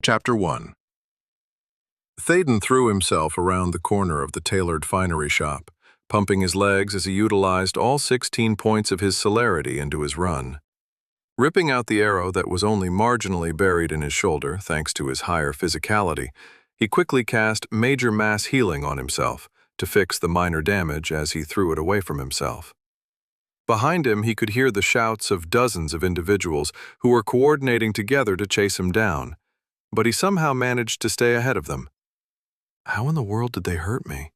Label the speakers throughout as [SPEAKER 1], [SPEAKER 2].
[SPEAKER 1] Chapter 1. Thaden threw himself around the corner of the tailored finery shop, pumping his legs as he utilized all 16 points of his celerity into his run. Ripping out the arrow that was only marginally buried in his shoulder thanks to his higher physicality, he quickly cast Major Mass Healing on himself to fix the minor damage as he threw it away from himself. Behind him, he could hear the shouts of dozens of individuals who were coordinating together to chase him down, but he somehow managed to stay ahead of them. How in the world did they hurt me?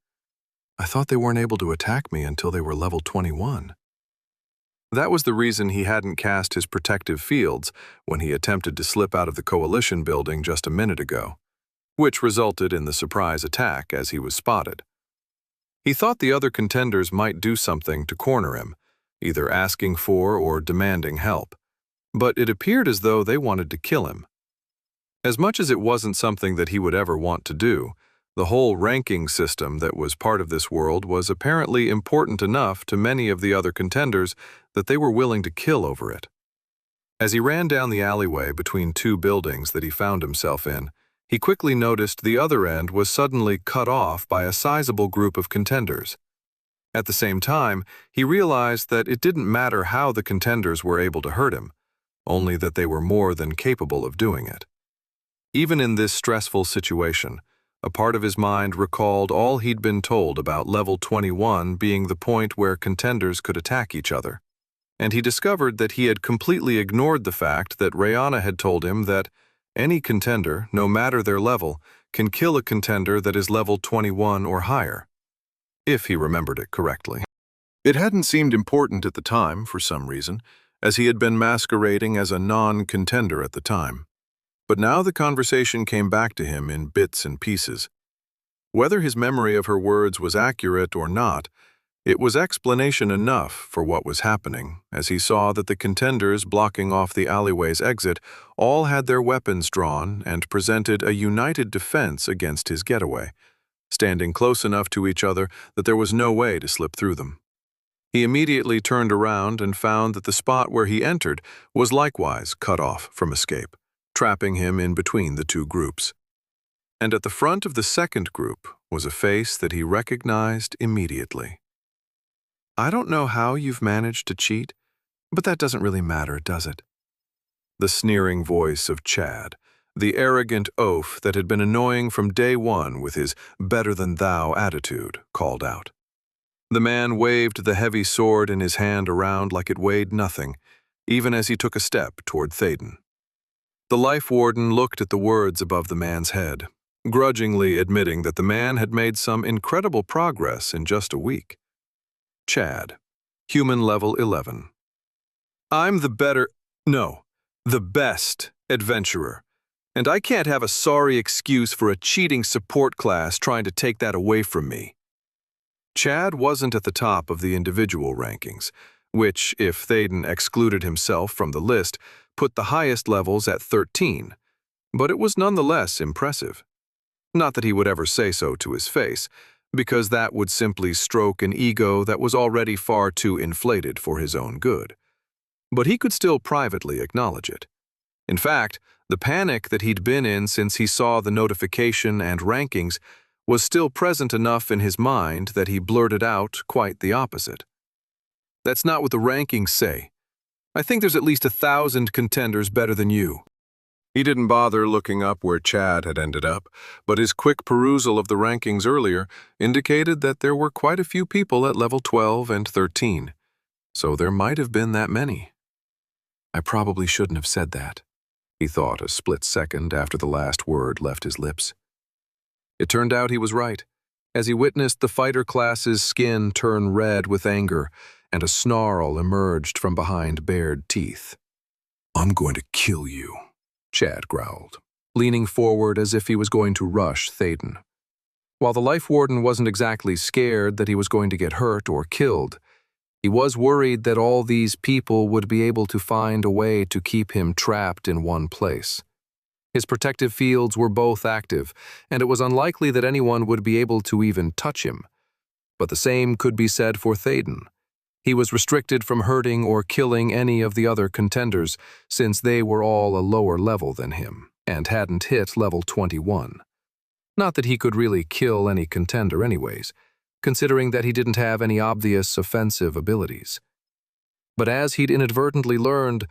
[SPEAKER 1] I thought they weren't able to attack me until they were level 21. That was the reason he hadn't cast his protective fields when he attempted to slip out of the Coalition building just a minute ago, which resulted in the surprise attack as he was spotted. He thought the other contenders might do something to corner him, either asking for or demanding help, but it appeared as though they wanted to kill him. As much as it wasn't something that he would ever want to do, the whole ranking system that was part of this world was apparently important enough to many of the other contenders that they were willing to kill over it. As he ran down the alleyway between two buildings that he found himself in, he quickly noticed the other end was suddenly cut off by a sizable group of contenders. At the same time, he realized that it didn't matter how the contenders were able to hurt him, only that they were more than capable of doing it. Even in this stressful situation, a part of his mind recalled all he'd been told about level 21 being the point where contenders could attack each other, and he discovered that he had completely ignored the fact that Rihanna had told him that any contender, no matter their level, can kill a contender that is level 21 or higher, if he remembered it correctly. It hadn't seemed important at the time for some reason, as he had been masquerading as a non-contender at the time. But now the conversation came back to him in bits and pieces. Whether his memory of her words was accurate or not, it was explanation enough for what was happening, as he saw that the contenders blocking off the alleyway's exit all had their weapons drawn and presented a united defense against his getaway, standing close enough to each other that there was no way to slip through them. He immediately turned around and found that the spot where he entered was likewise cut off from escape, trapping him in between the two groups. And at the front of the second group was a face that he recognized immediately. I don't know how you've managed to cheat, but that doesn't really matter, does it? The sneering voice of Chad, the arrogant oaf that had been annoying from day one with his better-than-thou attitude, called out. The man waved the heavy sword in his hand around like it weighed nothing, even as he took a step toward Thaden. The Life Warden looked at the words above the man's head, grudgingly admitting that the man had made some incredible progress in just a week. Chad, human level 11. I'm the best adventurer, and I can't have a sorry excuse for a cheating support class trying to take that away from me. Chad wasn't at the top of the individual rankings, which, if Thaden excluded himself from the list, put the highest levels at 13, but it was nonetheless impressive. Not that he would ever say so to his face, because that would simply stroke an ego that was already far too inflated for his own good. But he could still privately acknowledge it. In fact, the panic that he'd been in since he saw the notification and rankings was still present enough in his mind that he blurted out quite the opposite. That's not what the rankings say. I think there's at least 1,000 contenders better than you. He didn't bother looking up where Chad had ended up, but his quick perusal of the rankings earlier indicated that there were quite a few people at level 12 and 13, so there might have been that many. I probably shouldn't have said that, he thought a split second after the last word left his lips. It turned out he was right, as he witnessed the fighter class's skin turn red with anger, and a snarl emerged from behind bared teeth. I'm going to kill you, Chad growled, leaning forward as if he was going to rush Thaden. While the Life Warden wasn't exactly scared that he was going to get hurt or killed, he was worried that all these people would be able to find a way to keep him trapped in one place. His protective fields were both active, and it was unlikely that anyone would be able to even touch him. But the same could be said for Thaden. He was restricted from hurting or killing any of the other contenders, since they were all a lower level than him.
[SPEAKER 2] and hadn't hit level 21. Not that he could really kill any contender anyways, considering that he didn't have any obvious offensive abilities. But as he'd inadvertently learned,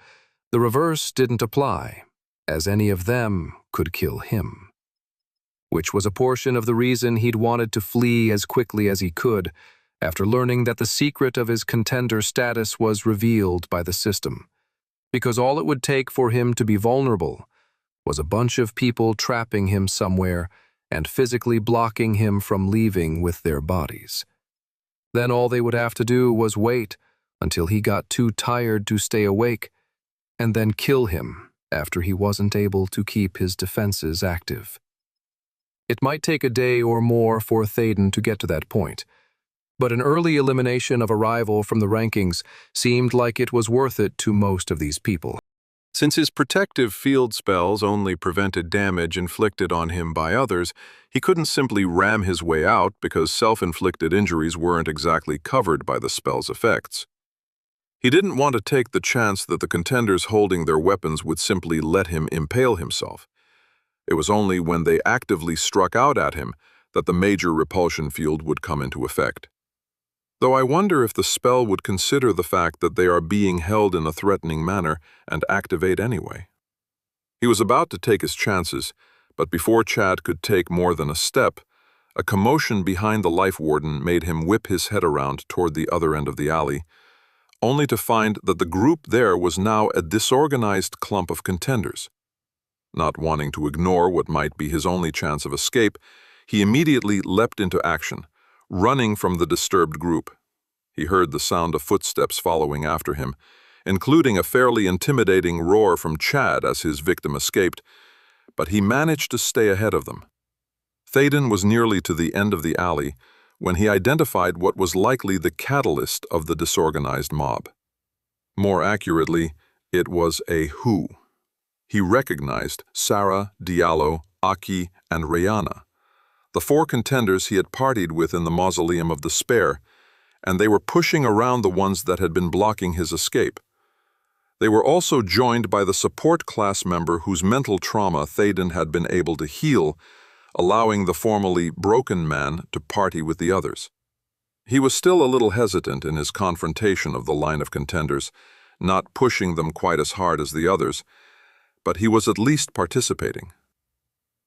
[SPEAKER 2] the reverse didn't apply, as any of them could kill him. Which was a portion of the reason he'd wanted to flee as quickly as he could, after learning that the secret of his contender status was revealed by the system. Because all it would take for him to be vulnerable was a bunch of people trapping him somewhere and physically blocking him from leaving with their bodies. Then all they would have to do was wait until he got too tired to stay awake, and then kill him after he wasn't able to keep his defenses active. It might take a day or more for Thaden to get to that point, but an early elimination of a rival from the rankings seemed like it was worth it to most of these people.
[SPEAKER 1] Since his protective field spells only prevented damage inflicted on him by others, he couldn't simply ram his way out because self-inflicted injuries weren't exactly covered by the spell's effects. He didn't want to take the chance that the contenders holding their weapons would simply let him impale himself. It was only when they actively struck out at him that the major repulsion field would come into effect. Though I wonder if the spell would consider the fact that they are being held in a threatening manner and activate anyway. He was about to take his chances, but before Chad could take more than a step, a commotion behind the life warden made him whip his head around toward the other end of the alley, only to find that the group there was now a disorganized clump of contenders. Not wanting to ignore what might be his only chance of escape, he immediately leapt into action, running from the disturbed group. He heard the sound of footsteps following after him, including a fairly intimidating roar from Chad as his victim escaped, but he managed to stay ahead of them. Thaden was nearly to the end of the alley when he identified what was likely the catalyst of the disorganized mob. More accurately, it was a who. He recognized Sarah, Diallo, Aki, and Rihanna, the 4 contenders he had partied with in the Mausoleum of Despair, and they were pushing around the ones that had been blocking his escape. They were also joined by the support class member whose mental trauma Thaden had been able to heal, allowing the formerly broken man to party with the others. He was still a little hesitant in his confrontation of the line of contenders, not pushing them quite as hard as the others, but he was at least participating.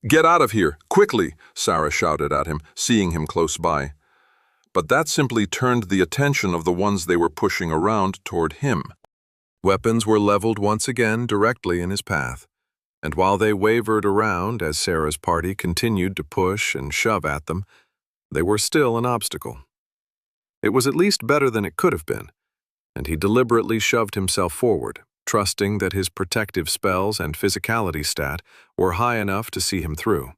[SPEAKER 1] "Get out of here, quickly!" Sarah shouted at him, seeing him close by. But that simply turned the attention of the ones they were pushing around toward him. Weapons were leveled once again directly in his path, and while they wavered around as Sarah's party continued to push and shove at them, they were still an obstacle. It was at least better than it could have been, and he deliberately shoved himself forward, trusting that his protective spells and physicality stat were high enough to see him through.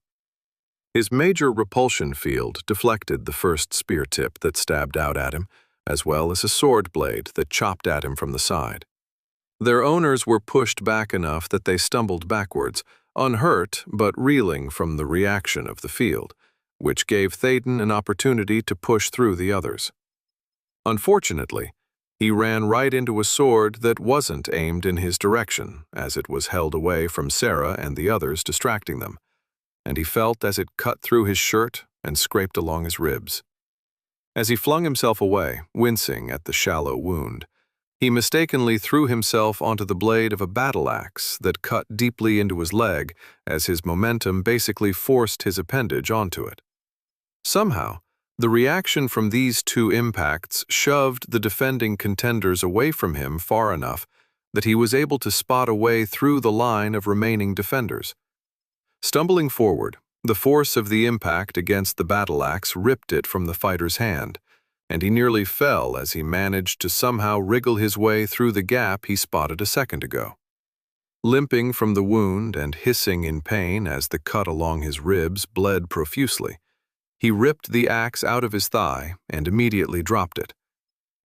[SPEAKER 1] His major repulsion field deflected the first spear tip that stabbed out at him, as well as a sword blade that chopped at him from the side. Their owners were pushed back enough that they stumbled backwards, unhurt but reeling from the reaction of the field, which gave Thaden an opportunity to push through the others. Unfortunately, he ran right into a sword that wasn't aimed in his direction, as it was held away from Sarah and the others, distracting them, and he felt as it cut through his shirt and scraped along his ribs. As he flung himself away, wincing at the shallow wound, he mistakenly threw himself onto the blade of a battle axe that cut deeply into his leg as his momentum basically forced his appendage onto it. Somehow, the reaction from these 2 impacts shoved the defending contenders away from him far enough that he was able to spot a way through the line of remaining defenders. Stumbling forward, the force of the impact against the battle axe ripped it from the fighter's hand, and he nearly fell as he managed to somehow wriggle his way through the gap he spotted a second ago. Limping from the wound and hissing in pain as the cut along his ribs bled profusely, he ripped the axe out of his thigh and immediately dropped it.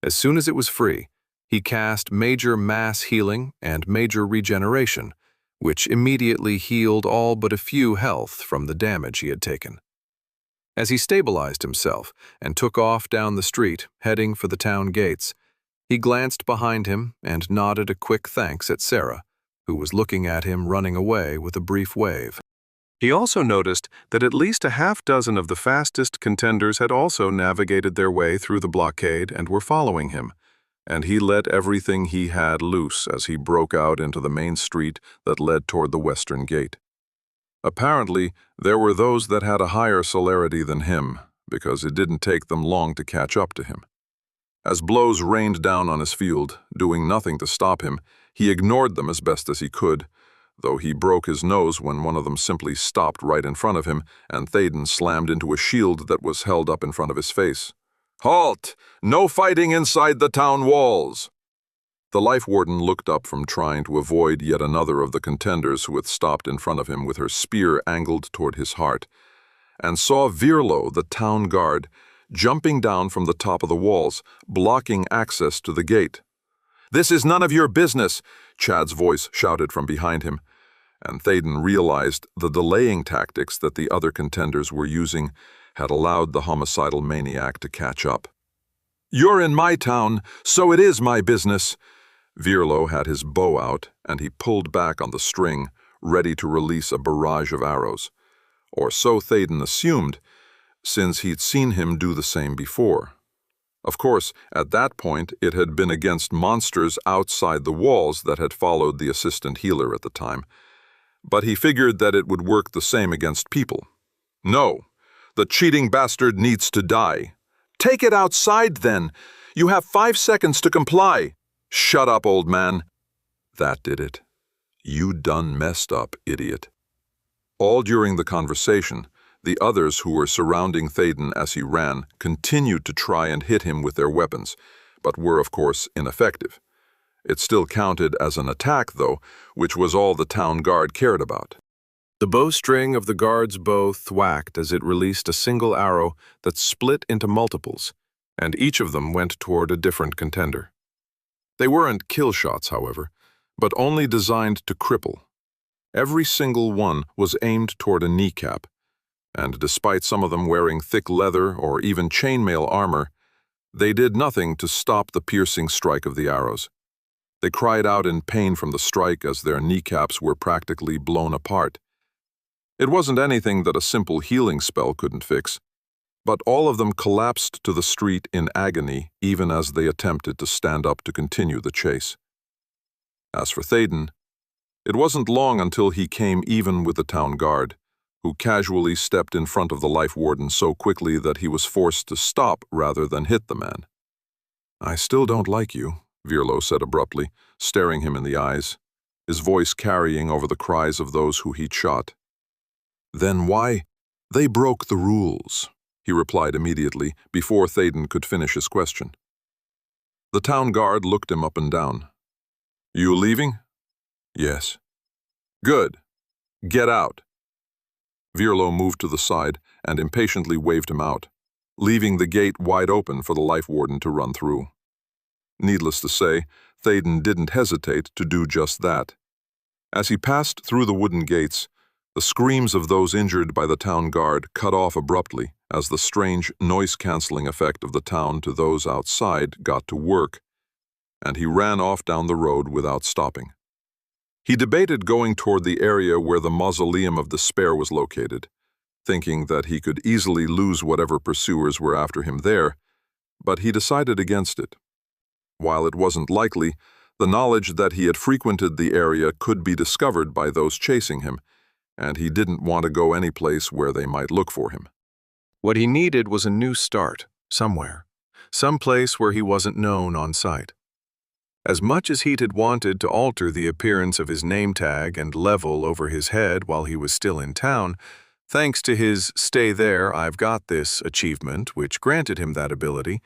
[SPEAKER 1] As soon as it was free, he cast Major Mass Healing and Major Regeneration, which immediately healed all but a few health from the damage he had taken. As he stabilized himself and took off down the street, heading for the town gates, he glanced behind him and nodded a quick thanks at Sarah,
[SPEAKER 2] who was looking at him running away with a brief wave.
[SPEAKER 1] He also noticed that at least a half dozen of the fastest contenders had also navigated their way through the blockade and were following him, and he let everything he had loose as he broke out into the main street that led toward the western gate. Apparently, there were those that had a higher celerity than him, because it didn't take them long to catch up to him. As blows rained down on his field, doing nothing to stop him, he ignored them as best as he could, though he broke his nose when one of them simply stopped right in front of him and Thaden slammed into a shield that was held up in front of his face. "Halt! No fighting inside the town walls!" The life warden looked up from trying to avoid yet another of the contenders who had stopped in front of him with her spear angled toward his heart, and saw Virlo, the town guard, jumping down from the top of the walls, blocking access to the gate. "This is none of your business," Chad's voice shouted from behind him, and Thaden realized the delaying tactics that the other contenders were using had allowed the homicidal maniac to catch up. "You're in my town, so it is my business." Virlo had his bow out, and he pulled back on the string, ready to release a barrage of arrows. Or so Thaden assumed, since he'd seen him do the same before. Of course, at that point, it had been against monsters outside the walls that had followed the assistant healer at the time, but he figured that it would work the same against people. "No, the cheating bastard needs to die." "Take it outside, then. You have 5 seconds to comply." "Shut up, old man." That did it. "You done messed up, idiot." All during the conversation, the others who were surrounding Thaden as he ran continued to try and hit him with their weapons, but were, of course, ineffective. It still counted as an attack, though, which was all the town guard cared about. The bowstring of the guard's bow thwacked as it released a single arrow that split into multiples, and each of them went toward a different contender. They weren't kill shots, however, but only designed to cripple. Every single one was aimed toward a kneecap, and despite some of them wearing thick leather or even chainmail armor, they did nothing to stop the piercing strike of the arrows. They cried out in pain from the strike as their kneecaps were practically blown apart. It wasn't anything that a simple healing spell couldn't fix, but all of them collapsed to the street in agony even as they attempted to stand up to continue the chase. As for Thaden, it wasn't long until he came even with the town guard, who casually stepped in front of the life warden so quickly that he was forced to stop rather than hit the man. "I still don't like you," Virlo said abruptly, staring him in the eyes, his voice carrying over the cries of those who he'd shot. "Then why?" "They broke the rules," he replied immediately, before Thaden could finish his question. The town guard looked him up and down. "You leaving?" "Yes." "Good. Get out." Virlo moved to the side and impatiently waved him out, leaving the gate wide open for the life warden to run through. Needless to say, Thaden didn't hesitate to do just that. As he passed through the wooden gates, the screams of those injured by the town guard cut off abruptly as the strange noise-canceling effect of the town to those outside got to work, and he ran off down the road without stopping. He debated going toward the area where the Mausoleum of Despair was located, thinking that he could easily lose whatever pursuers were after him there, but he decided against it. While it wasn't likely, the knowledge that he had frequented the area could be discovered by those chasing him, and he didn't want to go any place where they might look for him. What he needed was a new start, somewhere, some place where he wasn't known on sight. As much as he had wanted to alter the appearance of his name tag and level over his head while he was still in town, thanks to his "Stay There, I've Got This" achievement, which granted him that ability,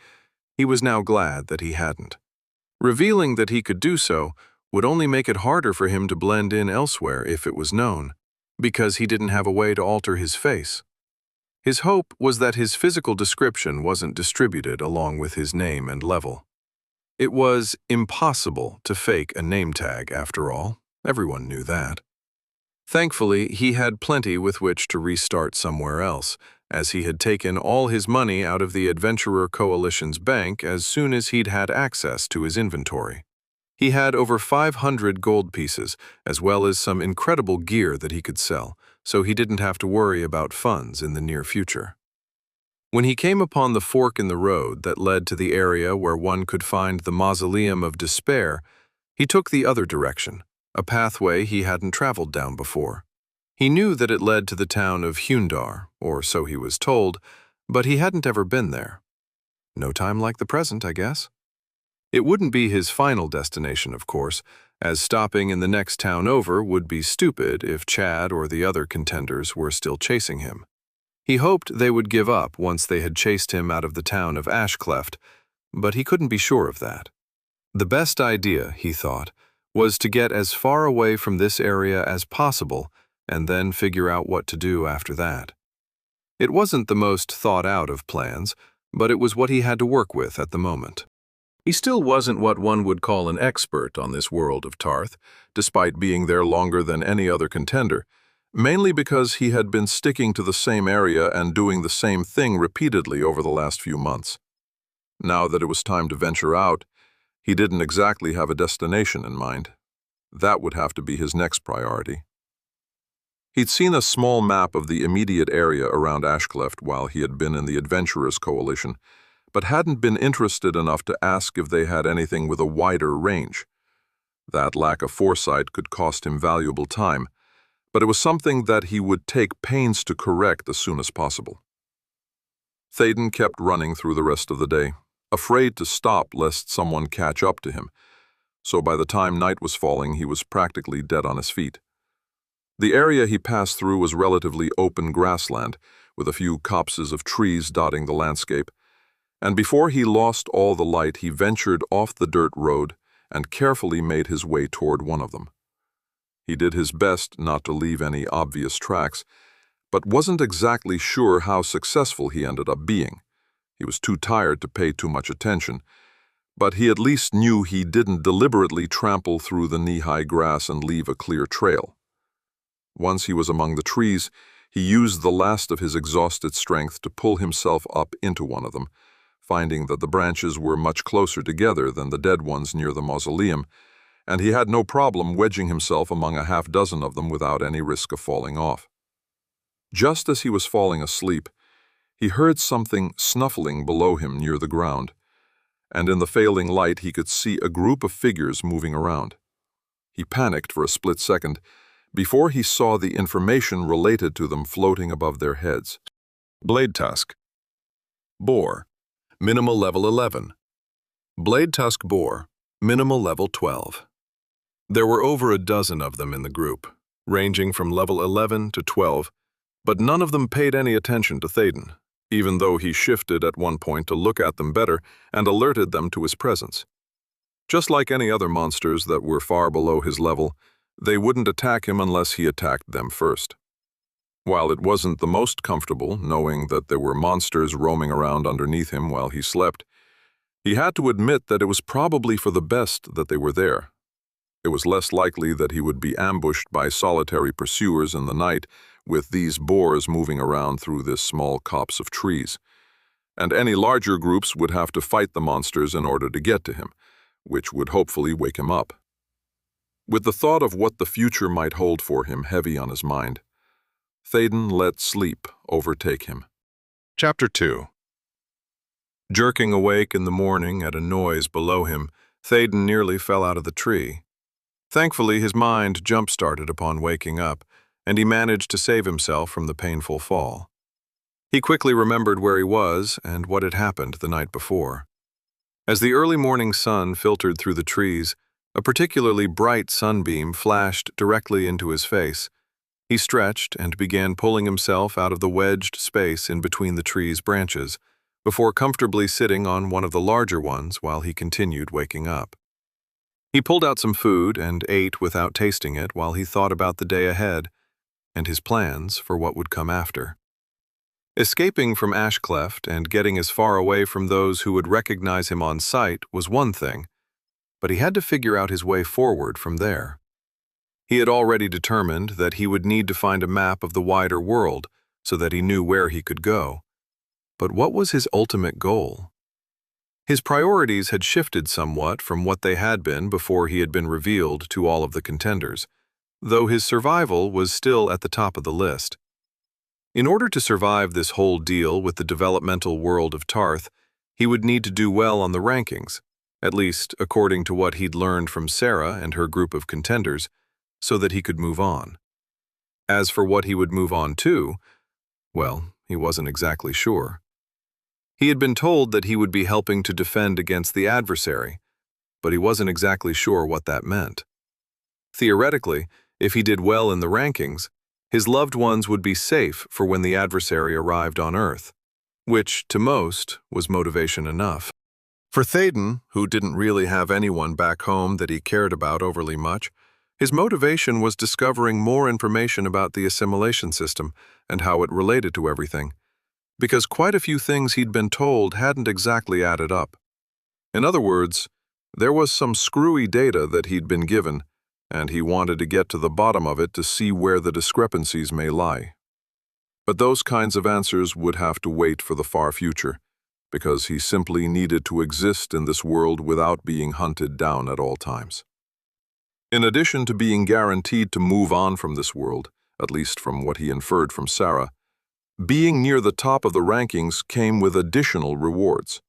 [SPEAKER 1] he was now glad that he hadn't. Revealing that he could do so would only make it harder for him to blend in elsewhere if it was known, because he didn't have a way to alter his face. His hope was that his physical description wasn't distributed along with his name and level. It was impossible to fake a name tag, after all. Everyone knew that. Thankfully, he had plenty with which to restart somewhere else, as he had taken all his money out of the Adventurer Coalition's bank as soon as he'd had access to his inventory. He had over 500 gold pieces, as well as some incredible gear that he could sell, so he didn't have to worry about funds in the near future. When he came upon the fork in the road that led to the area where one could find the Mausoleum of Despair, he took the other direction, a pathway he hadn't traveled down before. He knew that it led to the town of Hyundar, or so he was told, but he hadn't ever been there. No time like the present, I guess. It wouldn't be his final destination, of course, as stopping in the next town over would be stupid if Chad or the other contenders were still chasing him. He hoped they would give up once they had chased him out of the town of Ashcleft, but he couldn't be sure of that. The best idea, he thought, was to get as far away from this area as possible and then figure out what to do after that. It wasn't the most thought out of plans, but it was what he had to work with at the moment. He still wasn't what one would call an expert on this world of Tarth, despite being there longer than any other contender, mainly because he had been sticking to the same area and doing the same thing repeatedly over the last few months. Now that it was time to venture out, he didn't exactly have a destination in mind. That would have to be his next priority. He'd seen a small map of the immediate area around Ashcleft while he had been in the Adventurers Coalition, but hadn't been interested enough to ask if they had anything with a wider range. That lack of foresight could cost him valuable time, but it was something that he would take pains to correct as soon as possible. Théoden kept running through the rest of the day, afraid to stop lest someone catch up to him, so by the time night was falling he was practically dead on his feet. The area he passed through was relatively open grassland, with a few copses of trees dotting the landscape, and before he lost all the light he ventured off the dirt road and carefully made his way toward one of them. He did his best not to leave any obvious tracks, but wasn't exactly sure how successful he ended up being. He was too tired to pay too much attention, but he at least knew he didn't deliberately trample through the knee-high grass and leave a clear trail. Once he was among the trees, he used the last of his exhausted strength to pull himself up into one of them, finding that the branches were much closer together than the dead ones near the mausoleum, and he had no problem wedging himself among a half-dozen of them without any risk of falling off. Just as he was falling asleep, he heard something snuffling below him near the ground, and in the failing light he could see a group of figures moving around. He panicked for a split second before he saw the information related to them floating above their heads. Blade Tusk. Boar. Minimal level 11. Blade Tusk Boar. Minimal level 12. There were over a dozen of them in the group, ranging from level 11 to 12, but none of them paid any attention to Théoden, even though he shifted at one point to look at them better and alerted them to his presence. Just like any other monsters that were far below his level, they wouldn't attack him unless he attacked them first. While it wasn't the most comfortable knowing that there were monsters roaming around underneath him while he slept, he had to admit that it was probably for the best that they were there. It was less likely that he would be ambushed by solitary pursuers in the night with these boars moving around through this small copse of trees, and any larger groups would have to fight the monsters in order to get to him, which would hopefully wake him up. With the thought of what the future might hold for him heavy on his mind, Théoden let sleep overtake him. Chapter 2. Jerking awake in the morning at a noise below him, Théoden nearly fell out of the tree. Thankfully, his mind jump-started upon waking up, and he managed to save himself from the painful fall. He quickly remembered where he was and what had happened the night before. As the early morning sun filtered through the trees, a particularly bright sunbeam flashed directly into his face. He stretched and began pulling himself out of the wedged space in between the tree's branches, before comfortably sitting on one of the larger ones while he continued waking up. He pulled out some food and ate without tasting it while he thought about the day ahead and his plans for what would come after. Escaping from Ashcleft and getting as far away from those who would recognize him on sight was one thing, but he had to figure out his way forward from there. He had already determined that he would need to find a map of the wider world so that he knew where he could go. But what was his ultimate goal? His priorities had shifted somewhat from what they had been before he had been revealed to all of the contenders, though his survival was still at the top of the list. In order to survive this whole deal with the developmental world of Tarth, he would need to do well on the rankings, at least according to what he'd learned from Sarah and her group of contenders, so that he could move on. As for what he would move on to, well, he wasn't exactly sure. He had been told that he would be helping to defend against the adversary, but he wasn't exactly sure what that meant. Theoretically, if he did well in the rankings, his loved ones would be safe for when the adversary arrived on Earth, which, to most, was motivation enough. For Théoden, who didn't really have anyone back home that he cared about overly much, his motivation was discovering more information about the assimilation system and how it related to everything, because quite a few things he'd been told hadn't exactly added up. In other words, there was some screwy data that he'd been given, and he wanted to get to the bottom of it to see where the discrepancies may lie. But those kinds of answers would have to wait for the far future, because he simply needed to exist in this world without being hunted down at all times. In addition to being guaranteed to move on from this world, at least from what he inferred from Sarah, being near the top of the rankings came with additional rewards.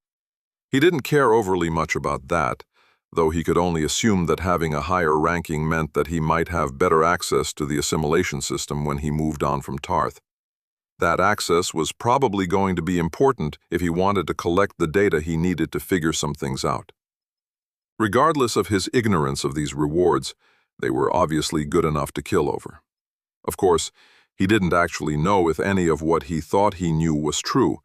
[SPEAKER 1] He didn't care overly much about that, though he could only assume that having a higher ranking meant that he might have better access to the assimilation system when he moved on from Tarth. That access was probably going to be important if he wanted to collect the data he needed to figure some things out. Regardless of his ignorance of these rewards, they were obviously good enough to kill over. Of course, he didn't actually know if any of what he thought he knew was true,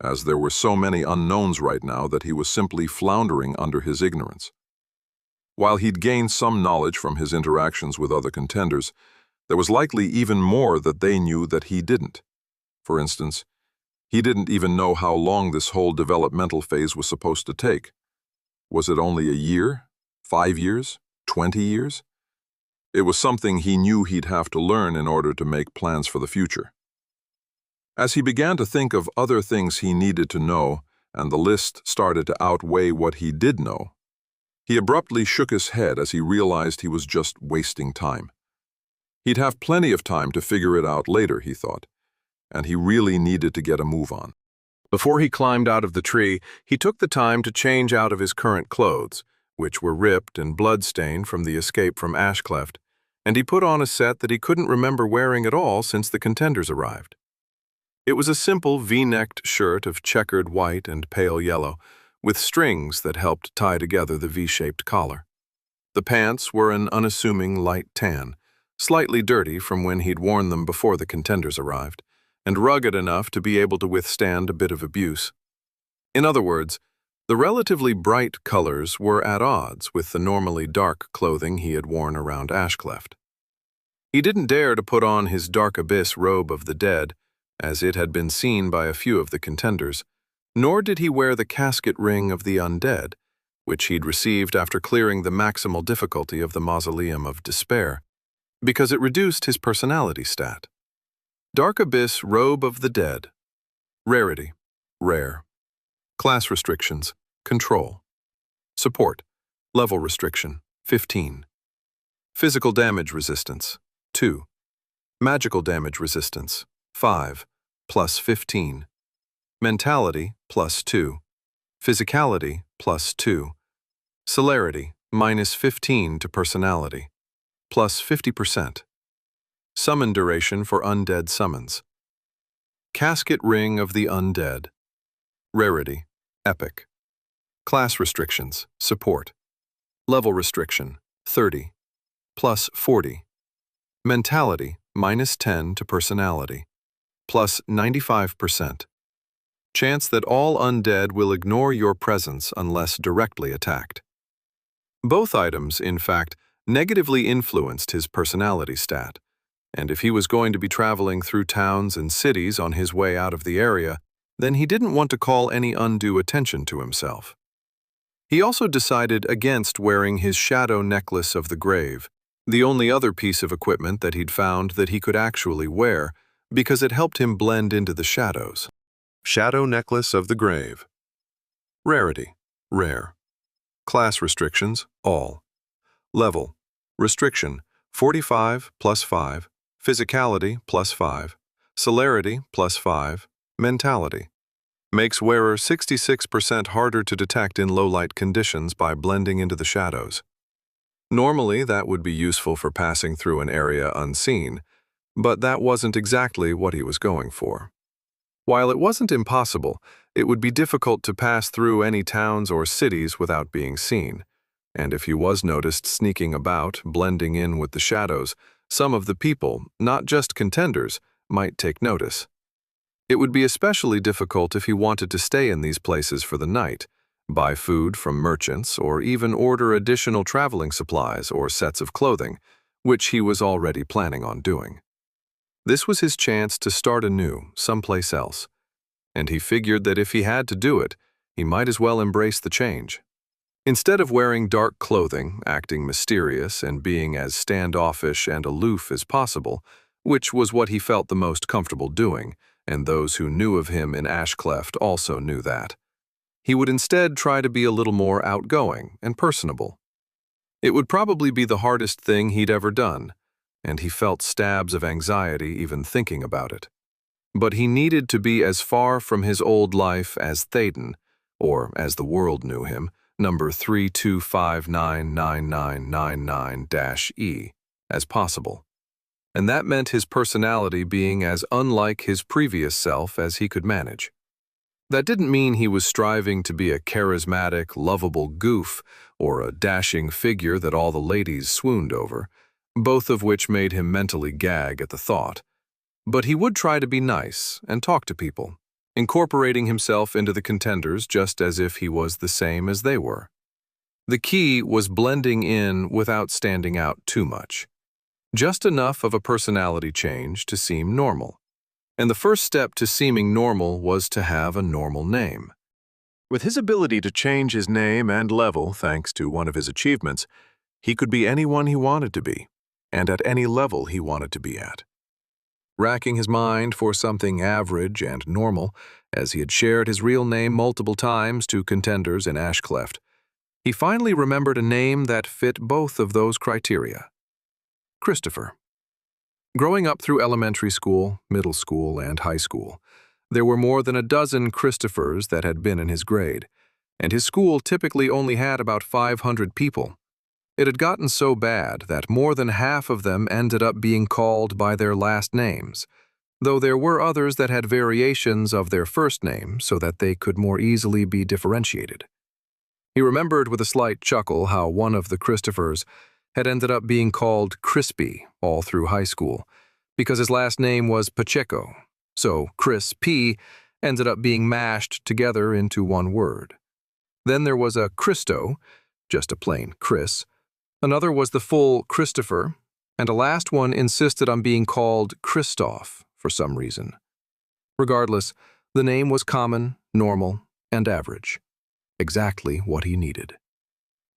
[SPEAKER 1] as there were so many unknowns right now that he was simply floundering under his ignorance. While he'd gained some knowledge from his interactions with other contenders, there was likely even more that they knew that he didn't. For instance, he didn't even know how long this whole developmental phase was supposed to take. Was it only a year? 5 years? 20 years? It was something he knew he'd have to learn in order to make plans for the future. As he began to think of other things he needed to know, and the list started to outweigh what he did know, he abruptly shook his head as he realized he was just wasting time. He'd have plenty of time to figure it out later, he thought, and he really needed to get a move on. Before he climbed out of the tree, he took the time to change out of his current clothes, which were ripped and blood-stained from the escape from Ashcleft, and he put on a set that he couldn't remember wearing at all since the contenders arrived. It was a simple V-necked shirt of checkered white and pale yellow, with strings that helped tie together the V-shaped collar. The pants were an unassuming light tan, slightly dirty from when he'd worn them before the contenders arrived, and rugged enough to be able to withstand a bit of abuse. In other words, the relatively bright colors were at odds with the normally dark clothing he had worn around Ashcleft. He didn't dare to put on his dark abyss robe of the dead, as it had been seen by a few of the contenders, nor did he wear the casket ring of the undead, which he'd received after clearing the maximal difficulty of the Mausoleum of Despair, because it reduced his personality stat. Dark Abyss Robe of the Dead. Rarity, rare. Class restrictions, control. Support, level restriction, 15. Physical damage resistance, 2. Magical damage resistance, 5, plus 15. Mentality, plus 2. Physicality, plus 2. Celerity, minus 15 to personality, plus 50%. Summon duration for undead summons. Casket Ring of the Undead. Rarity, epic. Class restrictions, support. Level restriction, 30, plus 40. Mentality, minus 10 to personality, plus 95%. Chance that all undead will ignore your presence unless directly attacked. Both items, in fact, negatively influenced his personality stat, and if he was going to be traveling through towns and cities on his way out of the area, then he didn't want to call any undue attention to himself. He also decided against wearing his shadow necklace of the grave, the only other piece of equipment that he'd found that he could actually wear, because it helped him blend into the shadows. Shadow Necklace of the Grave. Rarity, rare. Class restrictions, all. Level, restriction, 45 plus 5, physicality plus 5, celerity plus 5, mentality. Makes wearer 66% harder to detect in low-light conditions by blending into the shadows. Normally, that would be useful for passing through an area unseen, but that wasn't exactly what he was going for. While it wasn't impossible, it would be difficult to pass through any towns or cities without being seen, and if he was noticed sneaking about, blending in with the shadows, some of the people, not just contenders, might take notice. It would be especially difficult if he wanted to stay in these places for the night, buy food from merchants, or even order additional traveling supplies or sets of clothing, which he was already planning on doing. This was his chance to start anew, someplace else, and he figured that if he had to do it, he might as well embrace the change. Instead of wearing dark clothing, acting mysterious, and being as standoffish and aloof as possible, which was what he felt the most comfortable doing, and those who knew of him in Ashcleft also knew that, he would instead try to be a little more outgoing and personable. It would probably be the hardest thing he'd ever done, and he felt stabs of anxiety even thinking about it. But he needed to be as far from his old life as Thaden, or as the world knew him, number 3259999-E, as possible. And that meant his personality being as unlike his previous self as he could manage. That didn't mean he was striving to be a charismatic, lovable goof or a dashing figure that all the ladies swooned over, both of which made him mentally gag at the thought. But he would try to be nice and talk to people, incorporating himself into the contenders just as if he was the same as they were. The key was blending in without standing out too much. Just enough of a personality change to seem normal. And the first step to seeming normal was to have a normal name. With his ability to change his name and level thanks to one of his achievements, he could be anyone he wanted to be, and at any level he wanted to be at. Racking his mind for something average and normal, as he had shared his real name multiple times to contenders in Ashcleft, he finally remembered a name that fit both of those criteria. Christopher. Growing up through elementary school, middle school, and high school, there were more than a dozen Christophers that had been in his grade, and his school typically only had about 500 people. It had gotten so bad that more than half of them ended up being called by their last names, though there were others that had variations of their first name so that they could more easily be differentiated. He remembered with a slight chuckle how one of the Christophers had ended up being called Crispy all through high school, because his last name was Pacheco, so Chris P ended up being mashed together into one word. Then there was a Christo, just a plain Chris, another was the full Christopher, and a last one insisted on being called Christoph for some reason. Regardless, the name was common, normal, and average. Exactly what he needed.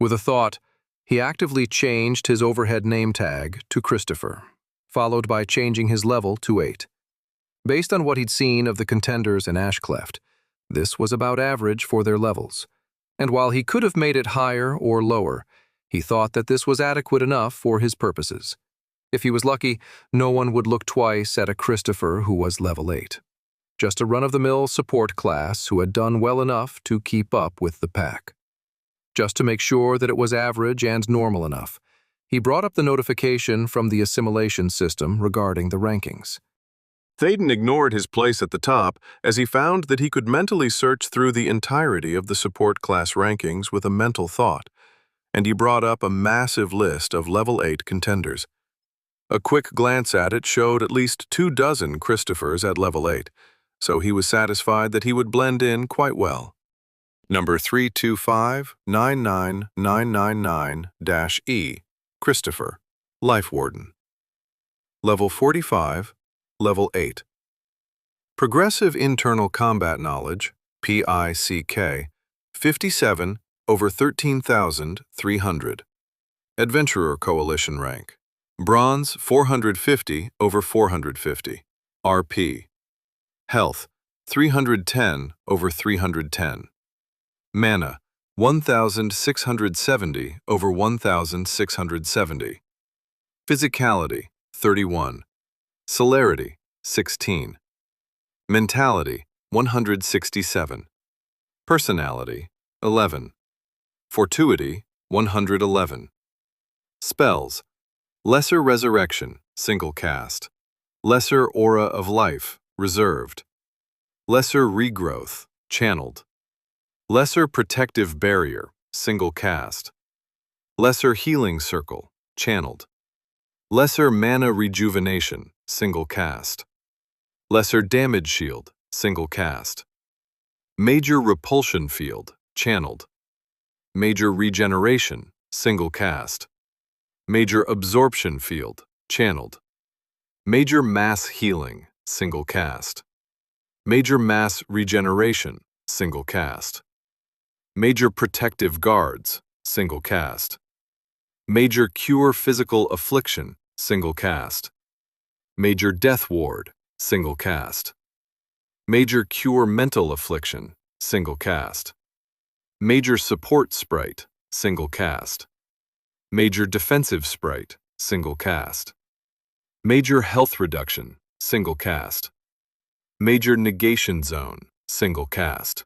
[SPEAKER 1] With a thought, he actively changed his overhead name tag to Christopher, followed by changing his level to 8. Based on what he'd seen of the contenders in Ashcleft, this was about average for their levels, and while he could have made it higher or lower, he thought that this was adequate enough for his purposes. If he was lucky, no one would look twice at a Christopher who was level 8. Just a run-of-the-mill support class who had done well enough to keep up with the pack. Just to make sure that it was average and normal enough, he brought up the notification from the assimilation system regarding the rankings. Thaden ignored his place at the top as he found that he could mentally search through the entirety of the support class rankings with a mental thought, and he brought up a massive list of level 8 contenders. A quick glance at it showed at least 24 Christophers at level 8, so he was satisfied that he would blend in quite well. Number 325-99999-E, Christopher, Life Warden. Level 45, Level 8. Progressive Internal Combat Knowledge, PICK, 57 over 13,300. Adventurer Coalition Rank, Bronze 450 over 450, RP. Health, 310 over 310. Mana, 1670 over 1670. Physicality, 31. Celerity, 16. Mentality, 167. Personality, 11. Fortuity, 111. Spells: Lesser Resurrection, single cast. Lesser Aura of Life, reserved. Lesser Regrowth, channeled. Lesser Protective Barrier, single cast. Lesser Healing Circle, channeled. Lesser Mana Rejuvenation, single cast. Lesser Damage Shield, single cast. Major Repulsion Field, channeled. Major Regeneration, single cast. Major Absorption Field, channeled. Major Mass Healing, single cast. Major Mass Regeneration, single cast. Major Protective Guards, single cast. Major Cure Physical Affliction, single cast. Major Death Ward, single cast. Major Cure Mental Affliction, single cast. Major Support Sprite, single cast. Major Defensive Sprite, single cast. Major Health Reduction, single cast. Major Negation Zone, single cast.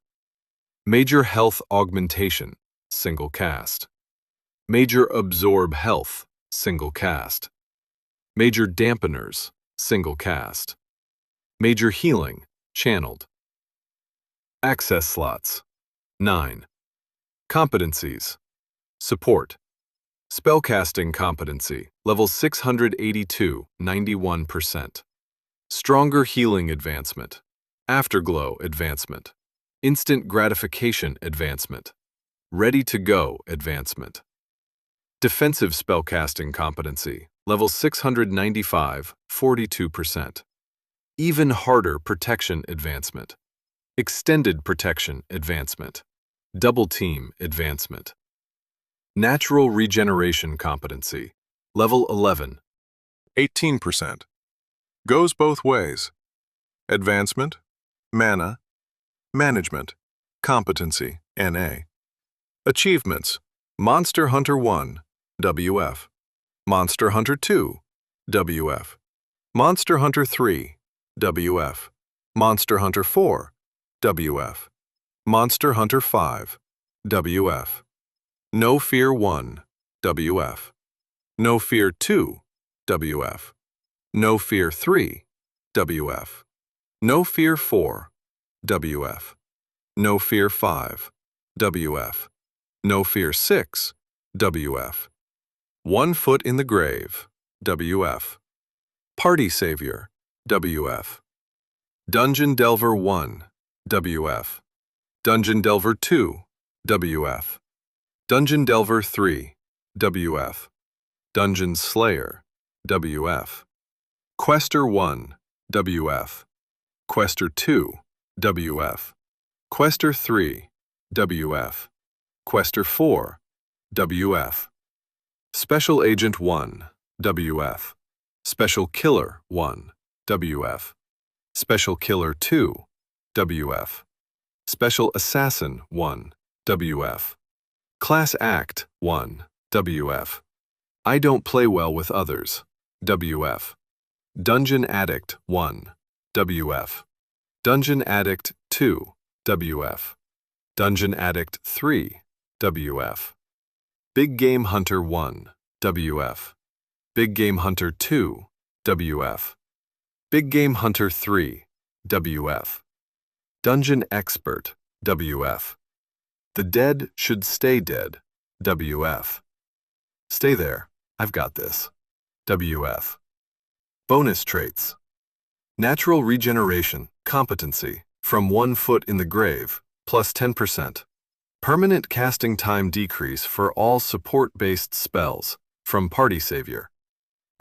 [SPEAKER 1] Major Health Augmentation, single cast. Major Absorb Health, single cast. Major Dampeners, single cast. Major Healing, channeled. Access slots, 9. Competencies: Support. Spellcasting competency, level 682, 91%. Stronger Healing Advancement. Afterglow Advancement. Instant Gratification Advancement. Ready to Go Advancement. Defensive Spellcasting competency, level 695, 42%. Even Harder Protection Advancement. Extended Protection Advancement. Double Team Advancement. Natural Regeneration competency, level 11. 18%. Goes both ways. Advancement, Mana, Management, Competency, NA. Achievements: Monster Hunter 1, WF. Monster Hunter 2, WF. Monster Hunter 3, WF. Monster Hunter 4, WF. Monster Hunter 5, WF. No Fear 1, WF. No Fear 2, WF. No Fear 3, WF. No Fear 4, WF. No Fear 5, WF. No Fear 6, WF. 1 Foot in the Grave, WF. Party Savior, WF. Dungeon Delver 1, WF. Dungeon Delver 2, WF. Dungeon Delver 3, WF. Dungeon Slayer, WF. Quester 1, WF. Quester 2, WF. Quester 3, WF. Quester 4, WF. Special Agent 1, WF. Special Killer 1, WF. Special Killer 2, WF. Special Assassin 1, WF. Class Act 1, WF. I Don't Play Well with Others, WF. Dungeon Addict 1, WF. Dungeon Addict 2, WF. Dungeon Addict 3, WF. Big Game Hunter 1, WF. Big Game Hunter 2, WF. Big Game Hunter 3, WF. Dungeon Expert, WF. The Dead Should Stay Dead, WF. Stay there, I've got this, WF. Bonus traits: Natural Regeneration, Competency, from 1 Foot in the Grave, plus 10%. Permanent casting time decrease for all support-based spells, from Party Savior.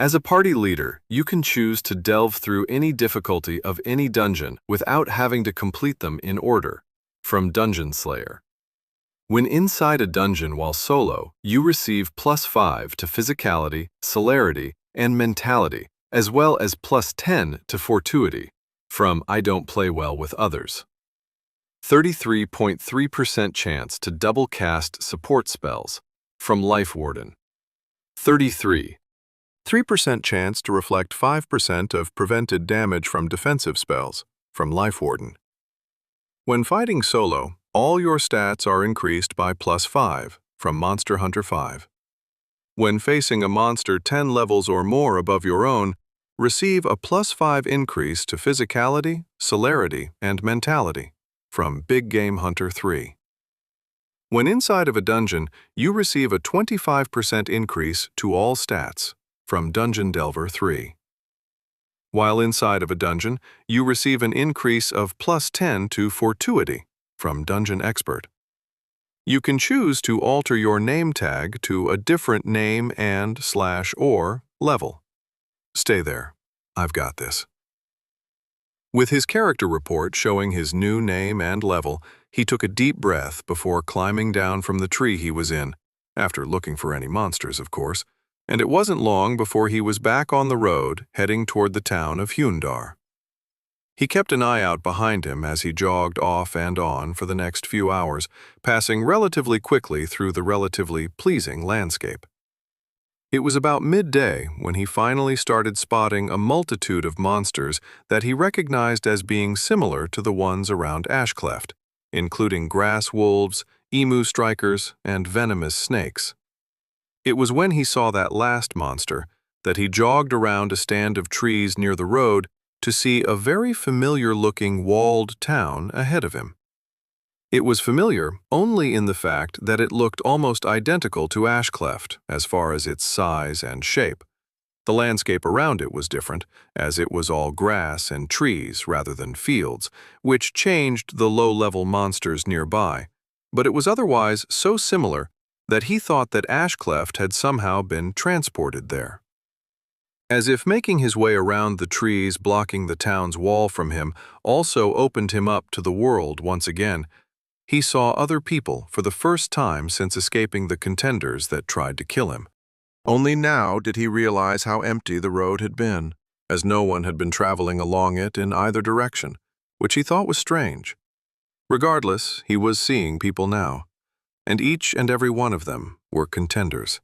[SPEAKER 1] As a party leader, you can choose to delve through any difficulty of any dungeon without having to complete them in order, from Dungeon Slayer. When inside a dungeon while solo, you receive plus 5 to Physicality, Celerity, and Mentality, as well as plus 10 to Fortuity, from I Don't Play Well with Others. 33.3% chance to double cast support spells from Life Warden. 33. 3% chance to reflect 5% of prevented damage from defensive spells from Life Warden. When fighting solo, all your stats are increased by +5 from Monster Hunter 5. When facing a monster 10 levels or more above your own, receive a +5 increase to physicality, celerity, and mentality from Big Game Hunter 3. When inside of a dungeon, you receive a 25% increase to all stats from Dungeon Delver 3. While inside of a dungeon, you receive an increase of +10 to Fortuity from Dungeon Expert. You can choose to alter your name tag to a different name and/or level. Stay there. I've got this. With his character report showing his new name and level, he took a deep breath before climbing down from the tree he was in, after looking for any monsters, of course, and it wasn't long before he was back on the road heading toward the town of Hyundar. He kept an eye out behind him as he jogged off and on for the next few hours, passing relatively quickly through the relatively pleasing landscape. It was about midday when he finally started spotting a multitude of monsters that he recognized as being similar to the ones around Ashcleft, including grass wolves, emu strikers, and venomous snakes. It was when he saw that last monster that he jogged around a stand of trees near the road to see a very familiar-looking walled town ahead of him. It was familiar only in the fact that it looked almost identical to Ashcleft as far as its size and shape. The landscape around it was different, as it was all grass and trees rather than fields, which changed the low-level monsters nearby, but it was otherwise so similar that he thought that Ashcleft had somehow been transported there. As if making his way around the trees blocking the town's wall from him also opened him up to the world once again, he saw other people for the first time since escaping the contenders that tried to kill him. Only now did he realize how empty the road had been, as no one had been traveling along it in either direction, which he thought was strange. Regardless, he was seeing people now, and each and every one of them were contenders.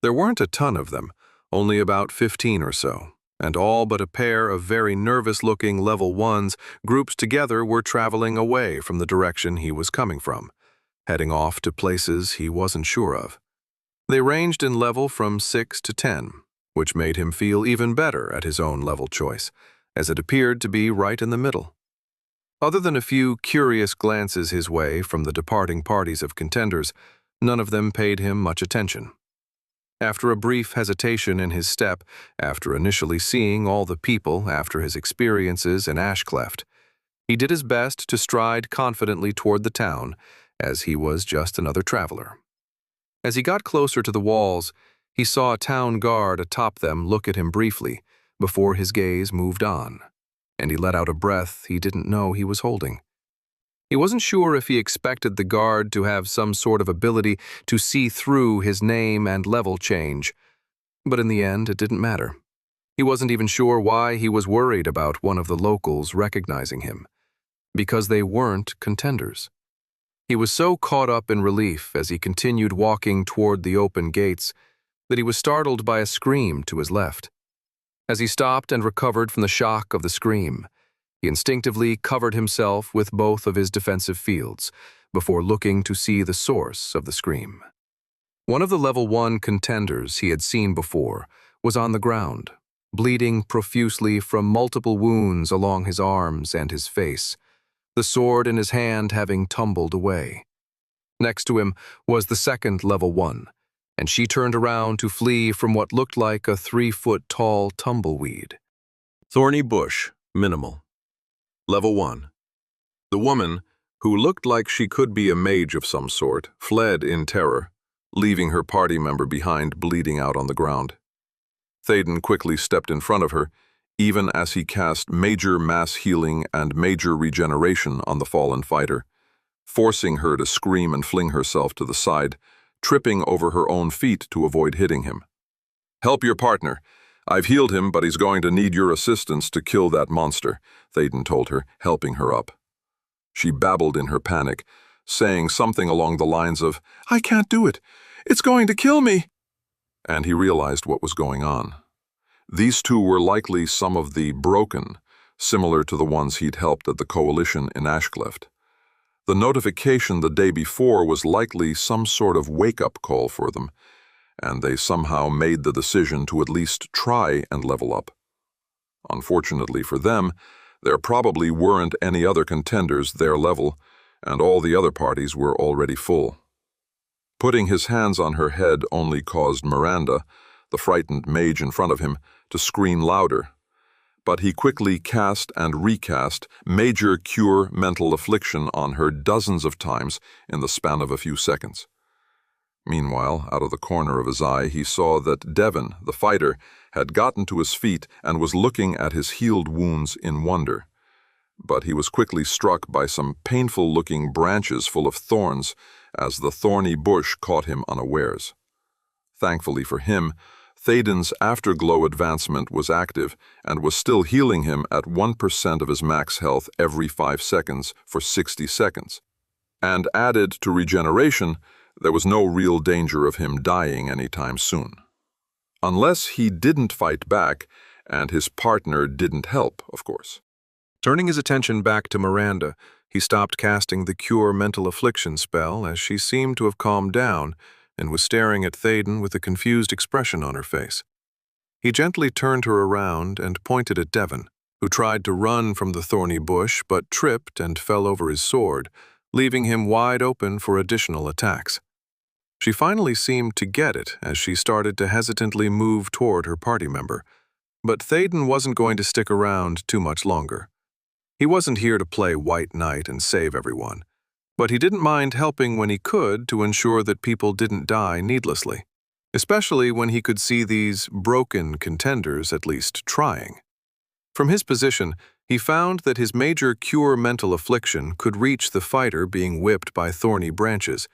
[SPEAKER 1] There weren't a ton of them, only about 15 or so, and all but a pair of very nervous-looking level 1s grouped together were traveling away from the direction he was coming from, heading off to places he wasn't sure of. They ranged in level from 6 to 10, which made him feel even better at his own level choice, as it appeared to be right in the middle. Other than a few curious glances his way from the departing parties of contenders, none of them paid him much attention. After a brief hesitation in his step, after initially seeing all the people after his experiences in Ashcleft, he did his best to stride confidently toward the town, as he was just another traveler. As he got closer to the walls, he saw a town guard atop them look at him briefly before his gaze moved on, and he let out a breath he didn't know he was holding. He wasn't sure if he expected the guard to have some sort of ability to see through his name and level change, but in the end it didn't matter. He wasn't even sure why he was worried about one of the locals recognizing him, because they weren't contenders. He was so caught up in relief as he continued walking toward the open gates that he was startled by a scream to his left. As he stopped and recovered from the shock of the scream, he instinctively covered himself with both of his defensive fields before looking to see the source of the scream. One of the level 1 contenders he had seen before was on the ground, bleeding profusely from multiple wounds along his arms and his face, the sword in his hand having tumbled away. Next to him was the second level 1, and she turned around to flee from what looked like a 3-foot-tall tumbleweed.
[SPEAKER 3] Thorny bush, minimal. Level 1. The woman, who looked like she could be a mage of some sort, fled in terror, leaving her party member behind bleeding out on the ground. Théoden quickly stepped in front of her, even as he cast major mass healing and major regeneration on the fallen fighter, forcing her to scream and fling herself to the side, tripping over her own feet to avoid hitting him. "Help your partner. I've healed him, but he's going to need your assistance to kill that monster," Théoden told her, helping her up. She babbled in her panic, saying something along the lines of, "I can't do it. It's going to kill me." And he realized what was going on. These two were likely some of the broken, similar to the ones he'd helped at the coalition in Ashcleft. The notification the day before was likely some sort of wake-up call for them, and they somehow made the decision to at least try and level up. Unfortunately for them, there probably weren't any other contenders their level, and all the other parties were already full. Putting his hands on her head only caused Miranda, the frightened mage in front of him, to scream louder. But he quickly cast and recast Major Cure Mental Affliction on her dozens of times in the span of a few seconds. Meanwhile, out of the corner of his eye, he saw that Devon, the fighter, had gotten to his feet and was looking at his healed wounds in wonder. But he was quickly struck by some painful-looking branches full of thorns as the thorny bush caught him unawares. Thankfully for him, Théoden's afterglow advancement was active and was still healing him at 1% of his max health every 5 seconds for 60 seconds. And added to regeneration, there was no real danger of him dying anytime soon. Unless he didn't fight back, and his partner didn't help, of course.
[SPEAKER 1] Turning his attention back to Miranda, he stopped casting the Cure Mental Affliction spell as she seemed to have calmed down and was staring at Théoden with a confused expression on her face. He gently turned her around and pointed at Devon, who tried to run from the thorny bush but tripped and fell over his sword, leaving him wide open for additional attacks. She finally seemed to get it as she started to hesitantly move toward her party member, but Théoden wasn't going to stick around too much longer. He wasn't here to play White Knight and save everyone, but he didn't mind helping when he could to ensure that people didn't die needlessly, especially when he could see these broken contenders at least trying. From his position, he found that his Major Cure Mental Affliction could reach the fighter being whipped by thorny branches,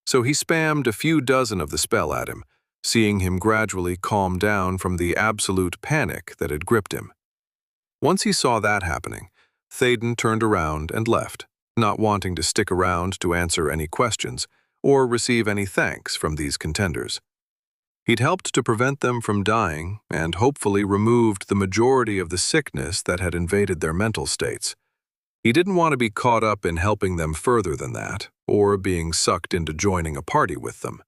[SPEAKER 1] so he spammed a few dozen of the spell at him, seeing him gradually calm down from the absolute panic that had gripped him. Once he saw that happening, Théoden turned around and left, not wanting to stick around to answer any questions or receive any thanks from these contenders. He'd helped to prevent them from dying and hopefully removed the majority of the sickness that had invaded their mental states. He didn't want to be caught up in helping them further than that, or being sucked into joining a party with them.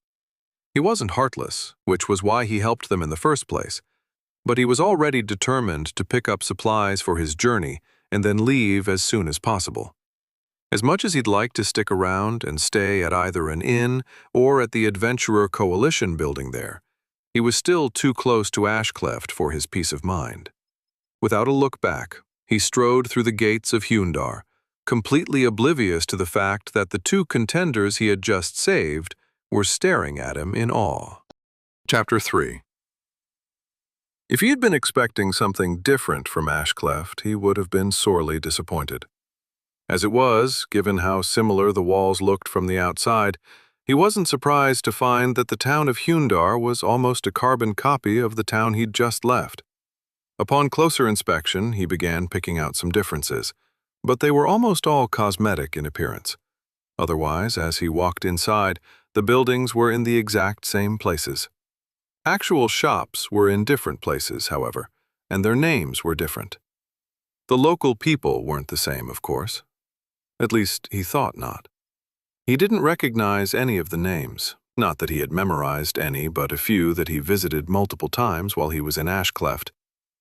[SPEAKER 1] He wasn't heartless, which was why he helped them in the first place, but he was already determined to pick up supplies for his journey and then leave as soon as possible. As much as he'd like to stick around and stay at either an inn or at the Adventurer Coalition building there, he was still too close to Ashcleft for his peace of mind. Without a look back, he strode through the gates of Hundar, completely oblivious to the fact that the two contenders he had just saved were staring at him in awe. Chapter 3. If he had been expecting something different from Ashcleft, he would have been sorely disappointed. As it was, given how similar the walls looked from the outside, he wasn't surprised to find that the town of Hundar was almost a carbon copy of the town he'd just left. Upon closer inspection, he began picking out some differences, but they were almost all cosmetic in appearance. Otherwise, as he walked inside, the buildings were in the exact same places. Actual shops were in different places, however, and their names were different. The local people weren't the same, of course. At least, he thought not. He didn't recognize any of the names, not that he had memorized any but a few that he visited multiple times while he was in Ashcleft,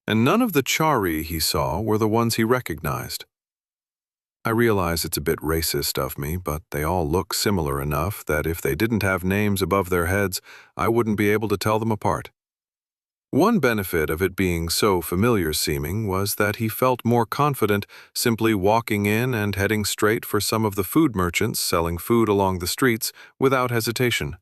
[SPEAKER 1] and none of the Chari he saw were the ones he recognized. I realize it's a bit racist of me, but they all look similar enough that if they didn't have names above their heads, I wouldn't be able to tell them apart. One benefit of it being so familiar-seeming was that he felt more confident simply walking in and heading straight for some of the food merchants selling food along the streets without hesitation.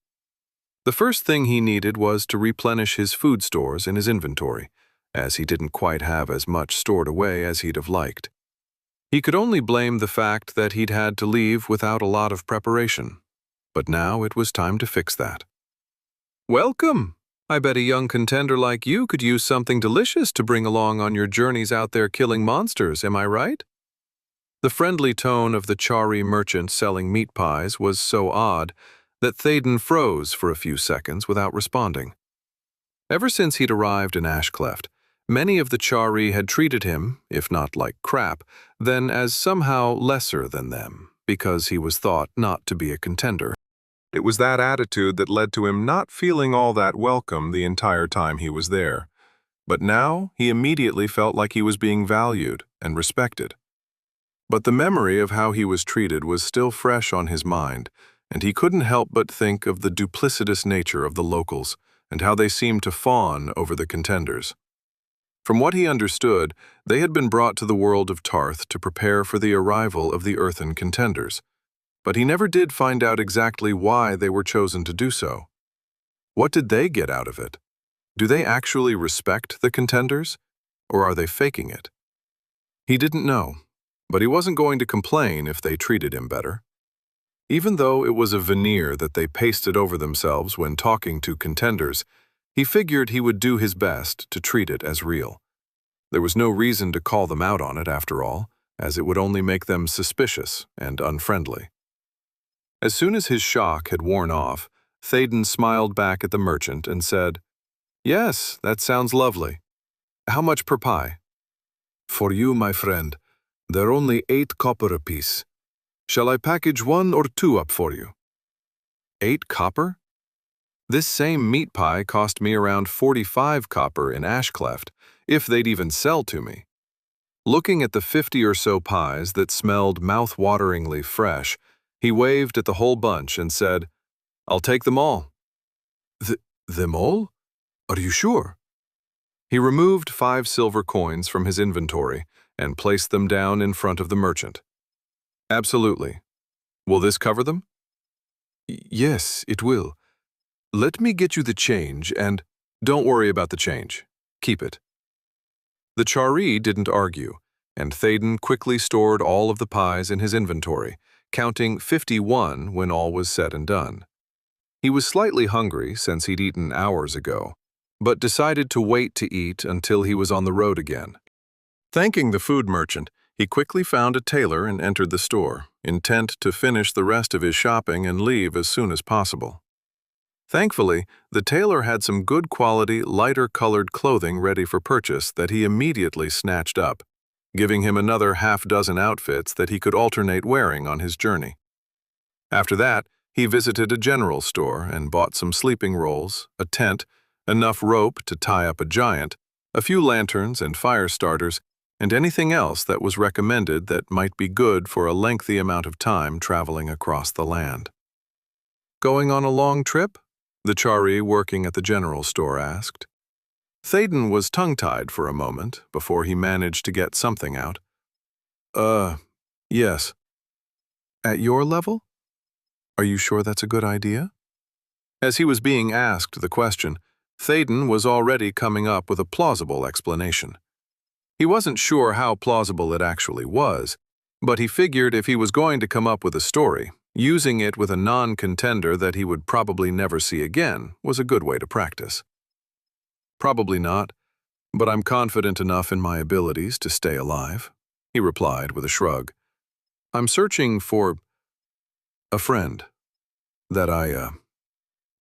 [SPEAKER 1] The first thing he needed was to replenish his food stores in his inventory, as he didn't quite have as much stored away as he'd have liked. He could only blame the fact that he'd had to leave without a lot of preparation, but now it was time to fix that. "Welcome! I bet a young contender like you could use something delicious to bring along on your journeys out there killing monsters, am I right?" The friendly tone of the Chari merchant selling meat pies was so odd that Thaden froze for a few seconds without responding. Ever since he'd arrived in Ashcleft, many of the Chari had treated him, if not like crap, then as somehow lesser than them, because he was thought not to be a contender. It was that attitude that led to him not feeling all that welcome the entire time he was there. But now he immediately felt like he was being valued and respected. But the memory of how he was treated was still fresh on his mind, and he couldn't help but think of the duplicitous nature of the locals and how they seemed to fawn over the contenders. From what he understood, they had been brought to the world of Tarth to prepare for the arrival of the earthen contenders, but he never did find out exactly why they were chosen to do so. What did they get out of it? Do they actually respect the contenders, or are they faking it? He didn't know, but he wasn't going to complain if they treated him better. Even though it was a veneer that they pasted over themselves when talking to contenders, he figured he would do his best to treat it as real. There was no reason to call them out on it, after all, as it would only make them suspicious and unfriendly. As soon as his shock had worn off, Thaden smiled back at the merchant and said, "Yes, that sounds lovely. How much per pie?" "For you, my friend, they're only 8 copper apiece. Shall I package 1 or 2 up for you?" 8 copper? This same meat pie cost me around 45 copper in Ashcleft, if they'd even sell to me. Looking at the 50 or so pies that smelled mouth-wateringly fresh, he waved at the whole bunch and said, "I'll take them all." Them all? Are you sure?" He removed 5 silver coins from his inventory and placed them down in front of the merchant. "Absolutely. Will this cover them?" "Yes, it will. Let me get you the change and—" "Don't worry about the change. Keep it." The Chari didn't argue, and Thaden quickly stored all of the pies in his inventory, counting 51 when all was said and done. He was slightly hungry since he'd eaten hours ago, but decided to wait to eat until he was on the road again. Thanking the food merchant, he quickly found a tailor and entered the store, intent to finish the rest of his shopping and leave as soon as possible. Thankfully, the tailor had some good quality, lighter-colored clothing ready for purchase that he immediately snatched up, giving him another half-dozen outfits that he could alternate wearing on his journey. After that, he visited a general store and bought some sleeping rolls, a tent, enough rope to tie up a giant, a few lanterns and fire starters, and anything else that was recommended that might be good for a lengthy amount of time traveling across the land. "Going on a long trip?" the Chari working at the general store asked. Thaden was tongue-tied for a moment before he managed to get something out. Yes." "At your level? Are you sure that's a good idea?" As he was being asked the question, Thaden was already coming up with a plausible explanation. He wasn't sure how plausible it actually was, but he figured if he was going to come up with a story, using it with a non-contender that he would probably never see again was a good way to practice. "Probably not, but I'm confident enough in my abilities to stay alive," he replied with a shrug. "I'm searching for a friend that I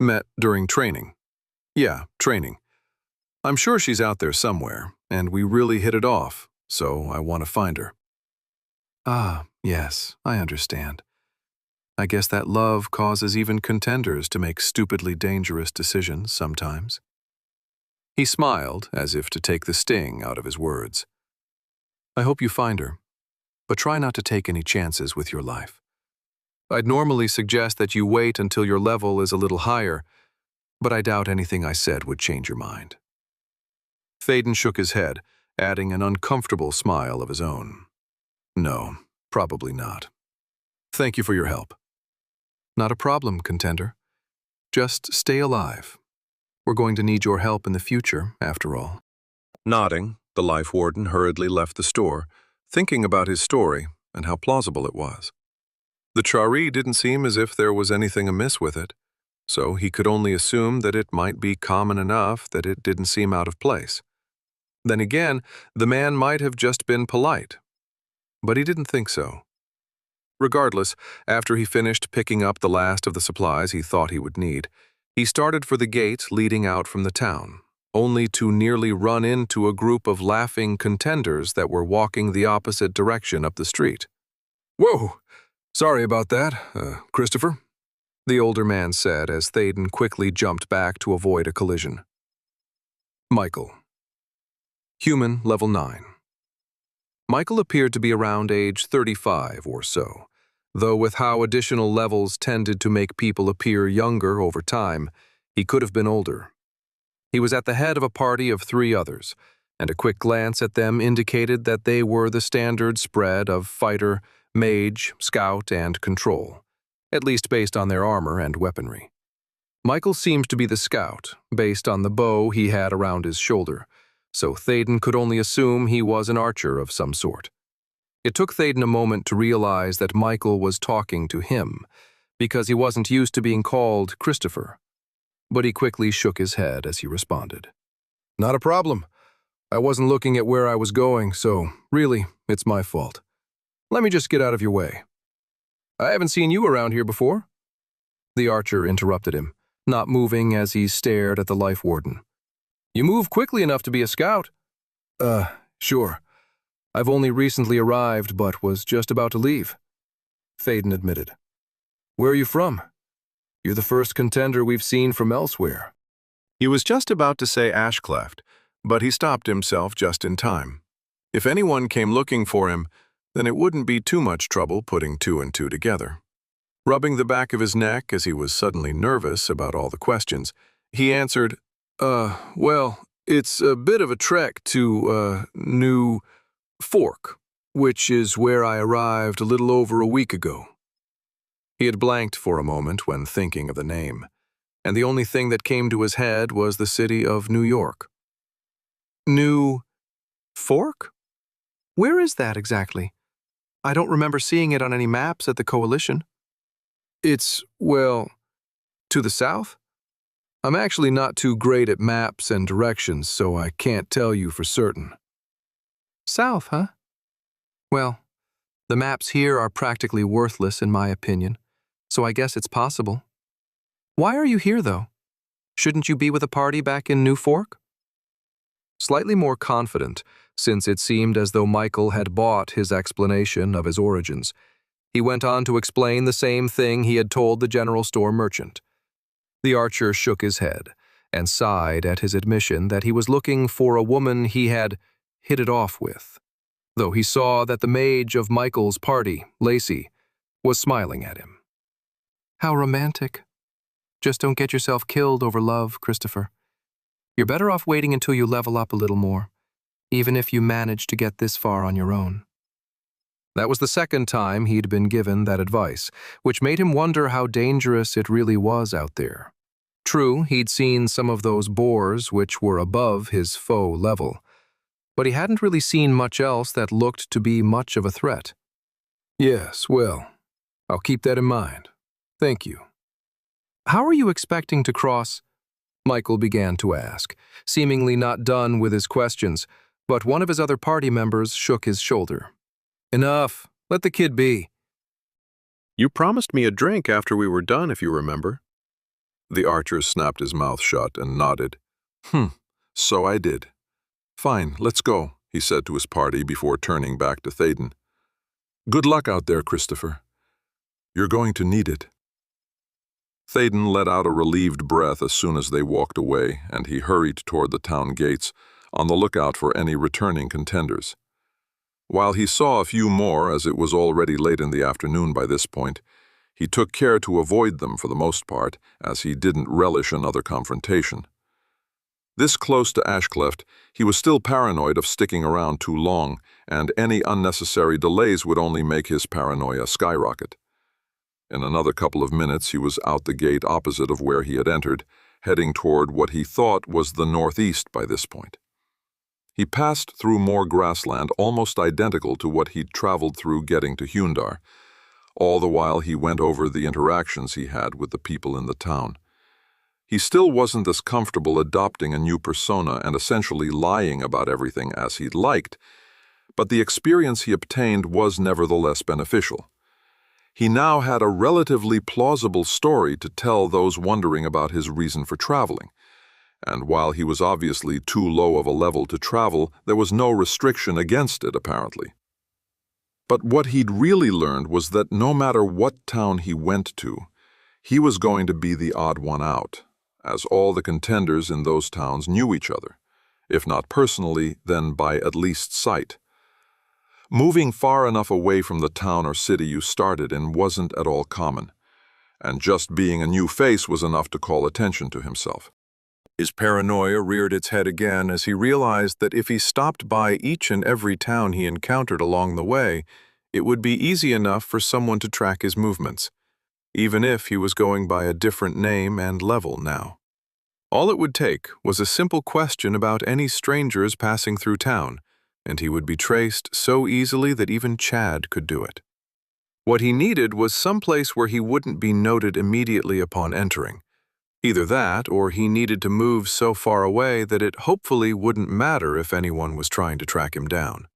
[SPEAKER 1] met during training. Yeah, training. I'm sure she's out there somewhere, and we really hit it off, so I want to find her." "Ah, yes, I understand. I guess that love causes even contenders to make stupidly dangerous decisions sometimes." He smiled, as if to take the sting out of his words. "I hope you find her, but try not to take any chances with your life. I'd normally suggest that you wait until your level is a little higher, but I doubt anything I said would change your mind." Thaden shook his head, adding an uncomfortable smile of his own. "No, probably not. Thank you for your help." "Not a problem, contender. Just stay alive. We're going to need your help in the future, after all." Nodding, the life warden hurriedly left the store, thinking about his story and how plausible it was. The Chari didn't seem as if there was anything amiss with it, so he could only assume that it might be common enough that it didn't seem out of place. Then again, the man might have just been polite. but he didn't think so. Regardless, after he finished picking up the last of the supplies he thought he would need, he started for the gate leading out from the town, only to nearly run into a group of laughing contenders that were walking the opposite direction up the street. "Whoa! Sorry about that, Christopher," the older man said as Thaden quickly jumped back to avoid a collision. Michael. Human, level 9. Michael appeared to be around age 35 or so, though with how additional levels tended to make people appear younger over time, he could have been older. He was at the head of a party of 3 others, and a quick glance at them indicated that they were the standard spread of fighter, mage, scout, and control, at least based on their armor and weaponry. Michael seemed to be the scout, based on the bow he had around his shoulder, so Thaden could only assume he was an archer of some sort. It took Thaden a moment to realize that Michael was talking to him, because he wasn't used to being called Christopher. But he quickly shook his head as he responded. "Not a problem. I wasn't looking at where I was going, so really, it's my fault. Let me just get out of your way." "I haven't seen you around here before." The archer interrupted him, not moving as he stared at the life warden. "You move quickly enough to be a scout." Sure. I've only recently arrived, but was just about to leave," Thaden admitted. "Where are you from? You're the first contender we've seen from elsewhere." He was just about to say Ashcleft, but he stopped himself just in time. If anyone came looking for him, then it wouldn't be too much trouble putting 2 and 2 together. Rubbing the back of his neck as he was suddenly nervous about all the questions, he answered, Well, it's a bit of a trek to, New Fork, which is where I arrived a little over a week ago." He had blanked for a moment when thinking of the name, and the only thing that came to his head was the city of New York. New Fork? Where is that exactly? I don't remember seeing it on any maps at the Coalition. It's, well, to the south? I'm actually not too great at maps and directions, so I can't tell you for certain. South, huh? Well, the maps here are practically worthless in my opinion, so I guess it's possible. Why are you here, though? Shouldn't you be with a party back in New Fork? Slightly more confident, since it seemed as though Michael had bought his explanation of his origins, he went on to explain the same thing he had told the general store merchant. The archer shook his head and sighed at his admission that he was looking for a woman he had hit it off with, though he saw that the mage of Michael's party, Lacey, was smiling at him. How romantic. Just don't get yourself killed over love, Christopher. You're better off waiting until you level up a little more, even if you manage to get this far on your own. That was the second time he'd been given that advice, which made him wonder how dangerous it really was out there. True, he'd seen some of those boars which were above his foe level, but he hadn't really seen much else that looked to be much of a threat. Yes, well, I'll keep that in mind. Thank you. How are you expecting to cross? Michael began to ask, seemingly not done with his questions, but one of his other party members shook his shoulder. Enough. Let the kid be. You promised me a drink after we were done, if you remember. The archer snapped his mouth shut and nodded. So I did. Fine, let's go, he said to his party before turning back to Thaden. Good luck out there, Christopher. You're going to need it. Thaden let out a relieved breath as soon as they walked away, and he hurried toward the town gates, on the lookout for any returning contenders. While he saw a few more, as it was already late in the afternoon by this point, he took care to avoid them for the most part, as he didn't relish another confrontation. This close to Ashcleft, he was still paranoid of sticking around too long, and any unnecessary delays would only make his paranoia skyrocket. In another couple of minutes, he was out the gate opposite of where he had entered, heading toward what he thought was the northeast by this point. He passed through more grassland almost identical to what he'd traveled through getting to Hyundar. All the while he went over the interactions he had with the people in the town. He still wasn't as comfortable adopting a new persona and essentially lying about everything as he'd liked,
[SPEAKER 3] but the experience he obtained was nevertheless beneficial. He now had a relatively plausible story to tell those wondering about his reason for traveling, and while he was obviously too low of a level to travel, there was no restriction against it, apparently. But what he'd really learned was that no matter what town he went to, he was going to be the odd one out, as all the contenders in those towns knew each other, if not personally, then by at least sight. Moving far enough away from the town or city you started in wasn't at all common, and just being a new face was enough to call attention to himself. His paranoia reared its head again as he realized that if he stopped by each and every town he encountered along the way, it would be easy enough for someone to track his movements, even if he was going by a different name and level now. All it would take was a simple question about any strangers passing through town, and he would be traced so easily that even Chad could do it. What he needed was some place where he wouldn't be noted immediately upon entering. Either that, or he needed to move so far away that it hopefully wouldn't matter if anyone was trying to track him down.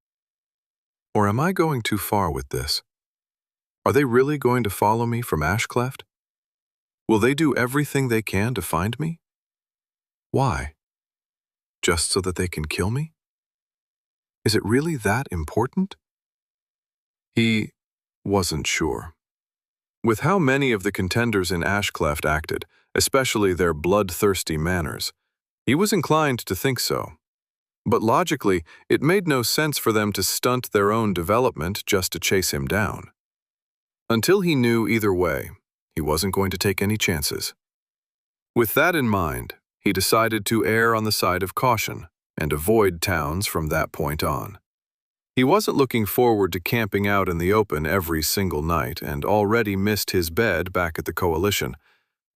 [SPEAKER 3] Or am I going too far with this? Are they really going to follow me from Ashcleft? Will they do everything they can to find me? Why? Just so that they can kill me? Is it really that important? He wasn't sure. With how many of the contenders in Ashcleft acted, especially their bloodthirsty manners, he was inclined to think so. But logically, it made no sense for them to stunt their own development just to chase him down. Until he knew either way, he wasn't going to take any chances. With that in mind, he decided to err on the side of caution and avoid towns from that point on. He wasn't looking forward to camping out in the open every single night and already missed his bed back at the Coalition,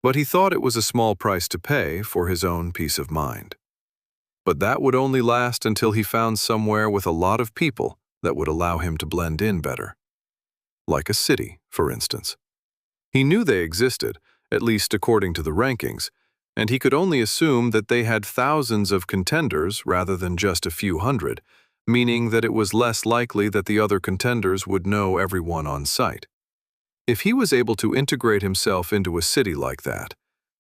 [SPEAKER 3] but he thought it was a small price to pay for his own peace of mind. But that would only last until he found somewhere with a lot of people that would allow him to blend in better. Like a city, for instance. He knew they existed, at least according to the rankings, and he could only assume that they had thousands of contenders rather than just a few hundred, meaning that it was less likely that the other contenders would know everyone on site. If he was able to integrate himself into a city like that,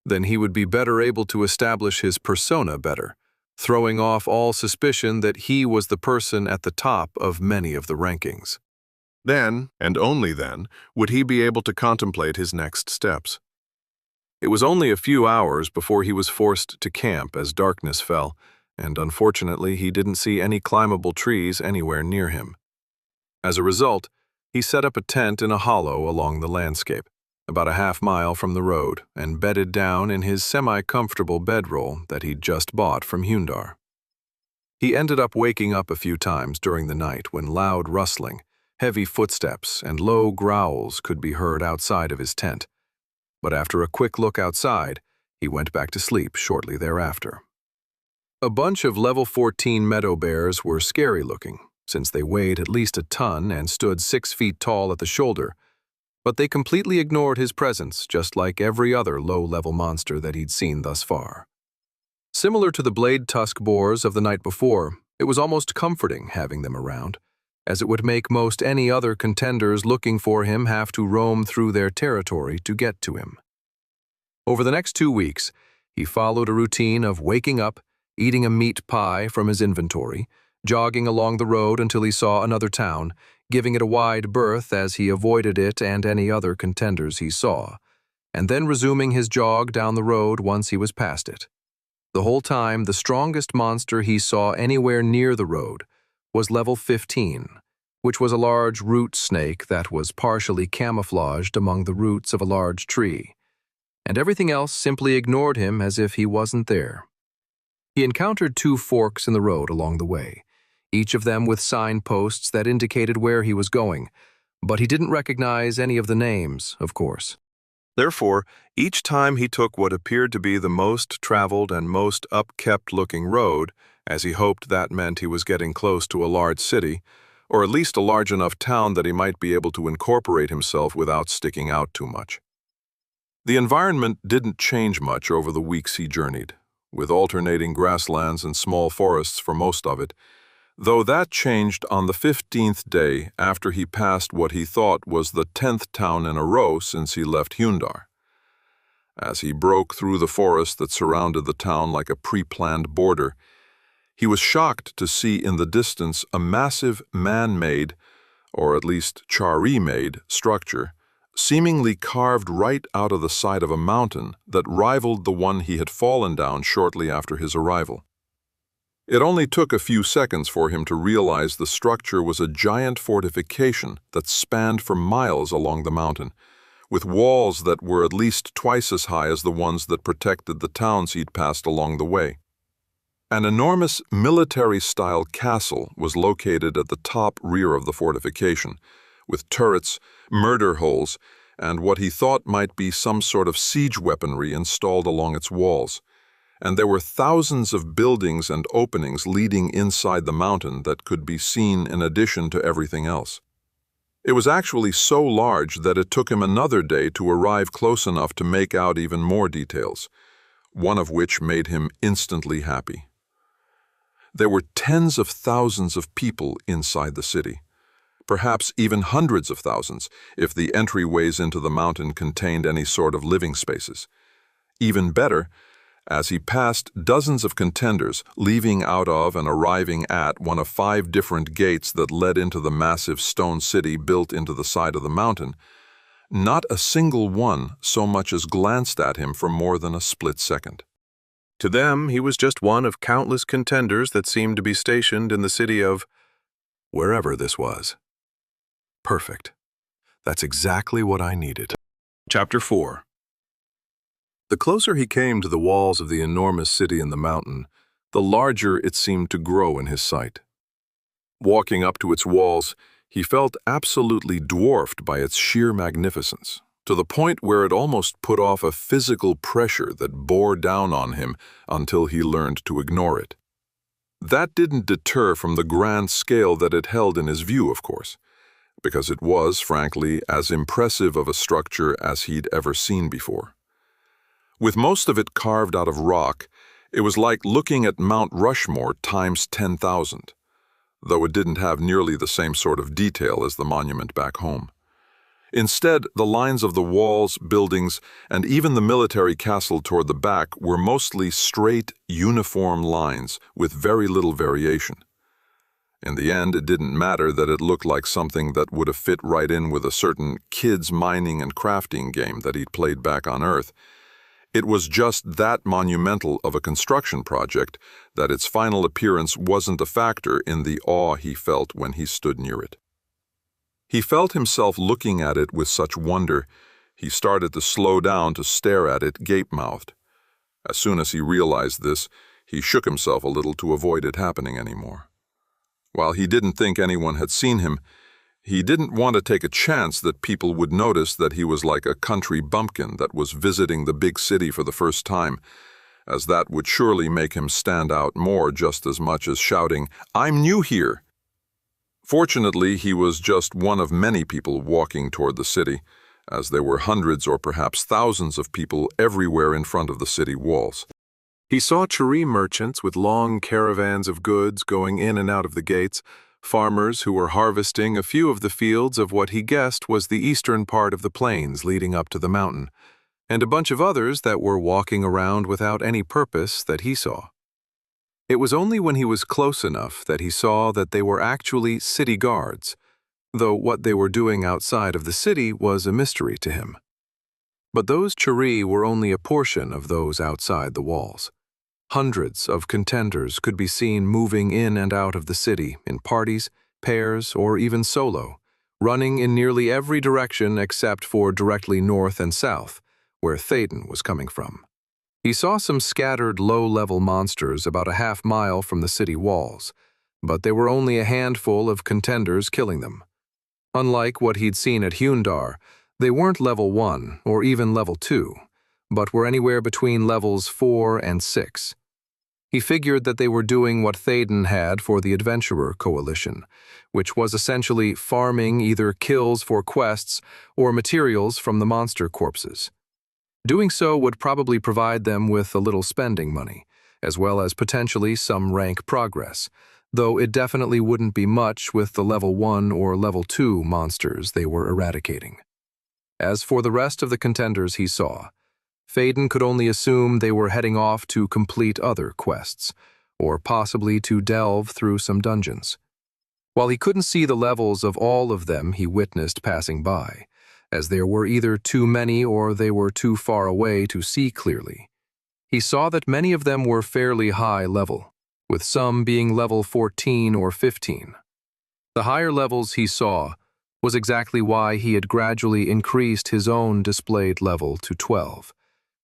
[SPEAKER 3] then he would be better able to establish his persona better, throwing off all suspicion that he was the person at the top of many of the rankings. Then, and only then, would he be able to contemplate his next steps. It was only a few hours before he was forced to camp as darkness fell, and unfortunately he didn't see any climbable trees anywhere near him. As a result, he set up a tent in a hollow along the landscape, about a half-mile from the road, and bedded down in his semi-comfortable bedroll that he'd just bought from Hyundar. He ended up waking up a few times during the night when loud rustling, heavy footsteps, and low growls could be heard outside of his tent. But after a quick look outside, he went back to sleep shortly thereafter. A bunch of level 14 meadow bears were scary-looking, since they weighed at least a ton and stood 6 feet tall at the shoulder, but they completely ignored his presence, just like every other low-level monster that he'd seen thus far. Similar to the blade tusk boars of the night before, it was almost comforting having them around, as it would make most any other contenders looking for him have to roam through their territory to get to him. Over the next 2 weeks, he followed a routine of waking up, eating a meat pie from his inventory, jogging along the road until he saw another town, giving it a wide berth as he avoided it and any other contenders he saw, and then resuming his jog down the road once he was past it. The whole time, the strongest monster he saw anywhere near the road was level 15, which was a large root snake that was partially camouflaged among the roots of a large tree, and everything else simply ignored him as if he wasn't there. He encountered 2 forks in the road along the way, each of them with signposts that indicated where he was going, but he didn't recognize any of the names, of course. Therefore, each time he took what appeared to be the most traveled and most upkept-looking road, as he hoped that meant he was getting close to a large city, or at least a large enough town that he might be able to incorporate himself without sticking out too much. The environment didn't change much over the weeks he journeyed. With alternating grasslands and small forests for most of it, though that changed on the 15th day after he passed what he thought was the 10th town in a row since he left Hyundar. As he broke through the forest that surrounded the town like a pre-planned border, he was shocked to see in the distance a massive man-made, or at least Chari-made, structure, seemingly carved right out of the side of a mountain that rivaled the one he had fallen down shortly after his arrival. It only took a few seconds for him to realize the structure was a giant fortification that spanned for miles along the mountain, with walls that were at least twice as high as the ones that protected the towns he'd passed along the way. An enormous military-style castle was located at the top rear of the fortification, with turrets, murder holes, and what he thought might be some sort of siege weaponry installed along its walls. And there were thousands of buildings and openings leading inside the mountain that could be seen in addition to everything else. It was actually so large that it took him another day to arrive close enough to make out even more details, one of which made him instantly happy. There were tens of thousands of people inside the city, perhaps even hundreds of thousands if the entryways into the mountain contained any sort of living spaces. Even better, as he passed dozens of contenders leaving out of and arriving at one of 5 different gates that led into the massive stone city built into the side of the mountain, not a single one so much as glanced at him for more than a split second. To them, he was just one of countless contenders that seemed to be stationed in the city of wherever this was. Perfect. That's exactly what I needed. Chapter 4. The closer he came to the walls of the enormous city in the mountain, the larger it seemed to grow in his sight. Walking up to its walls, he felt absolutely dwarfed by its sheer magnificence, to the point where it almost put off a physical pressure that bore down on him until he learned to ignore it. That didn't deter from the grand scale that it held in his view, of course, because it was, frankly, as impressive of a structure as he'd ever seen before. With most of it carved out of rock, it was like looking at Mount Rushmore times 10,000, though it didn't have nearly the same sort of detail as the monument back home. Instead, the lines of the walls, buildings, and even the military castle toward the back were mostly straight, uniform lines with very little variation. In the end, it didn't matter that it looked like something that would have fit right in with a certain kids' mining and crafting game that he'd played back on Earth. It was just that monumental of a construction project that its final appearance wasn't a factor in the awe he felt when he stood near it. He felt himself looking at it with such wonder, he started to slow down to stare at it gape-mouthed. As soon as he realized this, he shook himself a little to avoid it happening anymore. While he didn't think anyone had seen him, he didn't want to take a chance that people would notice that he was like a country bumpkin that was visiting the big city for the first time, as that would surely make him stand out more just as much as shouting, "I'm new here!" Fortunately, he was just one of many people walking toward the city, as there were hundreds or perhaps thousands of people everywhere in front of the city walls. He saw Chari merchants with long caravans of goods going in and out of the gates, farmers who were harvesting a few of the fields of what he guessed was the eastern part of the plains leading up to the mountain, and a bunch of others that were walking around without any purpose that he saw. It was only when he was close enough that he saw that they were actually city guards, though what they were doing outside of the city was a mystery to him. But those Chari were only a portion of those outside the walls. Hundreds of contenders could be seen moving in and out of the city in parties, pairs, or even solo, running in nearly every direction except for directly north and south, where Thaden was coming from. He saw some scattered low-level monsters about a half-mile from the city walls, but there were only a handful of contenders killing them. Unlike what he'd seen at Hyundar, they weren't level 1 or even level 2, but were anywhere between levels 4 and 6. He figured that they were doing what Thaden had for the Adventurer Coalition, which was essentially farming either kills for quests or materials from the monster corpses. Doing so would probably provide them with a little spending money, as well as potentially some rank progress,
[SPEAKER 2] though it definitely wouldn't be much with the level 1 or level 2 monsters they were eradicating. As for the rest of the contenders he saw, Phaedon could only assume they were heading off to complete other quests, or possibly to delve through some dungeons. While he couldn't see the levels of all of them he witnessed passing by, as there were either too many or they were too far away to see clearly, he saw that many of them were fairly high level, with some being level 14 or 15. The higher levels he saw was exactly why he had gradually increased his own displayed level to 12,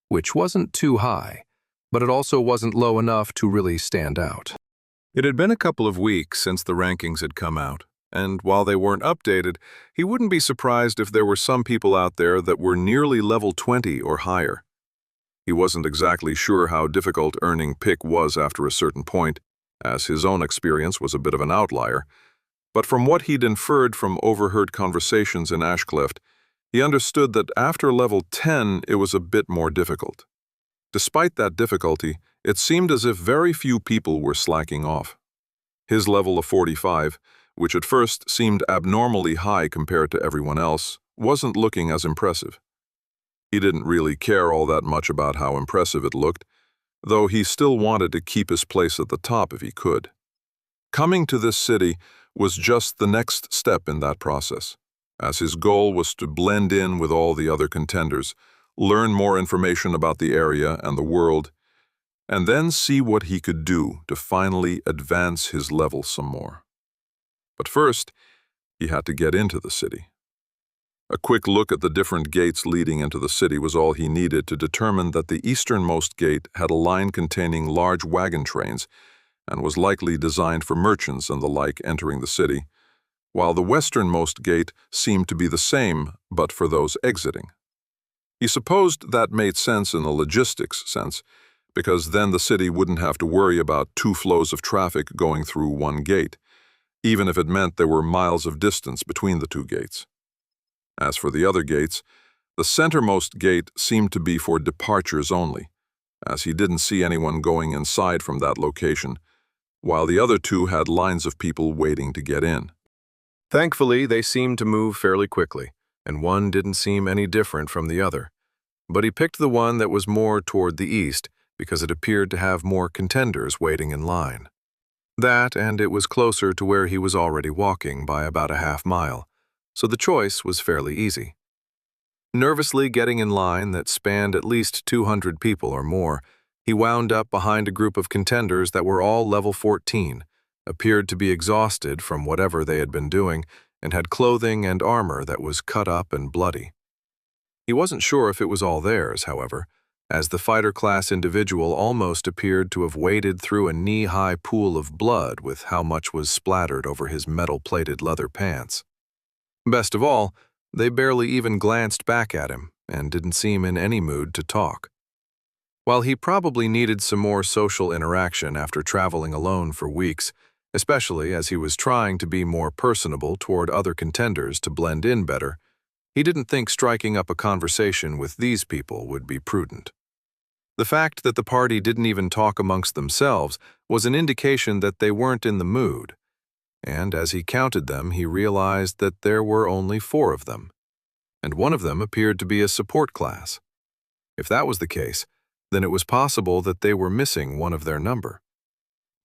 [SPEAKER 2] which wasn't too high, but it also wasn't low enough to really stand out.
[SPEAKER 1] It had been a couple of weeks since the rankings had come out, and while they weren't updated, he wouldn't be surprised if there were some people out there that were nearly level 20 or higher. He wasn't exactly sure how difficult earning pick was after a certain point, as his own experience was a bit of an outlier, but from what he'd inferred from overheard conversations in Ashcliffe, he understood that after level 10 it was a bit more difficult. Despite that difficulty, it seemed as if very few people were slacking off. His level of 45, which at first seemed abnormally high compared to everyone else, wasn't looking as impressive. He didn't really care all that much about how impressive it looked, though he still wanted to keep his place at the top if he could. Coming to this city was just the next step in that process, as his goal was to blend in with all the other contenders, learn more information about the area and the world, and then see what he could do to finally advance his level some more. But first, he had to get into the city. A quick look at the different gates leading into the city was all he needed to determine that the easternmost gate had a line containing large wagon trains and was likely designed for merchants and the like entering the city, while the westernmost gate seemed to be the same but for those exiting. He supposed that made sense in the logistics sense, because then the city wouldn't have to worry about two flows of traffic going through one gate, even if it meant there were miles of distance between the two gates. As for the other gates, the centermost gate seemed to be for departures only, as he didn't see anyone going inside from that location, while the other two had lines of people waiting to get in.
[SPEAKER 2] Thankfully, they seemed to move fairly quickly, and one didn't seem any different from the other. But he picked the one that was more toward the east because it appeared to have more contenders waiting in line. That, and it was closer to where he was already walking by about a half-mile, so the choice was fairly easy. Nervously getting in line that spanned at least 200 people or more, he wound up behind a group of contenders that were all level 14, appeared to be exhausted from whatever they had been doing, and had clothing and armor that was cut up and bloody. He wasn't sure if it was all theirs, however, as the fighter-class individual almost appeared to have waded through a knee-high pool of blood with how much was splattered over his metal-plated leather pants. Best of all, they barely even glanced back at him and didn't seem in any mood to talk. While he probably needed some more social interaction after traveling alone for weeks, especially as he was trying to be more personable toward other contenders to blend in better, he didn't think striking up a conversation with these people would be prudent. The fact that the party didn't even talk amongst themselves was an indication that they weren't in the mood, and as he counted them, he realized that there were only 4 of them, and one of them appeared to be a support class. If that was the case, then it was possible that they were missing one of their number.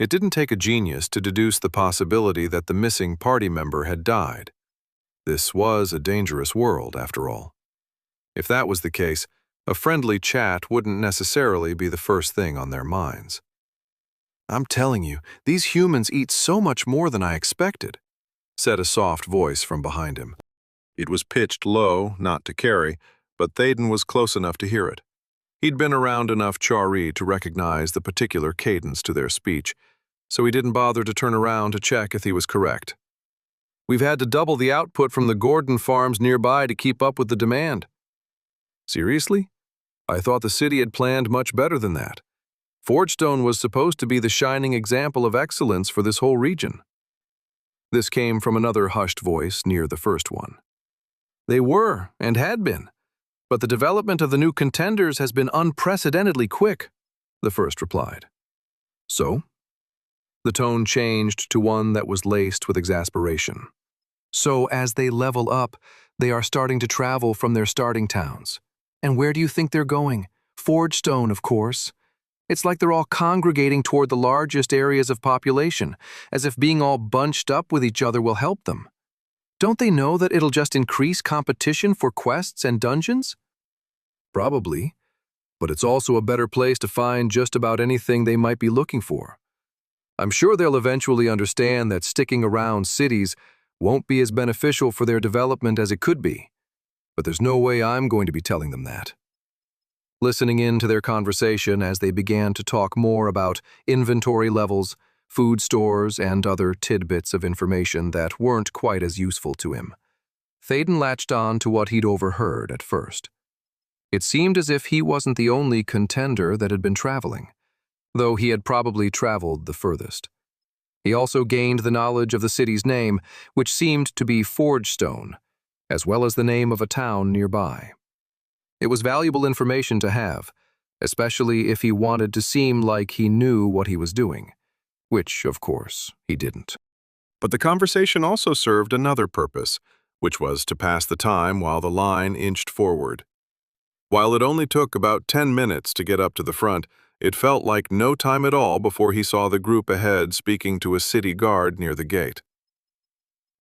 [SPEAKER 2] It didn't take a genius to deduce the possibility that the missing party member had died. This was a dangerous world, after all. If that was the case, a friendly chat wouldn't necessarily be the first thing on their minds. "I'm telling you, these humans eat so much more than I expected," said a soft voice from behind him. It was pitched low, not to carry, but Thaden was close enough to hear it. He'd been around enough Chari to recognize the particular cadence to their speech, so he didn't bother to turn around to check if he was correct. "We've had to double the output from the Gordon farms nearby to keep up with the demand." "Seriously? I thought the city had planned much better than that. Forgestone was supposed to be the shining example of excellence for this whole region." This came from another hushed voice near the first one. "They were, and had been, but the development of the new contenders has been unprecedentedly quick," the first replied. "So?" The tone changed to one that was laced with exasperation. So as they level up, they are starting to travel from their starting towns. And where do you think they're going? Forgestone, of course. It's like they're all congregating toward the largest areas of population, as if being all bunched up with each other will help them. Don't they know that it'll just increase competition for quests and dungeons? Probably, but it's also a better place to find just about anything they might be looking for. I'm sure they'll eventually understand that sticking around cities won't be as beneficial for their development as it could be, but there's no way I'm going to be telling them that. Listening in to their conversation as they began to talk more about inventory levels, food stores, and other tidbits of information that weren't quite as useful to him, Thaden latched on to what he'd overheard at first. It seemed as if he wasn't the only contender that had been traveling, though he had probably traveled the furthest. He also gained the knowledge of the city's name, which seemed to be Forgestone, as well as the name of a town nearby. It was valuable information to have, especially if he wanted to seem like he knew what he was doing, which, of course, he didn't.
[SPEAKER 1] But the conversation also served another purpose, which was to pass the time while the line inched forward. While it only took about 10 minutes to get up to the front, it felt like no time at all before he saw the group ahead speaking to a city guard near the gate.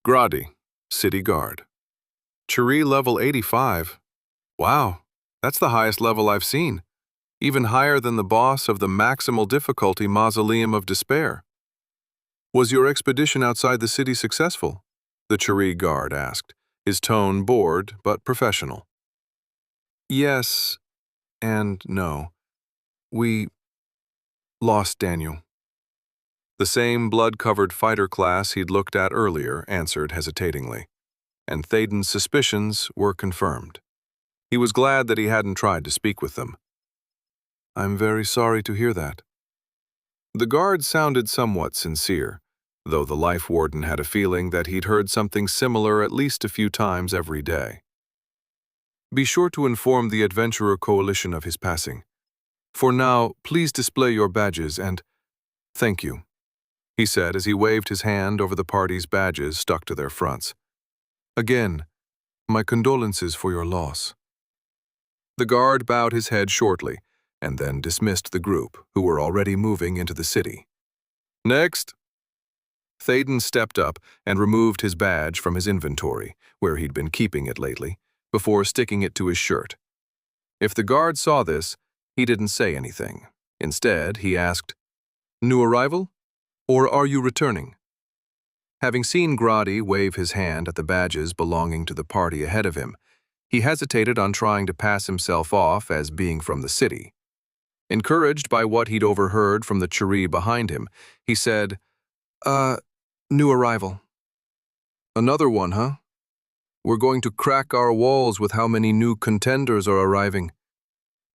[SPEAKER 1] Gradi, city guard. Chiri level 85. Wow, that's the highest level I've seen, even higher than the boss of the maximal difficulty Mausoleum of Despair. Was your expedition outside the city successful? The Chiri guard asked, his tone bored but professional. Yes and no. We lost Daniel. The same blood-covered fighter class he'd looked at earlier answered hesitatingly, and Thaden's suspicions were confirmed. He was glad that he hadn't tried to speak with them. I'm very sorry to hear that. The guard sounded somewhat sincere, though the life warden had a feeling that he'd heard something similar at least a few times every day. Be sure to inform the Adventurer Coalition of his passing. For now, please display your badges and thank you, he said as he waved his hand over the party's badges stuck to their fronts. Again, my condolences for your loss. The guard bowed his head shortly and then dismissed the group, who were already moving into the city. Next! Thaden stepped up and removed his badge from his inventory, where he'd been keeping it lately, before sticking it to his shirt. If the guard saw this, he didn't say anything. Instead, he asked, New arrival? Or are you returning? Having seen Gradi wave his hand at the badges belonging to the party ahead of him, he hesitated on trying to pass himself off as being from the city. Encouraged by what he'd overheard from the Chiri behind him, he said, New arrival. Another one, huh? We're going to crack our walls with how many new contenders are arriving,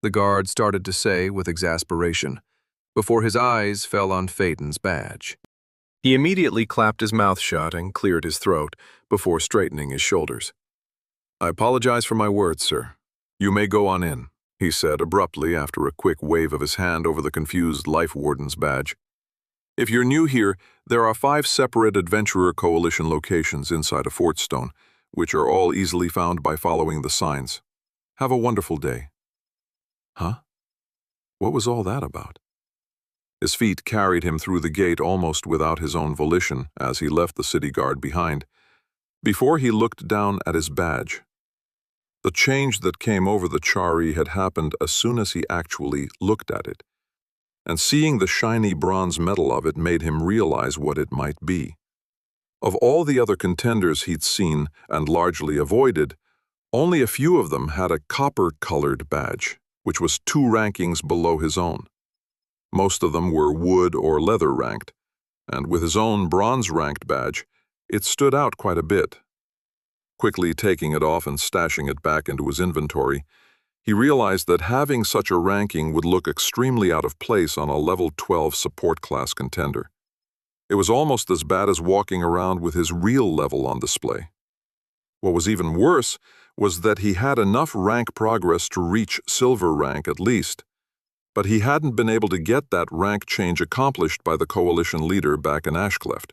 [SPEAKER 1] the guard started to say with exasperation, before his eyes fell on Thaden's badge. He immediately clapped his mouth shut and cleared his throat before straightening his shoulders. I apologize for my words, sir. You may go on in, he said abruptly after a quick wave of his hand over the confused life warden's badge. If you're new here, there are 5 separate Adventurer Coalition locations inside of Fortstone, which are all easily found by following the signs. Have a wonderful day. Huh? What was all that about? His feet carried him through the gate almost without his own volition as he left the city guard behind. Before he looked down at his badge, the change that came over the Chari had happened as soon as he actually looked at it, and seeing the shiny bronze metal of it made him realize what it might be. Of all the other contenders he'd seen and largely avoided, only a few of them had a copper-colored badge, which was 2 rankings below his own. Most of them were wood or leather ranked, and with his own bronze-ranked badge, it stood out quite a bit. Quickly taking it off and stashing it back into his inventory, he realized that having such a ranking would look extremely out of place on a level 12 support class contender. It was almost as bad as walking around with his real level on display. What was even worse was that he had enough rank progress to reach silver rank at least,
[SPEAKER 3] but he hadn't been able to get that rank change accomplished by the coalition leader back in Ashcleft.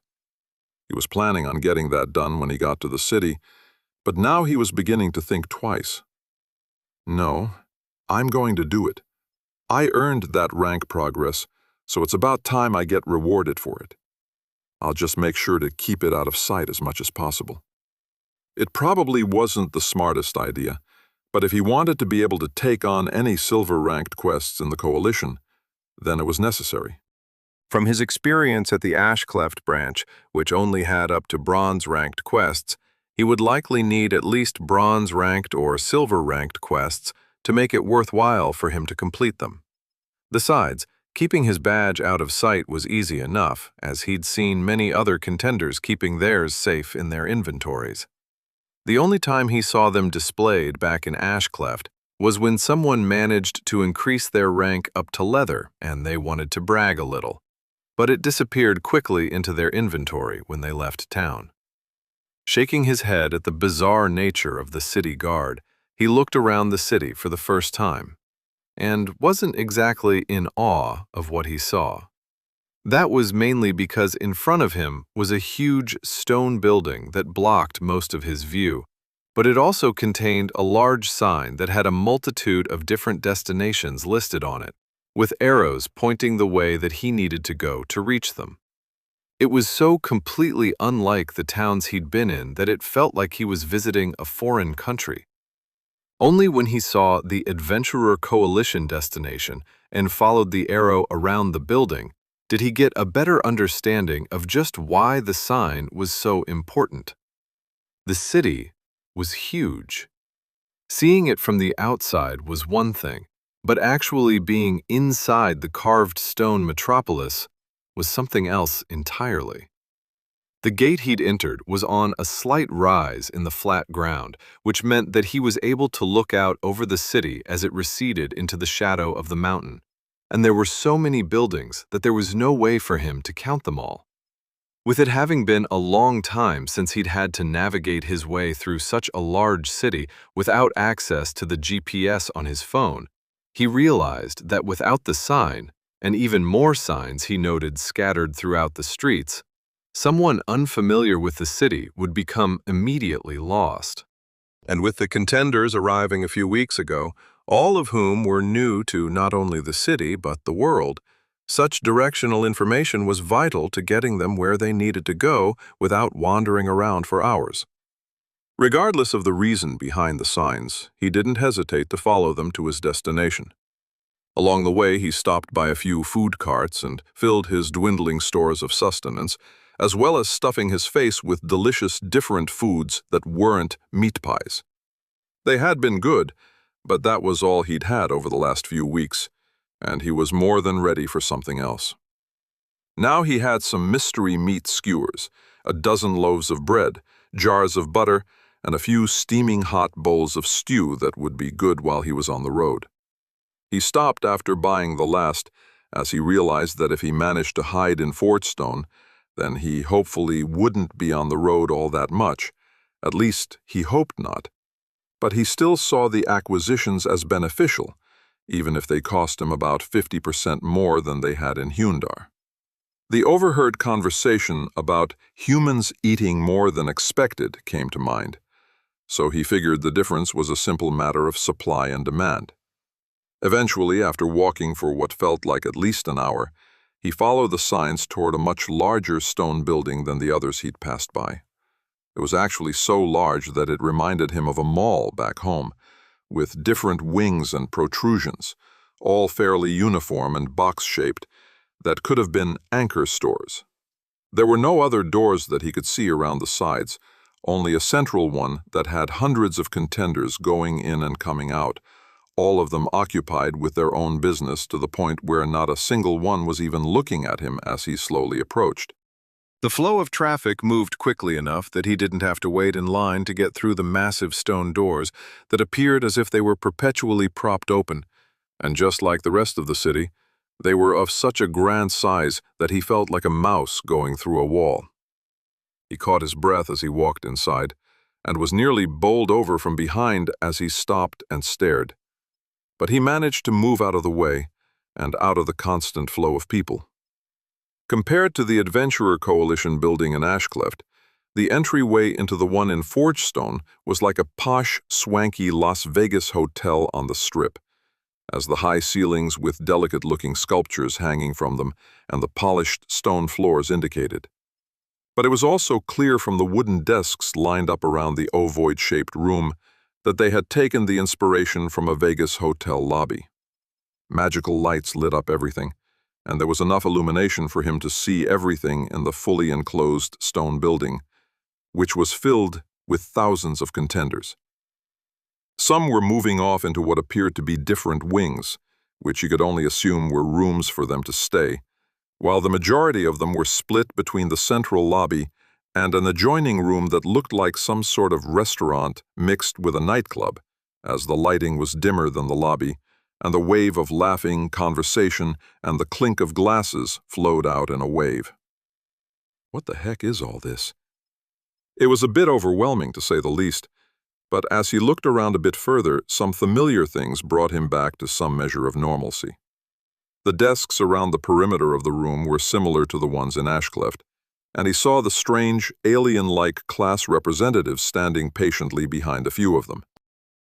[SPEAKER 3] He was planning on getting that done when he got to the city, but now he was beginning to think twice. No, I'm going to do it. I earned that rank progress, so it's about time I get rewarded for it. I'll just make sure to keep it out of sight as much as possible. It probably wasn't the smartest idea, but if he wanted to be able to take on any silver-ranked quests in the coalition, then it was necessary.
[SPEAKER 1] From his experience at the Ashcleft branch, which only had up to bronze-ranked quests, he would likely need at least bronze-ranked or silver-ranked quests to make it worthwhile for him to complete them. Besides, keeping his badge out of sight was easy enough, as he'd seen many other contenders keeping theirs safe in their inventories. The only time he saw them displayed back in Ashcleft was when someone managed to increase their rank up to leather and they wanted to brag a little, but it disappeared quickly into their inventory when they left town. Shaking his head at the bizarre nature of the city guard, he looked around the city for the first time, and wasn't exactly in awe of what he saw. That was mainly because in front of him was a huge stone building that blocked most of his view, but it also contained a large sign that had a multitude of different destinations listed on it, with arrows pointing the way that he needed to go to reach them. It was so completely unlike the towns he'd been in that it felt like he was visiting a foreign country. Only when he saw the Adventurer Coalition destination and followed the arrow around the building did he get a better understanding of just why the sign was so important. The city was huge. Seeing it from the outside was one thing, but actually being inside the carved stone metropolis was something else entirely. The gate he'd entered was on a slight rise in the flat ground, which meant that he was able to look out over the city as it receded into the shadow of the mountain. And there were so many buildings that there was no way for him to count them all. With it having been a long time since he'd had to navigate his way through such a large city without access to the GPS on his phone, he realized that without the sign, and even more signs he noted scattered throughout the streets, someone unfamiliar with the city would become immediately lost. And with the contenders arriving a few weeks ago, all of whom were new to not only the city but the world, such directional information was vital to getting them where they needed to go without wandering around for hours. Regardless of the reason behind the signs, he didn't hesitate to follow them to his destination. Along the way, he stopped by a few food carts and filled his dwindling stores of sustenance, as well as stuffing his face with delicious different foods that weren't meat pies. They had been good, but that was all he'd had over the last few weeks, and he was more than ready for something else. Now he had some mystery meat skewers, a dozen loaves of bread, jars of butter, and a few steaming hot bowls of stew that would be good while he was on the road. He stopped after buying the last, as he realized that if he managed to hide in Fordstone, then he hopefully wouldn't be on the road all that much. At least, he hoped not. But he still saw the acquisitions as beneficial, even if they cost him about 50% more than they had in Hyundar. The overheard conversation about humans eating more than expected came to mind, so he figured the difference was a simple matter of supply and demand. Eventually, after walking for what felt like at least an hour, he followed the signs toward a much larger stone building than the others he'd passed by. It was actually so large that it reminded him of a mall back home, with different wings and protrusions, all fairly uniform and box-shaped, that could have been anchor stores. There were no other doors that he could see around the sides, only a central one that had hundreds of contenders going in and coming out, all of them occupied with their own business to the point where not a single one was even looking at him as he slowly approached. The flow of traffic moved quickly enough that he didn't have to wait in line to get through the massive stone doors that appeared as if they were perpetually propped open, and just like the rest of the city, they were of such a grand size that he felt like a mouse going through a wall. He caught his breath as he walked inside, and was nearly bowled over from behind as he stopped and stared. But he managed to move out of the way,
[SPEAKER 3] and out of the constant flow of people. Compared to the Adventurer Coalition building in Ashcleft, the entryway into the one in Forgestone was like a posh, swanky Las Vegas hotel on the Strip, as the high ceilings with delicate-looking sculptures hanging from them and the polished stone floors indicated. But it was also clear from the wooden desks lined up around the ovoid-shaped room that they had taken the inspiration from a Vegas hotel lobby. Magical lights lit up everything, and there was enough illumination for him to see everything in the fully enclosed stone building, which was filled with thousands of contenders. Some were moving off into what appeared to be different wings, which you could only assume were rooms for them to stay, while the majority of them were split between the central lobby and an adjoining room that looked like some sort of restaurant mixed with a nightclub, as the lighting was dimmer than the lobby, and the wave of laughing, conversation, and the clink of glasses flowed out in a wave. What the heck is all this? It was a bit overwhelming, to say the least, but as he looked around a bit further, some familiar things brought him back to some measure of normalcy. The desks around the perimeter of the room were similar to the ones in Ashcleft, and he saw the strange, alien-like class representatives standing patiently behind a few of them.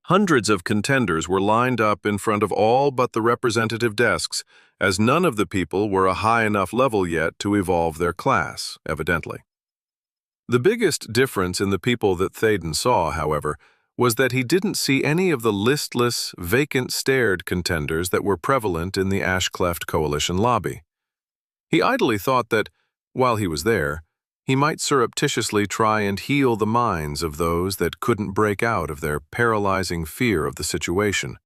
[SPEAKER 3] Hundreds of contenders were lined up in front of all but the representative desks, as none of the people were a high enough level yet to evolve their class, evidently. The biggest difference in the people that Thaden saw, however, was that he didn't see any of the listless, vacant-stared contenders that were prevalent in the Ashcleft Coalition lobby. He idly thought that, while he was there, he might surreptitiously try and heal the minds of those that couldn't break out of their paralyzing fear of the situation.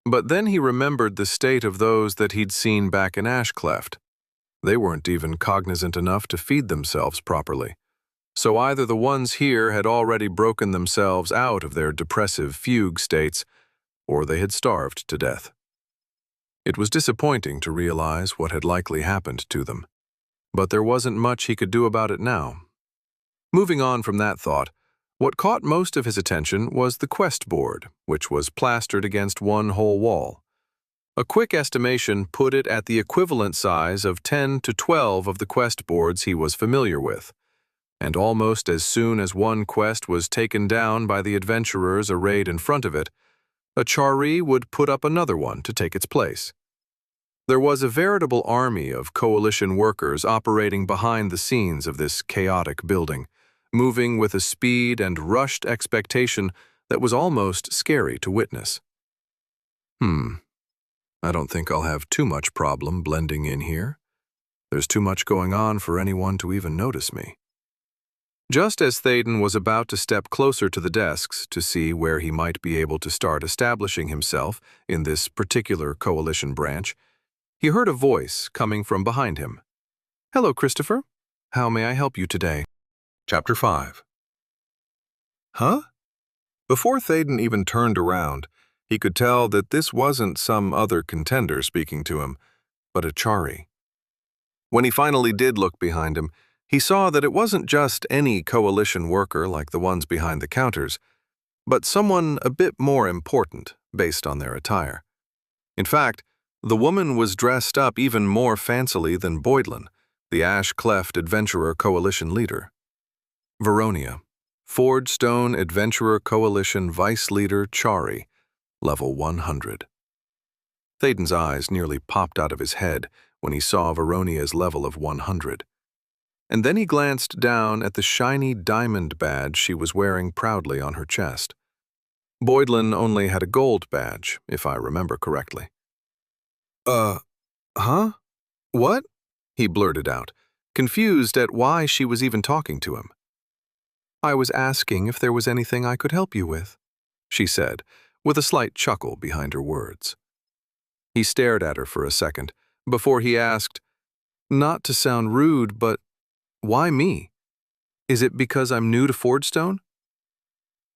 [SPEAKER 3] But then he remembered the state of those that he'd seen back in Ashcleft. They weren't even cognizant enough to feed themselves properly. So either the ones here had already broken themselves out of their depressive fugue states, or they had starved to death. It was disappointing to realize what had likely happened to them, but there wasn't much he could do about it now. Moving on from that thought, what caught most of his attention was the quest board, which was plastered against one whole wall. A quick estimation put it at the equivalent size of 10 to 12 of the quest boards he was familiar with. And almost as soon as one quest was taken down by the adventurers arrayed in front of it, a Chari would put up another one to take its place. There was a veritable army of coalition workers operating behind the scenes of this chaotic building, moving with a speed and rushed expectation that was almost scary to witness. I don't think I'll have too much problem blending in here. There's too much going on for anyone to even notice me. Just as Thaden was about to step closer to the desks to see where he might be able to start establishing himself in this particular coalition branch, he heard a voice coming from behind him. "Hello, Christopher. How may I help you today?" Chapter 5. Huh? Before Thaden even turned around, he could tell that this wasn't some other contender speaking to him, but a Chari. When he finally did look behind him, he saw that it wasn't just any coalition worker like the ones behind the counters, but someone a bit more important based on their attire. In fact, the woman was dressed up even more fancily than Boydlin, the Ashcleft Adventurer Coalition leader. Veronia, Forgestone Adventurer Coalition Vice Leader Chari, level 100. Thaden's eyes nearly popped out of his head when he saw Veronia's level of 100. And then he glanced down at the shiny diamond badge she was wearing proudly on her chest. Boydlin only had a gold badge, if I remember correctly. Huh? What? He blurted out, confused at why she was even talking to him. "I was asking if there was anything I could help you with," she said, with a slight chuckle behind her words. He stared at her for a second, before he asked, "Not to sound rude, but why me? Is it because I'm new to Forgestone?"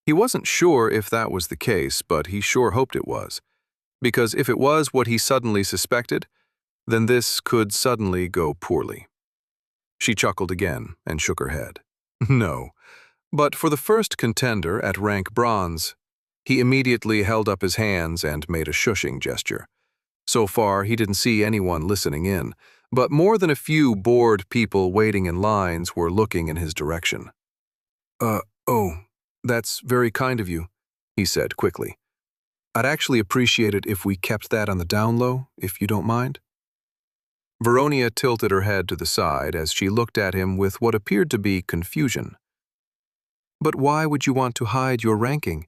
[SPEAKER 3] He wasn't sure if that was the case, but he sure hoped it was, because if it was what he suddenly suspected, then this could suddenly go poorly. She chuckled again and shook her head. No, but for the first contender at rank bronze, he immediately held up his hands and made a shushing gesture.
[SPEAKER 2] So far, he didn't see anyone listening in, but more than a few bored people waiting in lines were looking in his direction. Oh, that's very kind of you," he said quickly. "I'd actually appreciate it if we kept that on the down low, if you don't mind." Veronia tilted her head to the side as she looked at him with what appeared to be confusion. "But why would you want to hide your ranking?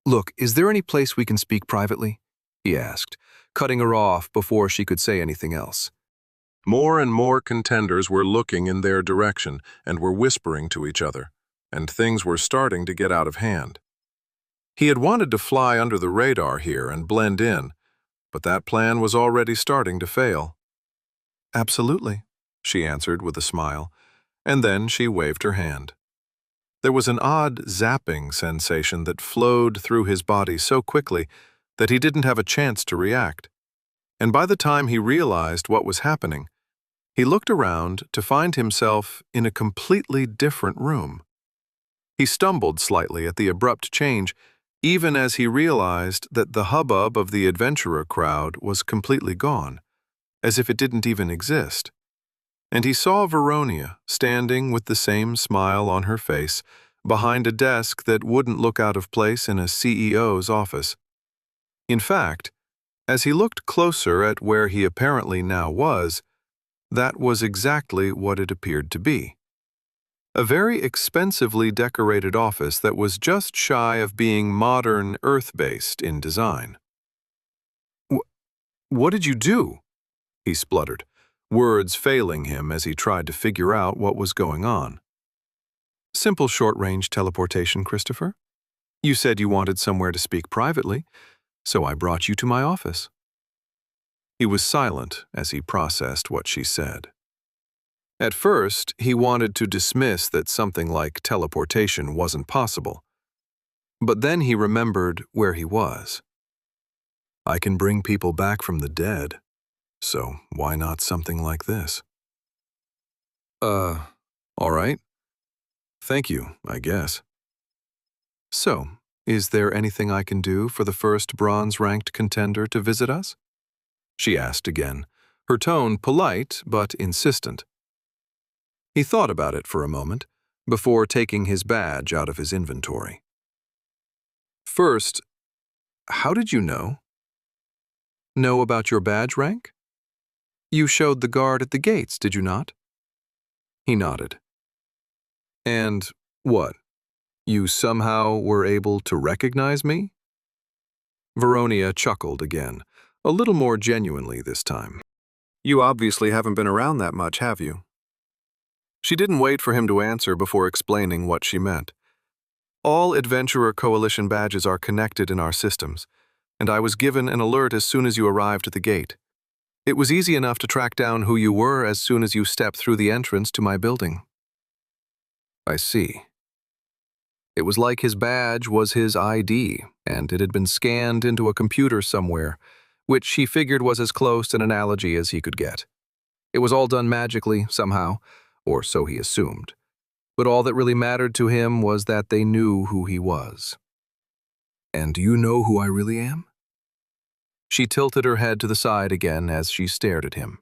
[SPEAKER 2] Look, is there any place we can speak privately?" he asked, cutting her off before she could say anything else.
[SPEAKER 1] More and more contenders were looking in their direction and were whispering to each other, and things were starting to get out of hand. He had wanted to fly under the radar here and blend in, but that plan was already starting to fail. "Absolutely," she answered with a smile, and then she waved her hand. There was an odd zapping sensation that flowed through his body so quickly that he didn't have a chance to react. And by the time he realized what was happening, he looked around to find himself in a completely different room. He stumbled slightly at the abrupt change, even as he realized that the hubbub of the adventurer crowd was completely gone, as if it didn't even exist. And he saw Veronia standing with the same smile on her face behind a desk that wouldn't look out of place in a CEO's office. In fact, as he looked closer at where he apparently now was, that was exactly what it appeared to be. A very expensively decorated office that was just shy of being modern, Earth-based in design. What did you do?" he spluttered, words failing him as he tried to figure out what was going on. "Simple short-range teleportation, Christopher. You said you wanted somewhere to speak privately, so I brought you to my office." He was silent as he processed what she said. At first, he wanted to dismiss that something like teleportation wasn't possible. But then he remembered where he was. "I can bring people back from the dead, so why not something like this?" All right. Thank you, I guess." "So, is there anything I can do for the first bronze-ranked contender to visit us?" she asked again, her tone polite but insistent. He thought about it for a moment, before taking his badge out of his inventory. "First, how did you know?" "Know about your badge rank? You showed the guard at the gates, did you not?" He nodded. "And what? You somehow were able to recognize me?" Veronia chuckled again, a little more genuinely this time. "You obviously haven't been around that much, have you?" She didn't wait for him to answer before explaining what she meant. "All Adventurer Coalition badges are connected in our systems, and I was given an alert as soon as you arrived at the gate. It was easy enough to track down who you were as soon as you stepped through the entrance to my building." "I see." It was like his badge was his ID, and it had been scanned into a computer somewhere, which he figured was as close an analogy as he could get. It was all done magically, somehow, or so he assumed. But all that really mattered to him was that they knew who he was. "And do you know who I really am?" She tilted her head to the side again as she stared at him.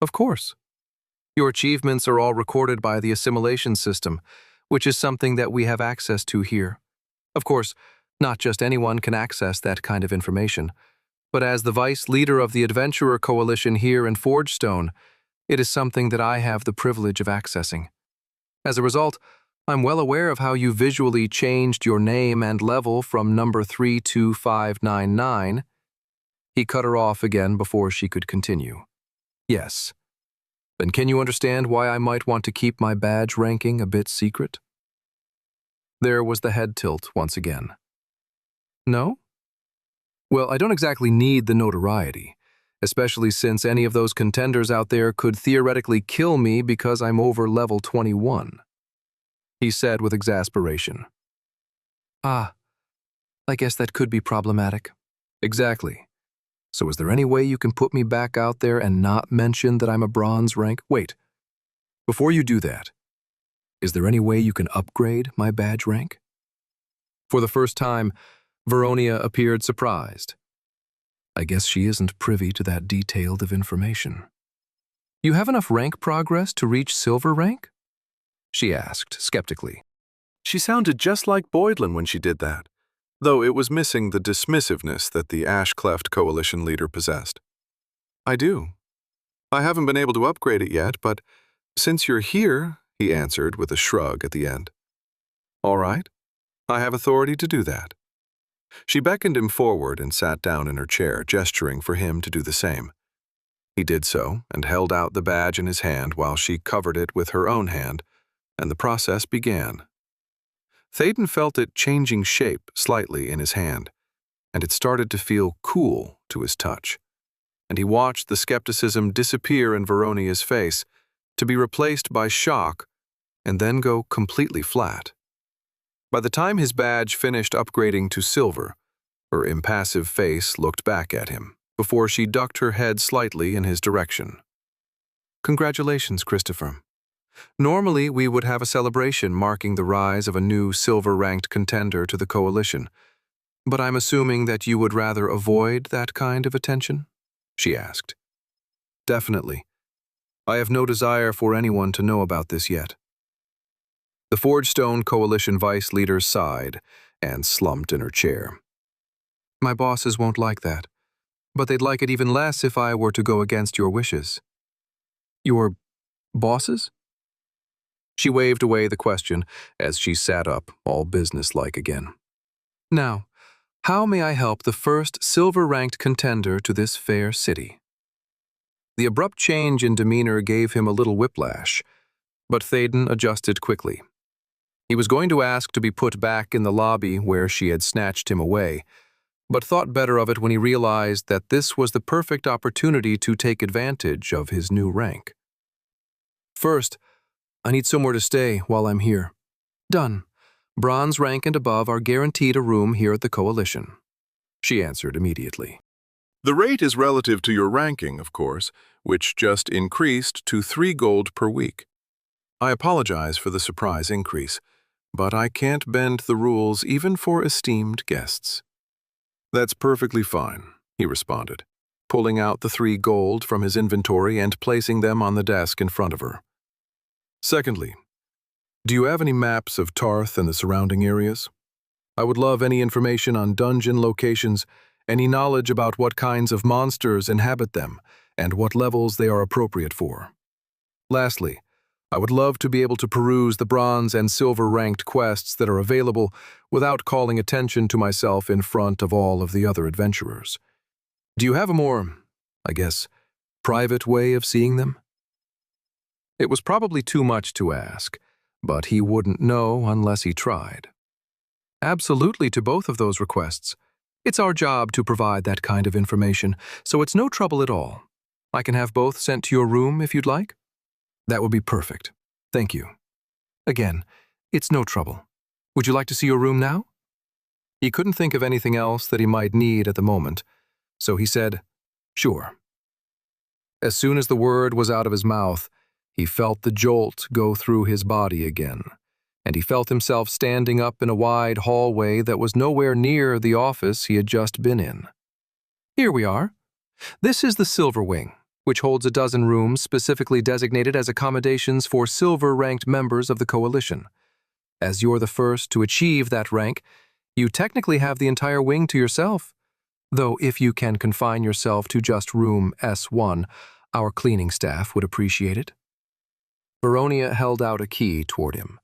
[SPEAKER 1] "Of course. Your achievements are all recorded by the assimilation system, which is something that we have access to here. Of course, not just anyone can access that kind of information, but as the vice leader of the Adventurer Coalition here in Forgestone, it is something that I have the privilege of accessing. As a result, I'm well aware of how you visually changed your name and level from number 32599. He cut her off again before she could continue. "Yes. Then can you understand why I might want to keep my badge ranking a bit secret?" There was the head tilt once again. "No? Well, I don't exactly need the notoriety, especially since any of those contenders out there could theoretically kill me because I'm over level 21. He said with exasperation. "Ah, I guess that could be problematic." "Exactly. So is there any way you can put me back out there and not mention that I'm a bronze rank? Wait, before you do that, is there any way you can upgrade my badge rank?" For the first time, Veronia appeared surprised.
[SPEAKER 2] I guess she isn't privy to that detailed of information. You have enough rank progress to reach silver rank? She asked, skeptically.
[SPEAKER 1] She sounded just like Boydlin when she did that, though it was missing the dismissiveness that the Ash-Cleft Coalition leader possessed. I do. I haven't been able to upgrade it yet, but since you're here, he answered with a shrug at the end. All right, I have authority to do that. She beckoned him forward and sat down in her chair, gesturing for him to do the same. He did so and held out the badge in his hand while she covered it with her own hand, and the process began. Théoden felt it changing shape slightly in his hand, and it started to feel cool to his touch. And he watched the skepticism disappear in Veronia's face, to be replaced by shock and then go completely flat. By the time his badge finished upgrading to silver, her impassive face looked back at him before she ducked her head slightly in his direction. Congratulations, Christopher. Normally, we would have a celebration marking the rise of a new silver-ranked contender to the Coalition, but I'm assuming that you would rather avoid that kind of attention? She asked. Definitely. I have no desire for anyone to know about this yet. The Forgestone Coalition vice leader sighed and slumped in her chair. My bosses won't like that, but they'd like it even less if I were to go against your wishes. Your bosses? She waved away the question as she sat up, all businesslike again. Now, how may I help the first silver-ranked contender to this fair city? The abrupt change in demeanor gave him a little whiplash, but Théoden adjusted quickly. He was going to ask to be put back in the lobby where she had snatched him away, but thought better of it when he realized that this was the perfect opportunity to take advantage of his new rank. First, I need somewhere to stay while I'm here. Done. Bronze rank and above are guaranteed a room here at the Coalition. She answered immediately. The rate is relative to your ranking, of course, which just increased to 3 gold per week. I apologize for the surprise increase, but I can't bend the rules even for esteemed guests. That's perfectly fine, he responded, pulling out the 3 gold from his inventory and placing them on the desk in front of her. Secondly, do you have any maps of Tarth and the surrounding areas? I would love any information on dungeon locations, any knowledge about what kinds of monsters inhabit them, and what levels they are appropriate for. Lastly, I would love to be able to peruse the bronze and silver-ranked quests that are available without calling attention to myself in front of all of the other adventurers. Do you have a more, I guess, private way of seeing them? It was probably too much to ask, but he wouldn't know unless he tried. Absolutely to both of those requests. It's our job to provide that kind of information, so it's no trouble at all. I can have both sent to your room if you'd like. That would be perfect. Thank you. Again, it's no trouble. Would you like to see your room now? He couldn't think of anything else that he might need at the moment, so he said, sure. As soon as the word was out of his mouth, he felt the jolt go through his body again, and he felt himself standing up in a wide hallway that was nowhere near the office he had just been in. Here we are. This is the Silver Wing, which holds a dozen rooms specifically designated as accommodations for silver-ranked members of the Coalition. As you're the first to achieve that rank, you technically have the entire wing to yourself, though if you can confine yourself to just room S1, our cleaning staff would appreciate it. Veronia held out a key toward him,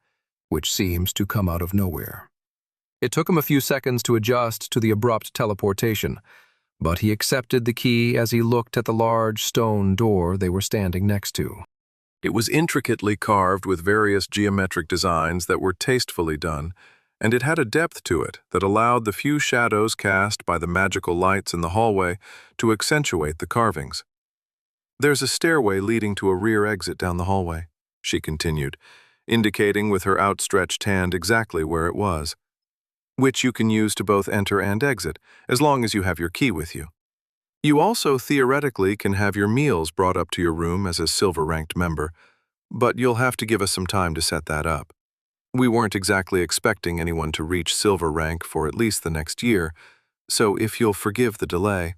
[SPEAKER 1] which seems to come out of nowhere. It took him a few seconds to adjust to the abrupt teleportation, but he accepted the key as he looked at the large stone door they were standing next to. It was intricately carved with various geometric designs that were tastefully done, and it had a depth to it that allowed the few shadows cast by the magical lights in the hallway to accentuate the carvings. There's a stairway leading to a rear exit down the hallway, she continued, indicating with her outstretched hand exactly where it was, which you can use to both enter and exit, as long as you have your key with you. You also theoretically can have your meals brought up to your room as a silver-ranked member, but you'll have to give us some time to set that up. We weren't exactly expecting anyone to reach silver rank for at least the next year, so if you'll forgive the delay.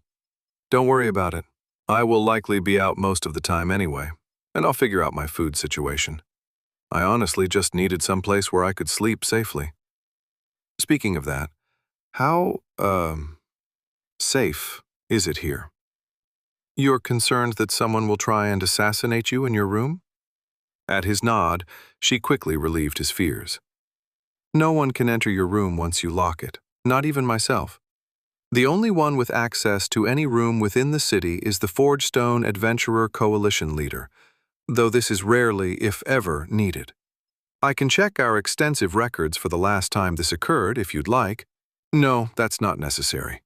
[SPEAKER 1] Don't worry about it. I will likely be out most of the time anyway, and I'll figure out my food situation. I honestly just needed some place where I could sleep safely. Speaking of that, how, safe is it here? You're concerned that someone will try and assassinate you in your room? At his nod, she quickly relieved his fears. No one can enter your room once you lock it, not even myself. The only one with access to any room within the city is the Forgestone Adventurer Coalition leader, though this is rarely, if ever, needed. I can check our extensive records for the last time this occurred if you'd like. No, that's not necessary.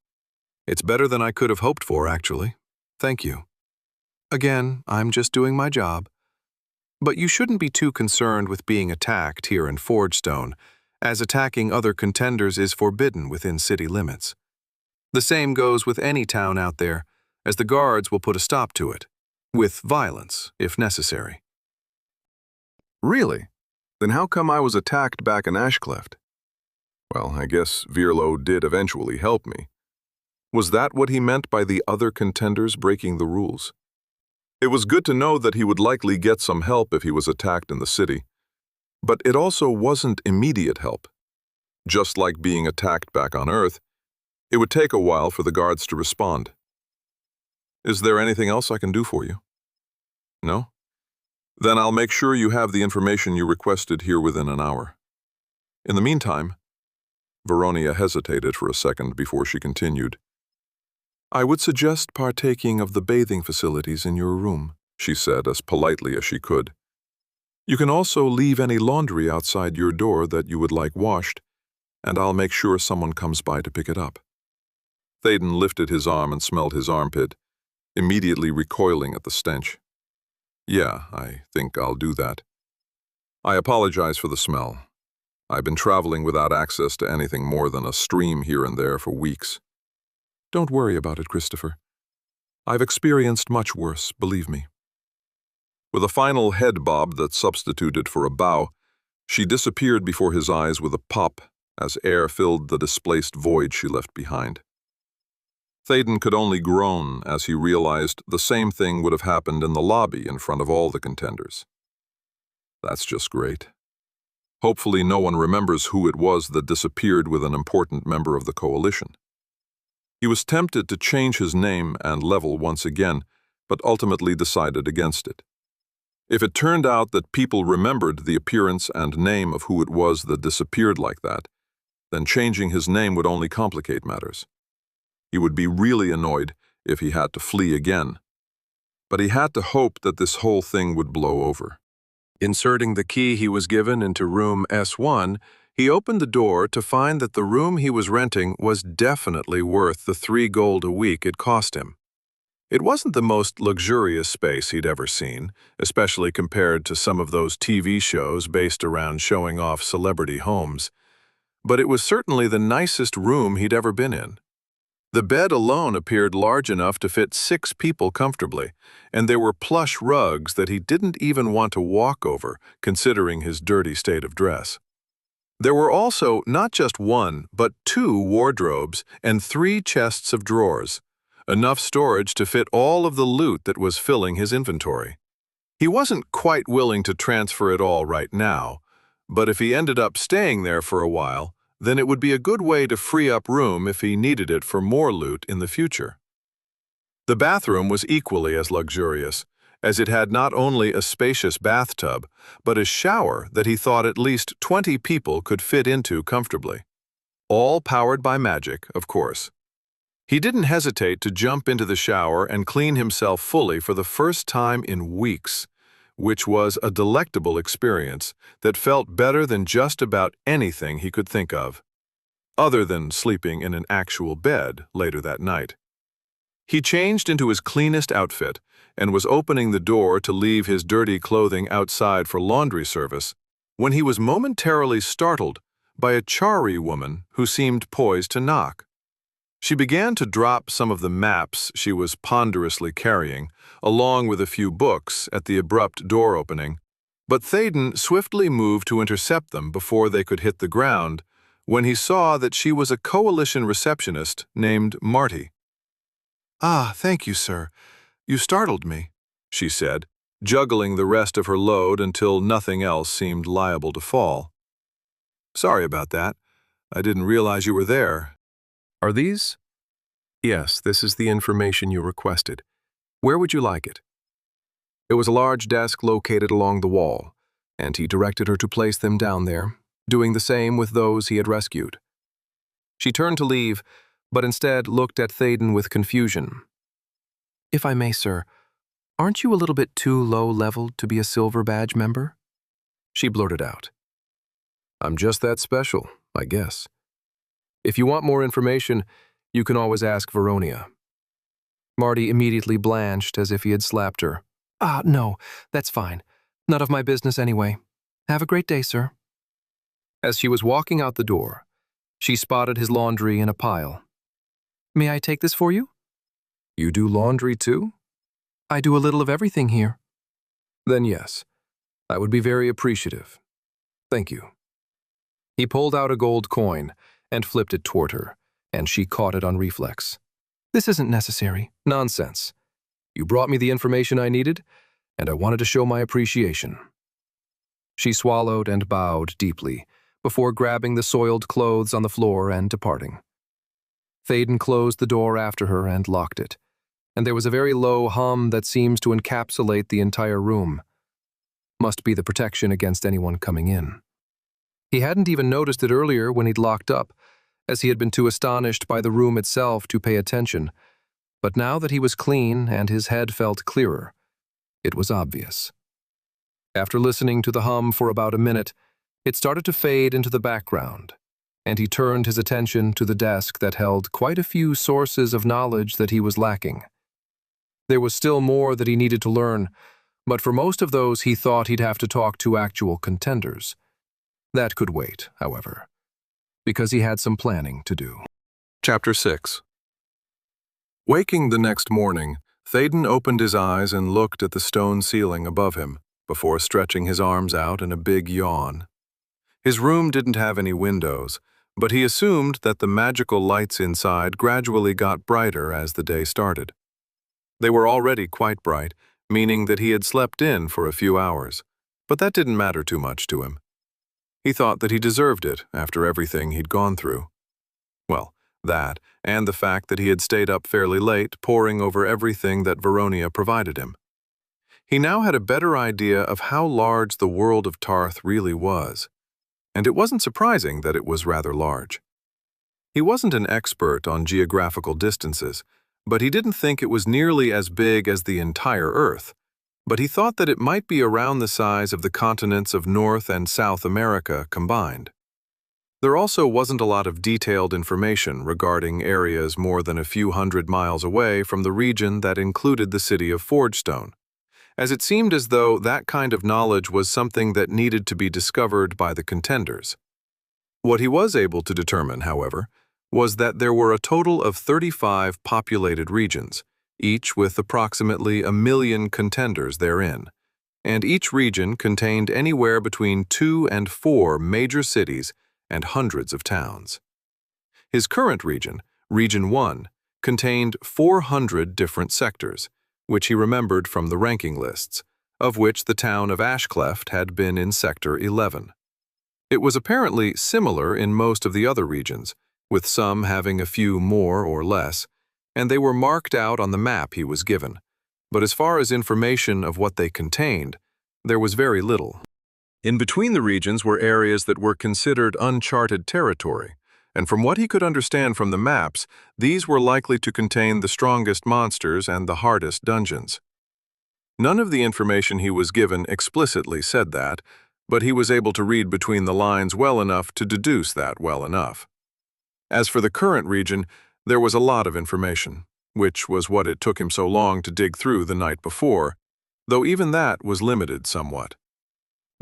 [SPEAKER 1] It's better than I could have hoped for, actually. Thank you. Again, I'm just doing my job. But you shouldn't be too concerned with being attacked here in Forgestone, as attacking other contenders is forbidden within city limits. The same goes with any town out there, as the guards will put a stop to it, with violence, if necessary.
[SPEAKER 3] Really? Then how come I was attacked back in Ashcleft? Well, I guess Virlo did eventually help me. Was that what he meant by the other contenders breaking the rules? It was good to know that he would likely get some help if he was attacked in the city. But it also wasn't immediate help. Just like being attacked back on Earth, it would take a while for the guards to respond. Is there anything else I can do for you? No? Then I'll make sure you have the information you requested here within an hour. In the meantime, Veronia hesitated for a second before she continued. I would suggest partaking of the bathing facilities in your room, she said as politely as she could. You can also leave any laundry outside your door that you would like washed, and I'll make sure someone comes by to pick it up. Thaden lifted his arm and smelled his armpit, immediately recoiling at the stench. Yeah, I think I'll do that. I apologize for the smell. I've been traveling without access to anything more than a stream here and there for weeks. Don't worry about it, Christopher. I've experienced much worse, believe me. With a final head bob that substituted for a bow, she disappeared before his eyes with a pop as air filled the displaced void she left behind. Thaden could only groan as he realized the same thing would have happened in the lobby in front of all the contenders. That's just great. Hopefully no one remembers who it was that disappeared with an important member of the coalition. He was tempted to change his name and level once again, but ultimately decided against it. If it turned out that people remembered the appearance and name of who it was that disappeared like that, then changing his name would only complicate matters. He would be really annoyed if he had to flee again. But he had to hope that this whole thing would blow over.
[SPEAKER 1] Inserting the key he was given into room S1, he opened the door to find that the room he was renting was definitely worth the 3 gold a week it cost him. It wasn't the most luxurious space he'd ever seen, especially compared to some of those TV shows based around showing off celebrity homes. But it was certainly the nicest room he'd ever been in. The bed alone appeared large enough to fit 6 people comfortably, and there were plush rugs that he didn't even want to walk over, considering his dirty state of dress. There were also not just 1, but 2 wardrobes and 3 chests of drawers, enough storage to fit all of the loot that was filling his inventory. He wasn't quite willing to transfer it all right now, but if he ended up staying there for a while, then it would be a good way to free up room if he needed it for more loot in the future. The bathroom was equally as luxurious, as it had not only a spacious bathtub, but a shower that he thought at least 20 people could fit into comfortably. All powered by magic, of course. He didn't hesitate to jump into the shower and clean himself fully for the first time in weeks, which was a delectable experience that felt better than just about anything he could think of, other than sleeping in an actual bed later that night. He changed into his cleanest outfit and was opening the door to leave his dirty clothing outside for laundry service when he was momentarily startled by a Chari woman who seemed poised to knock. She began to drop some of the maps she was ponderously carrying, along with a few books, at the abrupt door opening, but Thaden swiftly moved to intercept them before they could hit the ground when he saw that she was a coalition receptionist named Marty. "Ah, thank you, sir. You startled me," she said, juggling the rest of her load until nothing else seemed liable to fall. "Sorry about that. I didn't realize you were there."
[SPEAKER 2] Are these? Yes, this is the information you requested. Where would you like it? It was a large desk located along the wall, and he directed her to place them down there, doing the same with those he had rescued. She turned to leave, but instead looked at Thaden with confusion. If I may, sir, aren't you a little bit too low-leveled to be a Silver Badge member? She blurted out. I'm just that special, I guess. If you want more information, you can always ask Veronia. Marty immediately blanched as if he had slapped her. No, that's fine. None of my business anyway. Have a great day, sir. As she was walking out the door, she spotted his laundry in a pile. May I take this for you? You do laundry too? I do a little of everything here. Then yes, I would be very appreciative. Thank you. He pulled out a gold coin and flipped it toward her, and she caught it on reflex. This isn't necessary. Nonsense. You brought me the information I needed, and I wanted to show my appreciation. She swallowed and bowed deeply before grabbing the soiled clothes on the floor and departing. Thaden closed the door after her and locked it, and there was a very low hum that seems to encapsulate the entire room. Must be the protection against anyone coming in. He hadn't even noticed it earlier when he'd locked up, as he had been too astonished by the room itself to pay attention. But now that he was clean and his head felt clearer, it was obvious. After listening to the hum for about a minute, it started to fade into the background, and he turned his attention to the desk that held quite a few sources of knowledge that he was lacking. There was still more that he needed to learn, but for most of those he thought he'd have to talk to actual contenders. That could wait, however, because he had some planning to do.
[SPEAKER 1] Chapter 6. Waking the next morning, Thaden opened his eyes and looked at the stone ceiling above him, before stretching his arms out in a big yawn. His room didn't have any windows, but he assumed that the magical lights inside gradually got brighter as the day started. They were already quite bright, meaning that he had slept in for a few hours, but that didn't matter too much to him. He thought that he deserved it after everything he'd gone through. Well, that, and the fact that he had stayed up fairly late, poring over everything that Veronia provided him. He now had a better idea of how large the world of Tarth really was, and it wasn't surprising that it was rather large. He wasn't an expert on geographical distances, but he didn't think it was nearly as big as the entire Earth, but he thought that it might be around the size of the continents of North and South America combined. There also wasn't a lot of detailed information regarding areas more than a few hundred miles away from the region that included the city of Forgestone, as it seemed as though that kind of knowledge was something that needed to be discovered by the contenders. What he was able to determine, however, was that there were a total of 35 populated regions, each with approximately 1 million contenders therein, and each region contained anywhere between 2 and 4 major cities and hundreds of towns. His current region, Region 1, contained 400 different sectors, which he remembered from the ranking lists, of which the town of Ashcleft had been in Sector 11. It was apparently similar in most of the other regions, with some having a few more or less, and they were marked out on the map he was given. But as far as information of what they contained, there was very little. In between the regions were areas that were considered uncharted territory, and from what he could understand from the maps, these were likely to contain the strongest monsters and the hardest dungeons. None of the information he was given explicitly said that, but he was able to read between the lines well enough to deduce that well enough. As for the current region, there was a lot of information, which was what it took him so long to dig through the night before, though even that was limited somewhat.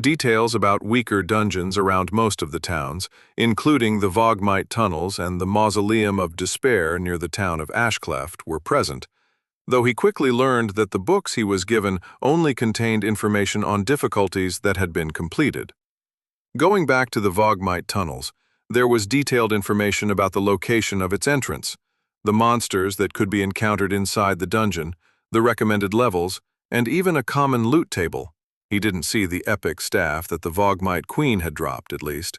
[SPEAKER 1] Details about weaker dungeons around most of the towns, including the Vogmite tunnels and the Mausoleum of Despair near the town of Ashcleft, were present, though he quickly learned that the books he was given only contained information on difficulties that had been completed. Going back to the Vogmite tunnels, there was detailed information about the location of its entrance, the monsters that could be encountered inside the dungeon, the recommended levels, and even a common loot table. He didn't see the epic staff that the Vogmite Queen had dropped, at least,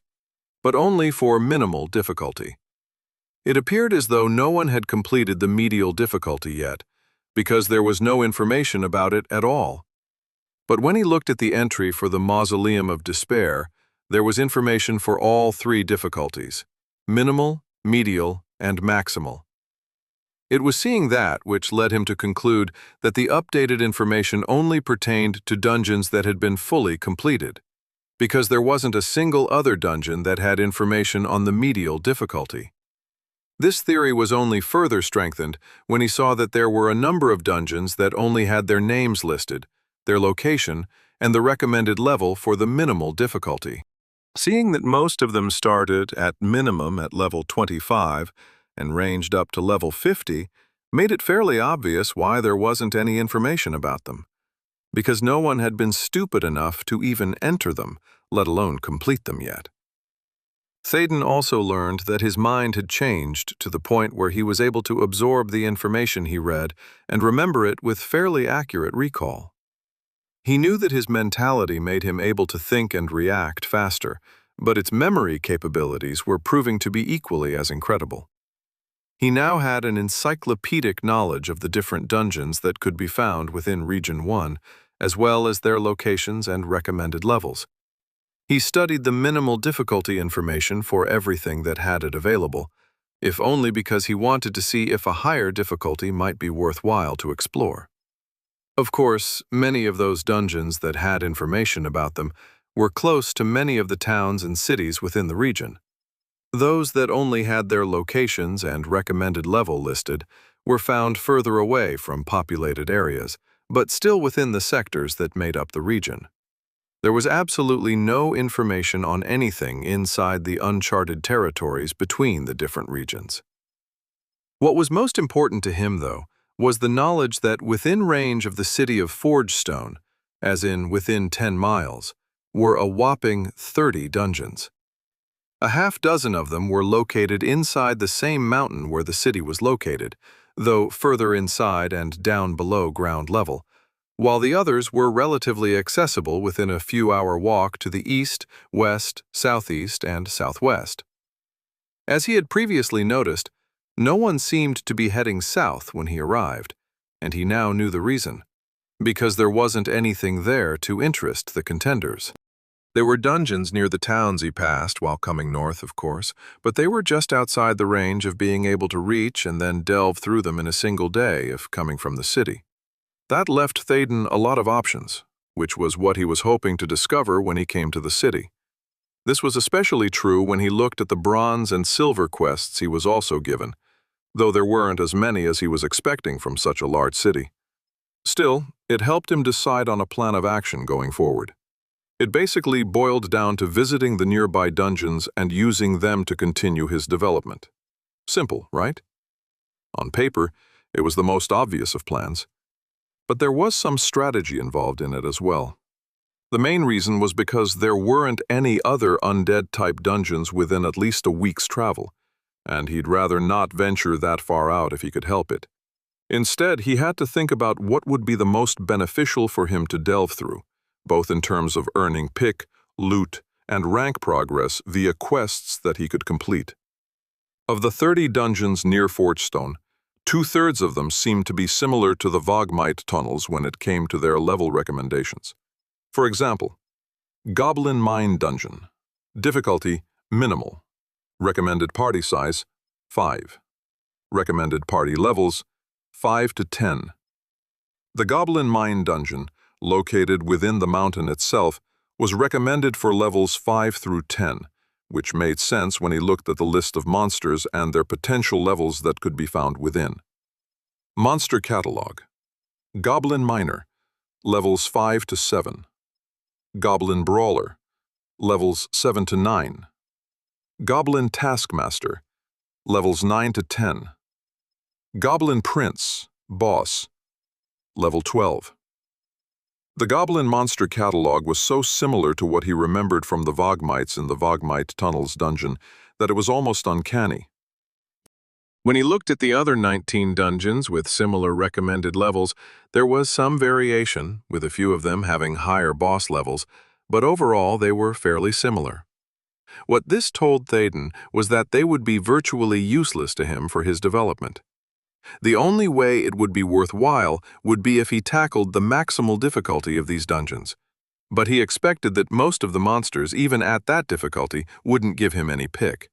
[SPEAKER 1] but only for minimal difficulty. It appeared as though no one had completed the medial difficulty yet, because there was no information about it at all. But when he looked at the entry for the Mausoleum of Despair, there was information for all three difficulties: minimal, medial, and maximal. It was seeing that which led him to conclude that the updated information only pertained to dungeons that had been fully completed, because there wasn't a single other dungeon that had information on the medial difficulty. This theory was only further strengthened when he saw that there were a number of dungeons that only had their names listed, their location, and the recommended level for the minimal difficulty. Seeing that most of them started at minimum at level 25 and ranged up to level 50 made it fairly obvious why there wasn't any information about them, because no one had been stupid enough to even enter them, let alone complete them yet. Théoden also learned that his mind had changed to the point where he was able to absorb the information he read and remember it with fairly accurate recall. He knew that his mentality made him able to think and react faster, but its memory capabilities were proving to be equally as incredible. He now had an encyclopedic knowledge of the different dungeons that could be found within Region 1, as well as their locations and recommended levels. He studied the minimal difficulty information for everything that had it available, if only because he wanted to see if a higher difficulty might be worthwhile to explore. Of course, many of those dungeons that had information about them were close to many of the towns and cities within the region. Those that only had their locations and recommended level listed were found further away from populated areas, but still within the sectors that made up the region. There was absolutely no information on anything inside the uncharted territories between the different regions. What was most important to him, though, was the knowledge that within range of the city of Forgestone, as in within 10 miles, were a whopping 30 dungeons. A half-dozen of them were located inside the same mountain where the city was located, though further inside and down below ground level, while the others were relatively accessible within a few-hour walk to the east, west, southeast, and southwest. As he had previously noticed, no one seemed to be heading south when he arrived, and he now knew the reason, because there wasn't anything there to interest the contenders. There were dungeons near the towns he passed while coming north, of course, but they were just outside the range of being able to reach and then delve through them in a single day if coming from the city. That left Théoden a lot of options, which was what he was hoping to discover when he came to the city. This was especially true when he looked at the bronze and silver quests he was also given, though there weren't as many as he was expecting from such a large city. Still, it helped him decide on a plan of action going forward. It basically boiled down to visiting the nearby dungeons and using them to continue his development. Simple, right? On paper, it was the most obvious of plans. But there was some strategy involved in it as well. The main reason was because there weren't any other undead-type dungeons within at least a week's travel, and he'd rather not venture that far out if he could help it. Instead, he had to think about what would be the most beneficial for him to delve through, both in terms of earning pick, loot, and rank progress via quests that he could complete. Of the 30 dungeons near Forgestone, 2/3 of them seemed to be similar to the Vogmite tunnels when it came to their level recommendations. For example, Goblin Mine Dungeon. Difficulty, minimal. Recommended party size, 5. Recommended party levels, 5 to 10. The Goblin Mine Dungeon, located within the mountain itself, was recommended for levels 5 through 10, which made sense when he looked at the list of monsters and their potential levels that could be found within. Monster Catalog. Goblin Miner, levels 5 to 7. Goblin Brawler, levels 7 to 9. Goblin Taskmaster, levels 9 to 10. Goblin Prince, Boss, level 12. The Goblin Monster Catalog was so similar to what he remembered from the Vogmites in the Vogmite Tunnels dungeon that it was almost uncanny. When he looked at the other 19 dungeons with similar recommended levels, there was some variation, with a few of them having higher boss levels, but overall they were fairly similar. What this told Théoden was that they would be virtually useless to him for his development. The only way it would be worthwhile would be if he tackled the maximal difficulty of these dungeons. But he expected that most of the monsters, even at that difficulty, wouldn't give him any pick.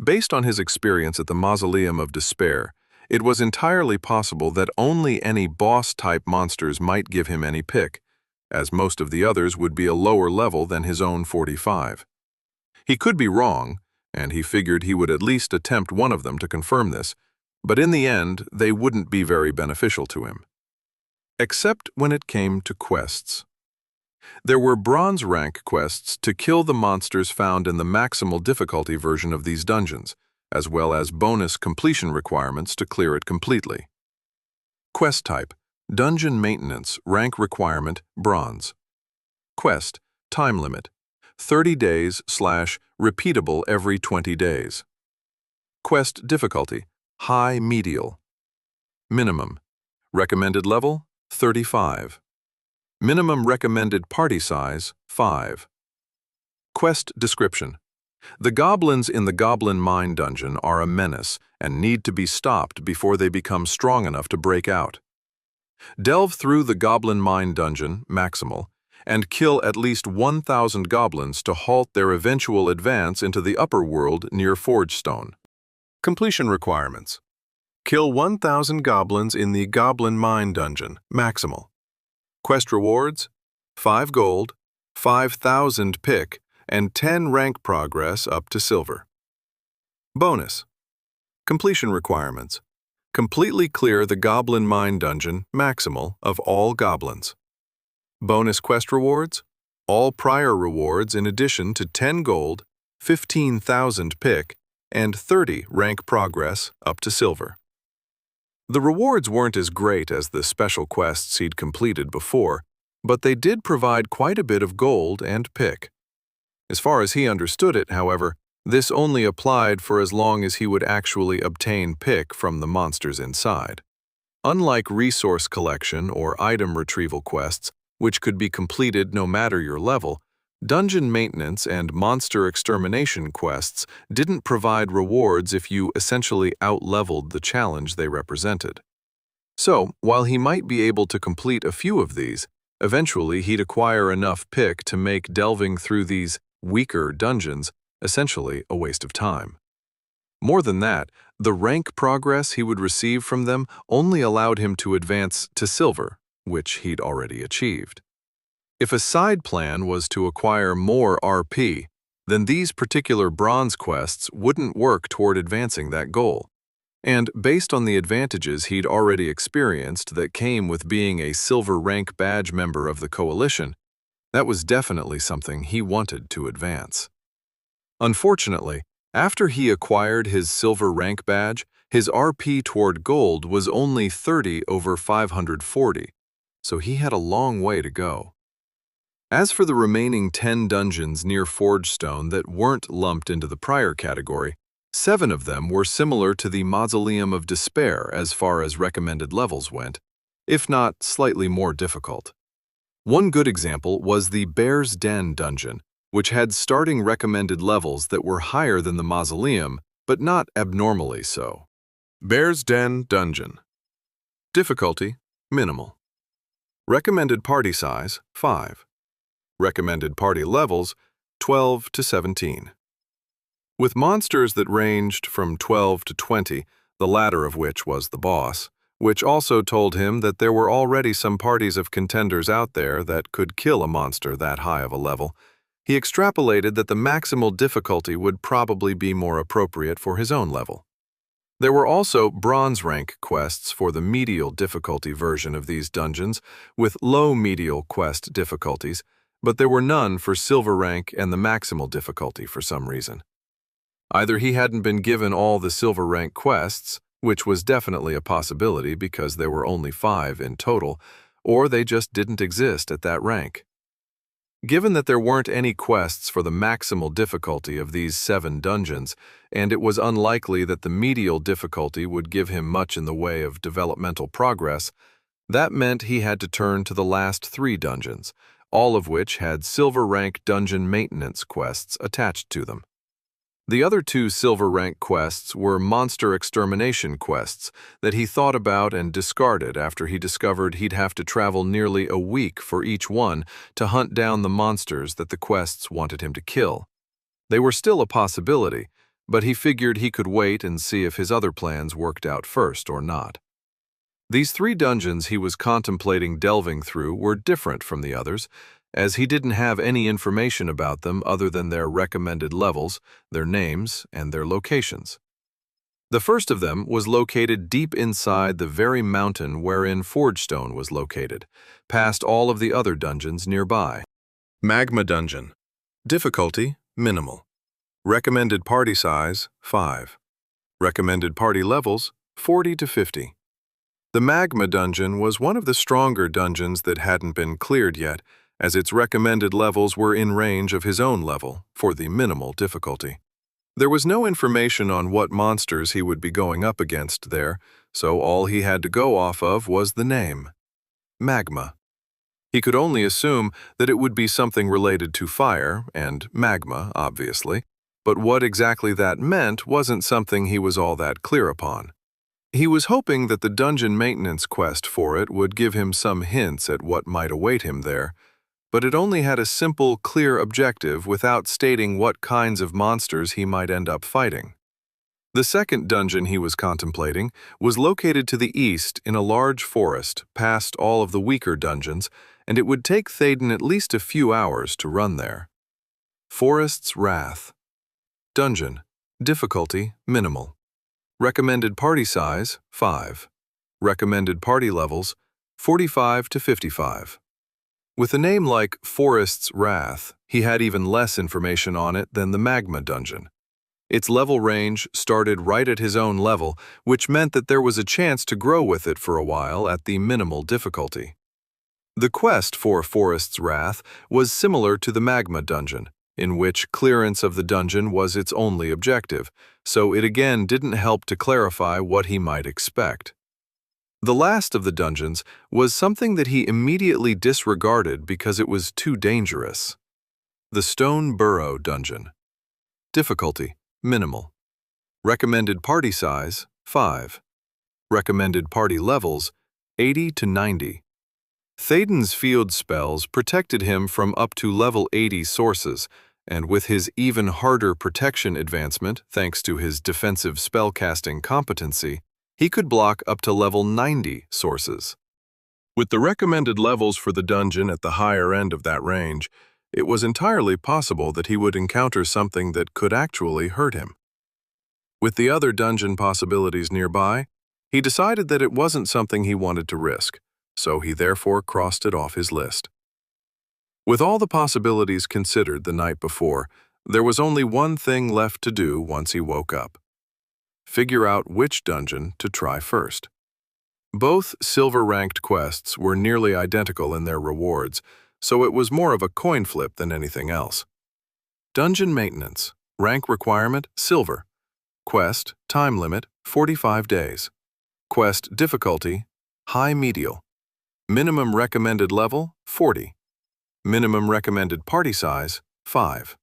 [SPEAKER 1] Based on his experience at the Mausoleum of Despair, it was entirely possible that only any boss-type monsters might give him any pick, as most of the others would be a lower level than his own 45. He could be wrong, and he figured he would at least attempt one of them to confirm this, but in the end, they wouldn't be very beneficial to him. Except when it came to quests. There were bronze rank quests to kill the monsters found in the maximal difficulty version of these dungeons, as well as bonus completion requirements to clear it completely. Quest type: Dungeon Maintenance, rank requirement, bronze. Quest: Time limit: 30 days / repeatable every 20 days. Quest difficulty: High medial. Minimum: Recommended level: 35. Minimum recommended party size: 5. Quest description: The goblins in the Goblin Mine dungeon are a menace and need to be stopped before they become strong enough to break out. Delve through the Goblin Mine dungeon, maximal, and kill at least 1,000 goblins to halt their eventual advance into the upper world near Forgestone. Completion requirements: Kill 1,000 goblins in the Goblin Mine dungeon, maximal. Quest rewards: 5 gold, 5,000 pick, and 10 rank progress up to silver. Bonus: Completion requirements: Completely clear the Goblin Mine dungeon, maximal, of all goblins. Bonus quest rewards: All prior rewards in addition to 10 gold, 15,000 pick, and 30 rank progress up to silver. The rewards weren't as great as the special quests he'd completed before, but they did provide quite a bit of gold and pick. As far as he understood it, however, this only applied for as long as he would actually obtain pick from the monsters inside. Unlike resource collection or item retrieval quests, which could be completed no matter your level, dungeon maintenance and monster extermination quests didn't provide rewards if you essentially out-leveled the challenge they represented. So, while he might be able to complete a few of these, eventually he'd acquire enough pick to make delving through these weaker dungeons essentially a waste of time. More than that, the rank progress he would receive from them only allowed him to advance to silver, which he'd already achieved. If a side plan was to acquire more RP, then these particular bronze quests wouldn't work toward advancing that goal. And based on the advantages he'd already experienced that came with being a silver rank badge member of the Coalition, that was definitely something he wanted to advance. Unfortunately, after he acquired his silver rank badge, his RP toward gold was only 30 over 540, so he had a long way to go. As for the remaining 10 dungeons near Forgestone that weren't lumped into the prior category, 7 of them were similar to the Mausoleum of Despair as far as recommended levels went, if not slightly more difficult. One good example was the Bear's Den dungeon, which had starting recommended levels that were higher than the Mausoleum, but not abnormally so. Bear's Den Dungeon. Difficulty: Minimal. Recommended party size: 5. Recommended party levels: 12 to 17. With monsters that ranged from 12 to 20, the latter of which was the boss, which also told him that there were already some parties of contenders out there that could kill a monster that high of a level, he extrapolated that the maximal difficulty would probably be more appropriate for his own level. There were also bronze rank quests for the medial difficulty version of these dungeons, with low medial quest difficulties, but there were none for silver rank and the maximal difficulty for some reason. Either he hadn't been given all the silver rank quests, which was definitely a possibility because there were only 5 in total, or they just didn't exist at that rank. Given that there weren't any quests for the maximal difficulty of these 7 dungeons, and it was unlikely that the medial difficulty would give him much in the way of developmental progress, that meant he had to turn to the last 3 dungeons, all of which had silver rank dungeon maintenance quests attached to them. The other 2 silver rank quests were monster extermination quests that he thought about and discarded after he discovered he'd have to travel nearly a week for each one to hunt down the monsters that the quests wanted him to kill. They were still a possibility, but he figured he could wait and see if his other plans worked out first or not. These 3 dungeons he was contemplating delving through were different from the others, as he didn't have any information about them other than their recommended levels, their names, and their locations. The first of them was located deep inside the very mountain wherein Forgestone was located, past all of the other dungeons nearby.
[SPEAKER 3] Magma Dungeon. Difficulty, minimal. Recommended party size, 5. Recommended party levels, 40 to 50. The Magma Dungeon was one of the stronger dungeons that hadn't been cleared yet, as its recommended levels were in range of his own level for the minimal difficulty. There was no information on what monsters he would be going up against there, so all he had to go off of was the name, Magma. He could only assume that it would be something related to fire and magma, obviously, but what exactly that meant wasn't something he was all that clear upon. He was hoping that the dungeon maintenance quest for it would give him some hints at what might await him there, but it only had a simple, clear objective without stating what kinds of monsters he might end up fighting. The second dungeon he was contemplating was located to the east in a large forest past all of the weaker dungeons, and it would take Thaden at least a few hours to run there. Forest's Wrath. Dungeon. Difficulty, minimal. Recommended party size, 5. Recommended party levels, 45 to 55. With a name like Forest's Wrath, he had even less information on it than the Magma Dungeon. Its level range started right at his own level, which meant that there was a chance to grow with it for a while at the minimal difficulty. The quest for Forest's Wrath was similar to the Magma Dungeon, in which clearance of the dungeon was its only objective, so it again didn't help to clarify what he might expect. The last of the dungeons was something that he immediately disregarded because it was too dangerous. The Stone Burrow Dungeon. Difficulty, minimal. Recommended party size, 5. Recommended party levels, 80 to 90. Thaden's field spells protected him from up to level 80 sources, and with his even harder protection advancement, thanks to his defensive spellcasting competency, he could block up to level 90 sources. With the recommended levels for the dungeon at the higher end of that range, it was entirely possible that he would encounter something that could actually hurt him. With the other dungeon possibilities nearby, he decided that it wasn't something he wanted to risk, so he therefore crossed it off his list. With all the possibilities considered the night before, there was only one thing left to do once he woke up. Figure out which dungeon to try first. Both silver-ranked quests were nearly identical in their rewards, so it was more of a coin flip than anything else. Dungeon Maintenance. Rank requirement, Silver. Quest, time limit, 45 days. Quest difficulty, High Medial. Minimum recommended level, 40. Minimum recommended party size, 5.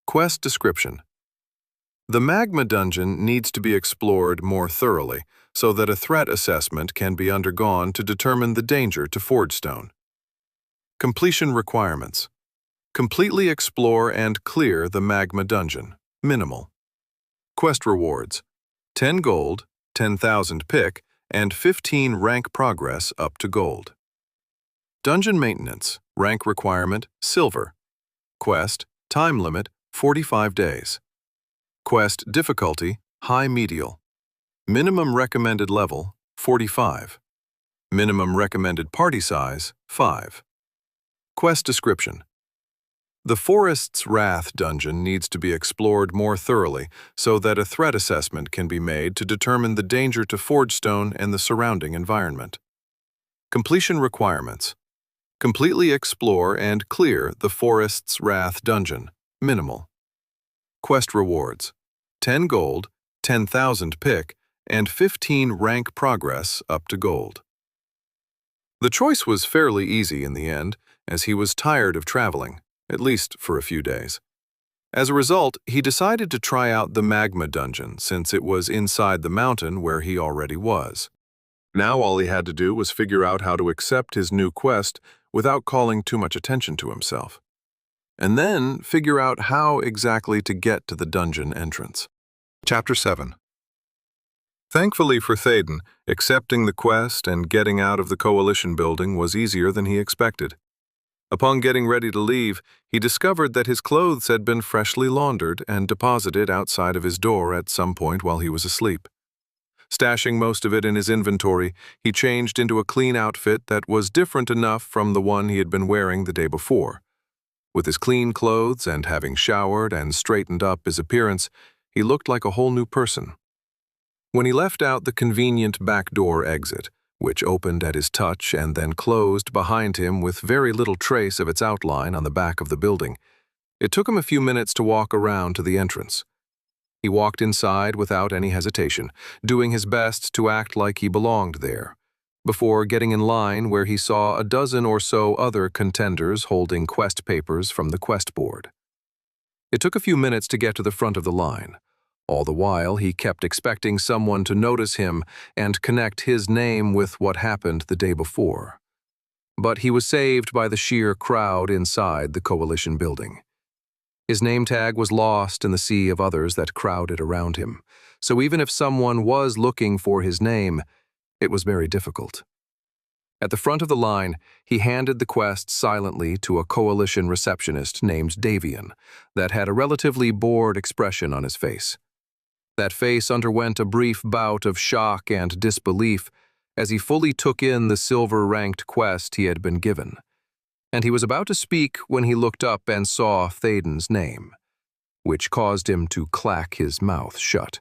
[SPEAKER 3] Quest description. The Magma Dungeon needs to be explored more thoroughly so that a threat assessment can be undergone to determine the danger to Forgestone. Completion requirements. Completely explore and clear the Magma Dungeon. Minimal. Quest rewards. 10 gold, 10,000 pick, and 15 rank progress up to gold. Dungeon Maintenance. Rank requirement, Silver. Quest, time limit, 45 days. Quest difficulty, High Medial. Minimum recommended level, 45. Minimum recommended party size, 5. Quest description. The Forest's Wrath dungeon needs to be explored more thoroughly so that a threat assessment can be made to determine the danger to Forgestone and the surrounding environment. Completion requirements.
[SPEAKER 1] Completely explore and clear the Forest's Wrath dungeon. Minimal. Quest rewards: 10 gold, 10,000 pick, and 15 rank progress up to gold. The choice was fairly easy in the end, as he was tired of traveling, at least for a few days. As a result, he decided to try out the Magma dungeon since it was inside the mountain where he already was. Now all he had to do was figure out how to accept his new quest without calling too much attention to himself. And then figure out how exactly to get to the dungeon entrance. Chapter 7. Thankfully for Théoden, accepting the quest and getting out of the Coalition building was easier than he expected. Upon getting ready to leave, he discovered that his clothes had been freshly laundered and deposited outside of his door at some point while he was asleep. Stashing most of it in his inventory, he changed into a clean outfit that was different enough from the one he had been wearing the day before. With his clean clothes and having showered and straightened up his appearance, he looked like a whole new person. When he left out the convenient back door exit, which opened at his touch and then closed behind him with very little trace of its outline on the back of the building, it took him a few minutes to walk around to the entrance. He walked inside without any hesitation, doing his best to act like he belonged there, before getting in line where he saw a dozen or so other contenders holding quest papers from the quest board. It took a few minutes to get to the front of the line. All the while, he kept expecting someone to notice him and connect his name with what happened the day before. But he was saved by the sheer crowd inside the Coalition building. His name tag was lost in the sea of others that crowded around him, so even if someone was looking for his name, it was very difficult. At the front of the line, he handed the quest silently to a Coalition receptionist named Davian that had a relatively bored expression on his face. That face underwent a brief bout of shock and disbelief as he fully took in the silver-ranked quest he had been given. And he was about to speak when he looked up and saw Théoden's name, which caused him to clack his mouth shut.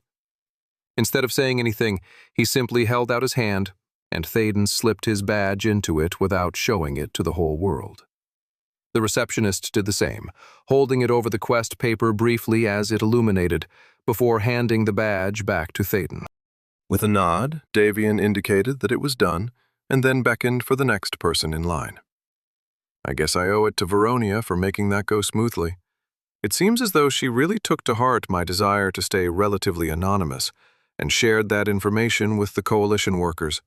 [SPEAKER 1] Instead of saying anything, he simply held out his hand, and Théoden slipped his badge into it without showing it to the whole world. The receptionist did the same, holding it over the quest paper briefly as it illuminated, before handing the badge back to Théoden. With a nod, Davian indicated that it was done, and then beckoned for the next person in line. I guess I owe it to Veronia for making that go smoothly. It seems as though she really took to heart my desire to stay relatively anonymous, and shared that information with the Coalition workers.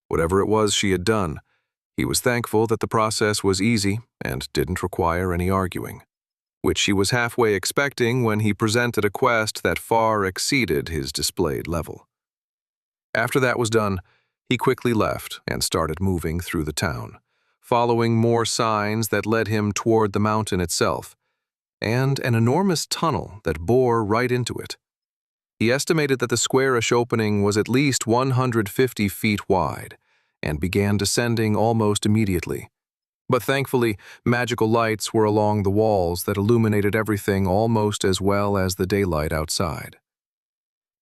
[SPEAKER 1] Whatever it was she had done, he was thankful that the process was easy and didn't require any arguing, which he was halfway expecting when he presented a quest that far exceeded his displayed level. After that was done, he quickly left and started moving through the town, following more signs that led him toward the mountain itself, and an enormous tunnel that bore right into it. He estimated that the squarish opening was at least 150 feet wide, and began descending almost immediately. But thankfully, magical lights were along the walls that illuminated everything almost as well as the daylight outside.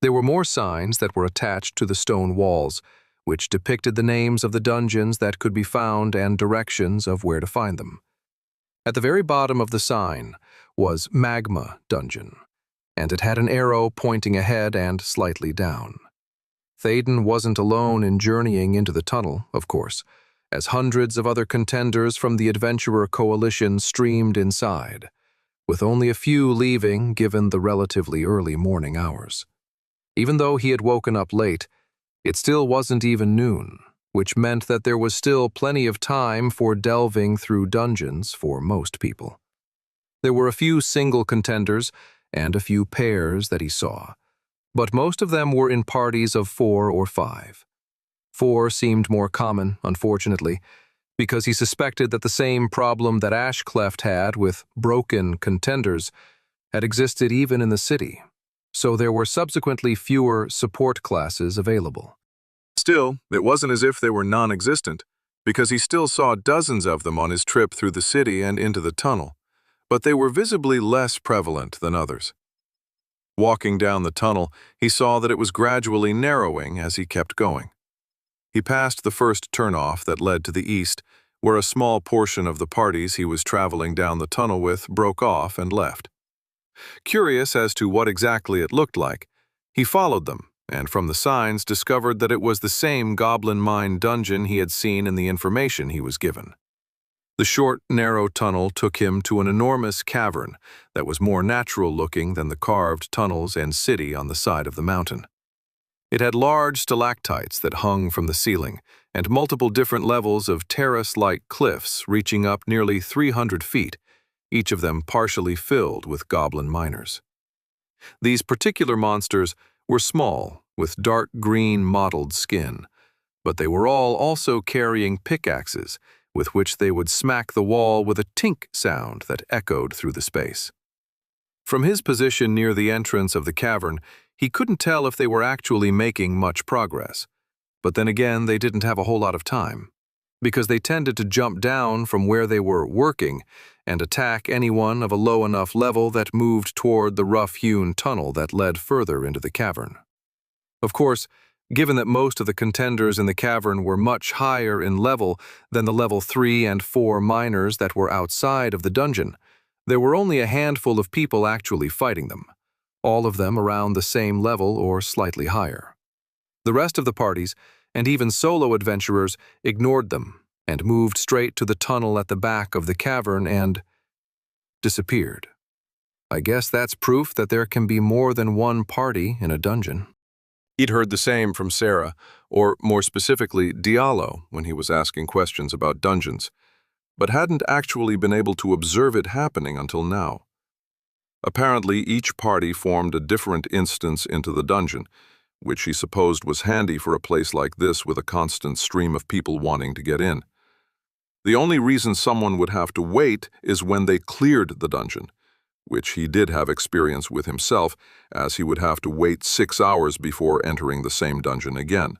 [SPEAKER 1] There were more signs that were attached to the stone walls, which depicted the names of the dungeons that could be found and directions of where to find them. At the very bottom of the sign was Magma Dungeon, and it had an arrow pointing ahead and slightly down. Théoden wasn't alone in journeying into the tunnel, of course, as hundreds of other contenders from the Adventurer Coalition streamed inside, with only a few leaving given the relatively early morning hours. Even though he had woken up late, it still wasn't even noon, which meant that there was still plenty of time for delving through dungeons for most people. There were a few single contenders and a few pairs that he saw, but most of them were in parties of 4 or 5. 4 seemed more common, unfortunately, because he suspected that the same problem that Ashcleft had with broken contenders had existed even in the city, so there were subsequently fewer support classes available. Still, it wasn't as if they were non-existent, because he still saw dozens of them on his trip through the city and into the tunnel, but they were visibly less prevalent than others. Walking down the tunnel, he saw that it was gradually narrowing as he kept going. He passed the first turnoff that led to the east, where a small portion of the parties he was traveling down the tunnel with broke off and left. Curious as to what exactly it looked like, he followed them, and from the signs discovered that it was the same goblin mine dungeon he had seen in the information he was given. The short, narrow tunnel took him to an enormous cavern that was more natural-looking than the carved tunnels and city on the side of the mountain. It had large stalactites that hung from the ceiling, and multiple different levels of terrace-like cliffs reaching up nearly 300 feet, each of them partially filled with goblin miners. These particular monsters were small, with dark green mottled skin, but they were all also carrying pickaxes, with which they would smack the wall with a tink sound that echoed through the space. From his position near the entrance of the cavern, he couldn't tell if they were actually making much progress. But then again, they didn't have a whole lot of time, because they tended to jump down from where they were working and attack anyone of a low enough level that moved toward the rough-hewn tunnel that led further into the cavern. Of course, given that most of the contenders in the cavern were much higher in level than the level 3 and 4 miners that were outside of the dungeon, there were only a handful of people actually fighting them, all of them around the same level or slightly higher. The rest of the parties, and even solo adventurers, ignored them and moved straight to the tunnel at the back of the cavern and disappeared. I guess that's proof that there can be more than one party in a dungeon.
[SPEAKER 3] He'd heard the same from Sarah, or more specifically, Diallo, when he was asking questions about dungeons, but hadn't actually been able to observe it happening until now. Apparently, each party formed a different instance into the dungeon, which he supposed was handy for a place like this with a constant stream of people wanting to get in. The only reason someone would have to wait is when they cleared the dungeon, which he did have experience with himself, as he would have to wait 6 hours before entering the same dungeon again.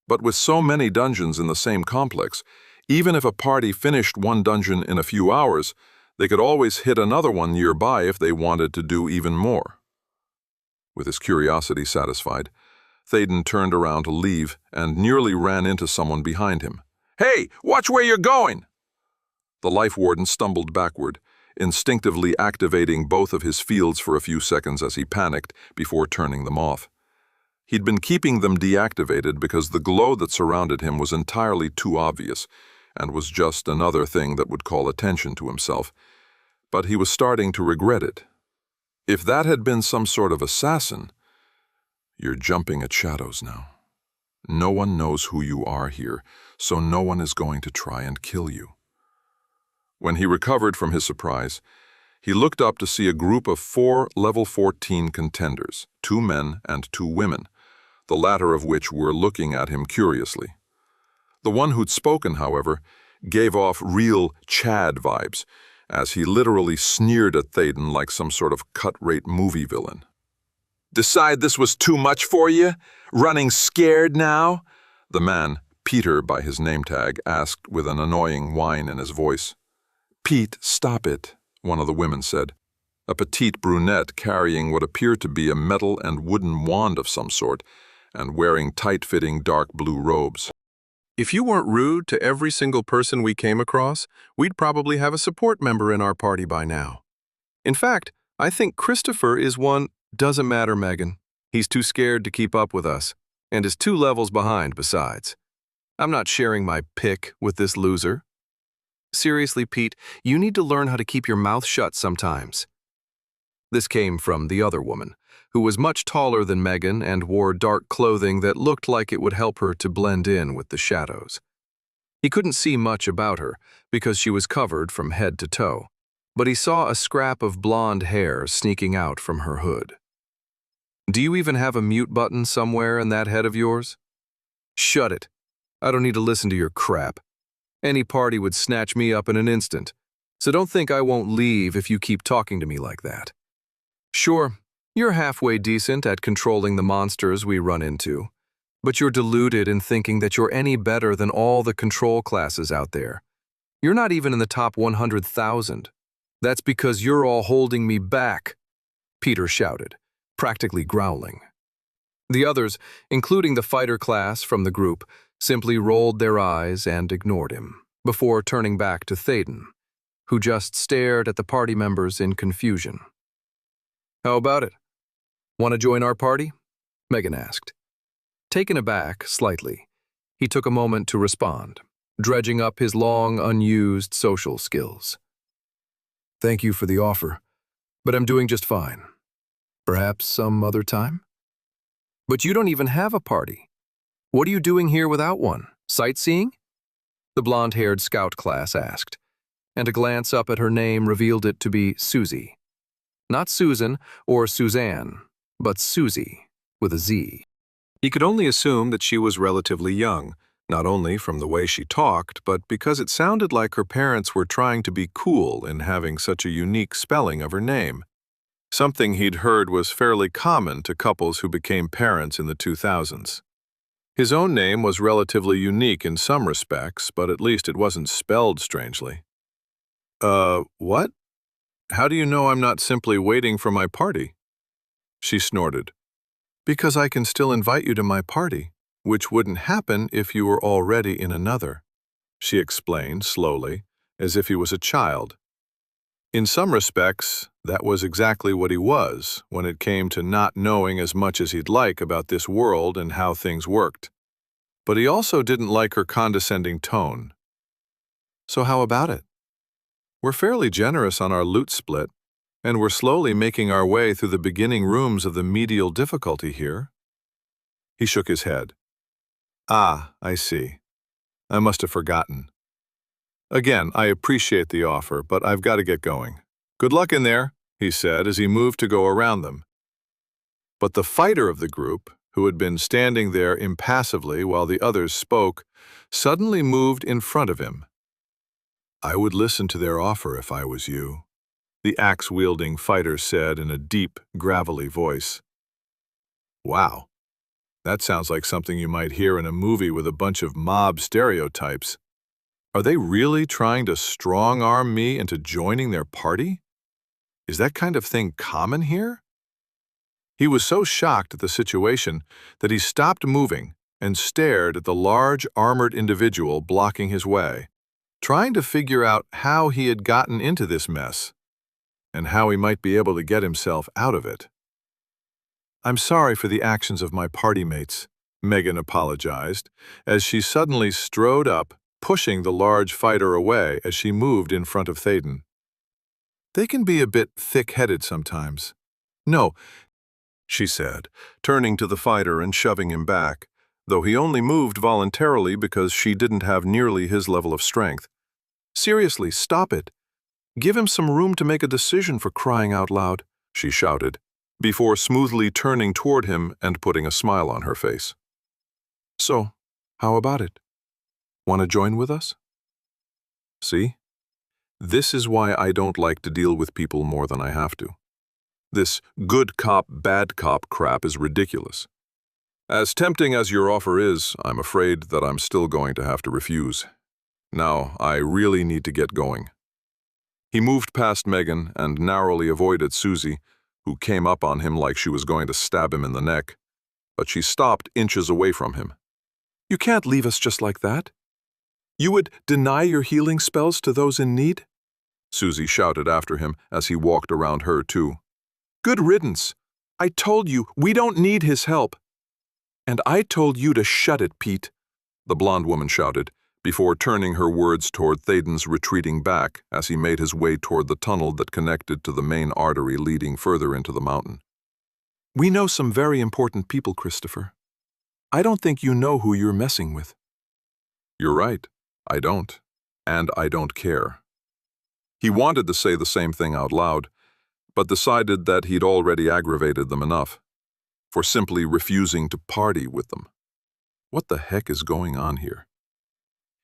[SPEAKER 3] But with so many dungeons in the same complex, even if a party finished one dungeon in a few hours, they could always hit another one nearby if they wanted to do even more. With his curiosity satisfied, Thaden turned around to leave and nearly ran into someone behind him. "Hey, watch where you're going!" The life warden stumbled backward, instinctively activating both of his fields for a few seconds as he panicked before turning them off. He'd been keeping them deactivated because the glow that surrounded him was entirely too obvious and was just another thing that would call attention to himself, but he was starting to regret it. If that had been some sort of assassin, you're jumping at shadows now. No one knows who you are here, so no one is going to try and kill you. When he recovered from his surprise, he looked up to see a group of 4 level 14 contenders, 2 men and 2 women, the latter of which were looking at him curiously. The one who'd spoken, however, gave off real Chad vibes, as he literally sneered at Thaden like some sort of cut-rate movie villain. "Decide this was too much for you? Running scared now?" The man, Peter by his name tag, asked with an annoying whine in his voice. "Pete, stop it," one of the women said, a petite brunette carrying what appeared to be a metal and wooden wand of some sort, and wearing tight-fitting dark blue robes.
[SPEAKER 1] If you weren't rude to every single person we came across, we'd probably have a support member in our party by now. In fact, I think Christopher is one. Doesn't matter, Megan. He's too scared to keep up with us, and is 2 levels behind besides. I'm not sharing my pick with this loser. Seriously, Pete, you need to learn how to keep your mouth shut sometimes. This came from the other woman, who was much taller than Megan and wore dark clothing that looked like it would help her to blend in with the shadows. He couldn't see much about her because she was covered from head to toe, but he saw a scrap of blonde hair sneaking out from her hood. Do you even have a mute button somewhere in that head of yours? Shut it. I don't need to listen to your crap. Any party would snatch me up in an instant, so don't think I won't leave if you keep talking to me like that. Sure, you're halfway decent at controlling the monsters we run into, but you're deluded in thinking that you're any better than all the control classes out there. You're not even in the top 100,000. That's because you're all holding me back, Peter shouted, practically growling. The others, including the fighter class from the group, simply rolled their eyes and ignored him.
[SPEAKER 2] before turning back to Thaden, who just stared at the party members in confusion. "How about it? Want to join our party?" Megan asked. Taken aback slightly, he took a moment to respond, dredging up his long, unused social skills. "Thank you for the offer, but I'm doing just fine. Perhaps some other time?" "But you don't even have a party. What are you doing here without one? Sightseeing?" the blonde-haired scout class asked, and a glance up at her name revealed it to be Susie. Not Susan or Suzanne, but Susie, with a Z. He could only assume that she was relatively young, not only from the way she talked, but because it sounded like her parents were trying to be cool in having such a unique spelling of her name. Something he'd heard was fairly common to couples who became parents in the 2000s. His own name was relatively unique in some respects, but at least it wasn't spelled strangely. What? How do you know I'm not simply waiting for my party?" She snorted. "Because I can still invite you to my party, which wouldn't happen if you were already in another," she explained slowly, as if he was a child. In some respects, that was exactly what he was when it came to not knowing as much as he'd like about this world and how things worked. But he also didn't like her condescending tone. "So how about it? We're fairly generous on our loot split, and we're slowly making our way through the beginning rooms of the medial difficulty here." He shook his head. "Ah, I see. I must have forgotten. Again, I appreciate the offer, but I've got to get going. Good luck in there," he said as he moved to go around them. But the fighter of the group, who had been standing there impassively while the others spoke, suddenly moved in front of him. "I would listen to their offer if I was you," the axe-wielding fighter said in a deep, gravelly voice. "Wow, that sounds like something you might hear in a movie with a bunch of mob stereotypes. Are they really trying to strong-arm me into joining their party? Is that kind of thing common here?" He was so shocked at the situation that he stopped moving and stared at the large, armored individual blocking his way, trying to figure out how he had gotten into this mess and how he might be able to get himself out of it. "I'm sorry for the actions of my party mates," Megan apologized, as she suddenly strode up, pushing the large fighter away as she moved in front of Thaden. "They can be a bit thick-headed sometimes." "No," she said, turning to the fighter and shoving him back, though he only moved voluntarily because she didn't have nearly his level of strength. "Seriously, stop it. Give him some room to make a decision, for crying out loud," she shouted, before smoothly turning toward him and putting a smile on her face. "So, how about it? Want to join with us?" See? This is why I don't like to deal with people more than I have to. This good cop, bad cop crap is ridiculous. As tempting as your offer is, I'm afraid that I'm still going to have to refuse. Now, I really need to get going. He moved past Megan and narrowly avoided Susie, who came up on him like she was going to stab him in the neck, but she stopped inches away from him. "You can't leave us just like that. You would deny your healing spells to those in need?" Susie shouted after him as he walked around her too. "Good riddance. I told you we don't need his help." "And I told you to shut it, Pete," the blonde woman shouted, before turning her words toward Thaden's retreating back as he made his way toward the tunnel that connected to the main artery leading further into the mountain. "We know some very important people, Christopher. I don't think you know who you're messing with." "You're right. I don't. And I don't care." He wanted to say the same thing out loud, but decided that he'd already aggravated them enough for simply refusing to party with them. What the heck is going on here?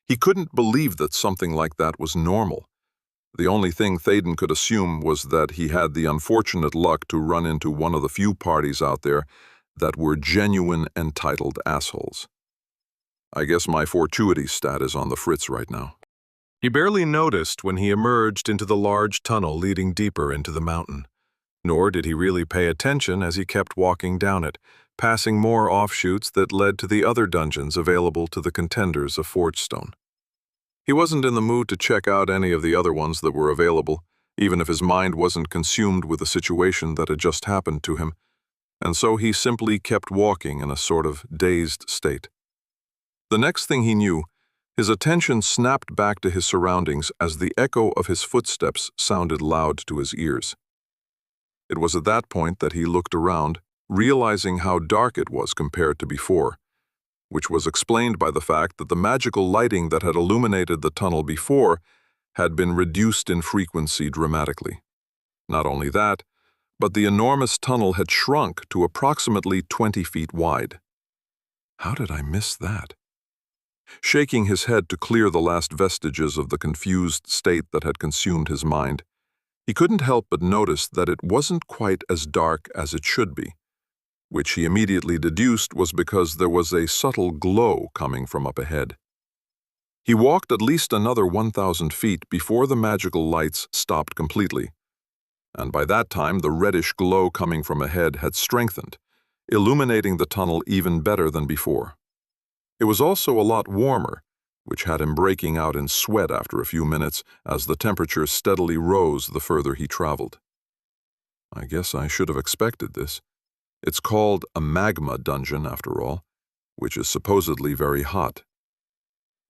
[SPEAKER 2] He couldn't believe that something like that was normal. The only thing Thaden could assume was that he had the unfortunate luck to run into one of the few parties out there that were genuine entitled assholes. I guess my fortuity stat is on the fritz right now. He barely noticed when he emerged into the large tunnel leading deeper into the mountain. Nor did he really pay attention as he kept walking down it, passing more offshoots that led to the other dungeons available to the contenders of Forgestone.
[SPEAKER 1] He wasn't in the mood to check out any of the other ones that were available, even if his mind wasn't consumed with the situation that had just happened to him, and so he simply kept walking in a sort of dazed state. The next thing he knew, his attention snapped back to his surroundings as the echo of his footsteps sounded loud to his ears. It was at that point that he looked around, realizing how dark it was compared to before, which was explained by the fact that the magical lighting that had illuminated the tunnel before had been reduced in frequency dramatically. Not only that, but the enormous tunnel had shrunk to approximately 20 feet wide. How did I miss that? Shaking his head to clear the last vestiges of the confused state that had consumed his mind, he couldn't help but notice that it wasn't quite as dark as it should be, which he immediately deduced was because there was a subtle glow coming from up ahead. He walked at least another 1,000 feet before the magical lights stopped completely, and by that time the reddish glow coming from ahead had strengthened, illuminating the tunnel even better than before. It was also a lot warmer, which had him breaking out in sweat after a few minutes as the temperature steadily rose the further he traveled. I guess I should have expected this. It's called a magma dungeon, after all, which is supposedly very hot.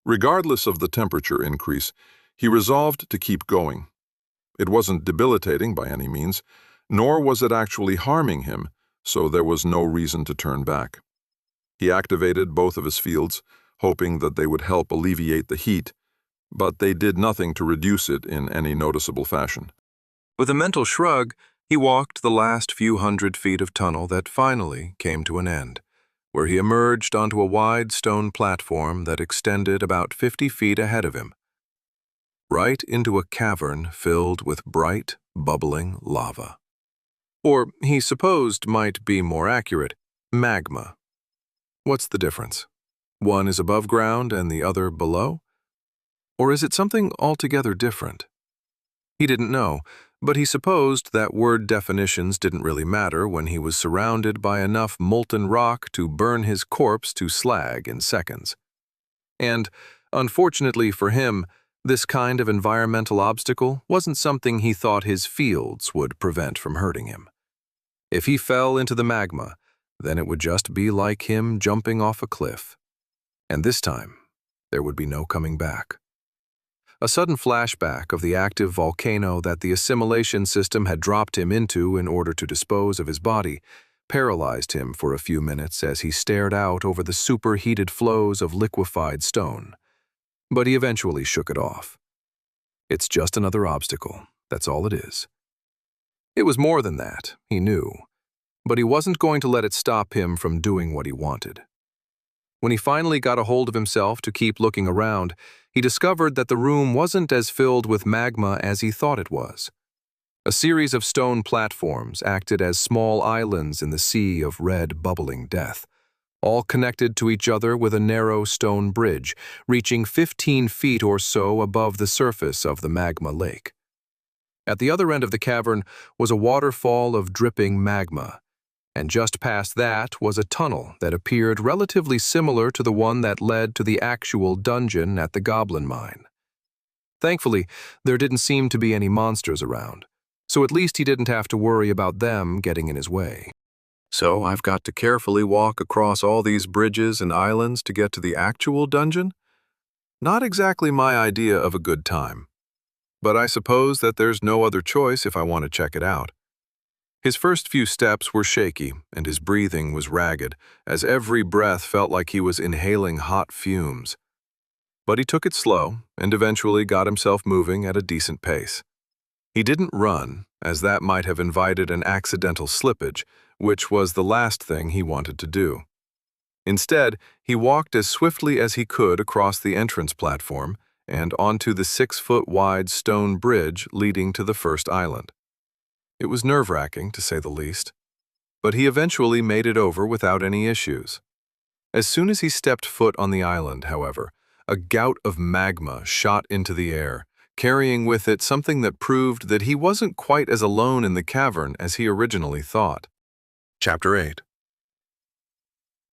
[SPEAKER 1] Regardless of the temperature increase, he resolved to keep going. It wasn't debilitating by any means, nor was it actually harming him, so there was no reason to turn back. He activated both of his fields, hoping that they would help alleviate the heat, but they did nothing to reduce it in any noticeable fashion. With a mental shrug, he walked the last few hundred feet of tunnel that finally came to an end, where he emerged onto a wide stone platform that extended about 50 feet ahead of him, right into a cavern filled with bright, bubbling lava. Or, he supposed might be more accurate, magma. What's the difference? One is above ground and the other below? Or is it something altogether different? He didn't know, but he supposed that word definitions didn't really matter when he was surrounded by enough molten rock to burn his corpse to slag in seconds. And, unfortunately for him, this kind of environmental obstacle wasn't something he thought his fields would prevent from hurting him. If he fell into the magma, then it would just be like him jumping off a cliff. And this time, there would be no coming back. A sudden flashback of the active volcano that the assimilation system had dropped him into in order to dispose of his body paralyzed him for a few minutes as he stared out over the superheated flows of liquefied stone. But he eventually shook it off. It's just another obstacle, that's all it is. It was more than that, he knew, but he wasn't going to let it stop him from doing what he wanted. When he finally got a hold of himself to keep looking around, he discovered that the room wasn't as filled with magma as he thought it was. A series of stone platforms acted as small islands in the sea of red, bubbling death, all connected to each other with a narrow stone bridge, reaching 15 feet or so above the surface of the magma lake. At the other end of the cavern was a waterfall of dripping magma, and just past that was a tunnel that appeared relatively similar to the one that led to the actual dungeon at the goblin mine. Thankfully, there didn't seem to be any monsters around, so at least he didn't have to worry about them getting in his way. So I've got to carefully walk across all these bridges and islands to get to the actual dungeon? Not exactly my idea of a good time. But I suppose that there's no other choice if I want to check it out. His first few steps were shaky, and his breathing was ragged, as every breath felt like he was inhaling hot fumes. But he took it slow, and eventually got himself moving at a decent pace. He didn't run, as that might have invited an accidental slippage, which was the last thing he wanted to do. Instead, he walked as swiftly as he could across the entrance platform and onto the 6-foot-wide stone bridge leading to the first island. It was nerve-wracking, to say the least, but he eventually made it over without any issues. As soon as he stepped foot on the island, however, a gout of magma shot into the air, carrying with it something that proved that he wasn't quite as alone in the cavern as he originally thought. Chapter 8.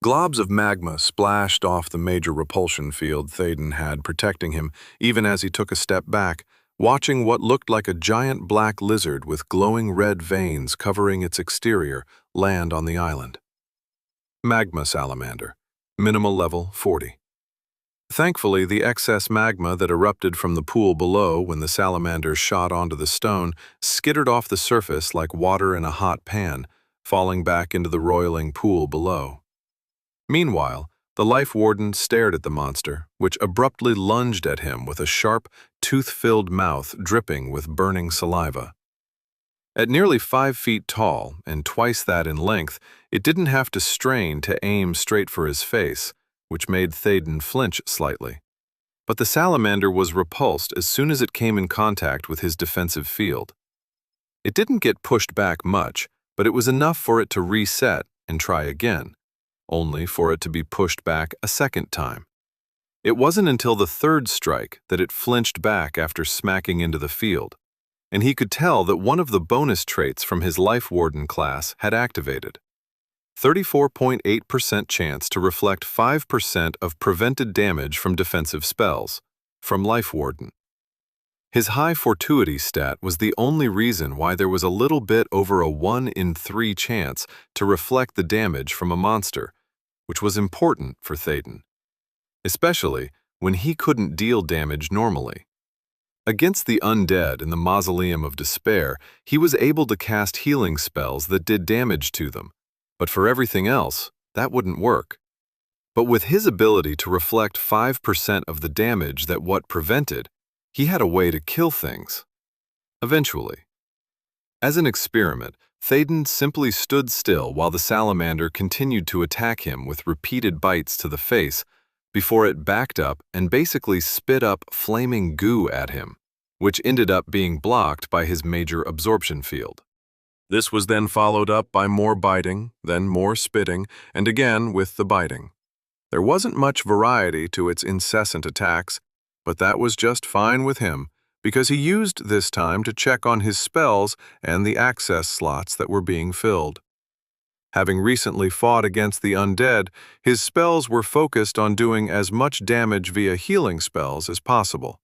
[SPEAKER 1] Globs of magma splashed off the major repulsion field Thaden had protecting him even as he took a step back, watching what looked like a giant black lizard with glowing red veins covering its exterior land on the island. Magma salamander. Minimal level 40. Thankfully, the excess magma that erupted from the pool below when the salamander shot onto the stone skittered off the surface like water in a hot pan, falling back into the roiling pool below. Meanwhile, the life warden stared at the monster, which abruptly lunged at him with a sharp, tooth-filled mouth dripping with burning saliva. At nearly 5 feet tall and twice that in length, it didn't have to strain to aim straight for his face, which made Thaden flinch slightly. But the salamander was repulsed as soon as it came in contact with his defensive field. It didn't get pushed back much, but it was enough for it to reset and try again, only for it to be pushed back a second time. It wasn't until the third strike that it flinched back after smacking into the field, and he could tell that one of the bonus traits from his Life Warden class had activated. 34.8% chance to reflect 5% of prevented damage from defensive spells, from Life Warden. His high fortuity stat was the only reason why there was a little bit over a 1 in 3 chance to reflect the damage from a monster, which was important for Thaden, especially when he couldn't deal damage normally. Against the undead in the Mausoleum of Despair, he was able to cast healing spells that did damage to them, but for everything else, that wouldn't work. But with his ability to reflect 5% of the damage that what prevented, he had a way to kill things. Eventually. As an experiment, Thaden simply stood still while the salamander continued to attack him with repeated bites to the face before it backed up and basically spit up flaming goo at him, which ended up being blocked by his major absorption field. This was then followed up by more biting, then more spitting, and again with the biting. There wasn't much variety to its incessant attacks, but that was just fine with him, because he used this time to check on his spells and the access slots that were being filled. Having recently fought against the undead, his spells were focused on doing as much damage via healing spells as possible.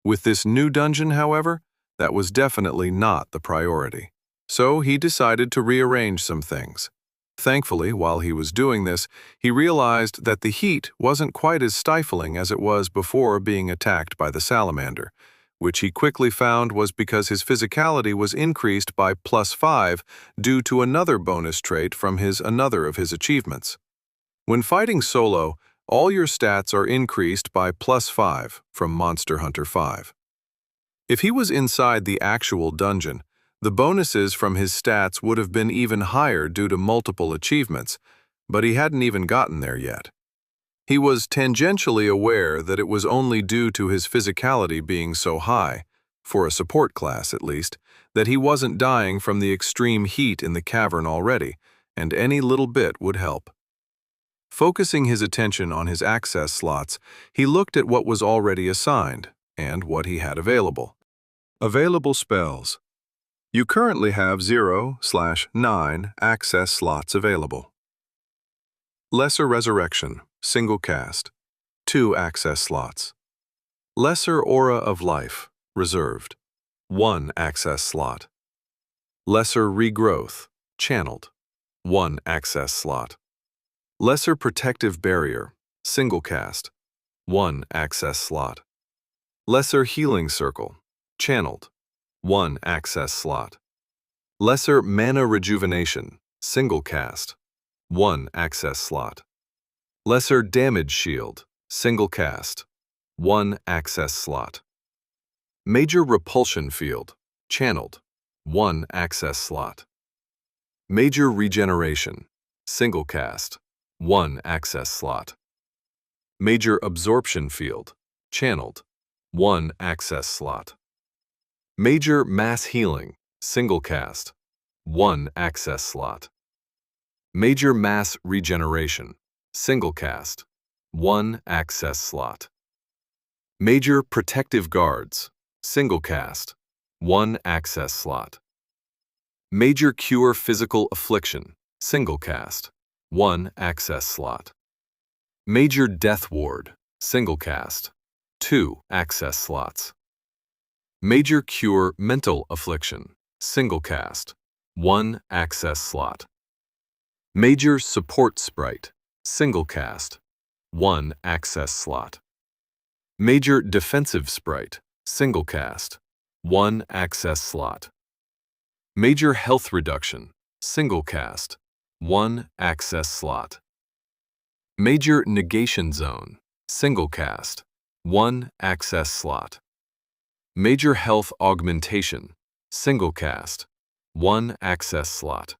[SPEAKER 1] With this new dungeon, however, that was definitely not the priority. So he decided to rearrange some things. Thankfully, while he was doing this, he realized that the heat wasn't quite as stifling as it was before being attacked by the salamander, which he quickly found was because his physicality was increased by +5 due to another bonus trait from another of his achievements. When fighting solo, all your stats are increased by +5 from Monster Hunter 5. If he was inside the actual dungeon, the bonuses from his stats would have been even higher due to multiple achievements, but he hadn't even gotten there yet. He was tangentially aware that it was only due to his physicality being so high, for a support class at least, that he wasn't dying from the extreme heat in the cavern already, and any little bit would help. Focusing his attention on his access slots, he looked at what was already assigned, and what he had available. Available spells. You currently have 0/9 access slots available. Lesser Resurrection, single cast, 2 access slots. Lesser Aura of Life, reserved, 1 access slot. Lesser Regrowth, channeled, 1 access slot. Lesser Protective Barrier, single cast, 1 access slot. Lesser Healing Circle, channeled, 1 access slot. Lesser Mana Rejuvenation, single cast, 1 access slot. Lesser Damage Shield, single cast, 1 access slot. Major Repulsion Field, channeled, 1 access slot. Major Regeneration, single cast, 1 access slot. Major Absorption Field, channeled, 1 access slot. Major Mass Healing, single cast, 1 access slot. Major Mass Regeneration, single cast, 1 access slot. Major Protective Guards, single cast, 1 access slot. Major Cure Physical Affliction, single cast,
[SPEAKER 2] 1 access slot. Major Death Ward, single cast, 2 access slots. Major Cure Mental Affliction, single cast, 1 access slot. Major Support Sprite, single cast, 1 access slot. Major Defensive Sprite, single cast, 1 access slot. Major Health Reduction, single cast, 1 access slot. Major Negation Zone, single cast, 1 access slot. Major Health Augmentation, single cast, 1 access slot.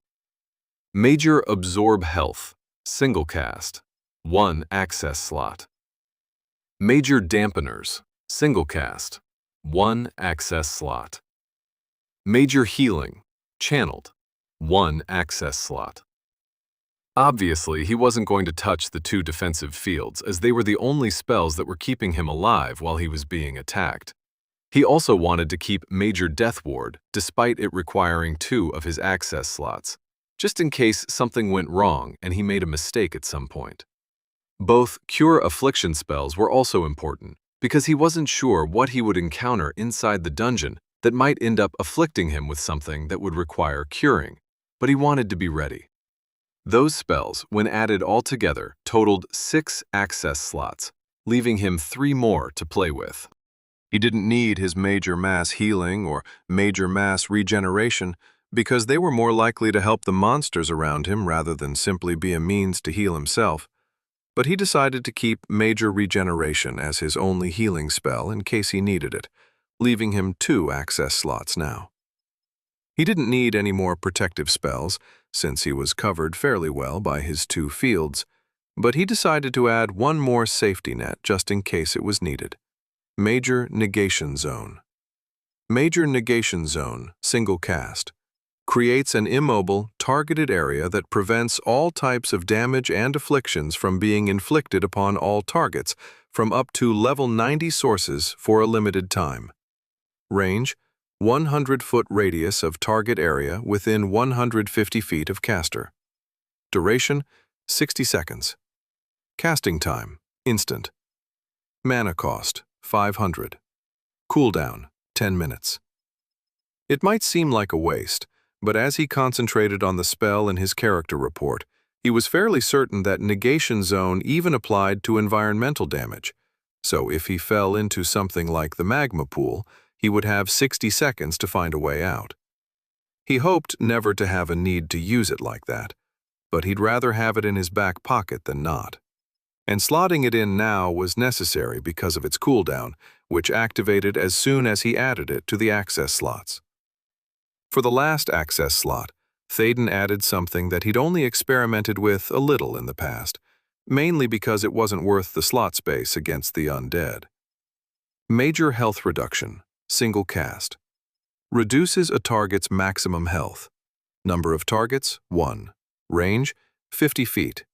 [SPEAKER 2] Major Absorb Health, single cast, 1 access slot. Major Dampeners, single cast, 1 access slot. Major Healing, channeled, 1 access slot. Obviously, he wasn't going to touch the 2 defensive fields, as they were the only spells that were keeping him alive while he was being attacked. He also wanted to keep Major Death Ward, despite it requiring 2 of his access slots, just in case something went wrong and he made a mistake at some point. Both Cure Affliction spells were also important, because he wasn't sure what he would encounter inside the dungeon that might end up afflicting him with something that would require curing, but he wanted to be ready. Those spells, when added all together, totaled 6 access slots, leaving him 3 more to play with.
[SPEAKER 1] He didn't need his major mass healing or major mass regeneration because they were more likely to help the monsters around him rather than simply be a means to heal himself. But he decided to keep major regeneration as his only healing spell in case he needed it, leaving him 2 access slots now. He didn't need any more protective spells, since he was covered fairly well by his 2 fields, but he decided to add 1 more safety net just in case it was needed. Major Negation Zone. Major Negation Zone, single cast, creates an immobile, targeted area that prevents all types of damage and afflictions from being inflicted upon all targets from up to level 90 sources for a limited time. Range, 100-foot radius of target area within 150 feet of caster. Duration, 60 seconds. Casting time, instant. Mana cost, 500. Cooldown, 10 minutes. It might seem like a waste, but as he concentrated on the spell in his character report, he was fairly certain that Negation Zone even applied to environmental damage. So if he fell into something like the magma pool, he would have 60 seconds to find a way out. He hoped never to have a need to use it like that, but he'd rather have it in his back pocket than not. And slotting it in now was necessary because of its cooldown, which activated as soon as he added it to the access slots. For the last access slot, Thaden added something that he'd only experimented with a little in the past, mainly because it wasn't worth the slot space against the undead. Major Health Reduction, single cast. Reduces a target's maximum health. Number of targets, 1. Range, 50 feet.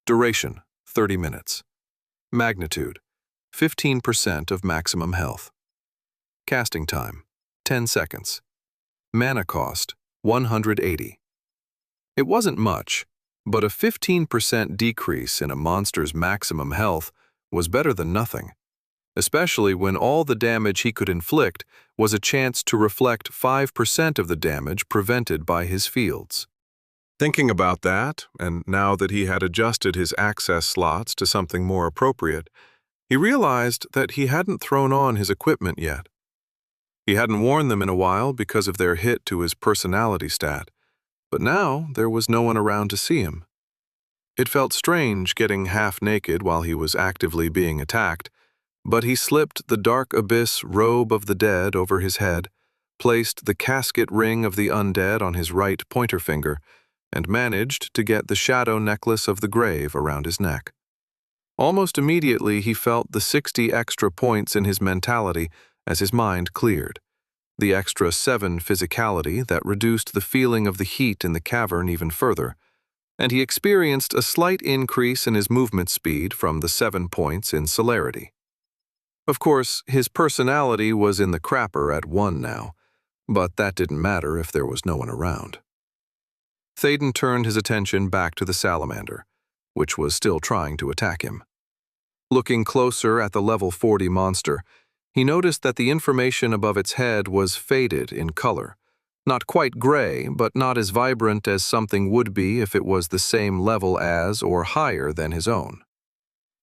[SPEAKER 1] Duration, 30 minutes. Magnitude, 15% of maximum health. Casting time, 10 seconds. Mana cost, 180. It wasn't much, but a 15% decrease in a monster's maximum health was better than nothing, especially when all the damage he could inflict was a chance to reflect 5% of the damage prevented by his fields. Thinking about that, and now that he had adjusted his access slots to something more appropriate, he realized that he hadn't thrown on his equipment yet. He hadn't worn them in a while because of their hit to his personality stat, but now there was no one around to see him. It felt strange getting half naked while he was actively being attacked, but he slipped the Dark Abyss Robe of the Dead over his head, placed the Casket Ring of the Undead on his right pointer finger, and managed to get the Shadow Necklace of the Grave around his neck. Almost immediately he felt the 60 extra points in his mentality as his mind cleared, the extra 7 physicality that reduced the feeling of the heat in the cavern even further, and he experienced a slight increase in his movement speed from the 7 points in celerity. Of course, his personality was in the crapper at 1 now, but that didn't matter if there was no one around. Thaden turned his attention back to the salamander, which was still trying to attack him. Looking closer at the level 40 monster, he noticed that the information above its head was faded in color. Not quite gray, but not as vibrant as something would be if it was the same level as or higher than his own.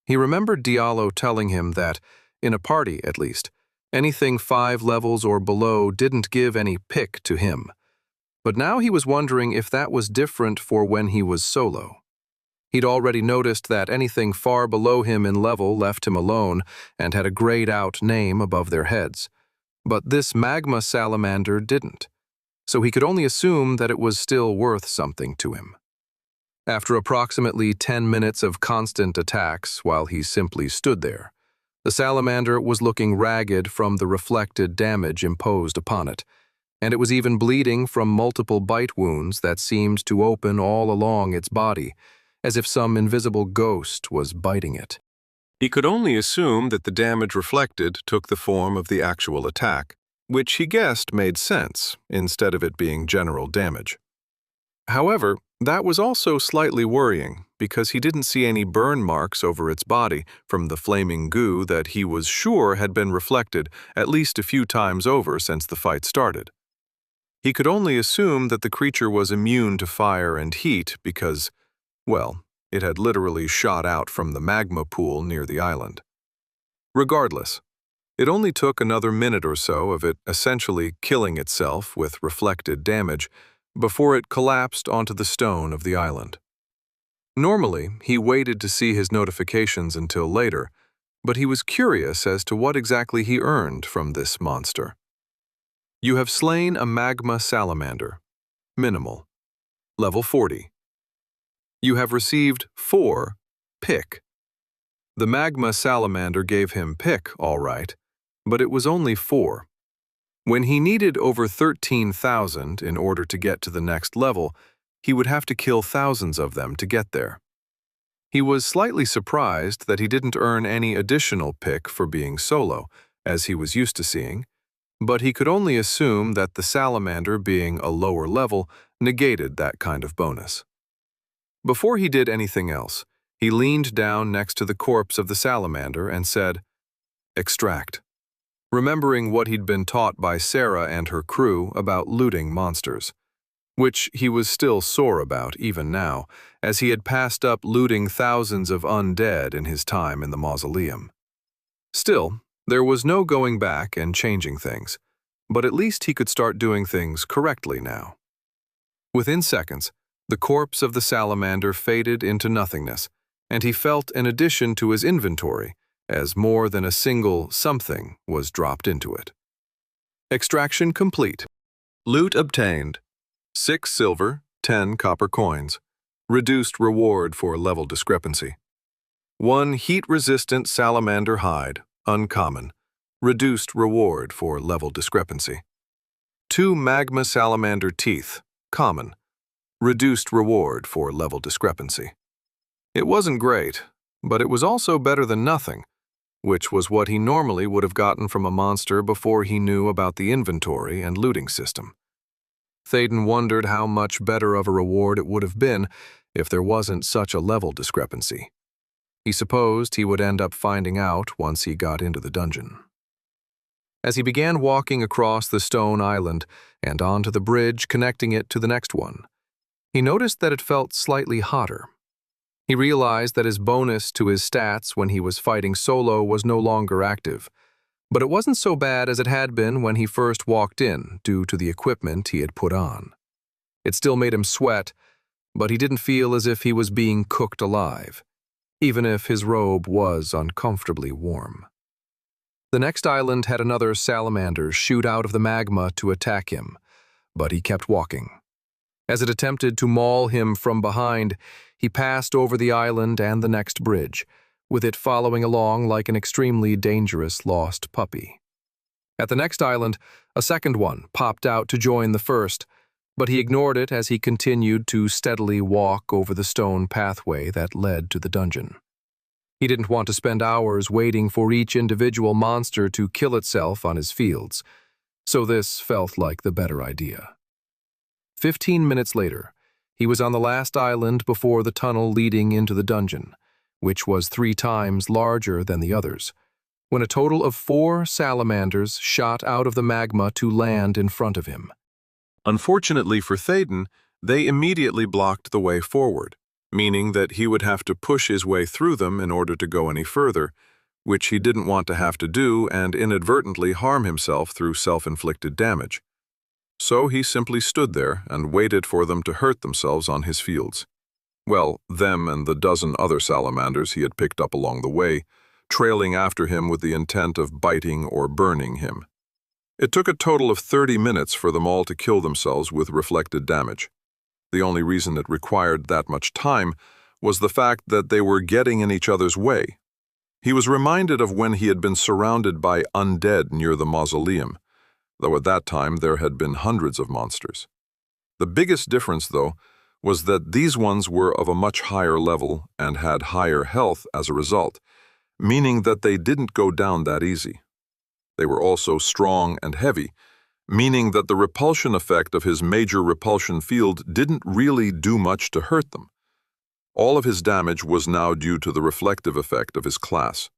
[SPEAKER 1] He remembered Diallo telling him that, in a party at least, anything 5 levels or below didn't give any pick to him. But now he was wondering if that was different for when he was solo. He'd already noticed that anything far below him in level left him alone and had a grayed-out name above their heads. But this magma salamander didn't, so he could only assume that it was still worth something to him. After approximately 10 minutes of constant attacks while he simply stood there, the salamander was looking ragged from the reflected damage imposed upon it, and it was even bleeding from multiple bite wounds that seemed to open all along its body, as if some invisible ghost was biting it. He could only assume that the damage reflected took the form of the actual attack, which he guessed made sense instead of it being general damage. However, that was also slightly worrying because he didn't see any burn marks over its body from the flaming goo that he was sure had been reflected at least a few times over since the fight started. He could only assume that the creature was immune to fire and heat because, well, it had literally shot out from the magma pool near the island. Regardless, it only took another minute or so of it essentially killing itself with reflected damage before it collapsed onto the stone of the island. Normally, he waited to see his notifications until later, but he was curious as to what exactly he earned from this monster. You have slain a magma salamander. Minimal. Level 40. You have received 4 pick. The magma salamander gave him pick, all right, but it was only 4. When he needed over 13,000 in order to get to the next level, he would have to kill thousands of them to get there. He was slightly surprised that he didn't earn any additional pick for being solo, as he was used to seeing, but he could only assume that the salamander being a lower level negated that kind of bonus. Before he did anything else, he leaned down next to the corpse of the salamander and said, "Extract," remembering what he'd been taught by Sarah and her crew about looting monsters, which he was still sore about even now, as he had passed up looting thousands of undead in his time in the mausoleum. Still, there was no going back and changing things, but at least he could start doing things correctly now. Within seconds, the corpse of the salamander faded into nothingness, and he felt an addition to his inventory, as more than a single something was dropped into it. Extraction complete. Loot obtained. 6 silver, 10 copper coins. Reduced reward for level discrepancy. 1 heat-resistant salamander hide, uncommon. Reduced reward for level discrepancy. 2 magma salamander teeth, common. Reduced reward for level discrepancy. It wasn't great, but it was also better than nothing, which was what he normally would have gotten from a monster before he knew about the inventory and looting system. Thaden wondered how much better of a reward it would have been if there wasn't such a level discrepancy. He supposed he would end up finding out once he got into the dungeon. As he began walking across the stone island and onto the bridge connecting it to the next one, he noticed that it felt slightly hotter. He realized that his bonus to his stats when he was fighting solo was no longer active, but it wasn't so bad as it had been when he first walked in due to the equipment he had put on. It still made him sweat, but he didn't feel as if he was being cooked alive, even if his robe was uncomfortably warm. The next island had another salamander shoot out of the magma to attack him, but he kept walking. As it attempted to maul him from behind, he passed over the island and the next bridge, with it following along like an extremely dangerous lost puppy. At the next island, a second one popped out to join the first, but he ignored it as he continued to steadily walk over the stone pathway that led to the dungeon. He didn't want to spend hours waiting for each individual monster to kill itself on his fields, so this felt like the better idea. 15 minutes later,
[SPEAKER 2] He was on the last island before the tunnel leading into the dungeon, which was 3 times larger than the others, when a total of 4 salamanders shot out of the magma to land in front of him.
[SPEAKER 1] Unfortunately for Thaden, they immediately blocked the way forward, meaning that he would have to push his way through them in order to go any further, which he didn't want to have to do and inadvertently harm himself through self-inflicted damage. So he simply stood there and waited for them to hurt themselves on his fields. Well, them and the dozen other salamanders he had picked up along the way, trailing after him with the intent of biting or burning him. It took a total of 30 minutes for them all to kill themselves with reflected damage. The only reason it required that much time was the fact that they were getting in each other's way. He was reminded of when he had been surrounded by undead near the mausoleum, though at that time there had been hundreds of monsters. The biggest difference, though, was that these ones were of a much higher level and had higher health as a result, meaning that they didn't go down that easy. They were also strong and heavy, meaning that the repulsion effect of his major repulsion field didn't really do much to hurt them. All of his damage was now due to the reflective effect of his class.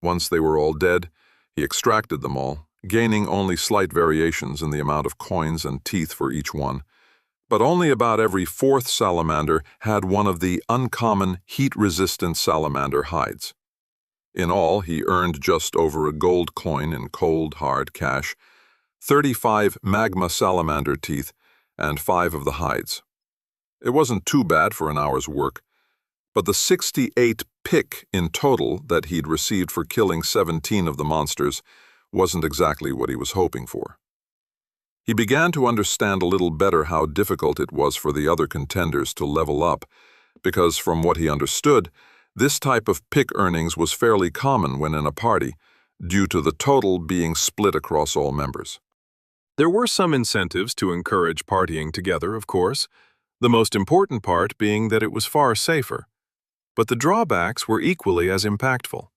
[SPEAKER 1] Once they were all dead, he extracted them all, gaining only slight variations in the amount of coins and teeth for each one, but only about every 4th salamander had one of the uncommon heat-resistant salamander hides. In all, he earned just over a gold coin in cold, hard cash, 35 magma salamander teeth, and 5 of the hides. It wasn't too bad for an hour's work, but the 68 pick in total that he'd received for killing 17 of the monsters wasn't exactly what he was hoping for. He began to understand a little better how difficult it was for the other contenders to level up, because from what he understood, this type of pick earnings was fairly common when in a party, due to the total being split across all members. There were some incentives to encourage partying together, of course, the most important part being that it was far safer. But the drawbacks were equally as impactful.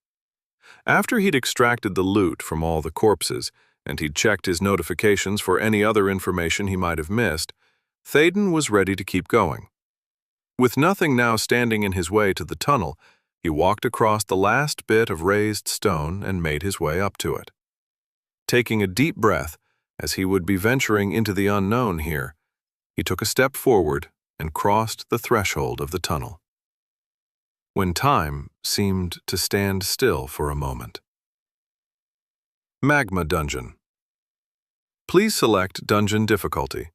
[SPEAKER 1] After he'd extracted the loot from all the corpses, and he'd checked his notifications for any other information he might have missed, Thaden was ready to keep going. With nothing now standing in his way to the tunnel, he walked across the last bit of raised stone and made his way up to it. Taking a deep breath, as he would be venturing into the unknown here, he took a step forward and crossed the threshold of the tunnel. When time seemed to stand still for a moment. Magma Dungeon. Please select Dungeon Difficulty: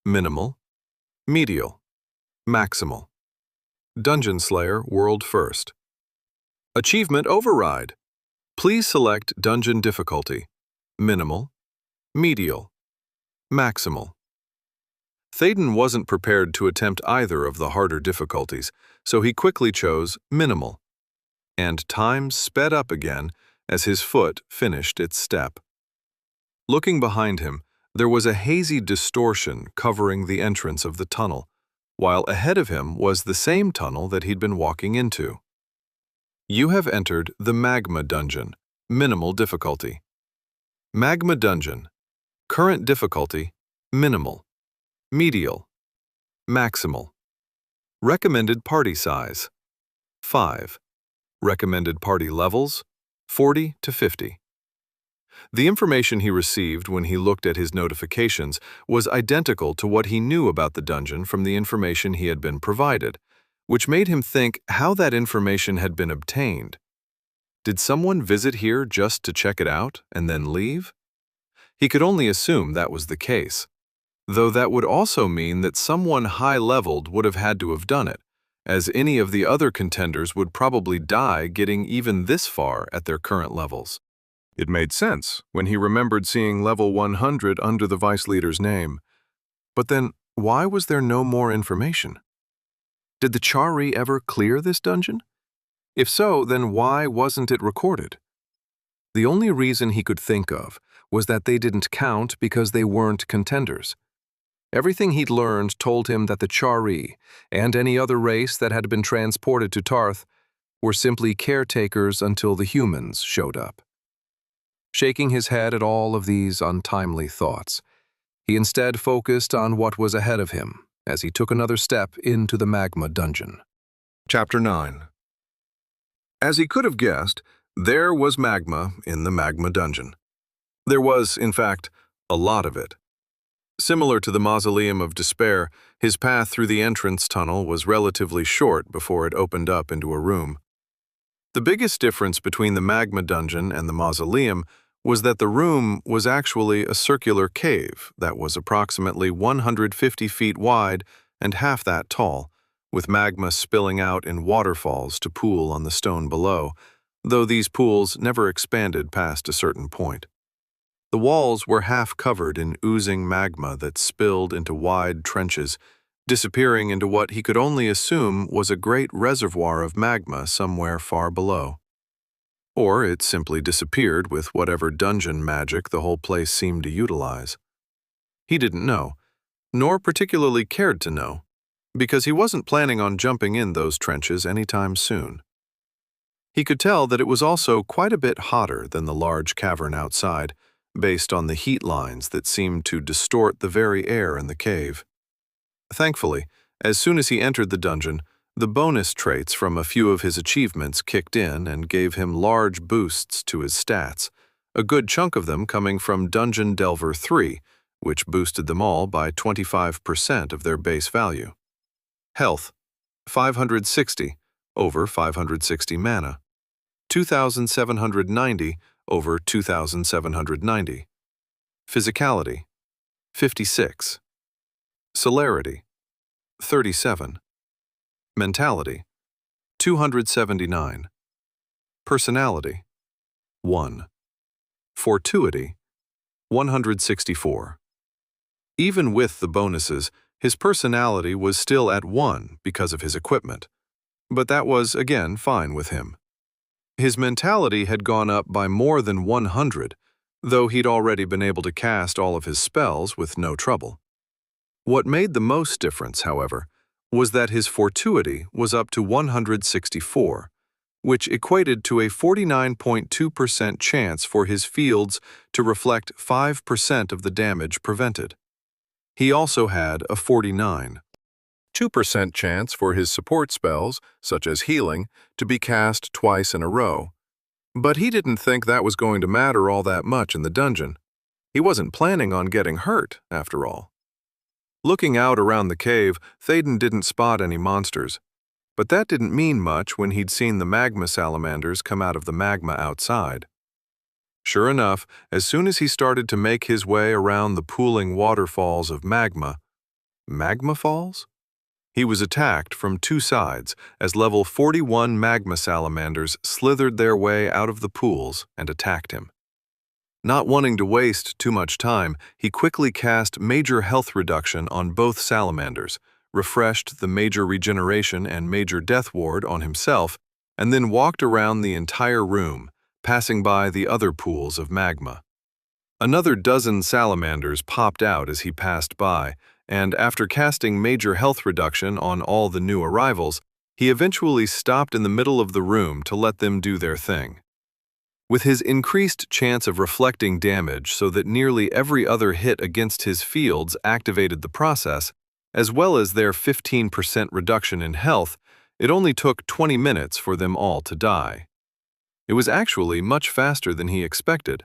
[SPEAKER 1] Minimal, Medial, Maximal. Dungeon Slayer World First. Achievement Override. Please select Dungeon Difficulty: Minimal, Medial, Maximal. Thaden wasn't prepared to attempt either of the harder difficulties, so he quickly chose Minimal, and time sped up again as his foot finished its step. Looking behind him, there was a hazy distortion covering the entrance of the tunnel, while ahead of him was the same tunnel that he'd been walking into. You have entered the Magma Dungeon, Minimal Difficulty. Magma Dungeon. Current difficulty: Minimal, Medial, Maximal. Recommended party size: 5. Recommended party levels: 40 to 50. The information he received when he looked at his notifications was identical to what he knew about the dungeon from the information he had been provided, which made him think how that information had been obtained. Did someone visit here just to check it out and then leave? He could only assume that was the case, though that would also mean that someone high-leveled would have had to have done it, as any of the other contenders would probably die getting even this far at their current levels. It made sense when he remembered seeing level 100 under the vice leader's name. But then, why was there no more information? Did the Chari ever clear this dungeon? If so, then why wasn't it recorded? The only reason he could think of was that they didn't count because they weren't contenders. Everything he'd learned told him that the Chari, and any other race that had been transported to Tarth, were simply caretakers until the humans showed up. Shaking his head at all of these untimely thoughts, he instead focused on what was ahead of him
[SPEAKER 2] as he took another step into the magma dungeon.
[SPEAKER 1] Chapter 9. As he could have guessed, there was magma in the magma dungeon. There was, in fact, a lot of it. Similar to the Mausoleum of Despair, his path through the entrance tunnel was relatively short before it opened up into a room. The biggest difference between the magma dungeon and the mausoleum was that the room was actually a circular cave that was approximately 150 feet wide and half that tall, with magma spilling out in waterfalls to pool on the stone below, though these pools never expanded past a certain point. The walls were half covered in oozing magma that spilled into wide trenches, disappearing into what he could only assume was a great reservoir of magma somewhere far below. Or it simply disappeared with whatever dungeon magic the whole place seemed to utilize. He didn't know, nor particularly cared to know, because he wasn't planning on jumping in those trenches anytime soon. He could tell that it was also quite a bit hotter than the large cavern outside, based on the heat lines that seemed to distort the very air in the cave. Thankfully, as soon as he entered the dungeon, the bonus traits from a few of his achievements kicked in and gave him large boosts to his stats, a good chunk of them coming from Dungeon Delver 3, which boosted them all by 25% of their base value. Health, 560 over 560 mana. 2,790 over 2,790. Physicality, 56. Celerity, 37. Mentality, 279. Personality, 1. Fortuity, 164. Even with the bonuses, his personality was still at 1 because of his equipment, but that was, again, fine with him. His mentality had gone up by more than 100, though he'd already been able to cast all of his spells with no trouble. What made the most difference, however, was that his fortuity was up to 164, which equated to a 49.2% chance for his fields to reflect 5% of the damage prevented. He also had a 49.2% chance for his support spells, such as healing, to be cast twice in a row. But he didn't think that was going to matter all that much in the dungeon. He wasn't planning on getting hurt, after all. Looking out around the cave, Thaden didn't spot any monsters. But that didn't mean much when he'd seen the magma salamanders come out of the magma outside. Sure enough, as soon as he started to make his way around the pooling waterfalls of magma falls? He was attacked from two sides as level 41 magma salamanders slithered their way out of the pools and attacked him. Not wanting to waste too much time, he quickly cast major health reduction on both salamanders, refreshed the major regeneration and major death ward on himself, and then walked around the entire room, passing by the other pools of magma. Another dozen salamanders popped out as he passed by, and after casting major health reduction on all the new arrivals, he eventually stopped in the middle of the room to let them do their thing. With his increased chance of reflecting damage so that nearly every other hit against his fields activated the process, as well as their 15% reduction in health, it only took 20 minutes for them all to die. It was actually much faster than he expected.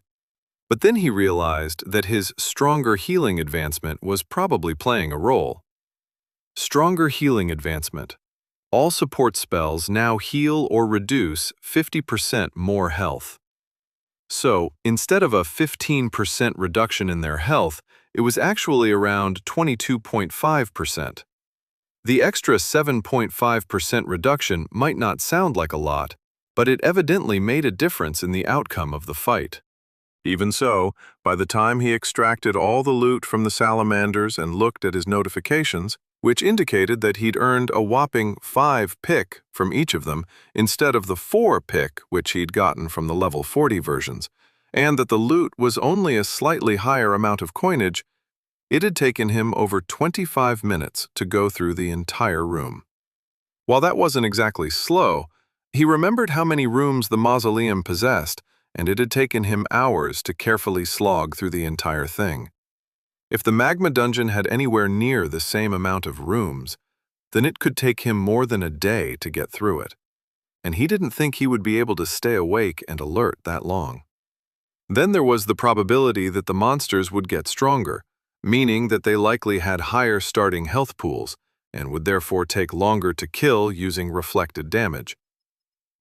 [SPEAKER 1] But then he realized that his stronger healing advancement was probably playing a role. Stronger healing advancement. All support spells now heal or reduce 50% more health. So, instead of a 15% reduction in their health, it was actually around 22.5%. The extra 7.5% reduction might not sound like a lot, but it evidently made a difference in the outcome of the fight. Even so, by the time he extracted all the loot from the salamanders and looked at his notifications, which indicated that he'd earned a whopping 5 pick from each of them instead of the 4 pick which he'd gotten from the level 40 versions, and that the loot was only a slightly higher amount of coinage, it had taken him over 25 minutes to go through the entire room. While that wasn't exactly slow, he remembered how many rooms the mausoleum possessed, and it had taken him hours to carefully slog through the entire thing. If the magma dungeon had anywhere near the same amount of rooms, then it could take him more than a day to get through it. And he didn't think he would be able to stay awake and alert that long. Then there was the probability that the monsters would get stronger, meaning that they likely had higher starting health pools and would therefore take longer to kill using reflected damage.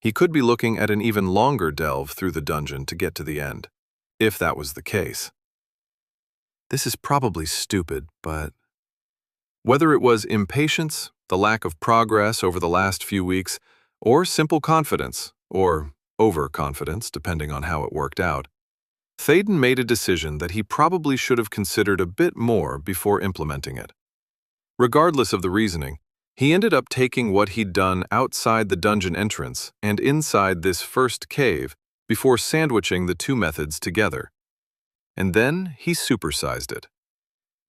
[SPEAKER 1] He could be looking at an even longer delve through the dungeon to get to the end, if that was the case. This is probably stupid, but whether it was impatience, the lack of progress over the last few weeks, or simple confidence, or overconfidence, depending on how it worked out, Thaden made a decision that he probably should have considered a bit more before implementing it. Regardless of the reasoning, he ended up taking what he'd done outside the dungeon entrance and inside this first cave before sandwiching the two methods together. And then he supersized it.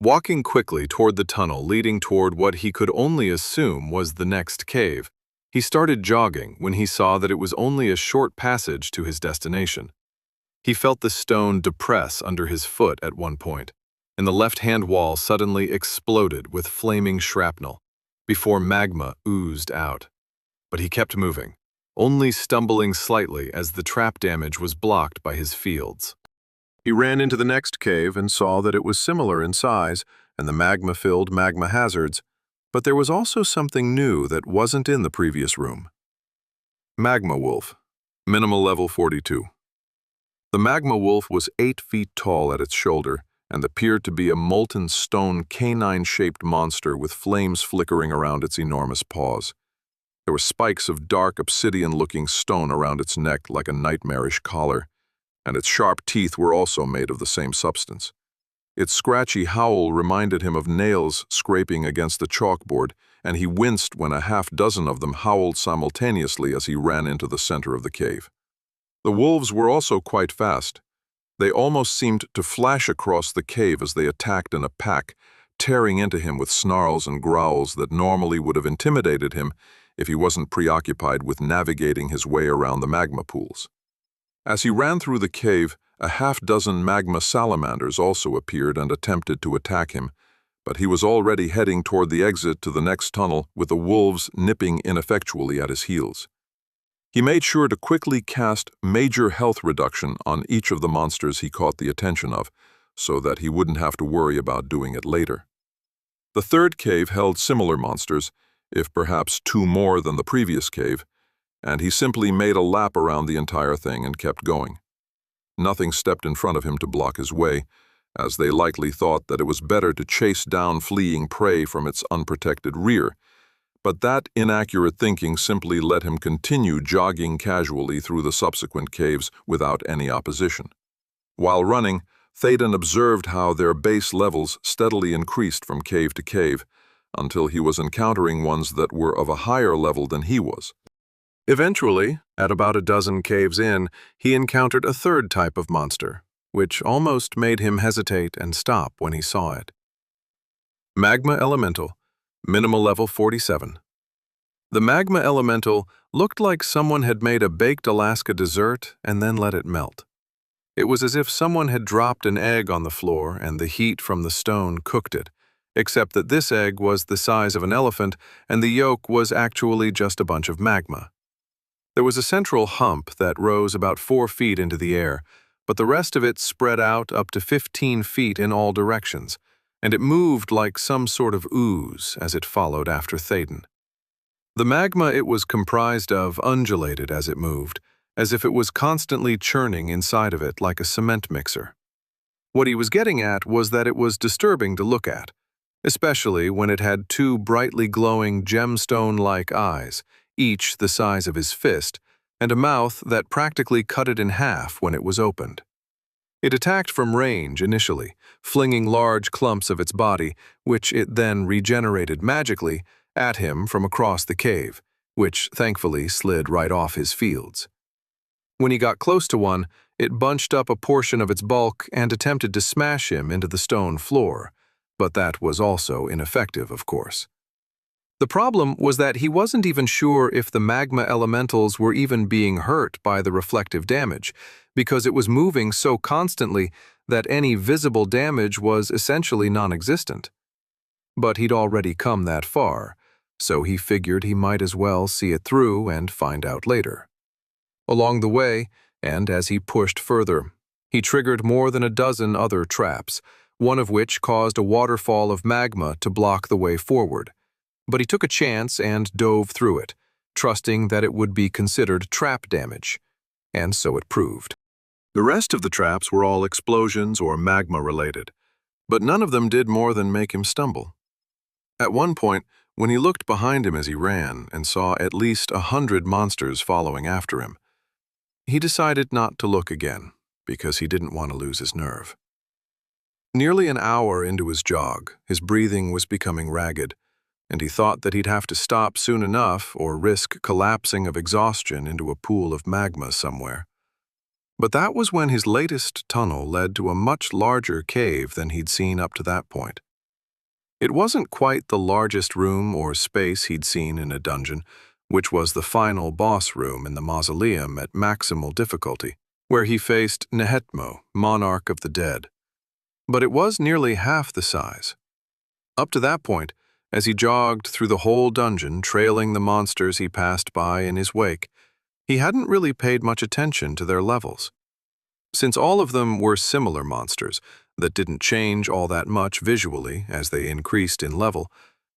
[SPEAKER 1] Walking quickly toward the tunnel leading toward what he could only assume was the next cave, he started jogging when he saw that it was only a short passage to his destination. He felt the stone depress under his foot at one point, and the left-hand wall suddenly exploded with flaming shrapnel, before magma oozed out. But he kept moving, only stumbling slightly as the trap damage was blocked by his fields. He ran into the next cave and saw that it was similar in size and the magma-filled magma hazards, but there was also something new that wasn't in the previous room. Magma Wolf, minimal level 42. The Magma Wolf was 8 feet tall at its shoulder and appeared to be a molten stone canine-shaped monster with flames flickering around its enormous paws. There were spikes of dark obsidian-looking stone around its neck like a nightmarish collar, and its sharp teeth were also made of the same substance. Its scratchy howl reminded him of nails scraping against the chalkboard, and he winced when a half-dozen of them howled simultaneously as he ran into the center of the cave. The wolves were also quite fast. They almost seemed to flash across the cave as they attacked in a pack, tearing into him with snarls and growls that normally would have intimidated him if he wasn't preoccupied with navigating his way around the magma pools. As he ran through the cave, a half-dozen magma salamanders also appeared and attempted to attack him, but he was already heading toward the exit to the next tunnel with the wolves nipping ineffectually at his heels. He made sure to quickly cast major health reduction on each of the monsters he caught the attention of, so that he wouldn't have to worry about doing it later. The third cave held similar monsters, if perhaps 2 more than the previous cave, and he simply made a lap around the entire thing and kept going. Nothing stepped in front of him to block his way, as they likely thought that it was better to chase down fleeing prey from its unprotected rear, but that inaccurate thinking simply let him continue jogging casually through the subsequent caves without any opposition. While running, Thaden observed how their base levels steadily increased from cave to cave, until he was encountering ones that were of a higher level than he was. Eventually, at about a dozen caves in, he encountered a third type of monster, which almost made him hesitate and stop when he saw it. Magma Elemental, minimal level 47. The magma elemental looked like someone had made a baked Alaska dessert and then let it melt. It was as if someone had dropped an egg on the floor and the heat from the stone cooked it, except that this egg was the size of an elephant and the yolk was actually just a bunch of magma. There was a central hump that rose about 4 feet into the air, but the rest of it spread out up to 15 feet in all directions, and it moved like some sort of ooze as it followed after Thaden. The magma it was comprised of undulated as it moved, as if it was constantly churning inside of it like a cement mixer. What he was getting at was that it was disturbing to look at, especially when it had 2 brightly glowing gemstone-like eyes, each the size of his fist, and a mouth that practically cut it in half when it was opened. It attacked from range initially, flinging large clumps of its body, which it then regenerated magically, at him from across the cave, which thankfully slid right off his fields. When he got close to one, it bunched up a portion of its bulk and attempted to smash him into the stone floor, but that was also ineffective, of course. The problem was that he wasn't even sure if the magma elementals were even being hurt by the reflective damage, because it was moving so constantly
[SPEAKER 2] that any visible damage was essentially non-existent. But he'd already come that far, so he figured he might as well see it through and find out later. Along the way, and as he pushed further, he triggered more than a dozen other traps, one of which caused a waterfall of magma to block the way forward. But he took a chance and dove through it, trusting that it would be considered trap damage. And so it proved.
[SPEAKER 1] The rest of the traps were all explosions or magma-related, but none of them did more than make him stumble. At one point, when he looked behind him as he ran and saw at least 100 monsters following after him, he decided not to look again, because he didn't want to lose his nerve. Nearly an hour into his jog, his breathing was becoming ragged, and he thought that he'd have to stop soon enough or risk collapsing of exhaustion into a pool of magma somewhere. But that was when his latest tunnel led to a much larger cave than he'd seen up to that point. It wasn't quite the largest room or space he'd seen in a dungeon, which was the final boss room in the mausoleum at maximal difficulty, where he faced Nehetmo, monarch of the dead. But it was nearly half the size. Up to that point, as he jogged through the whole dungeon, trailing the monsters he passed by in his wake, he hadn't really paid much attention to their levels. Since all of them were similar monsters that didn't change all that much visually as they increased in level,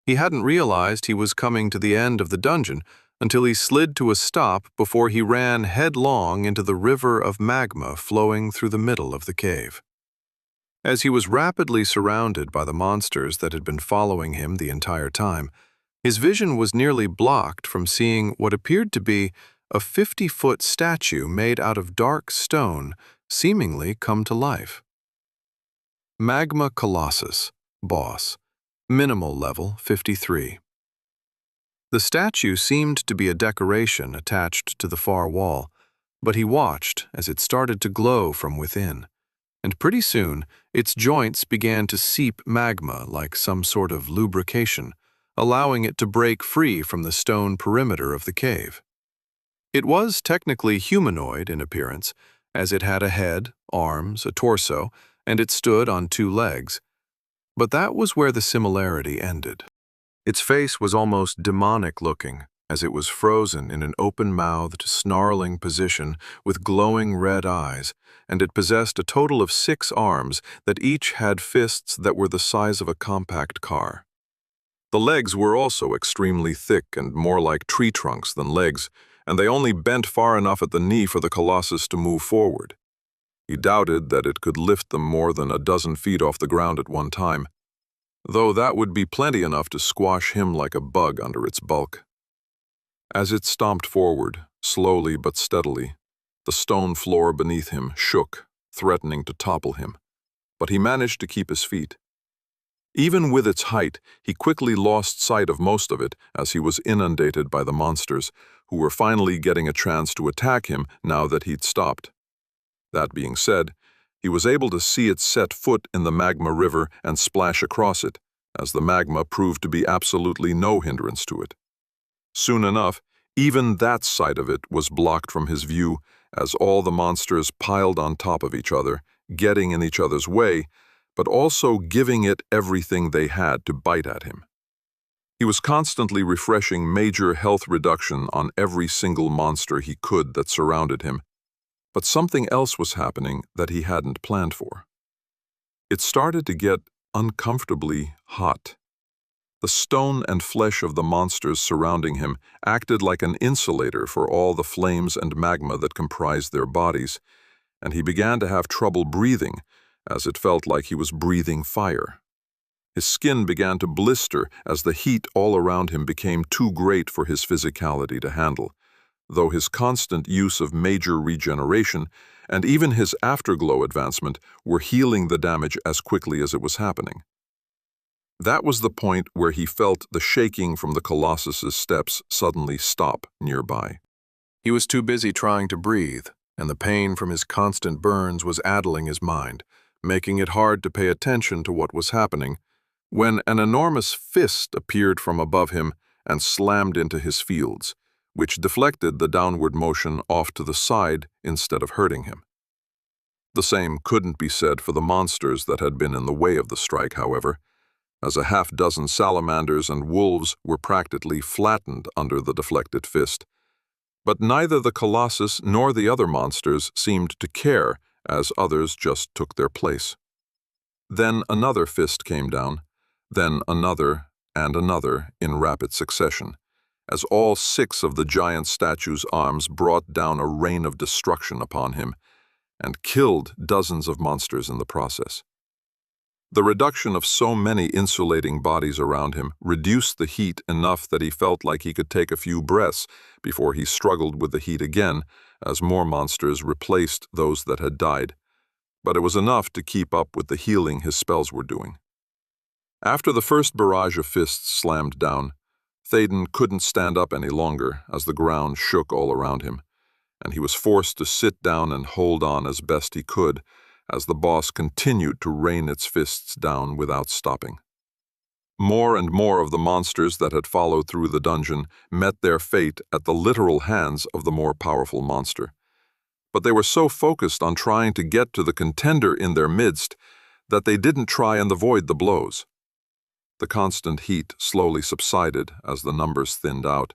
[SPEAKER 1] he hadn't realized he was coming to the end of the dungeon until he slid to a stop before he ran headlong into the river of magma flowing through the middle of the cave. As he was rapidly surrounded by the monsters that had been following him the entire time, his vision was nearly blocked from seeing what appeared to be a 50-foot statue made out of dark stone seemingly come to life. Magma Colossus, Boss, Minimal Level 53. The statue seemed to be a decoration attached to the far wall, but he watched as it started to glow from within, and pretty soon its joints began to seep magma like some sort of lubrication, allowing it to break free from the stone perimeter of the cave. It was technically humanoid in appearance, as it had a head, arms, a torso, and it stood on 2 legs. But that was where the similarity ended. Its face was almost demonic-looking, as it was frozen in an open-mouthed, snarling position with glowing red eyes, and it possessed a total of 6 arms that each had fists that were the size of a compact car. The legs were also extremely thick and more like tree trunks than legs, and they only bent far enough at the knee for the Colossus to move forward. He doubted that it could lift them more than a dozen feet off the ground at one time, though that would be plenty enough to squash him like a bug under its bulk. As it stomped forward, slowly but steadily, the stone floor beneath him shook, threatening to topple him, but he managed to keep his feet. Even with its height, he quickly lost sight of most of it as he was inundated by the monsters, who were finally getting a chance to attack him now that he'd stopped. That being said, he was able to see it set foot in the magma river and splash across it, as the magma proved to be absolutely no hindrance to it. Soon enough, even that side of it was blocked from his view as all the monsters piled on top of each other, getting in each other's way, but also giving it everything they had to bite at him. He was constantly refreshing major health reduction on every single monster he could that surrounded him, but something else was happening that he hadn't planned for. It started to get uncomfortably hot. The stone and flesh of the monsters surrounding him acted like an insulator for all the flames and magma that comprised their bodies, and he began to have trouble breathing, as it felt like he was breathing fire. His skin began to blister as the heat all around him became too great for his physicality to handle, though his constant use of major regeneration and even his afterglow advancement were healing the damage as quickly as it was happening. That was the point where he felt the shaking from the Colossus's steps suddenly stop nearby. He was too busy trying to breathe, and the pain from his constant burns was addling his mind, making it hard to pay attention to what was happening, when an enormous fist appeared from above him and slammed into his fields, which deflected the downward motion off to the side instead of hurting him.
[SPEAKER 3] The same couldn't be said for the monsters that had been in the way of the strike, however, as a half-dozen salamanders and wolves were practically flattened under the deflected fist. But neither the colossus nor the other monsters seemed to care, as others just took their place. Then another fist came down, then another and another in rapid succession, as all 6 of the giant statue's arms brought down a rain of destruction upon him, and killed dozens of monsters in the process. The reduction of so many insulating bodies around him reduced the heat enough that he felt like he could take a few breaths before he struggled with the heat again, as more monsters replaced those that had died. But it was enough to keep up with the healing his spells were doing. After the first barrage of fists slammed down, Théoden couldn't stand up any longer as the ground shook all around him, and he was forced to sit down and hold on as best he could as the boss continued to rain its fists down without stopping. More and more of the monsters that had followed through the dungeon met their fate at the literal hands of the more powerful monster. But they were so focused on trying to get to the contender in their midst that they didn't try and avoid the blows. The constant heat slowly subsided as the numbers thinned out,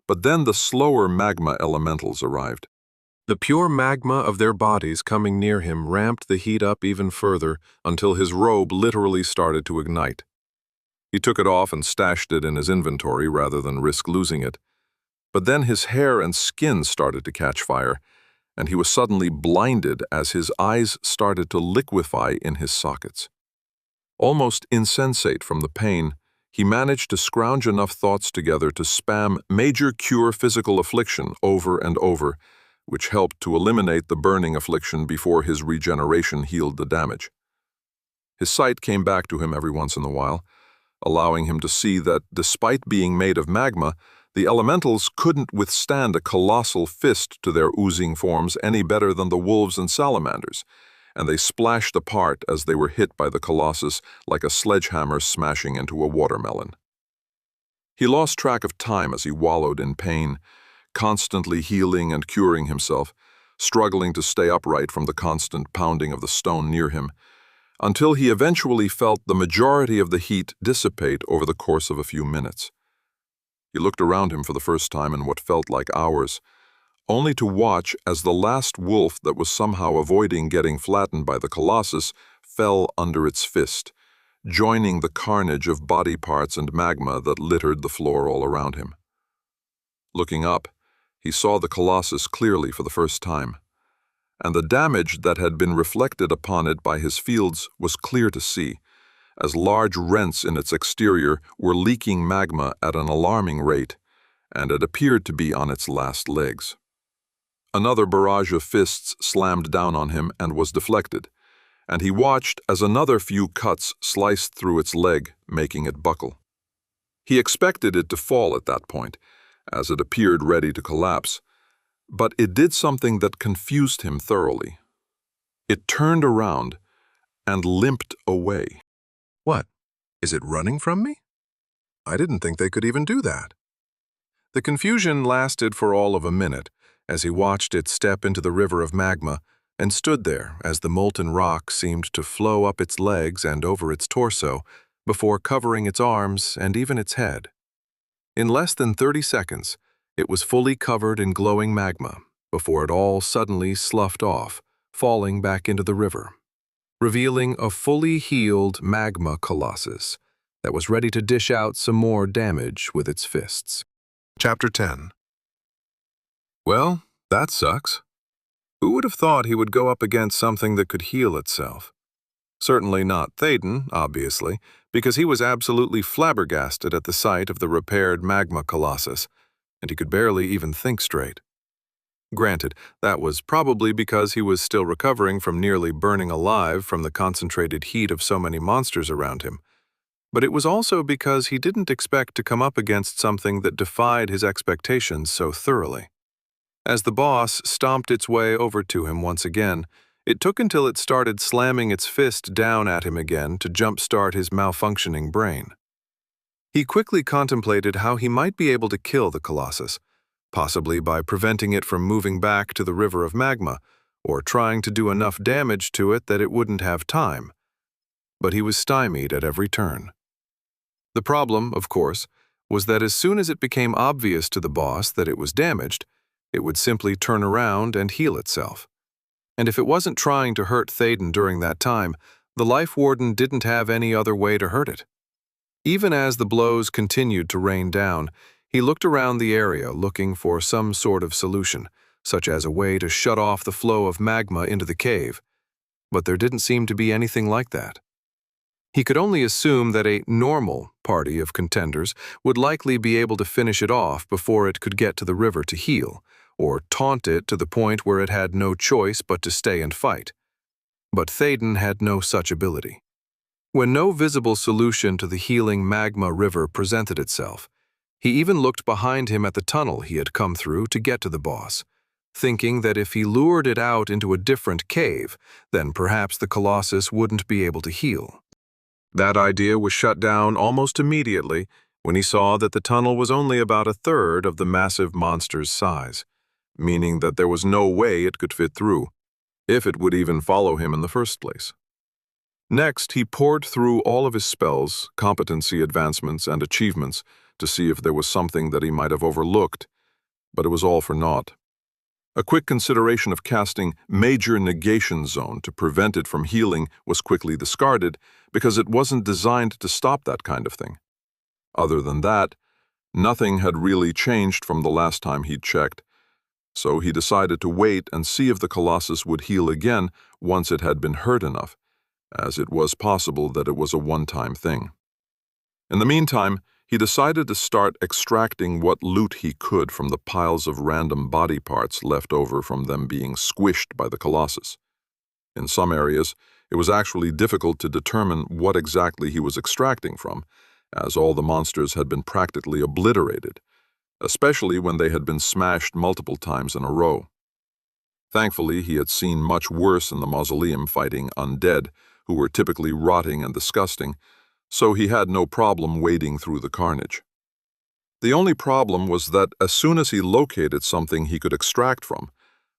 [SPEAKER 3] but then the slower magma elementals arrived.
[SPEAKER 1] The pure magma of their bodies coming near him ramped the heat up even further until his robe literally started to ignite. He took it off and stashed it in his inventory rather than risk losing it. But then his hair and skin started to catch fire, and he was suddenly blinded as his eyes started to liquefy in his sockets. Almost insensate from the pain, he managed to scrounge enough thoughts together to spam "Major Cure Physical Affliction" over and over, which helped to eliminate the burning affliction before his regeneration healed the damage. His sight came back to him every once in a while, allowing him to see that despite being made of magma, the elementals couldn't withstand a colossal fist to their oozing forms any better than the wolves and salamanders, and they splashed apart as they were hit by the colossus like a sledgehammer smashing into a watermelon. He lost track of time as he wallowed in pain, constantly healing and curing himself, struggling to stay upright from the constant pounding of the stone near him, until he eventually felt the majority of the heat dissipate over the course of a few minutes. He looked around him for the first time in what felt like hours, only to watch as the last wolf that was somehow avoiding getting flattened by the colossus fell under its fist, joining the carnage of body parts and magma that littered the floor all around him. Looking up, he saw the colossus clearly for the first time, and the damage that had been reflected upon it by his fields was clear to see, as large rents in its exterior were leaking magma at an alarming rate, and it appeared to be on its last legs. Another barrage of fists slammed down on him and was deflected, and he watched as another few cuts sliced through its leg, making it buckle. He expected it to fall at that point, as it appeared ready to collapse, but it did something that confused him thoroughly. It turned around and limped away. What? Is it running from me? I didn't think they could even do that. The confusion lasted for all of a minute as he watched it step into the river of magma and stood there as the molten rock seemed to flow up its legs and over its torso before covering its arms and even its head. In less than 30 seconds, it was fully covered in glowing magma before it all suddenly sloughed off, falling back into the river, revealing a fully healed magma colossus that was ready to dish out some more damage with its fists. Chapter 10. Well, that sucks. Who would have thought he would go up against something that could heal itself? Certainly not Théoden, obviously, because he was absolutely flabbergasted at the sight of the repaired magma colossus, and he could barely even think straight. Granted, that was probably because he was still recovering from nearly burning alive from the concentrated heat of so many monsters around him. But it was also because he didn't expect to come up against something that defied his expectations so thoroughly. As the boss stomped its way over to him once again, it took until it started slamming its fist down at him again to jumpstart his malfunctioning brain. He quickly contemplated how he might be able to kill the colossus, possibly by preventing it from moving back to the river of magma, or trying to do enough damage to it that it wouldn't have time. But he was stymied at every turn. The problem, of course, was that as soon as it became obvious to the boss that it was damaged, it would simply turn around and heal itself. And if it wasn't trying to hurt Thaden during that time, the Life Warden didn't have any other way to hurt it. Even as the blows continued to rain down, he looked around the area looking for some sort of solution, such as a way to shut off the flow of magma into the cave. But there didn't seem to be anything like that. He could only assume that a normal party of contenders would likely be able to finish it off before it could get to the river to heal, or taunt it to the point where it had no choice but to stay and fight. But Thaden had no such ability. When no visible solution to the healing magma river presented itself, he even looked behind him at the tunnel he had come through to get to the boss, thinking that if he lured it out into a different cave, then perhaps the Colossus wouldn't be able to heal. That idea was shut down almost immediately when he saw that the tunnel was only about a third of the massive monster's size, meaning that there was no way it could fit through, if it would even follow him in the first place. Next, he poured through all of his spells, competency advancements, and achievements to see if there was something that he might have overlooked, but it was all for naught. A quick consideration of casting Major Negation Zone to prevent it from healing was quickly discarded because it wasn't designed to stop that kind of thing. Other than that, nothing had really changed from the last time he'd checked, so he decided to wait and see if the Colossus would heal again once it had been hurt enough, as it was possible that it was a one-time thing. In the meantime, he decided to start extracting what loot he could from the piles of random body parts left over from them being squished by the Colossus. In some areas, it was actually difficult to determine what exactly he was extracting from, as all the monsters had been practically obliterated, especially when they had been smashed multiple times in a row. Thankfully, he had seen much worse in the mausoleum fighting undead, who were typically rotting and disgusting, so he had no problem wading through the carnage. The only problem was that as soon as he located something he could extract from,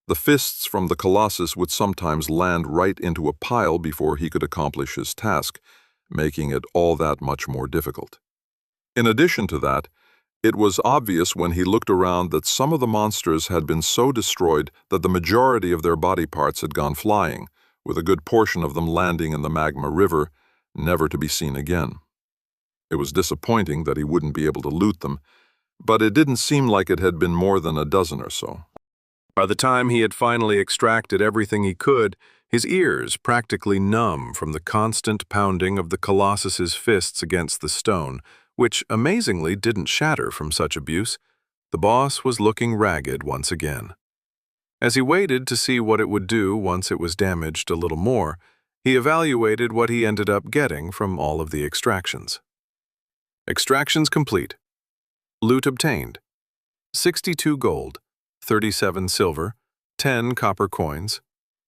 [SPEAKER 1] the fists from the Colossus would sometimes land right into a pile before he could accomplish his task, making it all that much more difficult. In addition to that, it was obvious when he looked around that some of the monsters had been so destroyed that the majority of their body parts had gone flying, with a good portion of them landing in the magma river, never to be seen again. It was disappointing that he wouldn't be able to loot them, but it didn't seem like it had been more than a dozen or so. By the time he had finally extracted everything he could, his ears practically numb from the constant pounding of the Colossus's fists against the stone, which amazingly didn't shatter from such abuse. The boss was looking ragged once again. As he waited to see what it would do once it was damaged a little more, he evaluated what he ended up getting from all of the extractions. Extractions complete. Loot obtained: 62 gold, 37 silver, 10 copper coins,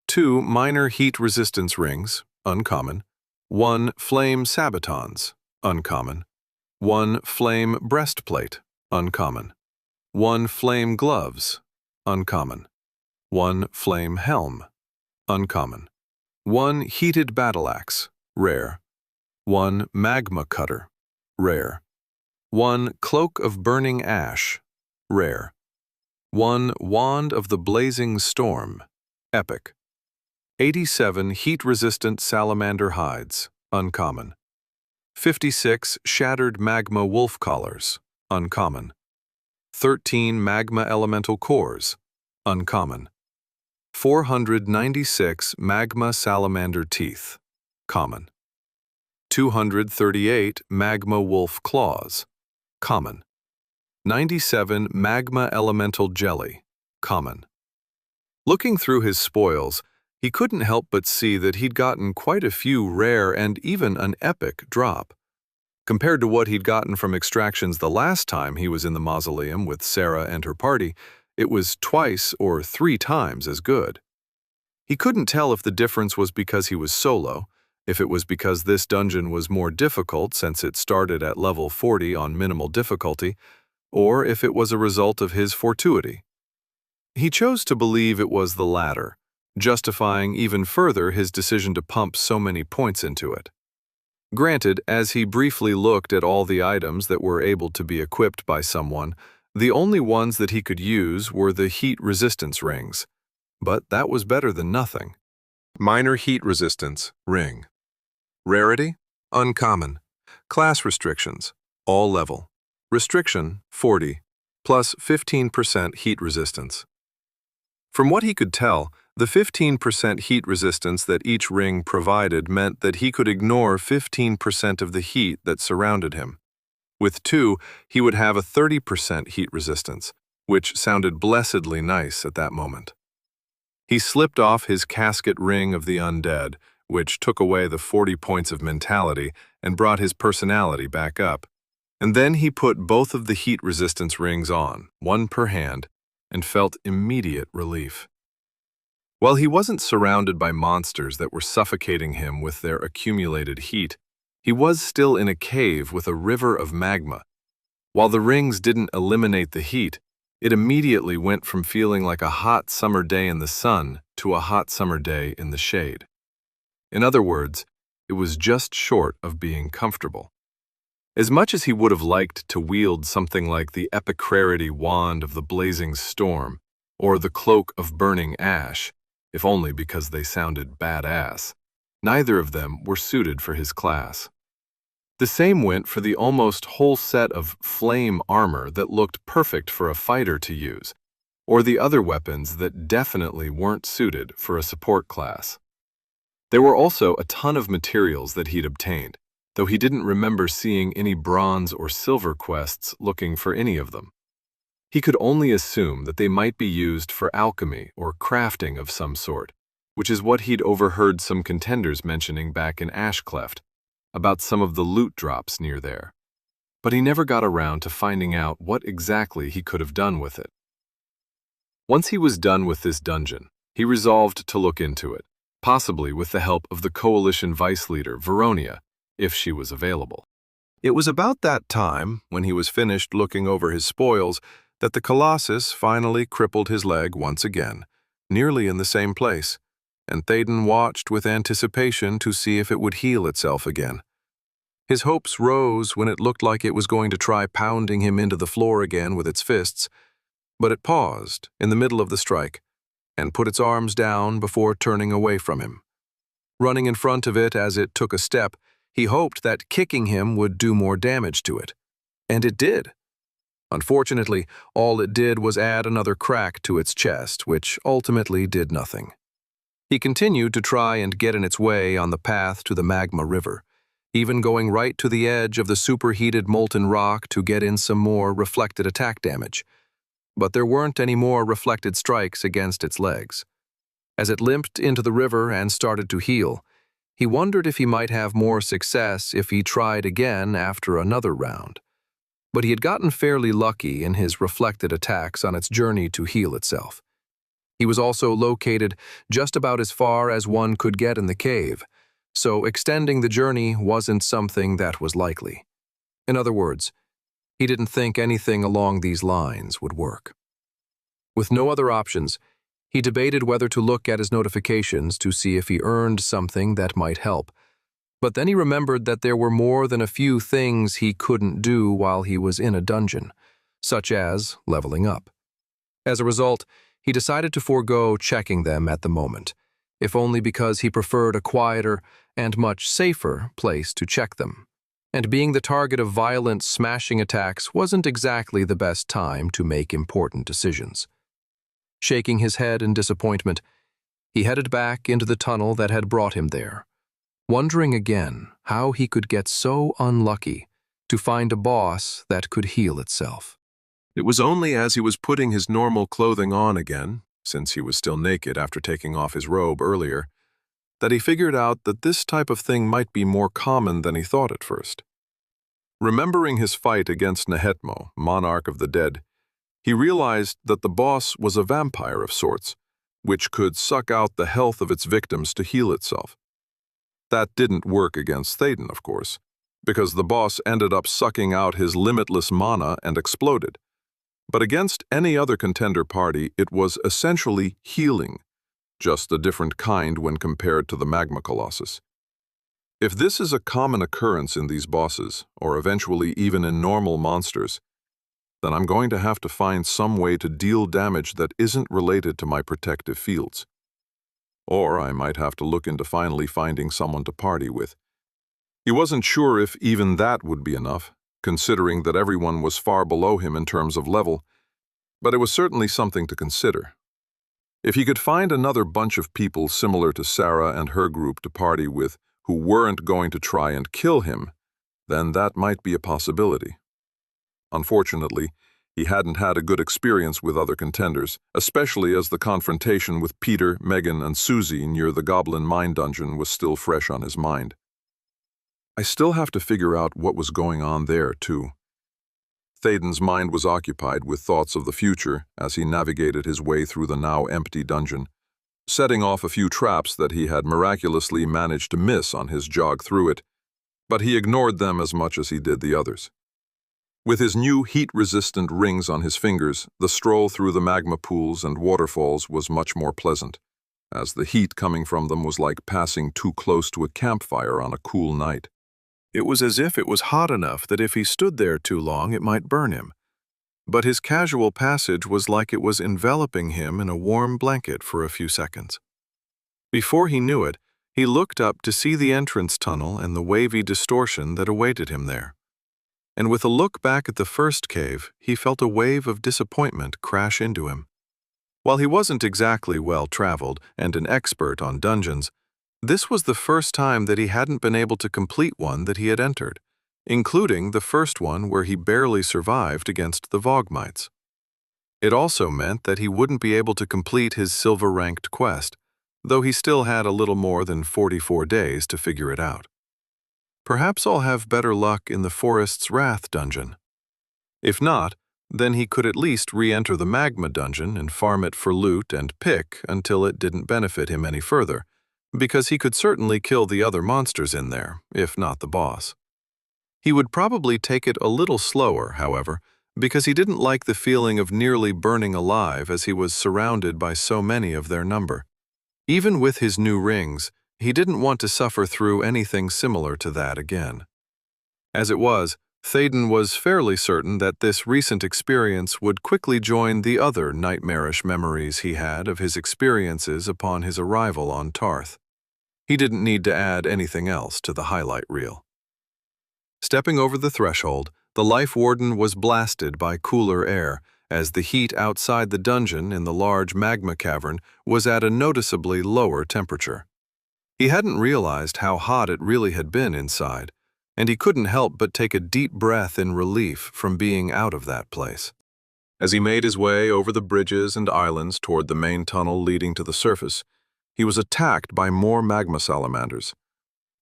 [SPEAKER 1] 2 minor heat resistance rings, uncommon, 1 flame sabatons, uncommon, 1 flame breastplate, uncommon, 1 flame gloves, uncommon, 1 flame helm, uncommon, 1 heated battle axe, rare, 1 magma cutter, rare, 1 cloak of burning ash, rare, 1 wand of the blazing storm, epic, 87 heat-resistant salamander hides, uncommon, 56 shattered magma wolf collars, uncommon, 13 magma elemental cores, uncommon, 496 magma salamander teeth, common, 238 magma wolf claws, common, 97 magma elemental jelly, common. Looking through his spoils, he couldn't help but see that he'd gotten quite a few rare and even an epic drop. Compared to what he'd gotten from extractions the last time he was in the mausoleum with Sarah and her party, it was twice or 3 times as good. He couldn't tell if the difference was because he was solo, if it was because this dungeon was more difficult since it started at level 40 on minimal difficulty, or if it was a result of his fortuity. He chose to believe it was the latter, justifying even further his decision to pump so many points into it. Granted, as he briefly looked at all the items that were able to be equipped by someone, the only ones that he could use were the heat resistance rings. But that was better than nothing. Minor heat resistance ring. Rarity? Uncommon. Class restrictions, all level. Restriction, 40, plus 15% heat resistance. From what he could tell, the 15% heat resistance that each ring provided meant that he could ignore 15% of the heat that surrounded him. With 2, he would have a 30% heat resistance, which sounded blessedly nice at that moment. He slipped off his casket ring of the undead, which took away the 40 points of mentality and brought his personality back up. And then he put both of the heat resistance rings on, one per hand, and felt immediate relief. While he wasn't surrounded by monsters that were suffocating him with their accumulated heat, he was still in a cave with a river of magma. While the rings didn't eliminate the heat, it immediately went from feeling like a hot summer day in the sun to a hot summer day in the shade. In other words, it was just short of being comfortable. As much as he would have liked to wield something like the epic rarity wand of the blazing storm, or the cloak of burning ash, if only because they sounded badass, neither of them were suited for his class. The same went for the almost whole set of flame armor that looked perfect for a fighter to use, or the other weapons that definitely weren't suited for a support class. There were also a ton of materials that he'd obtained, though he didn't remember seeing any bronze or silver quests looking for any of them. He could only assume that they might be used for alchemy or crafting of some sort, which is what he'd overheard some contenders mentioning back in Ashcleft, about some of the loot drops near there. But he never got around to finding out what exactly he could have done with it. Once he was done with this dungeon, he resolved to look into it, possibly with the help of the Coalition Vice Leader, Veronia, if she was available. It was about that time, when he was finished looking over his spoils, that the Colossus finally crippled his leg once again, nearly in the same place, and Théoden watched with anticipation to see if it would heal itself again. His hopes rose when it looked like it was going to try pounding him into the floor again with its fists, but it paused in the middle of the strike and put its arms down before turning away from him. Running in front of it as it took a step, he hoped that kicking him would do more damage to it. And it did. Unfortunately, all it did was add another crack to its chest, which ultimately did nothing. He continued to try and get in its way on the path to the magma river, even going right to the edge of the superheated molten rock to get in some more reflected attack damage. But there weren't any more reflected strikes against its legs. As it limped into the river and started to heal, he wondered if he might have more success if he tried again after another round. But he had gotten fairly lucky in his reflected attacks on its journey to heal itself. He was also located just about as far as one could get in the cave, so extending the journey wasn't something that was likely. In other words, he didn't think anything along these lines would work. With no other options, he debated whether to look at his notifications to see if he earned something that might help. But then he remembered that there were more than a few things he couldn't do while he was in a dungeon, such as leveling up. As a result, he decided to forego checking them at the moment, if only because he preferred a quieter and much safer place to check them. And being the target of violent smashing attacks wasn't exactly the best time to make important decisions. Shaking his head in disappointment, he headed back into the tunnel that had brought him there, wondering again how he could get so unlucky to find a boss that could heal itself.
[SPEAKER 3] It was only as he was putting his normal clothing on again, since he was still naked after taking off his robe earlier, that he figured out that this type of thing might be more common than he thought at first. Remembering his fight against Nehetmo, monarch of the dead, he realized that the boss was a vampire of sorts, which could suck out the health of its victims to heal itself. That didn't work against Théoden, of course, because the boss ended up sucking out his limitless mana and exploded. But against any other contender party, it was essentially healing, just a different kind when compared to the magma colossus. If this is a common occurrence in these bosses, or eventually even in normal monsters, then I'm going to have to find some way to deal damage that isn't related to my protective fields. Or I might have to look into finally finding someone to party with. He wasn't sure if even that would be enough, considering that everyone was far below him in terms of level, but it was certainly something to consider. If he could find another bunch of people similar to Sarah and her group to party with who weren't going to try and kill him, then that might be a possibility. Unfortunately, he hadn't had a good experience with other contenders, especially as the confrontation with Peter, Megan, and Susie near the Goblin Mine Dungeon was still fresh on his mind. I still have to figure out what was going on there, too. Thaden's mind was occupied with thoughts of the future as he navigated his way through the now empty dungeon, setting off a few traps that he had miraculously managed to miss on his jog through it, but he ignored them as much as he did the others. With his new heat-resistant rings on his fingers, the stroll through the magma pools and waterfalls was much more pleasant, as the heat coming from them was like passing too close to a campfire on a cool night.
[SPEAKER 1] It was as if it was hot enough that if he stood there too long it might burn him. But his casual passage was like it was enveloping him in a warm blanket for a few seconds. Before he knew it, he looked up to see the entrance tunnel and the wavy distortion that awaited him there. And with a look back at the first cave, he felt a wave of disappointment crash into him. While he wasn't exactly well-traveled and an expert on dungeons, this was the first time that he hadn't been able to complete one that he had entered, including the first one where he barely survived against the Vogmites. It also meant that he wouldn't be able to complete his silver-ranked quest, though he still had a little more than 44 days to figure it out. Perhaps I'll have better luck in the Forest's Wrath dungeon. If not, then he could at least re-enter the Magma dungeon and farm it for loot and pick until it didn't benefit him any further, because he could certainly kill the other monsters in there, if not the boss. He would probably take it a little slower, however, because he didn't like the feeling of nearly burning alive as he was surrounded by so many of their number. Even with his new rings, he didn't want to suffer through anything similar to that again. As it was, Thaden was fairly certain that this recent experience would quickly join the other nightmarish memories he had of his experiences upon his arrival on Tarth. He didn't need to add anything else to the highlight reel. Stepping over the threshold, the Life Warden was blasted by cooler air, as the heat outside the dungeon in the large magma cavern was at a noticeably lower temperature. He hadn't realized how hot it really had been inside, and he couldn't help but take a deep breath in relief from being out of that place. As he made his way over the bridges and islands toward the main tunnel leading to the surface, he was attacked by more magma salamanders.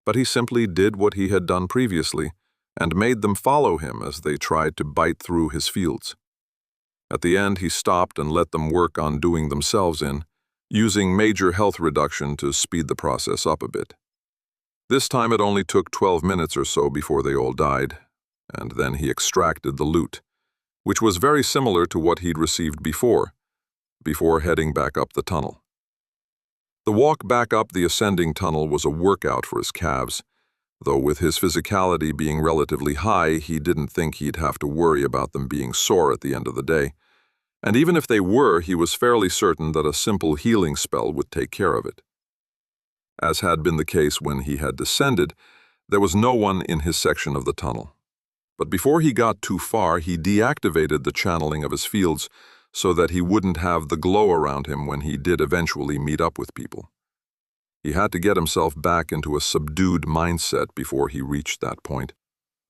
[SPEAKER 1] But he simply did what he had done previously, and made them follow him as they tried to bite through his fields. At the end, he stopped and let them work on doing themselves in, using major health reduction to speed the process up a bit. This time it only took 12 minutes or so before they all died, and then he extracted the loot, which was very similar to what he'd received before heading back up the tunnel. The walk back up the ascending tunnel was a workout for his calves, though with his physicality being relatively high, he didn't think he'd have to worry about them being sore at the end of the day. And even if they were, he was fairly certain that a simple healing spell would take care of it. As had been the case when he had descended, there was no one in his section of the tunnel. But before he got too far, he deactivated the channeling of his fields so that he wouldn't have the glow around him when he did eventually meet up with people. He had to get himself back into a subdued mindset before he reached that point,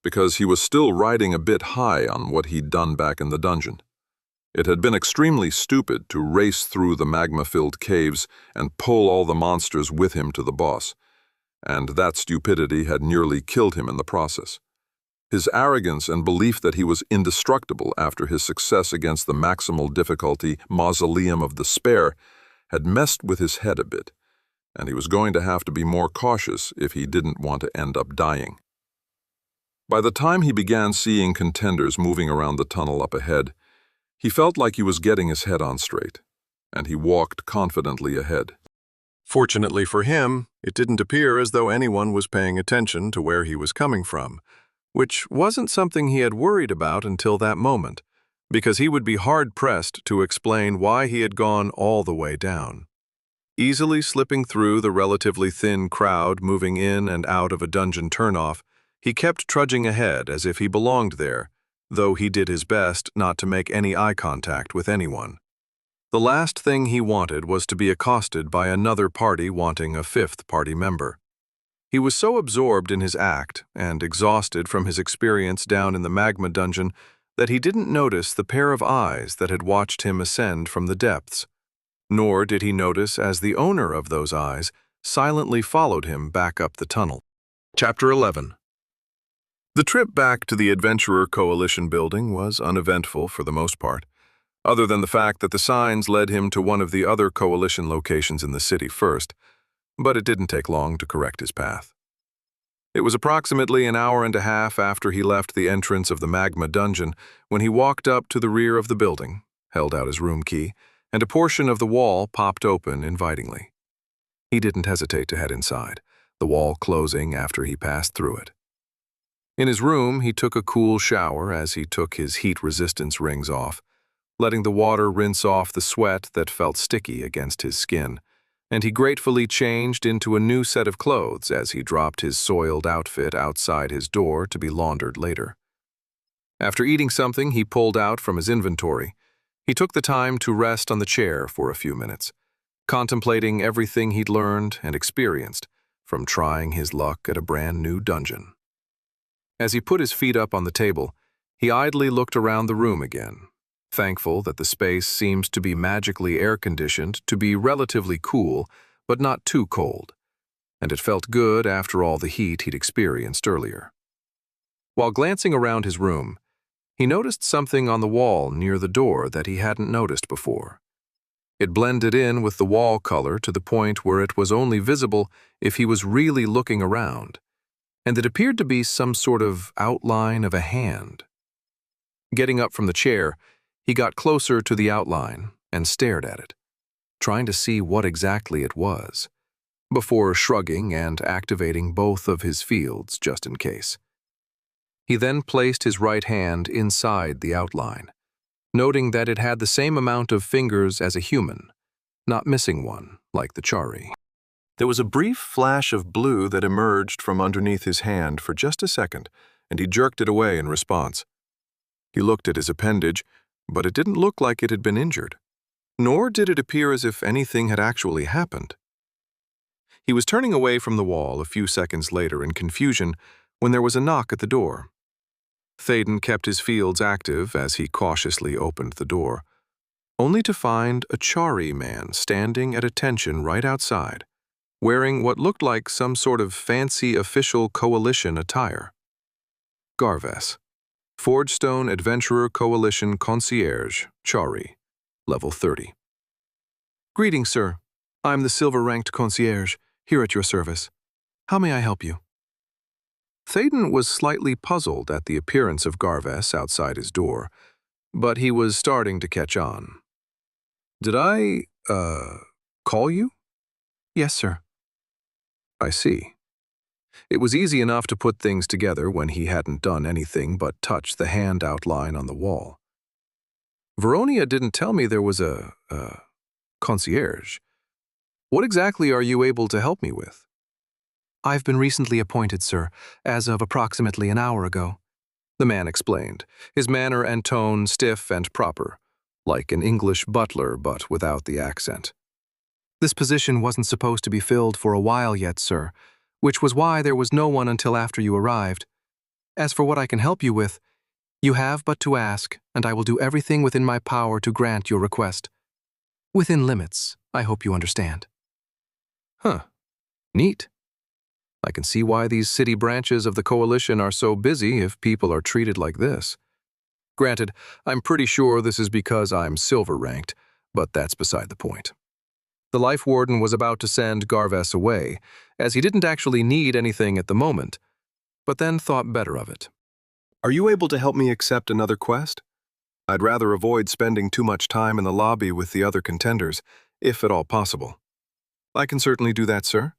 [SPEAKER 1] because he was still riding a bit high on what he'd done back in the dungeon. It had been extremely stupid to race through the magma-filled caves and pull all the monsters with him to the boss, and that stupidity had nearly killed him in the process. His arrogance and belief that he was indestructible after his success against the maximal difficulty Mausoleum of Despair had messed with his head a bit, and he was going to have to be more cautious if he didn't want to end up dying. By the time he began seeing contenders moving around the tunnel up ahead, he felt like he was getting his head on straight, and he walked confidently ahead. Fortunately for him, it didn't appear as though anyone was paying attention to where he was coming from, which wasn't something he had worried about until that moment, because he would be hard-pressed to explain why he had gone all the way down. Easily slipping through the relatively thin crowd moving in and out of a dungeon turnoff, he kept trudging ahead as if he belonged there, though he did his best not to make any eye contact with anyone. The last thing he wanted was to be accosted by another party wanting a fifth party member. He was so absorbed in his act and exhausted from his experience down in the magma dungeon that he didn't notice the pair of eyes that had watched him ascend from the depths, nor did he notice as the owner of those eyes silently followed him back up the tunnel. Chapter 11. The trip back to the Adventurer Coalition building was uneventful for the most part, other than the fact that the signs led him to one of the other Coalition locations in the city first, but it didn't take long to correct his path. It was approximately an hour and a half after he left the entrance of the magma dungeon when he walked up to the rear of the building, held out his room key, and a portion of the wall popped open invitingly. He didn't hesitate to head inside, the wall closing after he passed through it. In his room, he took a cool shower as he took his heat resistance rings off, letting the water rinse off the sweat that felt sticky against his skin, and he gratefully changed into a new set of clothes as he dropped his soiled outfit outside his door to be laundered later. After eating something he pulled out from his inventory, he took the time to rest on the chair for a few minutes, contemplating everything he'd learned and experienced from trying his luck at a brand new dungeon. As he put his feet up on the table, he idly looked around the room again, thankful that the space seems to be magically air-conditioned to be relatively cool, but not too cold, and it felt good after all the heat he'd experienced earlier. While glancing around his room, he noticed something on the wall near the door that he hadn't noticed before. It blended in with the wall color to the point where it was only visible if he was really looking around, and it appeared to be some sort of outline of a hand. Getting up from the chair, he got closer to the outline and stared at it, trying to see what exactly it was, before shrugging and activating both of his fields just in case. He then placed his right hand inside the outline, noting that it had the same amount of fingers as a human, not missing one like the Chari. There was a brief flash of blue that emerged from underneath his hand for just a second, and he jerked it away in response. He looked at his appendage, but it didn't look like it had been injured, nor did it appear as if anything had actually happened. He was turning away from the wall a few seconds later in confusion when there was a knock at the door. Thaden kept his fields active as he cautiously opened the door, only to find a Chari man standing at attention right outside, wearing what looked like some sort of fancy official coalition attire. Garves, Forgestone Adventurer Coalition Concierge, Chari, level 30. Greetings, sir. I'm the silver-ranked concierge, here at your service. How may I help you? Thaden was slightly puzzled at the appearance of Garves outside his door, but he was starting to catch on. Did I, call you? Yes, sir. I see. It was easy enough to put things together when he hadn't done anything but touch the hand outline on the wall. Veronia didn't tell me there was a concierge. What exactly are you able to help me with? I've been recently appointed, sir, as of approximately an hour ago, the man explained, his manner and tone stiff and proper, like an English butler but without the accent. This position wasn't supposed to be filled for a while yet, sir, which was why there was no one until after you arrived. As for what I can help you with, you have but to ask, and I will do everything within my power to grant your request. Within limits, I hope you understand. Huh. Neat. I can see why these city branches of the Coalition are so busy if people are treated like this. Granted, I'm pretty sure this is because I'm silver-ranked, but that's beside the point. The Life Warden was about to send Garves away, as he didn't actually need anything at the moment, but then thought better of it. Are you able to help me accept another quest? I'd rather avoid spending too much time in the lobby with the other contenders, if at all possible. I can certainly do that, sir.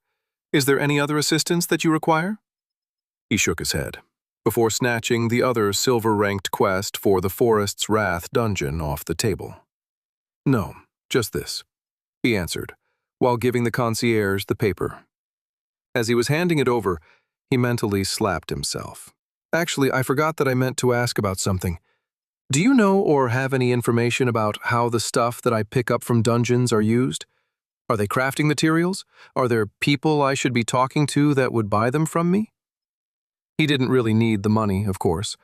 [SPEAKER 1] Is there any other assistance that you require? He shook his head, before snatching the other silver-ranked quest for the Forest's Wrath dungeon off the table. No, just this, he answered, while giving the concierge the paper. As he was handing it over, he mentally slapped himself. Actually, I forgot that I meant to ask about something. Do you know or have any information about how the stuff that I pick up from dungeons are used? Are they crafting materials? Are there people I should be talking to that would buy them from me? He didn't really need the money, of course,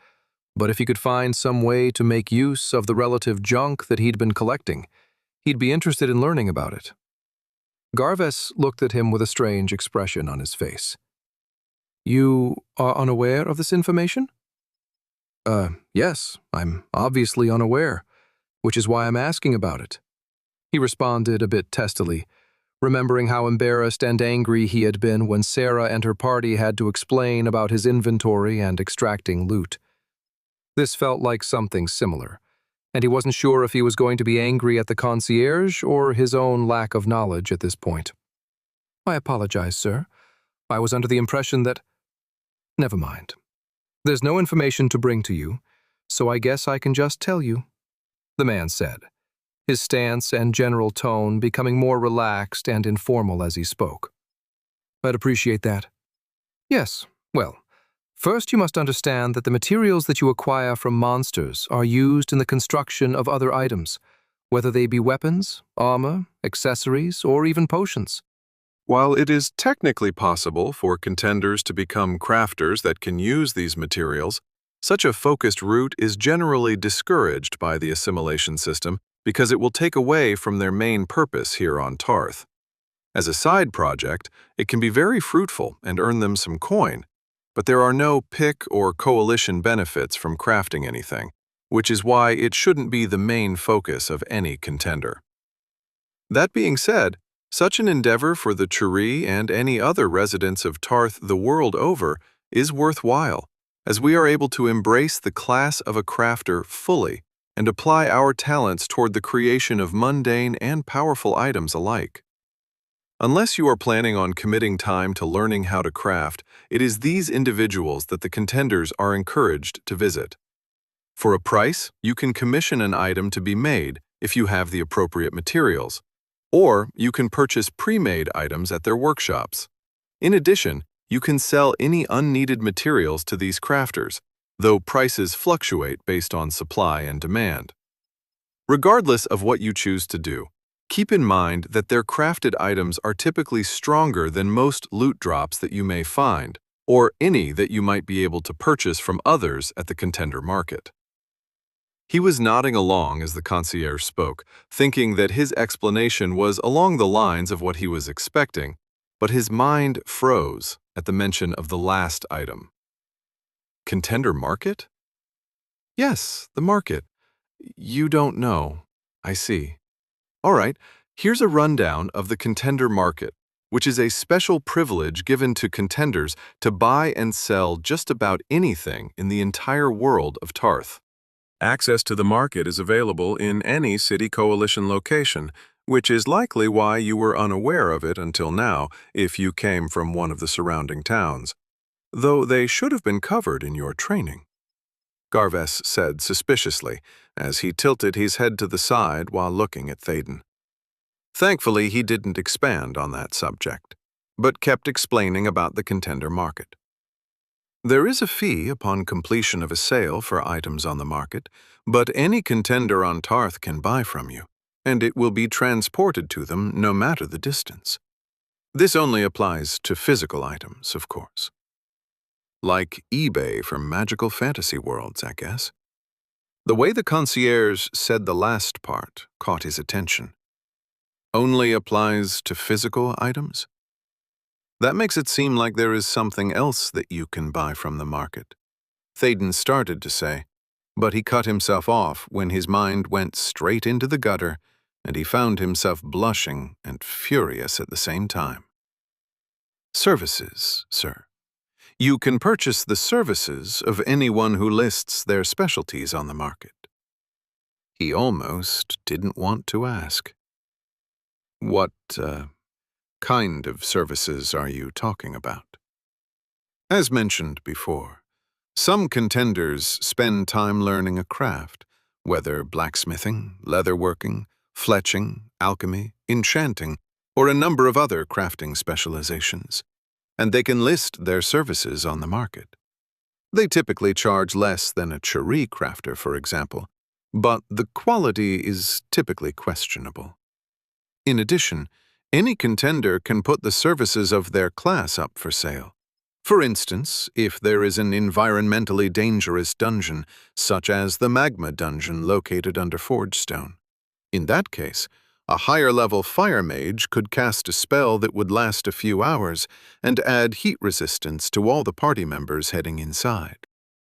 [SPEAKER 1] but if he could find some way to make use of the relative junk that he'd been collecting, he'd be interested in learning about it. Garves looked at him with a strange expression on his face. You are unaware of this information? Yes, I'm obviously unaware, which is why I'm asking about it. He responded a bit testily, remembering how embarrassed and angry he had been when Sarah and her party had to explain about his inventory and extracting loot. This felt like something similar, and he wasn't sure if he was going to be angry at the concierge or his own lack of knowledge at this point. I apologize, sir. I was under the impression that... Never mind. There's no information to bring to you, so I guess I can just tell you, the man said, his stance and general tone becoming more relaxed and informal as he spoke. I'd appreciate that. Yes, well, first you must understand that the materials that you acquire from monsters are used in the construction of other items, whether they be weapons, armor, accessories, or even potions. While it is technically possible for contenders to become crafters that can use these materials, such a focused route is generally discouraged by the assimilation system because it will take away from their main purpose here on Tarth. As a side project, it can be very fruitful and earn them some coin, but there are no pick or coalition benefits from crafting anything, which is why it shouldn't be the main focus of any contender. That being said, such an endeavor for the Churi and any other residents of Tarth the world over is worthwhile, as we are able to embrace the class of a crafter fully and apply our talents toward the creation of mundane and powerful items alike. Unless you are planning on committing time to learning how to craft, it is these individuals that the contenders are encouraged to visit. For a price, you can commission an item to be made if you have the appropriate materials, or you can purchase pre-made items at their workshops. In addition, you can sell any unneeded materials to these crafters, though prices fluctuate based on supply and demand. Regardless of what you choose to do, keep in mind that their crafted items are typically stronger than most loot drops that you may find, or any that you might be able to purchase from others at the contender market. He was nodding along as the concierge spoke, thinking that his explanation was along the lines of what he was expecting, but his mind froze at the mention of the last item. Contender market? Yes, the market. You don't know. I see. All right, here's a rundown of the contender market, which is a special privilege given to contenders to buy and sell just about anything in the entire world of Tarth. Access to the market is available in any City Coalition location, which is likely why you were unaware of it until now if you came from one of the surrounding towns, though they should have been covered in your training, Garves said suspiciously as he tilted his head to the side while looking at Thaden. Thankfully, he didn't expand on that subject, but kept explaining about the contender market. There is a fee upon completion of a sale for items on the market, but any contender on Tarth can buy from you, and it will be transported to them no matter the distance. This only applies to physical items, of course. Like eBay for magical fantasy worlds, I guess. The way the concierge said the last part caught his attention. Only applies to physical items? That makes it seem like there is something else that you can buy from the market. Thaden started to say, but he cut himself off when his mind went straight into the gutter and he found himself blushing and furious at the same time. Services, sir. You can purchase the services of anyone who lists their specialties on the market. He almost didn't want to ask. What, kind of services are you talking about? As mentioned before, some contenders spend time learning a craft, whether blacksmithing, leatherworking, fletching, alchemy, enchanting, or a number of other crafting specializations, and they can list their services on the market. They typically charge less than a cherry crafter, for example, but the quality is typically questionable. In addition, any contender can put the services of their class up for sale. For instance, if there is an environmentally dangerous dungeon, such as the Magma Dungeon located under Forgestone. In that case, a higher-level fire mage could cast a spell that would last a few hours and add heat resistance to all the party members heading inside.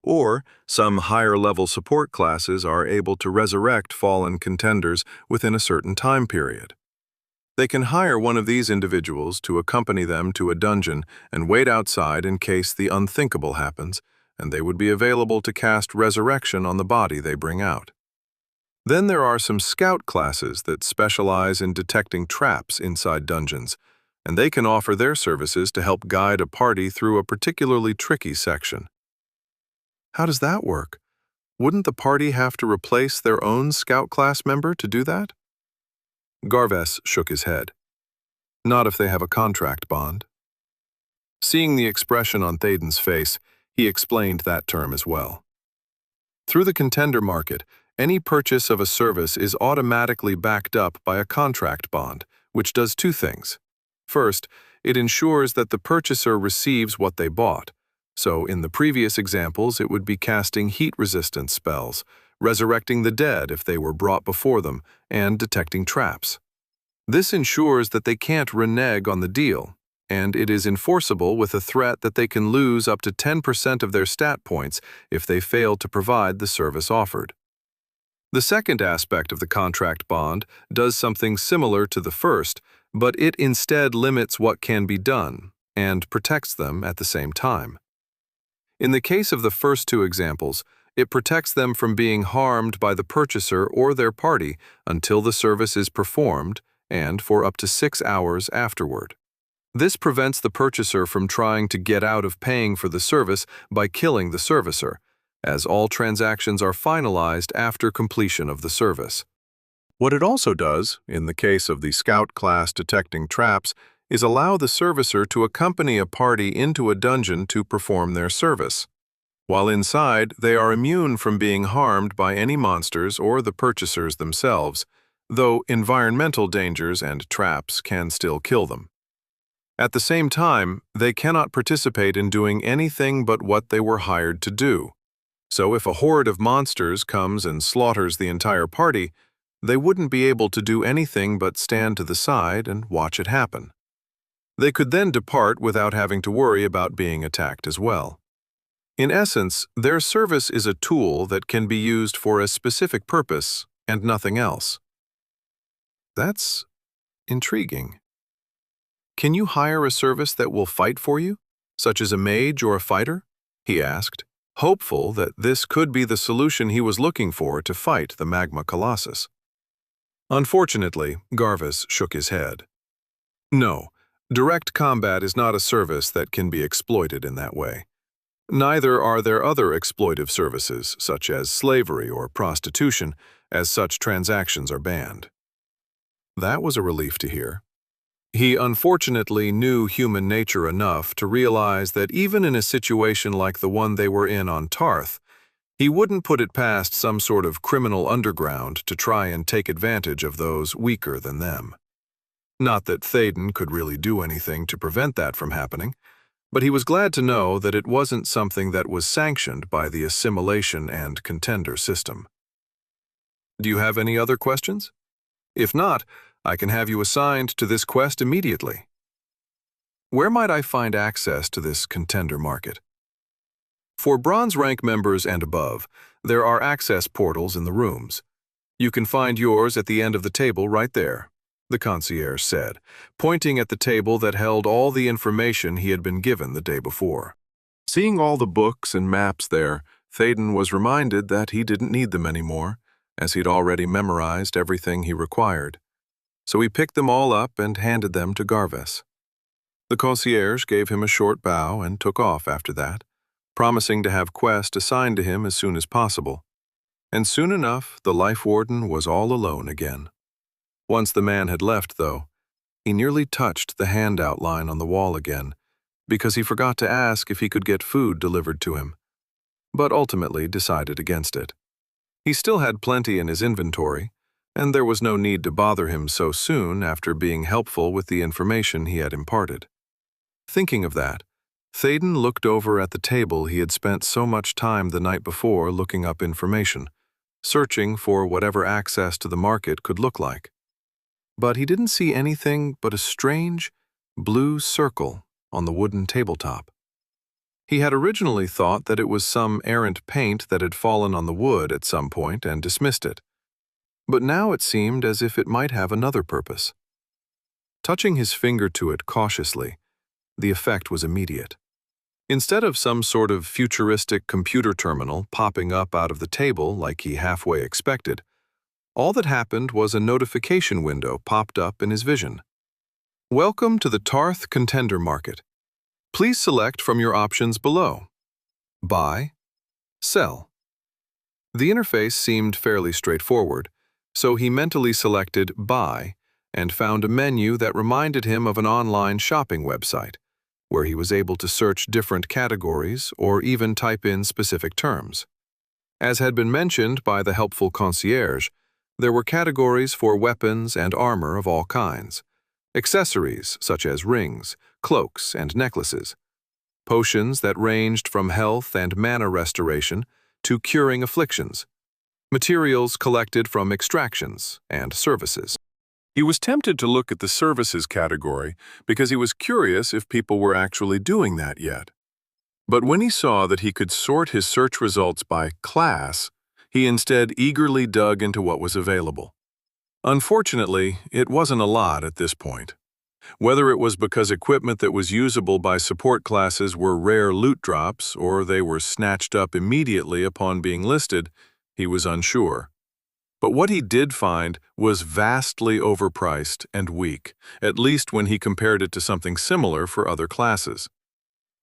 [SPEAKER 3] Or, some higher-level support classes are able to resurrect fallen contenders within a certain time period. They can hire one of these individuals to accompany them to a dungeon and wait outside in case the unthinkable happens, and they would be available to cast resurrection on the body they bring out. Then there are some scout classes that specialize in detecting traps inside dungeons, and they can offer their services to help guide a party through a particularly tricky section. How does that work? Wouldn't the party have to replace their own scout class member to do that? Garves shook his head. Not if they have a contract bond. Seeing the expression on Thaden's face, he explained that term as well. Through the contender market, any purchase of a service is automatically backed up by a contract bond, which does two things. First, it ensures that the purchaser receives what they bought. So in the previous examples, it would be casting heat-resistant spells, resurrecting the dead if they were brought before them, and detecting traps. This ensures that they can't renege on the deal, and it is enforceable with a threat that they can lose up to 10% of their stat points if they fail to provide the service offered. The second aspect of the contract bond does something similar to the first, but it instead limits what can be done and protects them at the same time. In the case of the first two examples, it protects them from being harmed by the purchaser or their party until the service is performed and for up to 6 hours afterward. This prevents the purchaser from trying to get out of paying for the service by killing the servicer, as all transactions are finalized after completion of the service. What it also does, in the case of the scout class detecting traps, is allow the servicer to accompany a party into a dungeon to perform their service. While inside, they are immune from being harmed by any monsters or the purchasers themselves, though environmental dangers and traps can still kill them. At the same time, they cannot participate in doing anything but what they were hired to do. So if a horde of monsters comes and slaughters the entire party, they wouldn't be able to do anything but stand to the side and watch it happen. They could then depart without having to worry about being attacked as well. In essence, their service is a tool that can be used for a specific purpose and nothing else. That's intriguing. Can you hire a service that will fight for you, such as a mage or a fighter? He asked, hopeful that this could be the solution he was looking for to fight the Magma Colossus. Unfortunately, Garves shook his head. No, direct combat is not a service that can be exploited in that way. Neither are there other exploitive services, such as slavery or prostitution, as such transactions are banned. That was a relief to hear. He unfortunately knew human nature enough to realize that even in a situation like the one they were in on Tarth, he wouldn't put it past some sort of criminal underground to try and take advantage of those weaker than them. Not that Thaden could really do anything to prevent that from happening, but he was glad to know that it wasn't something that was sanctioned by the assimilation and contender system. Do you have any other questions? If not, I can have you assigned to this quest immediately. Where might I find access to this contender market? For bronze rank members and above, there are access portals in the rooms. You can find yours at the end of the table right there, the concierge said, pointing at the table that held all the information he had been given the day before. Seeing all the books and maps there, Thaden was reminded that he didn't need them anymore, as he'd already memorized everything he required.
[SPEAKER 1] so he picked them all up and handed them to Garves. The concierge gave him a short bow and took off after that, promising to have Quest assigned to him as soon as possible. And soon enough, the life warden was all alone again. Once the man had left, though, he nearly touched the handout line on the wall again, because he forgot to ask if he could get food delivered to him, but ultimately decided against it. He still had plenty in his inventory, and there was no need to bother him so soon after being helpful with the information he had imparted. Thinking of that, Thaden looked over at the table he had spent so much time the night before looking up information, searching for whatever access to the market could look like. But he didn't see anything but a strange, blue circle on the wooden tabletop. He had originally thought that it was some errant paint that had fallen on the wood at some point and dismissed it. But now it seemed as if it might have another purpose. Touching his finger to it cautiously, the effect was immediate. Instead of some sort of futuristic computer terminal popping up out of the table like he halfway expected, all that happened was a notification window popped up in his vision. Welcome to the Tarth Contender Market. Please select from your options below. Buy, sell. The interface seemed fairly straightforward, so he mentally selected Buy and found a menu that reminded him of an online shopping website, where he was able to search different categories or even type in specific terms. As had been mentioned by the helpful concierge, there were categories for weapons and armor of all kinds, accessories such as rings, cloaks, and necklaces, potions that ranged from health and mana restoration to curing afflictions, materials collected from extractions, and services. He was tempted to look at the services category because he was curious if people were actually doing that yet. But when he saw that he could sort his search results by class, he instead eagerly dug into what was available. Unfortunately, it wasn't a lot at this point. Whether it was because equipment that was usable by support classes were rare loot drops or they were snatched up immediately upon being listed, he was unsure. But what he did find was vastly overpriced and weak, at least when he compared it to something similar for other classes.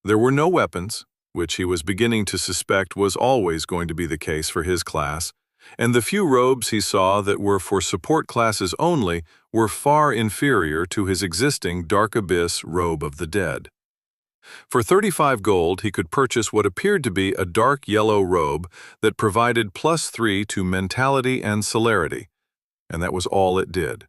[SPEAKER 1] There were no weapons, which he was beginning to suspect was always going to be the case for his class, and the few robes he saw that were for support classes only were far inferior to his existing Dark Abyss Robe of the Dead. For 35 gold, he could purchase what appeared to be a dark yellow robe that provided +3 to mentality and celerity, and that was all it did.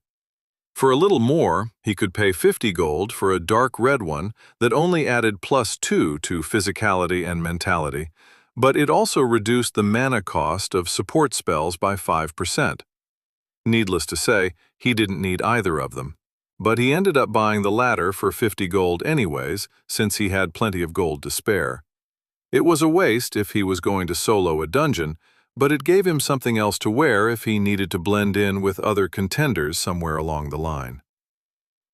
[SPEAKER 1] For a little more, he could pay 50 gold for a dark red one that only added +2 to physicality and mentality, but it also reduced the mana cost of support spells by 5%. Needless to say, he didn't need either of them, but he ended up buying the latter for 50 gold anyways, since he had plenty of gold to spare. It was a waste if he was going to solo a dungeon, but it gave him something else to wear if he needed to blend in with other contenders somewhere along the line.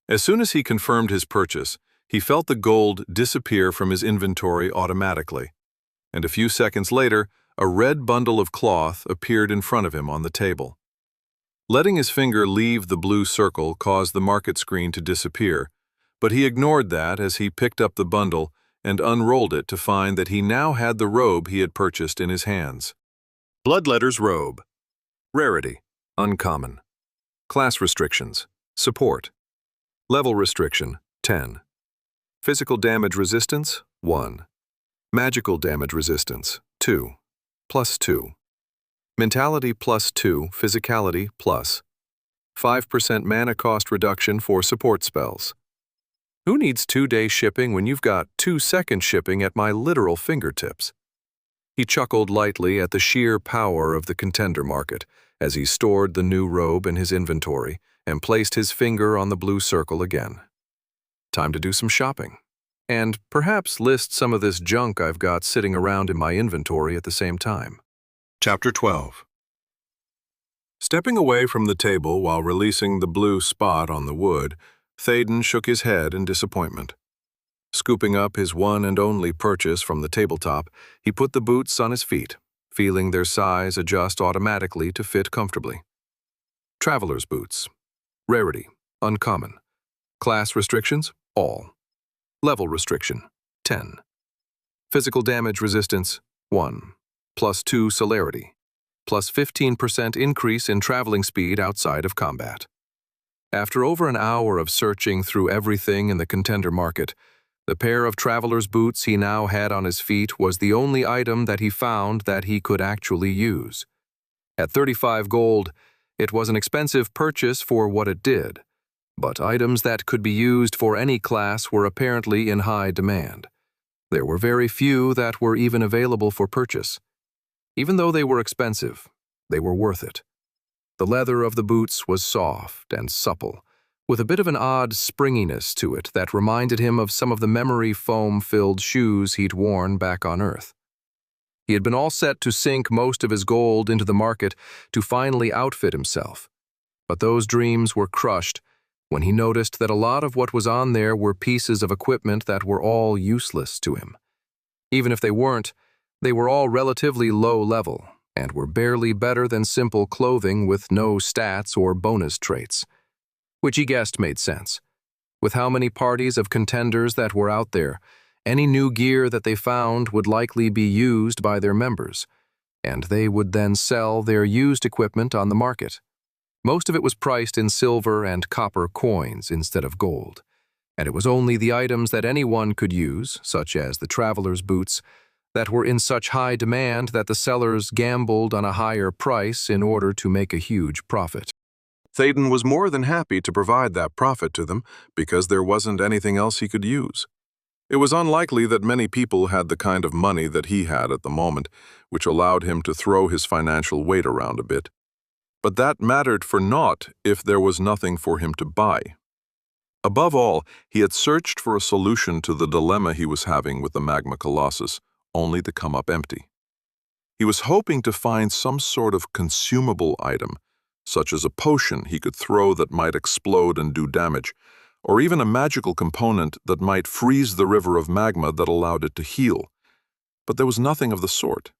[SPEAKER 1] As soon as he confirmed his purchase, he felt the gold disappear from his inventory automatically, and a few seconds later, a red bundle of cloth appeared in front of him on the table. Letting his finger leave the blue circle caused the market screen to disappear, but he ignored that as he picked up the bundle and unrolled it to find that he now had the robe he had purchased in his hands. Bloodletter's Robe. Rarity, Uncommon. Class Restrictions, Support. Level Restriction, 10. Physical Damage Resistance, 1. Magical Damage Resistance, 2. +2. Mentality +2, Physicality +. 5% mana cost reduction for support spells. Who needs 2-day shipping when you've got 2-second shipping at my literal fingertips? He chuckled lightly at the sheer power of the contender market as he stored the new robe in his inventory and placed his finger on the blue circle again. Time to do some shopping, and perhaps list some of this junk I've got sitting around in my inventory at the same time. Chapter 12. Stepping away from the table while releasing the blue spot on the wood, Thaden shook his head in disappointment. Scooping up his one and only purchase from the tabletop, he put the boots on his feet, feeling their size adjust automatically to fit comfortably. Traveler's boots.
[SPEAKER 2] Rarity, uncommon. Class restrictions, all. Level restriction, 10. Physical damage resistance, 1. +2 celerity. Plus 15% increase in traveling speed outside of combat. After over an hour of searching through everything in the contender market, the pair of traveler's boots he now had on his feet was the only item that he found that he could actually use. At 35 gold, it was an expensive purchase for what it did, but items that could be used for any class were apparently in high demand. There were very few that were even available for purchase. Even though they were expensive, they were worth it. The leather of the boots was soft and supple, with a bit of an odd springiness to it that reminded him of some of the memory foam-filled shoes he'd worn back on Earth. He had been all set to sink most of his gold into the market to finally outfit himself, but those dreams were crushed when he noticed that a lot of what was on there were pieces of equipment that were all useless to him. Even if they weren't, they were all relatively low level and were barely better than simple clothing with no stats or bonus traits, which he guessed made sense. With how many parties of contenders that were out there, any new gear that they found would likely be used by their members, and they would then sell their used equipment on the market. Most of it was priced in silver and copper coins instead of gold, and it was only the items that anyone could use, such as the traveler's boots, that were in such high demand that the sellers gambled on a higher price in order to make a huge profit.
[SPEAKER 1] Thaden was more than happy to provide that profit to them because there wasn't anything else he could use. It was unlikely that many people had the kind of money that he had at the moment, which allowed him to throw his financial weight around a bit. But that mattered for naught if there was nothing for him to buy. Above all, he had searched for a solution to the dilemma he was having with the magma colossus, only to come up empty. He was hoping to find some sort of consumable item, such as a potion he could throw that might explode and do damage, or even a magical component that might freeze the river of magma that allowed it to heal. But there was nothing of the sort.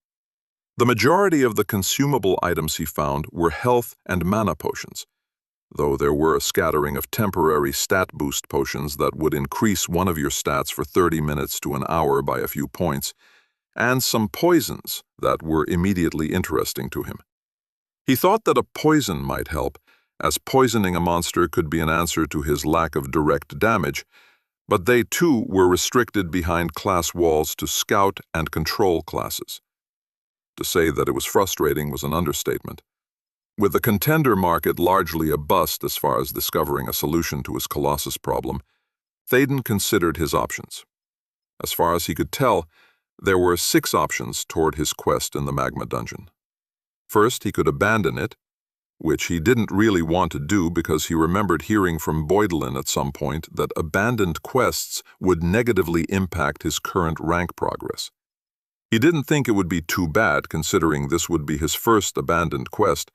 [SPEAKER 1] The majority of the consumable items he found were health and mana potions, though there were a scattering of temporary stat boost potions that would increase one of your stats for 30 minutes to an hour by a few points, and some poisons that were immediately interesting to him. He thought that a poison might help, as poisoning a monster could be an answer to his lack of direct damage, but they too were restricted behind class walls to scout and control classes. To say that it was frustrating was an understatement. With the contender market largely a bust as far as discovering a solution to his Colossus problem, Thaden considered his options. As far as he could tell, there were 6 options toward his quest in the magma dungeon. First, he could abandon it, which he didn't really want to do because he remembered hearing from Boydlin at some point that abandoned quests would negatively impact his current rank progress. He didn't think it would be too bad considering this would be his first abandoned quest,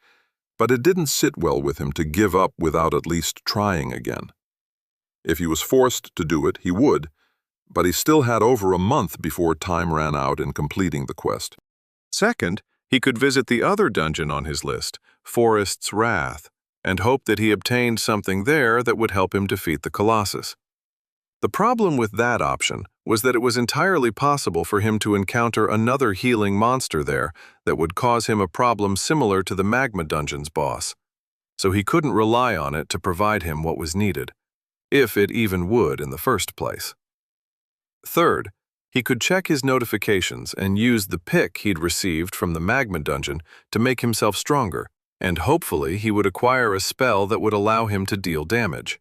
[SPEAKER 1] but it didn't sit well with him to give up without at least trying again. If he was forced to do it, he would, but he still had over a month before time ran out in completing the quest. Second, he could visit the other dungeon on his list, Forest's Wrath, and hope that he obtained something there that would help him defeat the Colossus. The problem with that option was that it was entirely possible for him to encounter another healing monster there that would cause him a problem similar to the Magma Dungeon's boss, so he couldn't rely on it to provide him what was needed, if it even would in the first place. Third, he could check his notifications and use the pick he'd received from the Magma Dungeon to make himself stronger, and hopefully he would acquire a spell that would allow him to deal damage.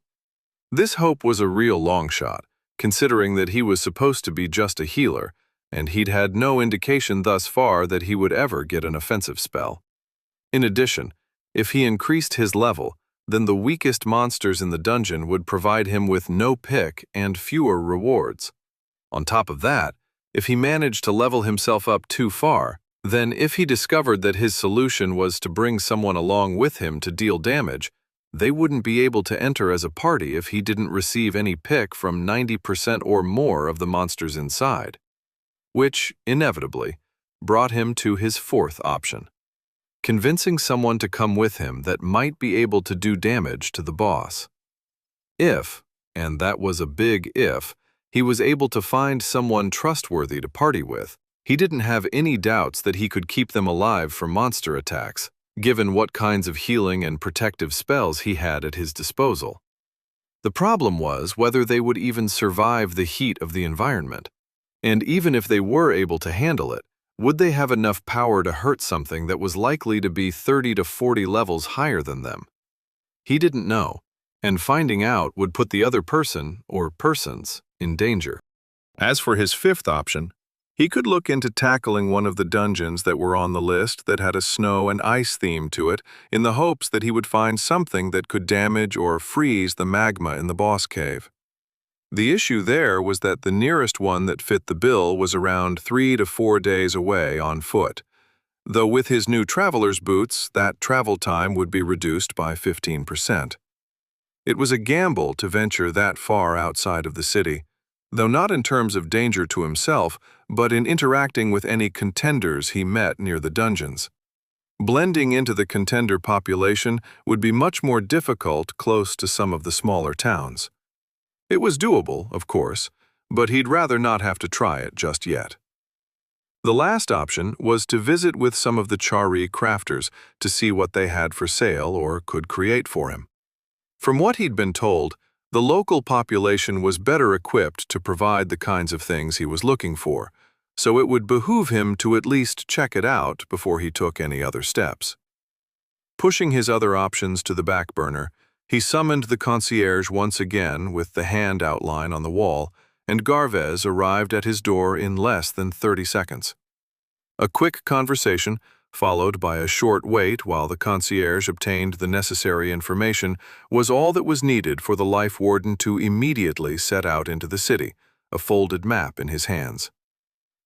[SPEAKER 1] This hope was a real long shot, considering that he was supposed to be just a healer, and he'd had no indication thus far that he would ever get an offensive spell. In addition, if he increased his level, then the weakest monsters in the dungeon would provide him with no pick and fewer rewards. On top of that, if he managed to level himself up too far, then if he discovered that his solution was to bring someone along with him to deal damage, they wouldn't be able to enter as a party if he didn't receive any pick from 90% or more of the monsters inside, which, inevitably, brought him to his fourth option: convincing someone to come with him that might be able to do damage to the boss. If, and that was a big if, he was able to find someone trustworthy to party with, he didn't have any doubts that he could keep them alive from monster attacks, given what kinds of healing and protective spells he had at his disposal. The problem was whether they would even survive the heat of the environment. And even if they were able to handle it, would they have enough power to hurt something that was likely to be 30 to 40 levels higher than them? He didn't know, and finding out would put the other person, or persons, in danger. As for his fifth option, he could look into tackling one of the dungeons that were on the list that had a snow and ice theme to it, in the hopes that he would find something that could damage or freeze the magma in the boss cave. The issue there was that the nearest one that fit the bill was around 3 to 4 days away on foot, though with his new traveler's boots, that travel time would be reduced by 15%. It was a gamble to venture that far outside of the city, though not in terms of danger to himself, but in interacting with any contenders he met near the dungeons. Blending into the contender population would be much more difficult close to some of the smaller towns. It was doable, of course, but he'd rather not have to try it just yet. The last option was to visit with some of the Chari crafters to see what they had for sale or could create for him. From what he'd been told, the local population was better equipped to provide the kinds of things he was looking for, so it would behoove him to at least check it out before he took any other steps. Pushing his other options to the back burner, he summoned the concierge once again with the hand outline on the wall, and Garvez arrived at his door in less than 30 seconds. A quick conversation, followed by a short wait while the concierge obtained the necessary information, was all that was needed for the life warden to immediately set out into the city, a folded map in his hands.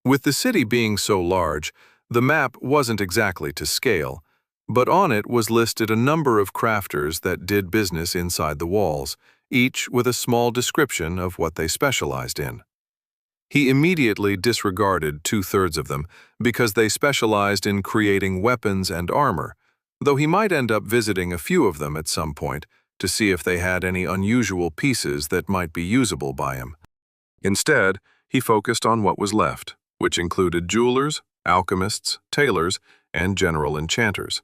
[SPEAKER 1] With the city being so large, the map wasn't exactly to scale, but on it was listed a number of crafters that did business inside the walls, each with a small description of what they specialized in. He immediately disregarded 2/3 of them because they specialized in creating weapons and armor, though he might end up visiting a few of them at some point to see if they had any unusual pieces that might be usable by him. Instead, he focused on what was left, which included jewelers, alchemists, tailors, and general enchanters.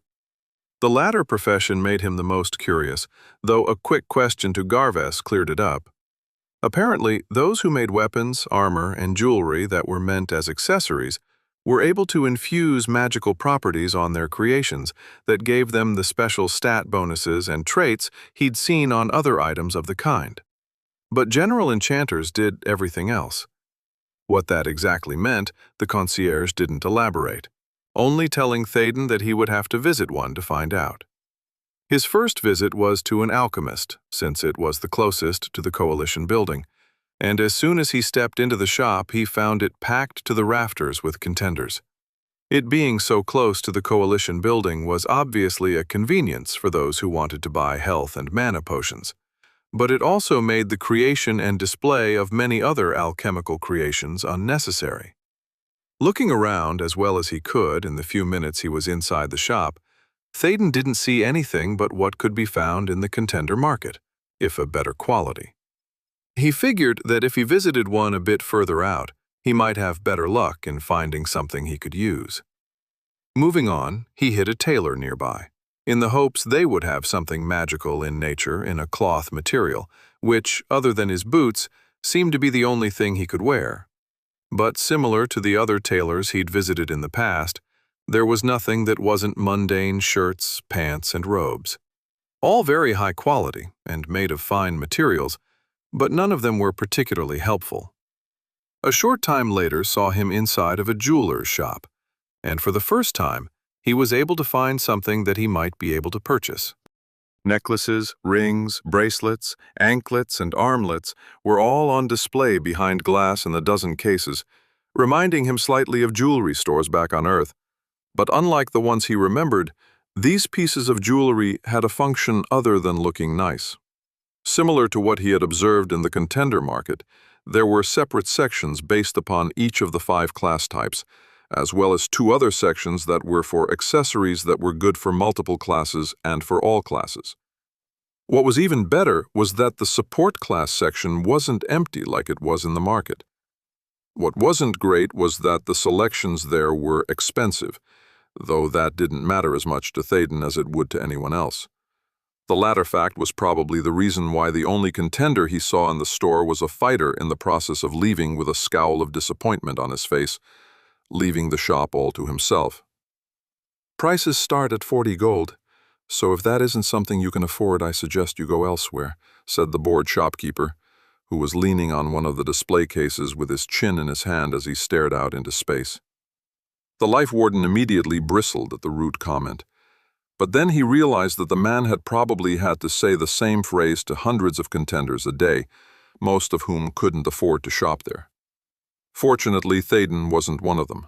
[SPEAKER 1] The latter profession made him the most curious, though a quick question to Garvez cleared it up. Apparently, those who made weapons, armor, and jewelry that were meant as accessories were able to infuse magical properties on their creations that gave them the special stat bonuses and traits he'd seen on other items of the kind. But general enchanters did everything else. What that exactly meant, the concierge didn't elaborate, only telling Thaden that he would have to visit one to find out. His first visit was to an alchemist, since it was the closest to the Coalition building, and as soon as he stepped into the shop, he found it packed to the rafters with contenders. It being so close to the Coalition building was obviously a convenience for those who wanted to buy health and mana potions, but it also made the creation and display of many other alchemical creations unnecessary. Looking around as well as he could in the few minutes he was inside the shop, Thaden didn't see anything but what could be found in the contender market, if of better quality. He figured that if he visited one a bit further out, he might have better luck in finding something he could use. Moving on, he hit a tailor nearby, in the hopes they would have something magical in nature in a cloth material, which, other than his boots, seemed to be the only thing he could wear. But similar to the other tailors he'd visited in the past, there was nothing that wasn't mundane shirts, pants, and robes. All very high quality and made of fine materials, but none of them were particularly helpful. A short time later saw him inside of a jeweler's shop, and for the first time, he was able to find something that he might be able to purchase. Necklaces, rings, bracelets, anklets, and armlets were all on display behind glass in a dozen cases, reminding him slightly of jewelry stores back on Earth. But unlike the ones he remembered, these pieces of jewelry had a function other than looking nice. Similar to what he had observed in the contender market, there were separate sections based upon each of the 5 class types,
[SPEAKER 3] as well as 2 other sections that were for accessories that were good for multiple classes and for all classes. What was even better was that the support class section wasn't empty like it was in the market. What wasn't great was that the selections there were expensive, though that didn't matter as much to Thaden as it would to anyone else. The latter fact was probably the reason why the only contender he saw in the store was a fighter in the process of leaving with a scowl of disappointment on his face, leaving the shop all to himself. "Prices start at 40 gold, so if that isn't something you can afford, I suggest you go elsewhere," said the bored shopkeeper, who was leaning on one of the display cases with his chin in his hand as he stared out into space. The life warden immediately bristled at the rude comment. But then he realized that the man had probably had to say the same phrase to hundreds of contenders a day, most of whom couldn't afford to shop there. Fortunately, Thaden wasn't one of them.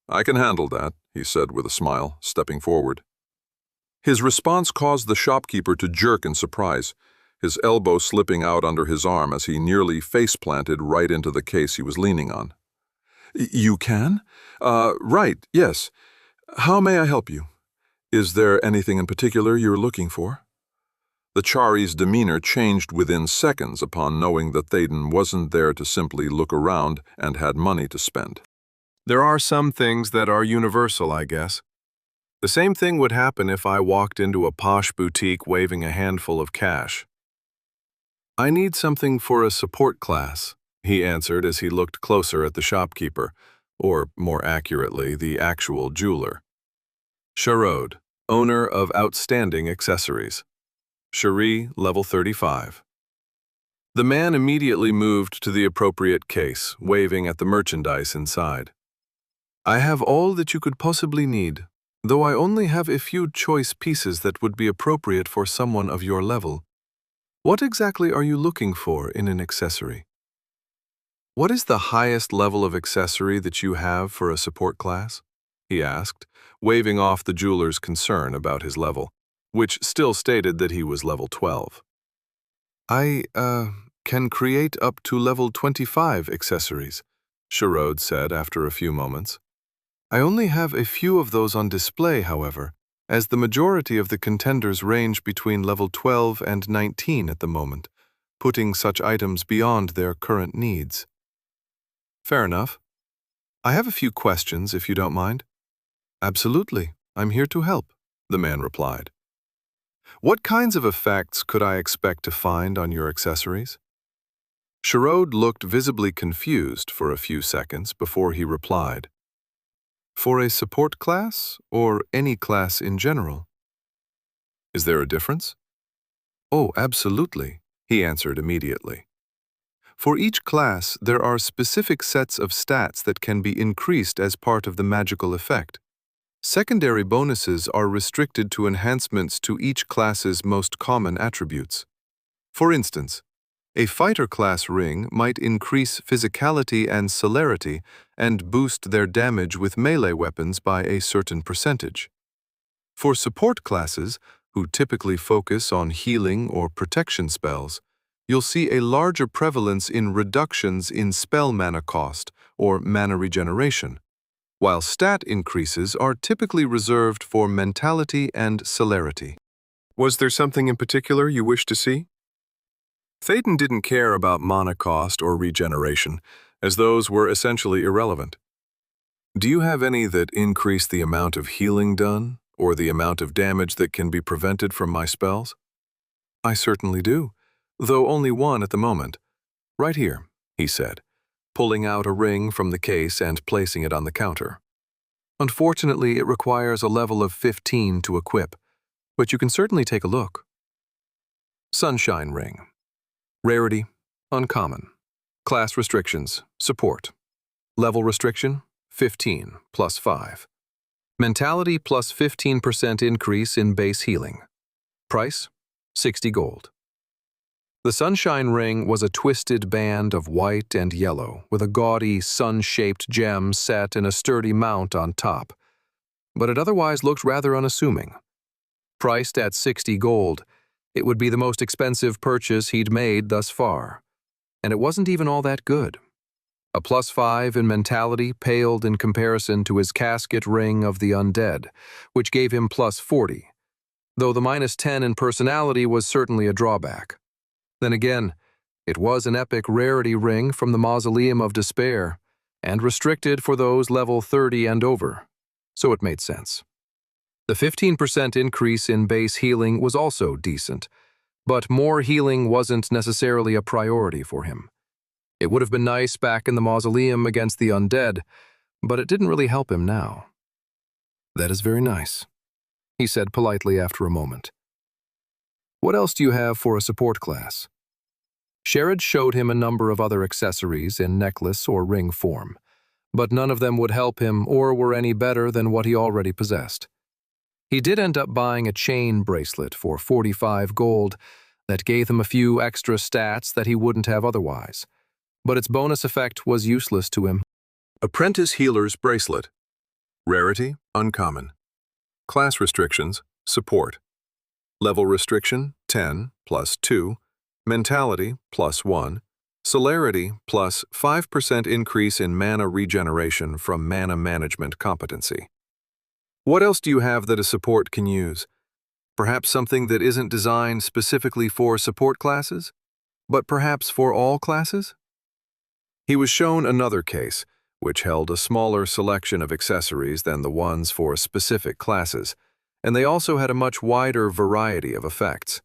[SPEAKER 3] "I can handle that," he said with a smile, stepping forward. His response caused the shopkeeper to jerk in surprise, his elbow slipping out under his arm as he nearly face-planted right into the case he was leaning on. "You can? Right, yes. How may I help you? Is there anything in particular you're looking for?" The Chari's demeanor changed within seconds upon knowing that Thaden wasn't there to simply look around and had money to spend.
[SPEAKER 1] "There are some things that are universal, I guess. The same thing would happen if I walked into a posh boutique waving a handful of cash." "I need something for a support class," he answered as he looked closer at the shopkeeper, or more accurately, the actual jeweler. Sharod, owner of Outstanding Accessories. Cherie, level 35. The man immediately moved to the appropriate case, waving at the merchandise inside. "I have all that you could possibly need, though I only have a few choice pieces that would be appropriate for someone of your level. What exactly are you looking for in an accessory?" "What is the highest level of accessory that you have for a support class?" he asked, waving off the jeweler's concern about his level, which still stated that he was level 12. "I, can create up to level 25 accessories," Sharod said after a few moments. "I only have a few of those on display, however, as the majority of the contenders range between level 12 and 19 at the moment, putting such items beyond their current needs." "Fair enough. I have a few questions, if you don't mind." "Absolutely. I'm here to help," the man replied. "What kinds of effects could I expect to find on your accessories?" Sharod looked visibly confused for a few seconds before he replied. "For a support class, or any class in general?" "Is there a difference?" "Oh, absolutely," he answered immediately. "For each class, there are specific sets of stats that can be increased as part of the magical effect. Secondary bonuses are restricted to enhancements to each class's most common attributes. For instance, a fighter class ring might increase physicality and celerity and boost their damage with melee weapons by a certain percentage. For support classes, who typically focus on healing or protection spells, you'll see a larger prevalence in reductions in spell mana cost or mana regeneration, while stat increases are typically reserved for mentality and celerity." "Was there something in particular you wished to see?" Thaden didn't care about mana cost or regeneration, as those were essentially irrelevant. "Do you have any that increase the amount of healing done, or the amount of damage that can be prevented from my spells?" "I certainly do, though only one at the moment. Right here," he said, pulling out a ring from the case and placing it on the counter. "Unfortunately, it requires a level of 15 to equip, but you can certainly take a look." Sunshine Ring. Rarity, uncommon. Class restrictions, support. Level restriction, 15 plus 5. Mentality plus 15% increase in base healing. Price, 60 gold. The Sunshine Ring was a twisted band of white and yellow with a gaudy, sun-shaped gem set in a sturdy mount on top, but it otherwise looked rather unassuming. Priced at 60 gold, it would be the most expensive purchase he'd made thus far, and it wasn't even all that good.
[SPEAKER 2] A +5 in mentality paled in comparison to his casket ring of the undead, which gave him +40, though the -10 in personality was certainly a drawback. Then again, it was an epic rarity ring from the Mausoleum of Despair, and restricted for those level 30 and over, so it made sense. The 15% increase in base healing was also decent, but more healing wasn't necessarily a priority for him. It would have been nice back in the Mausoleum against the undead, but it didn't really help him now. "That is very nice," he said politely after a moment. "What else do you have for a support class?" Sherrod showed him a number of other accessories in necklace or ring form, but none of them would help him or were any better than what he already possessed. He did end up buying a chain bracelet for 45 gold that gave him a few extra stats that he wouldn't have otherwise, but its bonus effect was useless to him.
[SPEAKER 1] Apprentice Healer's Bracelet. Rarity, uncommon. Class restrictions, support. Level restriction, 10 +2. Mentality, +1. Celerity, plus 5% increase in mana regeneration from mana management competency. What else do you have that a support can use? Perhaps something that isn't designed specifically for support classes, but perhaps for all classes? He was shown another case, which held a smaller selection of accessories than the ones for specific classes, and they also had a much wider variety of effects.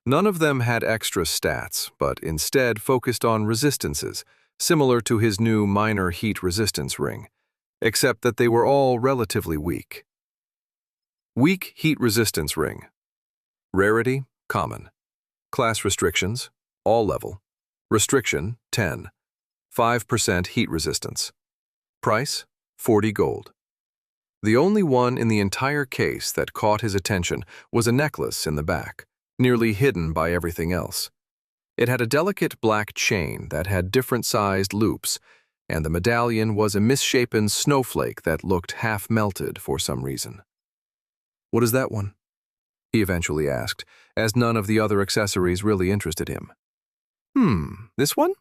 [SPEAKER 1] None of them had extra stats, but instead focused on resistances, similar to his new minor heat resistance ring, except that they were all relatively weak. Weak heat resistance ring. Rarity, common. Class restrictions, all level. Restriction, 10. 5% heat resistance. Price, 40 gold. The only one in the entire case that caught his attention was a necklace in the back, nearly hidden by everything else. It had a delicate black chain that had different-sized loops, and the medallion was a misshapen snowflake that looked half-melted for some reason. "What is that one?" he eventually asked, as none of the other accessories really interested him. This one?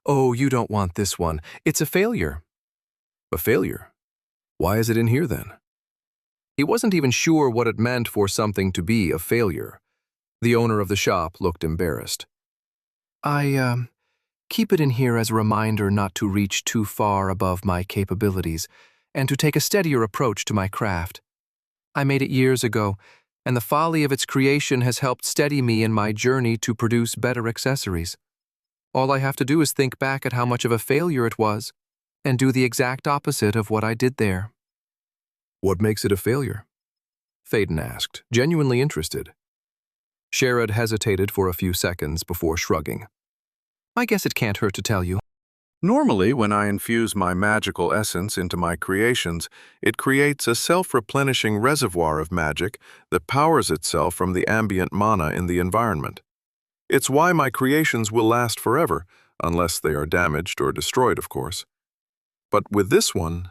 [SPEAKER 1] Oh, you don't want this one. It's a failure." "A failure? Why is it in here then?" He wasn't even sure what it meant for something to be a failure. The owner of the shop looked embarrassed. I keep it in here as a reminder not to reach too far above my capabilities and to take a steadier approach to my craft. I made it years ago, and the folly of its creation has helped steady me in my journey to produce better accessories. All I have to do is think back at how much of a failure it was and do the exact opposite of what I did there." "What makes it a failure?" Thaden asked, genuinely interested. Sherrod hesitated for a few seconds before shrugging. "I guess it can't hurt to tell you. Normally, when I infuse my magical essence into my creations, it creates a self-replenishing reservoir of magic that powers itself from the ambient mana in the environment. It's why my creations will last forever, unless they are damaged or destroyed, of course. But with this one,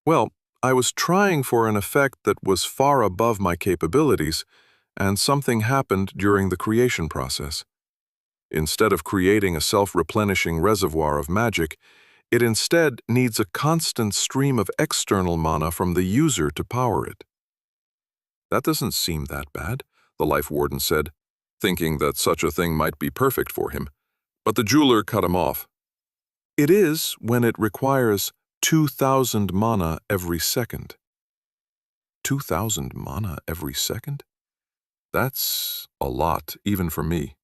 [SPEAKER 1] well, I was trying for an effect that was far above my capabilities, and something happened during the creation process. Instead of creating a self-replenishing reservoir of magic, it instead needs a constant stream of external mana from the user to power it." "That doesn't seem that bad," the Life Warden said, thinking that such a thing might be perfect for him. But the jeweler cut him off. "It is when it requires 2,000 mana every second." 2,000 mana every second? That's a lot, even for me.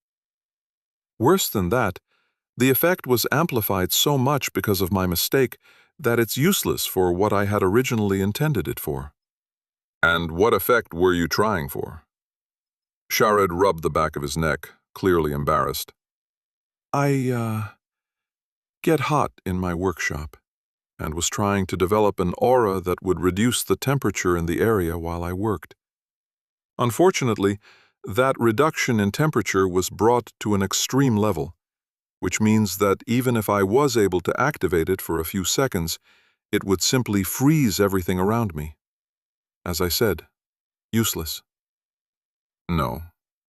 [SPEAKER 1] Worse than that, the effect was amplified so much because of my mistake that it's useless for what I had originally intended it for. "And what effect were you trying for?" Sherrod rubbed the back of his neck, clearly embarrassed. I get hot in my workshop, and was trying to develop an aura that would reduce the temperature in the area while I worked. Unfortunately, that reduction in temperature was brought to an extreme level, which means that even if I was able to activate it for a few seconds, it would simply freeze everything around me. As I said, useless. No,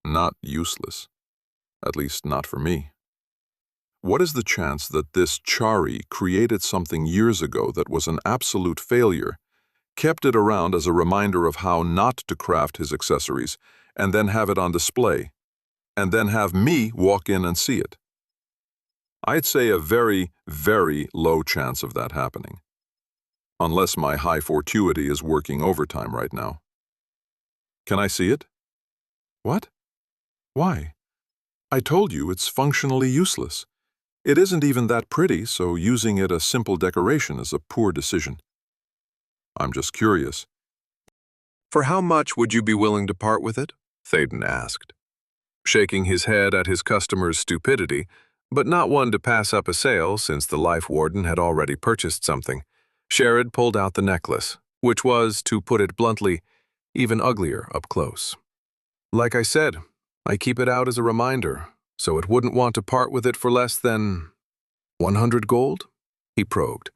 [SPEAKER 1] not useless. At least not for me.
[SPEAKER 3] What is the chance that this Chari created something years ago that was an absolute failure, kept it around as a reminder of how not to craft his accessories, and then have it on display, and then have me walk in and see it? I'd say a very, very low chance of that happening. Unless my high fortuity is working overtime right now. Can I see it? What? Why? I told you it's functionally useless. It isn't even that pretty, so using it as simple decoration is a poor decision. I'm just curious.
[SPEAKER 1] For how much would you be willing to part with it? Thaden asked, shaking his head at his customer's stupidity, but not one to pass up a sale since the life warden had already purchased something. Sherrod pulled out the necklace, which was, to put it bluntly, even uglier up close. Like I said, I keep it out as a reminder, so it wouldn't want to part with it for less than 100 gold? He probed,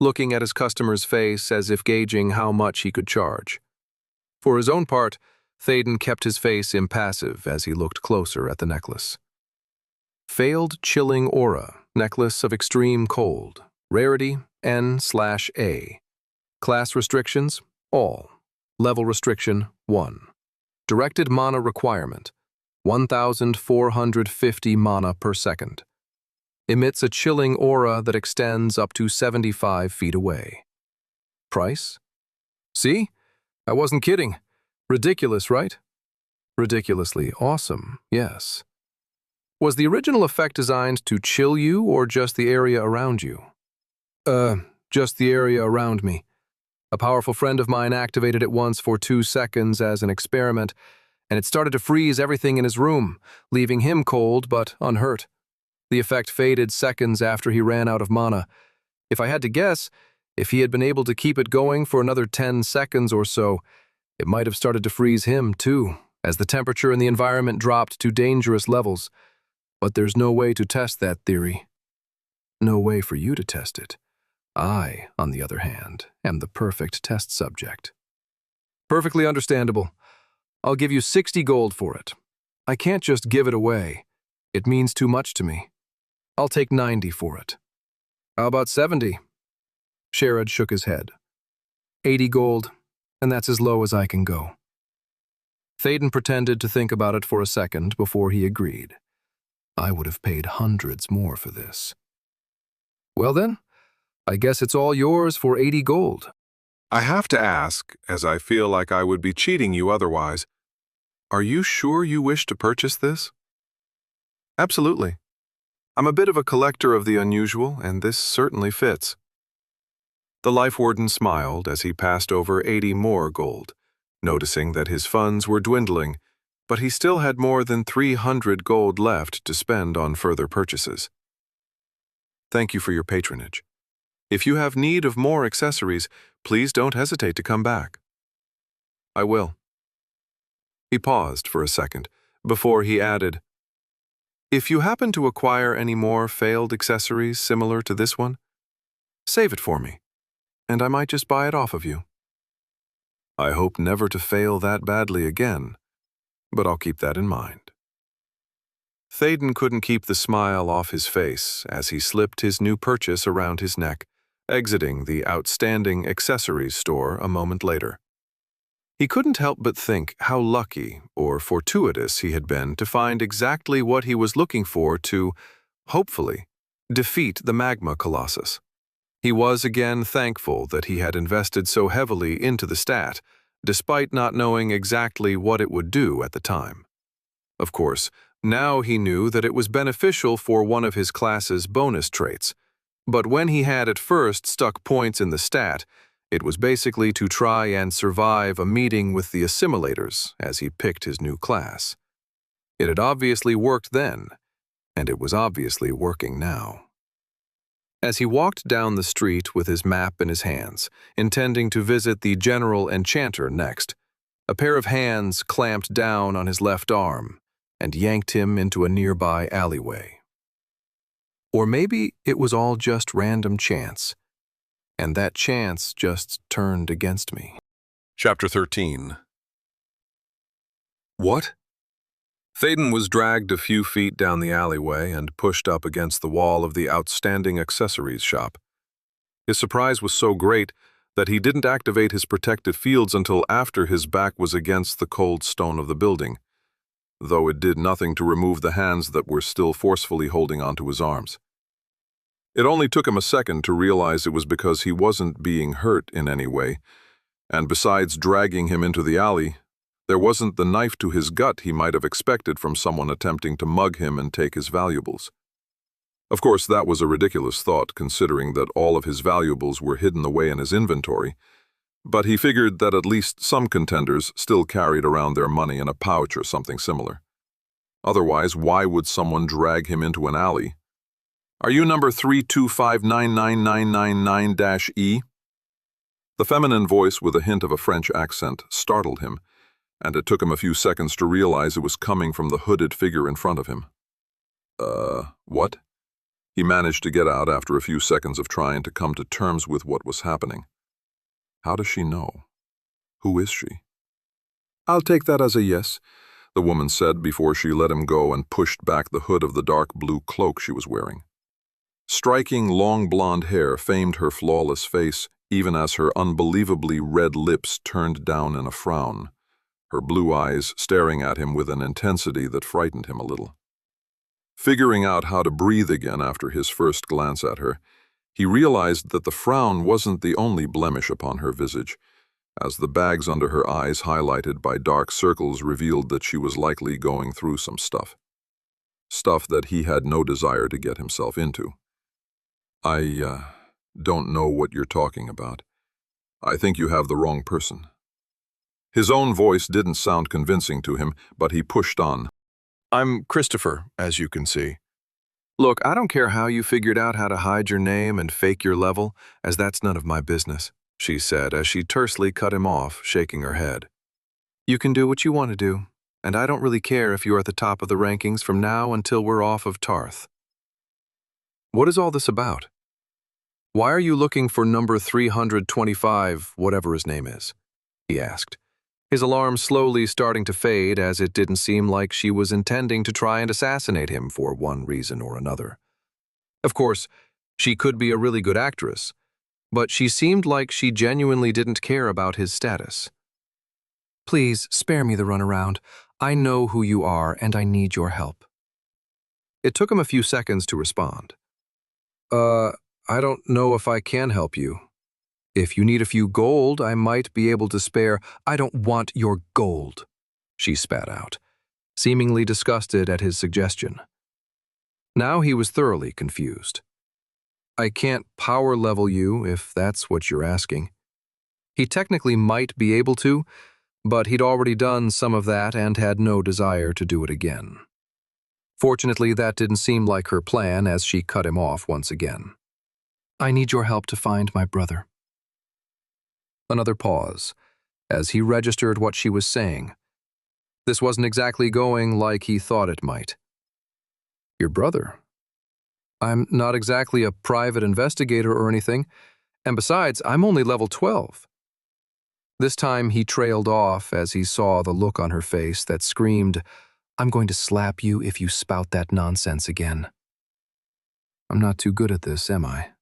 [SPEAKER 1] looking at his customer's face as if gauging how much he could charge. For his own part, Thaden kept his face impassive as he looked closer at the necklace. Failed Chilling Aura, Necklace of Extreme Cold, Rarity N/A. Class restrictions, all. Level restriction, 1. Directed mana requirement, 1,450 mana per second. Emits a chilling aura that extends up to 75 feet away. Price? See? I wasn't kidding. Ridiculous, right? Ridiculously awesome, yes. Was the original effect designed to chill you or just the area around you? Just the area around me. A powerful friend of mine activated it once for 2 seconds as an experiment, and it started to freeze everything in his room, leaving him cold but unhurt. The effect faded seconds after he ran out of mana. If I had to guess, if he had been able to keep it going for another 10 seconds or so, it might have started to freeze him too, as the temperature in the environment dropped to dangerous levels. But there's no way to test that theory. No way for you to test it. I, on the other hand, am the perfect test subject. Perfectly understandable. I'll give you 60 gold for it. I can't just give it away. It means too much to me. I'll take 90 for it. How about 70? Sherrod shook his head. 80 gold, and that's as low as I can go. Thaden pretended to think about it for a second before he agreed. I would have paid hundreds more for this. Well then, I guess it's all yours for 80 gold.
[SPEAKER 3] I have to ask, as I feel like I would be cheating you otherwise, are you sure you wish to purchase this? Absolutely. I'm a bit of a collector of the unusual, and this certainly fits. The life warden smiled as he passed over 80 more gold, noticing that his funds were dwindling, but he still had more than 300 gold left to spend on further purchases. Thank you for your patronage. If you have need of more accessories, please don't hesitate to come back. I will. He paused for a second before he added, if you happen to acquire any more failed accessories similar to this one, save it for me, and I might just buy it off of you. I hope never to fail that badly again, but I'll keep that in mind. Thaden couldn't keep the smile off his face as he slipped his new purchase around his neck, exiting the outstanding accessories store a moment later. He couldn't help but think how lucky or fortuitous he had been to find exactly what he was looking for to, hopefully, defeat the magma colossus. He was again thankful that he had invested so heavily into the stat, despite not knowing exactly what it would do at the time. Of course, now he knew that it was beneficial for one of his class's bonus traits, but when he had at first stuck points in the stat, it was basically to try and survive a meeting with the assimilators as he picked his new class. It had obviously worked then, and it was obviously working now. As he walked down the street with his map in his hands, intending to visit the General Enchanter next, a pair of hands clamped down on his left arm and yanked him into a nearby alleyway. Or maybe it was all just random chance, and that chance just turned against me. Chapter 13. What? Thaden was dragged a few feet down the alleyway and pushed up against the wall of the outstanding accessories shop. His surprise was so great that he didn't activate his protective fields until after his back was against the cold stone of the building, though it did nothing to remove the hands that were still forcefully holding onto his arms. It only took him a second to realize it was because he wasn't being hurt in any way, and besides dragging him into the alley, there wasn't the knife to his gut he might have expected from someone attempting to mug him and take his valuables. Of course, that was a ridiculous thought, considering that all of his valuables were hidden away in his inventory, but he figured that at least some contenders still carried around their money in a pouch or something similar. Otherwise, why would someone drag him into an alley? "Are you number 3259999-E?" The feminine voice with a hint of a French accent startled him, and it took him a few seconds to realize it was coming from the hooded figure in front of him. What?" He managed to get out after a few seconds of trying to come to terms with what was happening. How does she know? Who is she? "I'll take that as a yes," the woman said before she let him go and pushed back the hood of the dark blue cloak she was wearing. Striking long blonde hair framed her flawless face, even as her unbelievably red lips turned down in a frown, her blue eyes staring at him with an intensity that frightened him a little. Figuring out how to breathe again after his first glance at her, he realized that the frown wasn't the only blemish upon her visage, as the bags under her eyes highlighted by dark circles revealed that she was likely going through some stuff. Stuff that he had no desire to get himself into. "I don't know what you're talking about. I think you have the wrong person." His own voice didn't sound convincing to him, but he pushed on. "I'm Christopher, as you can see. Look, I don't care how you figured out how to hide your name and fake your level, as that's none of my business," she said as she tersely cut him off, shaking her head. "You can do what you want to do, and I don't really care if you're at the top of the rankings from now until we're off of Tarth." "What is all this about? Why are you looking for number 325, whatever his name is?" he asked, his alarm slowly starting to fade as it didn't seem like she was intending to try and assassinate him for one reason or another. Of course, she could be a really good actress, but she seemed like she genuinely didn't care about his status. "Please, spare me the runaround. I know who you are, and I need your help." It took him a few seconds to respond. I don't know if I can help you. If you need a few gold, I might be able to spare." "I don't want your gold," she spat out, seemingly disgusted at his suggestion. Now he was thoroughly confused. "I can't power level you, if that's what you're asking." He technically might be able to, but he'd already done some of that and had no desire to do it again. Fortunately, that didn't seem like her plan as she cut him off once again. "I need your help to find my brother." Another pause, as he registered what she was saying. This wasn't exactly going like he thought it might. "Your brother? I'm not exactly a private investigator or anything, and besides, I'm only level 12. This time he trailed off as he saw the look on her face that screamed, "I'm going to slap you if you spout that nonsense again." I'm not too good at this, am I?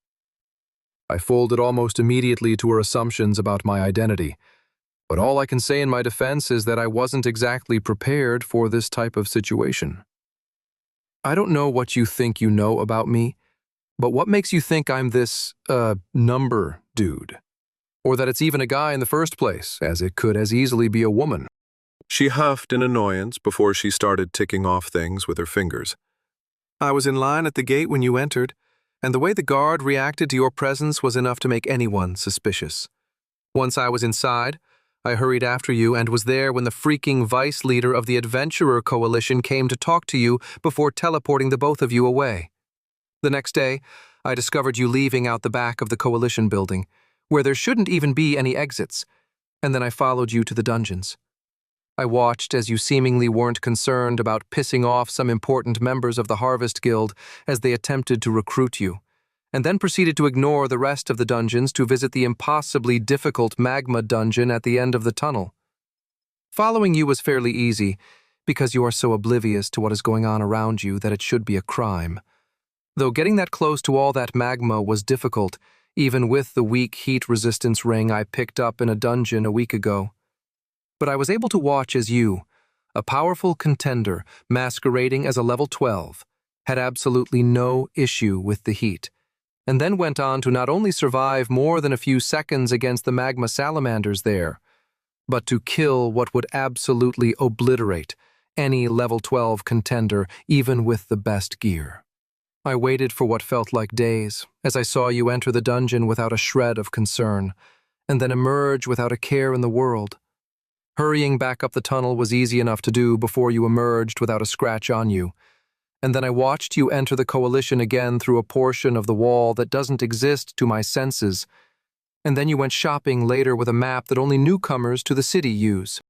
[SPEAKER 3] I folded almost immediately to her assumptions about my identity, but all I can say in my defense is that I wasn't exactly prepared for this type of situation. "I don't know what you think you know about me, but what makes you think I'm this, number dude? Or that it's even a guy in the first place, as it could as easily be a woman?" She huffed in annoyance before she started ticking off things with her fingers. "I was in line at the gate when you entered, and the way the guard reacted to your presence was enough to make anyone suspicious. Once I was inside, I hurried after you and was there when the freaking vice leader of the Adventurer Coalition came to talk to you before teleporting the both of you away. The next day, I discovered you leaving out the back of the Coalition building, where there shouldn't even be any exits, and then I followed you to the dungeons. I watched as you seemingly weren't concerned about pissing off some important members of the Harvest Guild as they attempted to recruit you, and then proceeded to ignore the rest of the dungeons to visit the impossibly difficult magma dungeon at the end of the tunnel. Following you was fairly easy,
[SPEAKER 2] because you are so oblivious to what is going on around you that it should be a crime. Though getting that close to all that magma was difficult, even with the weak heat resistance ring I picked up in a dungeon a week ago. But I was able to watch as you, a powerful contender masquerading as a level 12, had absolutely no issue with the heat, and then went on to not only survive more than a few seconds against the magma salamanders there, but to kill what would absolutely obliterate any level 12 contender, even with the best gear. I waited for what felt like days, as I saw you enter the dungeon without a shred of concern, and then emerge without a care in the world. Hurrying back up the tunnel was easy enough to do before you emerged without a scratch on you, and then I watched you enter the coalition again through a portion of the wall that doesn't exist to my senses, and then you went shopping later with a map that only newcomers to the city use.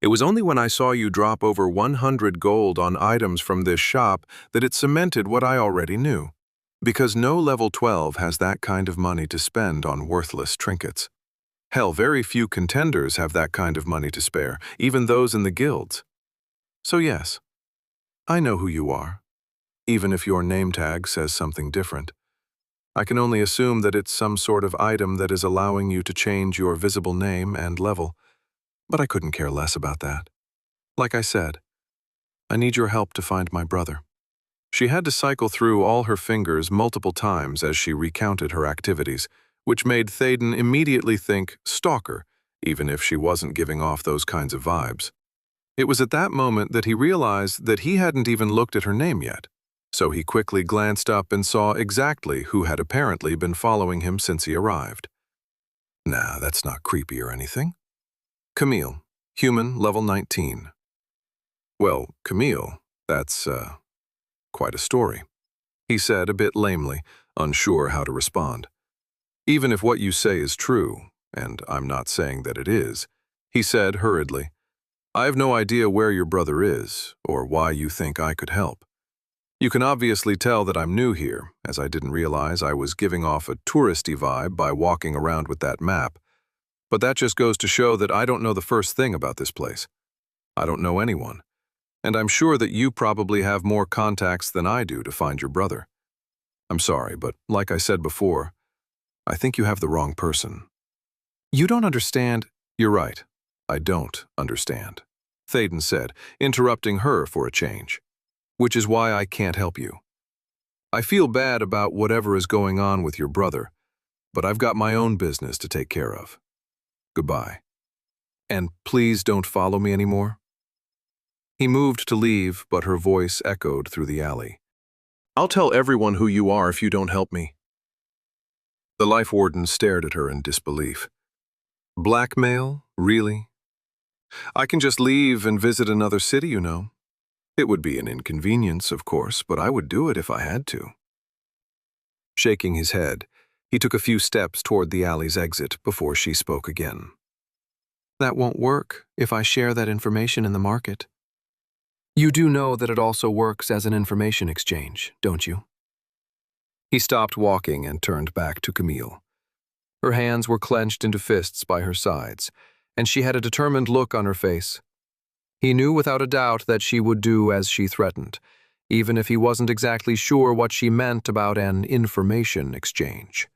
[SPEAKER 3] It was only when I saw you drop over 100 gold on items from this shop that it cemented what I already knew. Because no level 12 has that kind of money to spend on worthless trinkets. Hell, very few contenders have that kind of money to spare, even those in the guilds. So yes, I know who you are, even if your name tag says something different. I can only assume that it's some sort of item that is allowing you to change your visible name and level. But I couldn't care less about that. Like I said, I need your help to find my brother. She had to cycle through all her fingers multiple times as she recounted her activities, which made Thaden immediately think stalker, even if she wasn't giving off those kinds of vibes. It was at that moment that he realized that he hadn't even looked at her name yet, so he quickly glanced up and saw exactly who had apparently been following him since he arrived. Nah, that's not creepy or anything. Camille, human, level 19. Well, Camille, that's, quite a story, he said a bit lamely, unsure how to respond. Even if what you say is true, and I'm not saying that it is, he said hurriedly, I have no idea where your brother is, or why you think I could help. You can obviously tell that I'm new here, as I didn't realize I was giving off a touristy vibe by walking around with that map. But that just goes to show that I don't know the first thing about this place. I don't know anyone, and I'm sure that you probably have more contacts than I do to find your brother. I'm sorry, but like I said before, I think you have the wrong person. You don't understand? You're right. I don't understand, Thaden said, interrupting her for a change. Which is why I can't help you. I feel bad about whatever is going on with your brother, but I've got my own business to take care of. Goodbye. And please don't follow me anymore. He moved to leave, but her voice echoed through the alley. I'll tell everyone who you are if you don't help me. The life warden stared at her in disbelief. Blackmail? Really? I can just leave and visit another city, you know. It would be an inconvenience, of course, but I would do it if I had to. Shaking his head, he took a few steps toward the alley's exit before she spoke again. That won't work if I share that information in the market. You do know that it also works as an information exchange, don't you? He stopped walking and turned back to Camille. Her hands were clenched into fists by her sides, and she had a determined look on her face. He knew without a doubt that she would do as she threatened, even if he wasn't exactly sure what she meant about an information exchange.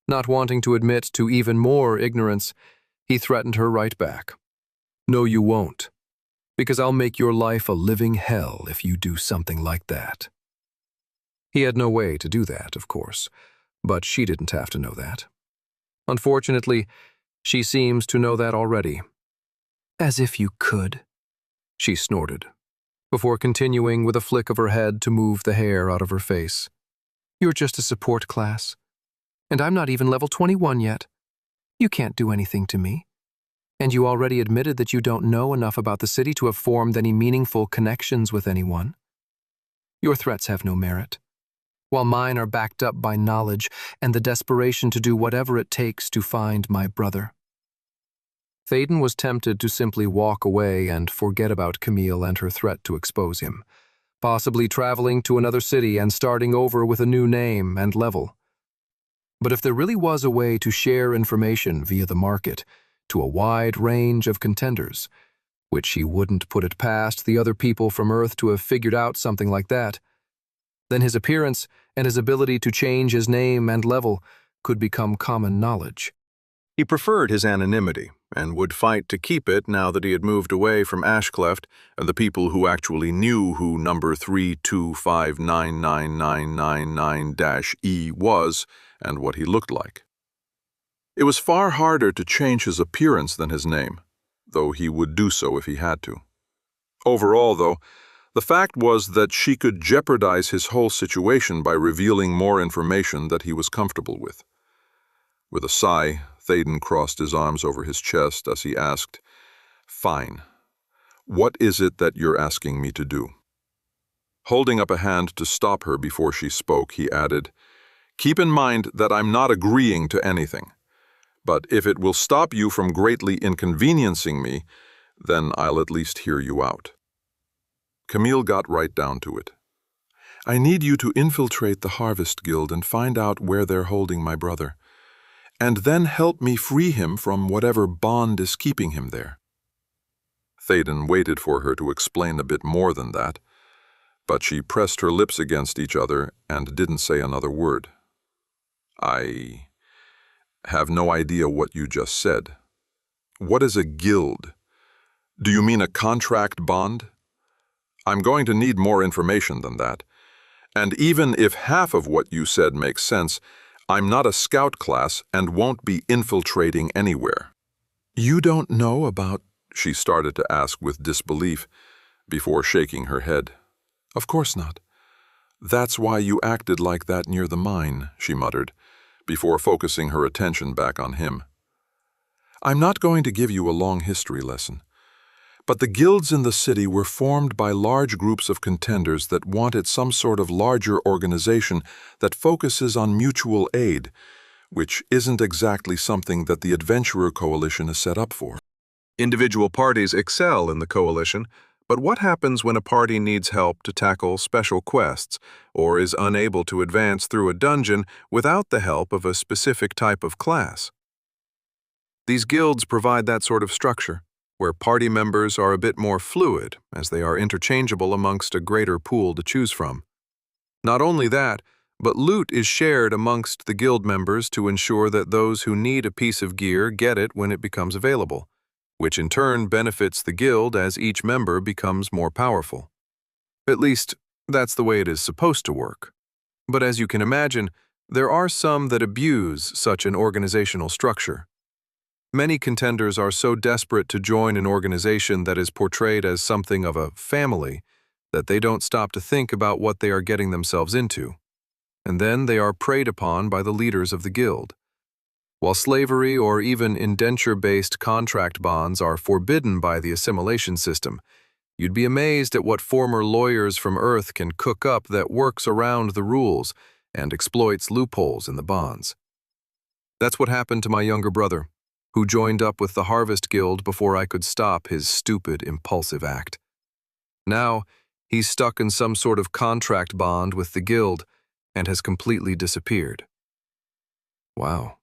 [SPEAKER 3] Not wanting to admit to even more ignorance, he threatened her right back. No, you won't, because I'll make your life a living hell if you do something like that. He had no way to do that, of course, but she didn't have to know that. Unfortunately, she seems to know that already. As if you could, she snorted, before continuing with a flick of her head to move the hair out of her face. You're just a support class. And I'm not even level 21 yet. You can't do anything to me. And you already admitted that you don't know enough about the city to have formed any meaningful connections with anyone. Your threats have no merit, while mine are backed up by knowledge and the desperation to do whatever it takes to find my brother. Thaden was tempted to simply walk away and forget about Camille and her threat to expose him, possibly traveling to another city and starting over with a new name and level. But if there really was a way to share information via the market to a wide range of contenders,
[SPEAKER 2] which he wouldn't put it past the other people from Earth to have figured out something like that. Then his appearance and his ability to change his name and level could become common knowledge.
[SPEAKER 1] He preferred his anonymity and would fight to keep it now that he had moved away from Ashcleft and the people who actually knew who number 3259999-E was and what he looked like. It was far harder to change his appearance than his name, though he would do so if he had to. Overall, though, the fact was that she could jeopardize his whole situation by revealing more information that he was comfortable with. With a sigh, Théoden crossed his arms over his chest as he asked, "Fine. What is it that you're asking me to do?" Holding up a hand to stop her before she spoke, he added, "Keep in mind that I'm not agreeing to anything. But if it will stop you from greatly inconveniencing me, then I'll at least hear you out." Camille got right down to it. "I need you to infiltrate the Harvest Guild and find out where they're holding my brother, and then help me free him from whatever bond is keeping him there." Théoden waited for her to explain a bit more than that, but she pressed her lips against each other and didn't say another word. "I have no idea what you just said. What is a guild? Do you mean a contract bond? I'm going to need more information than that. And even if half of what you said makes sense, I'm not a scout class and won't be infiltrating anywhere." "You don't know about—" she started to ask with disbelief, before shaking her head. "Of course not. That's why you acted like that near the mine," she muttered, before focusing her attention back on him. "I'm not going to give you a long history lesson, but the guilds in the city were formed by large groups of contenders that wanted some sort of larger organization that focuses on mutual aid, which isn't exactly something that the Adventurer Coalition is set up for. Individual parties excel in the coalition, but what happens when a party needs help to tackle special quests or is unable to advance through a dungeon without the help of a specific type of class? These guilds provide that sort of structure, where party members are a bit more fluid, as they are interchangeable amongst a greater pool to choose from. Not only that, but loot is shared amongst the guild members to ensure that those who need a piece of gear get it when it becomes available, which in turn benefits the guild as each member becomes more powerful. At least, that's the way it is supposed to work. But as you can imagine, there are some that abuse such an organizational structure. Many contenders are so desperate to join an organization that is portrayed as something of a family that they don't stop to think about what they are getting themselves into. And then they are preyed upon by the leaders of the guild. While slavery or even indenture-based contract bonds are forbidden by the assimilation system, you'd be amazed at what former lawyers from Earth can cook up that works around the rules and exploits loopholes in the bonds. That's what happened to my younger brother, who joined up with the Harvest Guild before I could stop his stupid, impulsive act. Now, he's stuck in some sort of contract bond with the guild and has completely disappeared. Wow,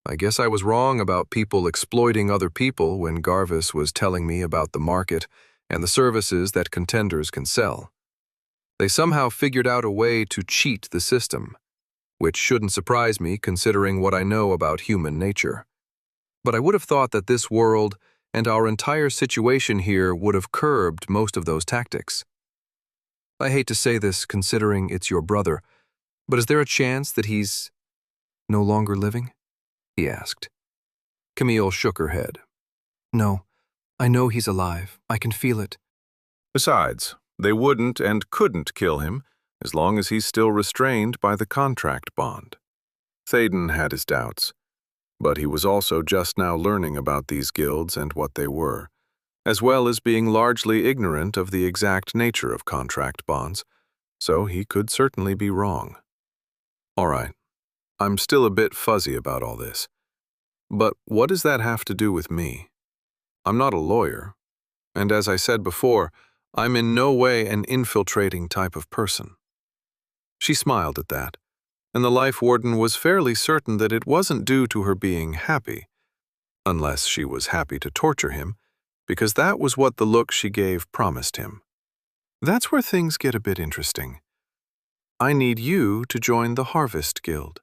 [SPEAKER 1] I guess I was wrong about people exploiting other people when Garvis was telling me about the market and the services that contenders can sell. They somehow figured out a way to cheat the system, which shouldn't surprise me considering what I know about human nature. But I would have thought that this world and our entire situation here would have curbed most of those tactics. I hate to say this considering it's your brother, but is there a chance that he's no longer living? He asked. Camille shook her head. No, I know he's alive. I can feel it. Besides, they wouldn't and couldn't kill him as long as he's still restrained by the contract bond. Théoden had his doubts. But he was also just now learning about these guilds and what they were, as well as being largely ignorant of the exact nature of contract bonds, so he could certainly be wrong. All right, I'm still a bit fuzzy about all this. But what does that have to do with me? I'm not a lawyer, and as I said before, I'm in no way an infiltrating type of person. She smiled at that, and the life warden was fairly certain that it wasn't due to her being happy, unless she was happy to torture him, because that was what the look she gave promised him. That's where things get a bit interesting. I need you to join the Harvest Guild,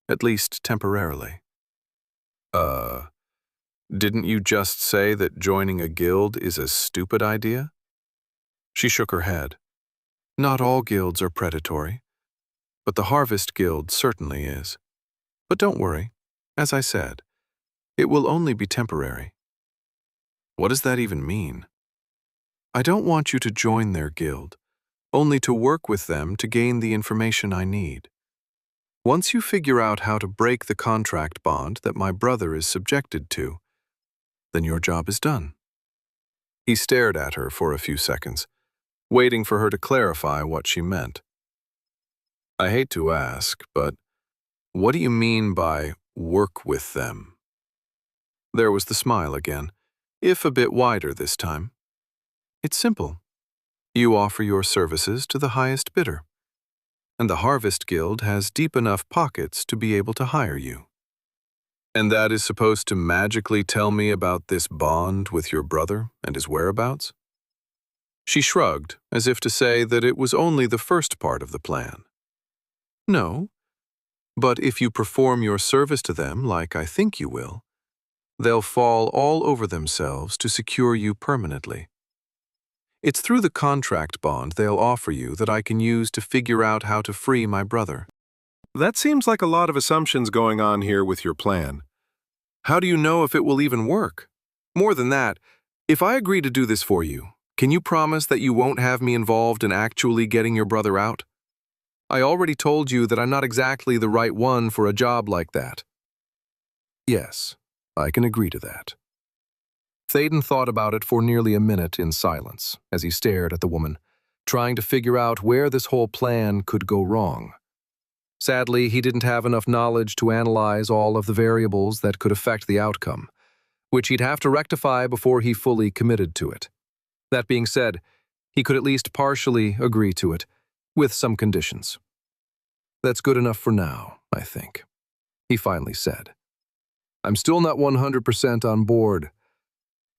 [SPEAKER 1] at least temporarily. Didn't you just say that joining a guild is a stupid idea? She shook her head. Not all guilds are predatory, but the Harvest Guild certainly is. But don't worry, as I said, it will only be temporary. What does that even mean? I don't want you to join their guild, only to work with them to gain the information I need. Once you figure out how to break the contract bond that my brother is subjected to, then your job is done. He stared at her for a few seconds, waiting for her to clarify what she meant. I hate to ask, but what do you mean by work with them? There was the smile again, if a bit wider this time. It's simple. You offer your services to the highest bidder, and the Harvest Guild has deep enough pockets to be able to hire you. And that is supposed to magically tell me about this bond with your brother and his whereabouts? She shrugged, as if to say that it was only the first part of the plan. No, but if you perform your service to them like I think you will, they'll fall all over themselves to secure you permanently. It's through the contract bond they'll offer you that I can use to figure out how to free my brother. That seems like a lot of assumptions going on here with your plan. How do you know if it will even work? More than that, if I agree to do this for you, can you promise that you won't have me involved in actually getting your brother out? I already told you that I'm not exactly the right one for a job like that. Yes, I can agree to that. Thaden thought about it for nearly a minute in silence as he stared at the woman, trying to figure out where this whole plan could go wrong. Sadly, he didn't have enough knowledge to analyze all of the variables that could affect the outcome, which he'd have to rectify before he fully committed to it. That being said, he could at least partially agree to it, with some conditions. That's good enough for now, I think, he finally said. I'm still not 100% on board,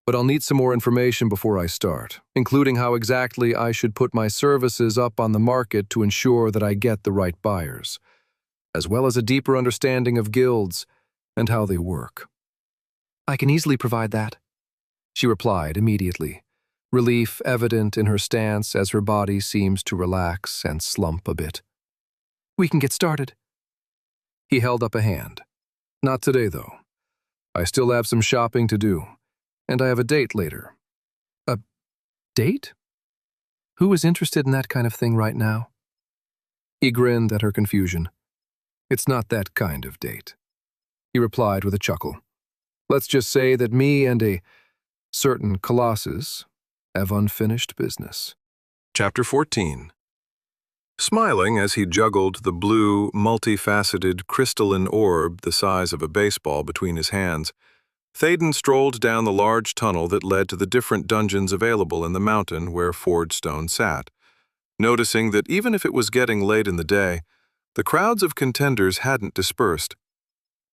[SPEAKER 1] but I'll need some more information before I start, including how exactly I should put my services up on the market to ensure that I get the right buyers, as well as a deeper understanding of guilds and how they work. I can easily provide that, she replied immediately, relief evident in her stance as her body seems to relax and slump a bit. We can get started. He held up a hand. Not today, though. I still have some shopping to do, and I have a date later. A date? Who is interested in that kind of thing right now? He grinned at her confusion. It's not that kind of date, he replied with a chuckle. Let's just say that me and a certain colossus have unfinished business. Chapter 14. Smiling as he juggled the blue, multifaceted, crystalline orb the size of a baseball between his hands, Thaden strolled down the large tunnel that led to the different dungeons available in the mountain where Fordstone sat, noticing that even if it was getting late in the day, the crowds of contenders hadn't dispersed.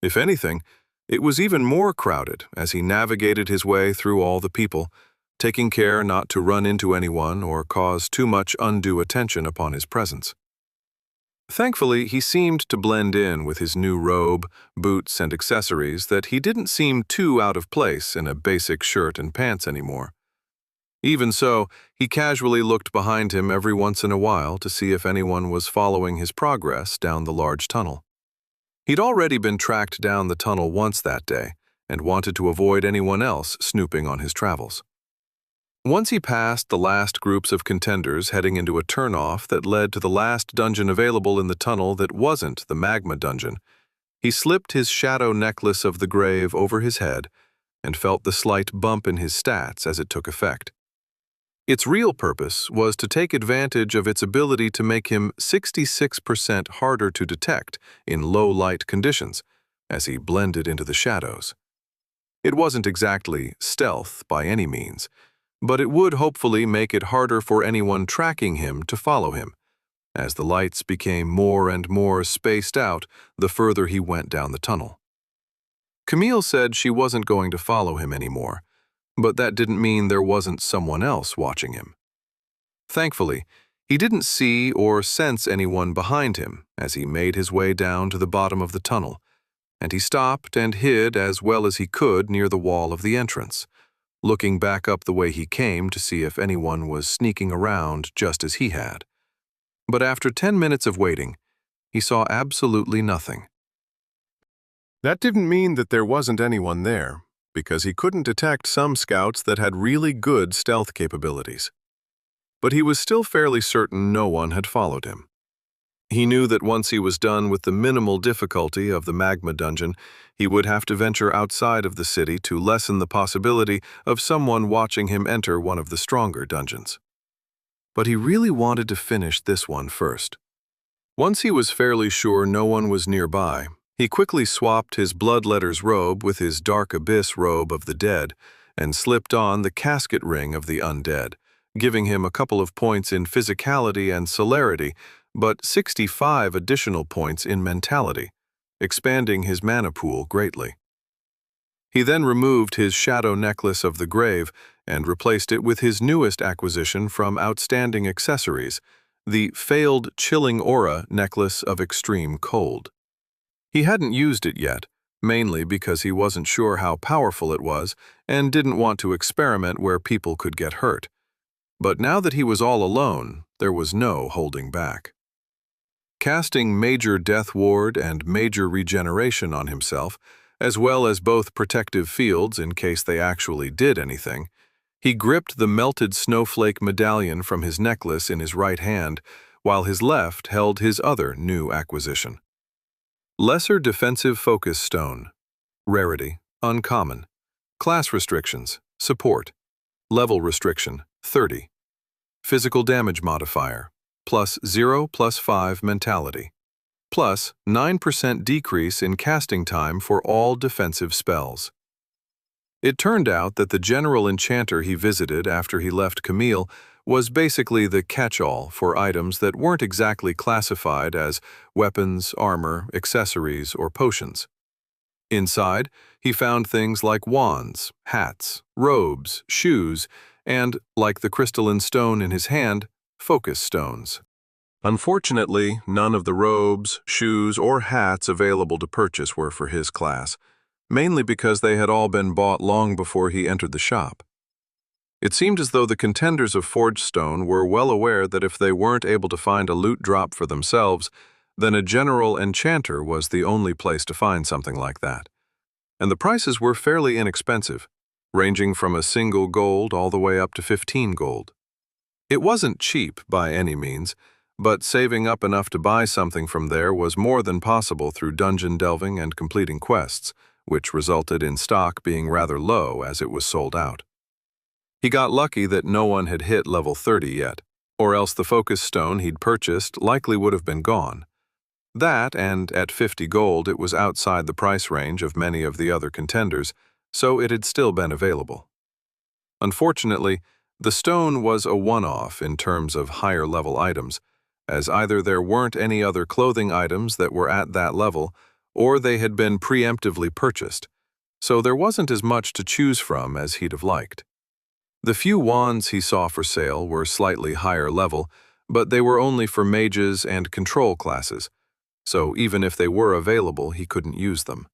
[SPEAKER 1] If anything, it was even more crowded as he navigated his way through all the people, taking care not to run into anyone or cause too much undue attention upon his presence. Thankfully, he seemed to blend in with his new robe, boots, and accessories that he didn't seem too out of place in a basic shirt and pants anymore. Even so, he casually looked behind him every once in a while to see if anyone was following his progress down the large tunnel. He'd already been tracked down the tunnel once that day and wanted to avoid anyone else snooping on his travels. Once he passed the last groups of contenders heading into a turnoff that led to the last dungeon available in the tunnel that wasn't the magma dungeon, he slipped his shadow necklace of the grave over his head and felt the slight bump in his stats as it took effect. Its real purpose was to take advantage of its ability to make him 66% harder to detect in low-light conditions as he blended into the shadows. It wasn't exactly stealth by any means, but it would hopefully make it harder for anyone tracking him to follow him, as the lights became more and more spaced out the further he went down the tunnel. Camille said she wasn't going to follow him anymore, but that didn't mean there wasn't someone else watching him. Thankfully, he didn't see or sense anyone behind him as he made his way down to the bottom of the tunnel, and he stopped and hid as well as he could near the wall of the entrance, looking back up the way he came to see if anyone was sneaking around just as he had. But after 10 minutes of waiting, he saw absolutely nothing.
[SPEAKER 3] That didn't mean that there wasn't anyone there, because he couldn't detect some scouts that had really good stealth capabilities. But he was still fairly certain no one had followed him. He knew that once he was done with the minimal difficulty of the magma dungeon, he would have to venture outside of the city to lessen the possibility of someone watching him enter one of the stronger dungeons. But he really wanted to finish this one first. Once he was fairly sure no one was nearby, he quickly swapped his bloodletter's robe with his dark abyss robe of the dead and slipped on the casket ring of the undead, giving him a couple of points in physicality and celerity, but 65 additional points in mentality, expanding his mana pool greatly. He then removed his shadow necklace of the grave and replaced it with his newest acquisition from Outstanding Accessories, the failed Chilling Aura necklace of extreme cold. He hadn't used it yet, mainly because he wasn't sure how powerful it was and didn't want to experiment where people could get hurt. But now that he was all alone, there was no holding back. Casting Major Death Ward and Major Regeneration on himself, as well as both protective fields in case they actually did anything, he gripped the melted snowflake medallion from his necklace in his right hand, while his left held his other new acquisition. Lesser Defensive Focus Stone. Rarity, Uncommon. Class Restrictions, Support. Level Restriction, 30. Physical Damage Modifier, +0/+5 Mentality. Plus 9% decrease in casting time for all defensive spells. It turned out that the general enchanter he visited after he left Camille was basically the catch-all for items that weren't exactly classified as weapons, armor, accessories, or potions. Inside, he found things like wands, hats, robes, shoes, and, like the crystalline stone in his hand, focus stones. Unfortunately, none of the robes, shoes, or hats available to purchase were for his class, mainly because they had all been bought long before he entered the shop. It seemed as though the contenders of Forged Stone were well aware that if they weren't able to find a loot drop for themselves, then a general enchanter was the only place to find something like that. And the prices were fairly inexpensive, ranging from a single gold all the way up to 15 gold. It wasn't cheap by any means, but saving up enough to buy something from there was more than possible through dungeon delving and completing quests, which resulted in stock being rather low as it was sold out. He got lucky that no one had hit level 30 yet, or else the focus stone he'd purchased likely would have been gone. That, and at 50 gold, it was outside the price range of many of the other contenders, so it had still been available. Unfortunately, the stone was a one-off in terms of higher-level items, as either there weren't any other clothing items that were at that level, or they had been preemptively purchased, so there wasn't as much to choose from as he'd have liked. The few wands he saw for sale were slightly higher level, but they were only for mages and control classes, so even if they were available, he couldn't use them.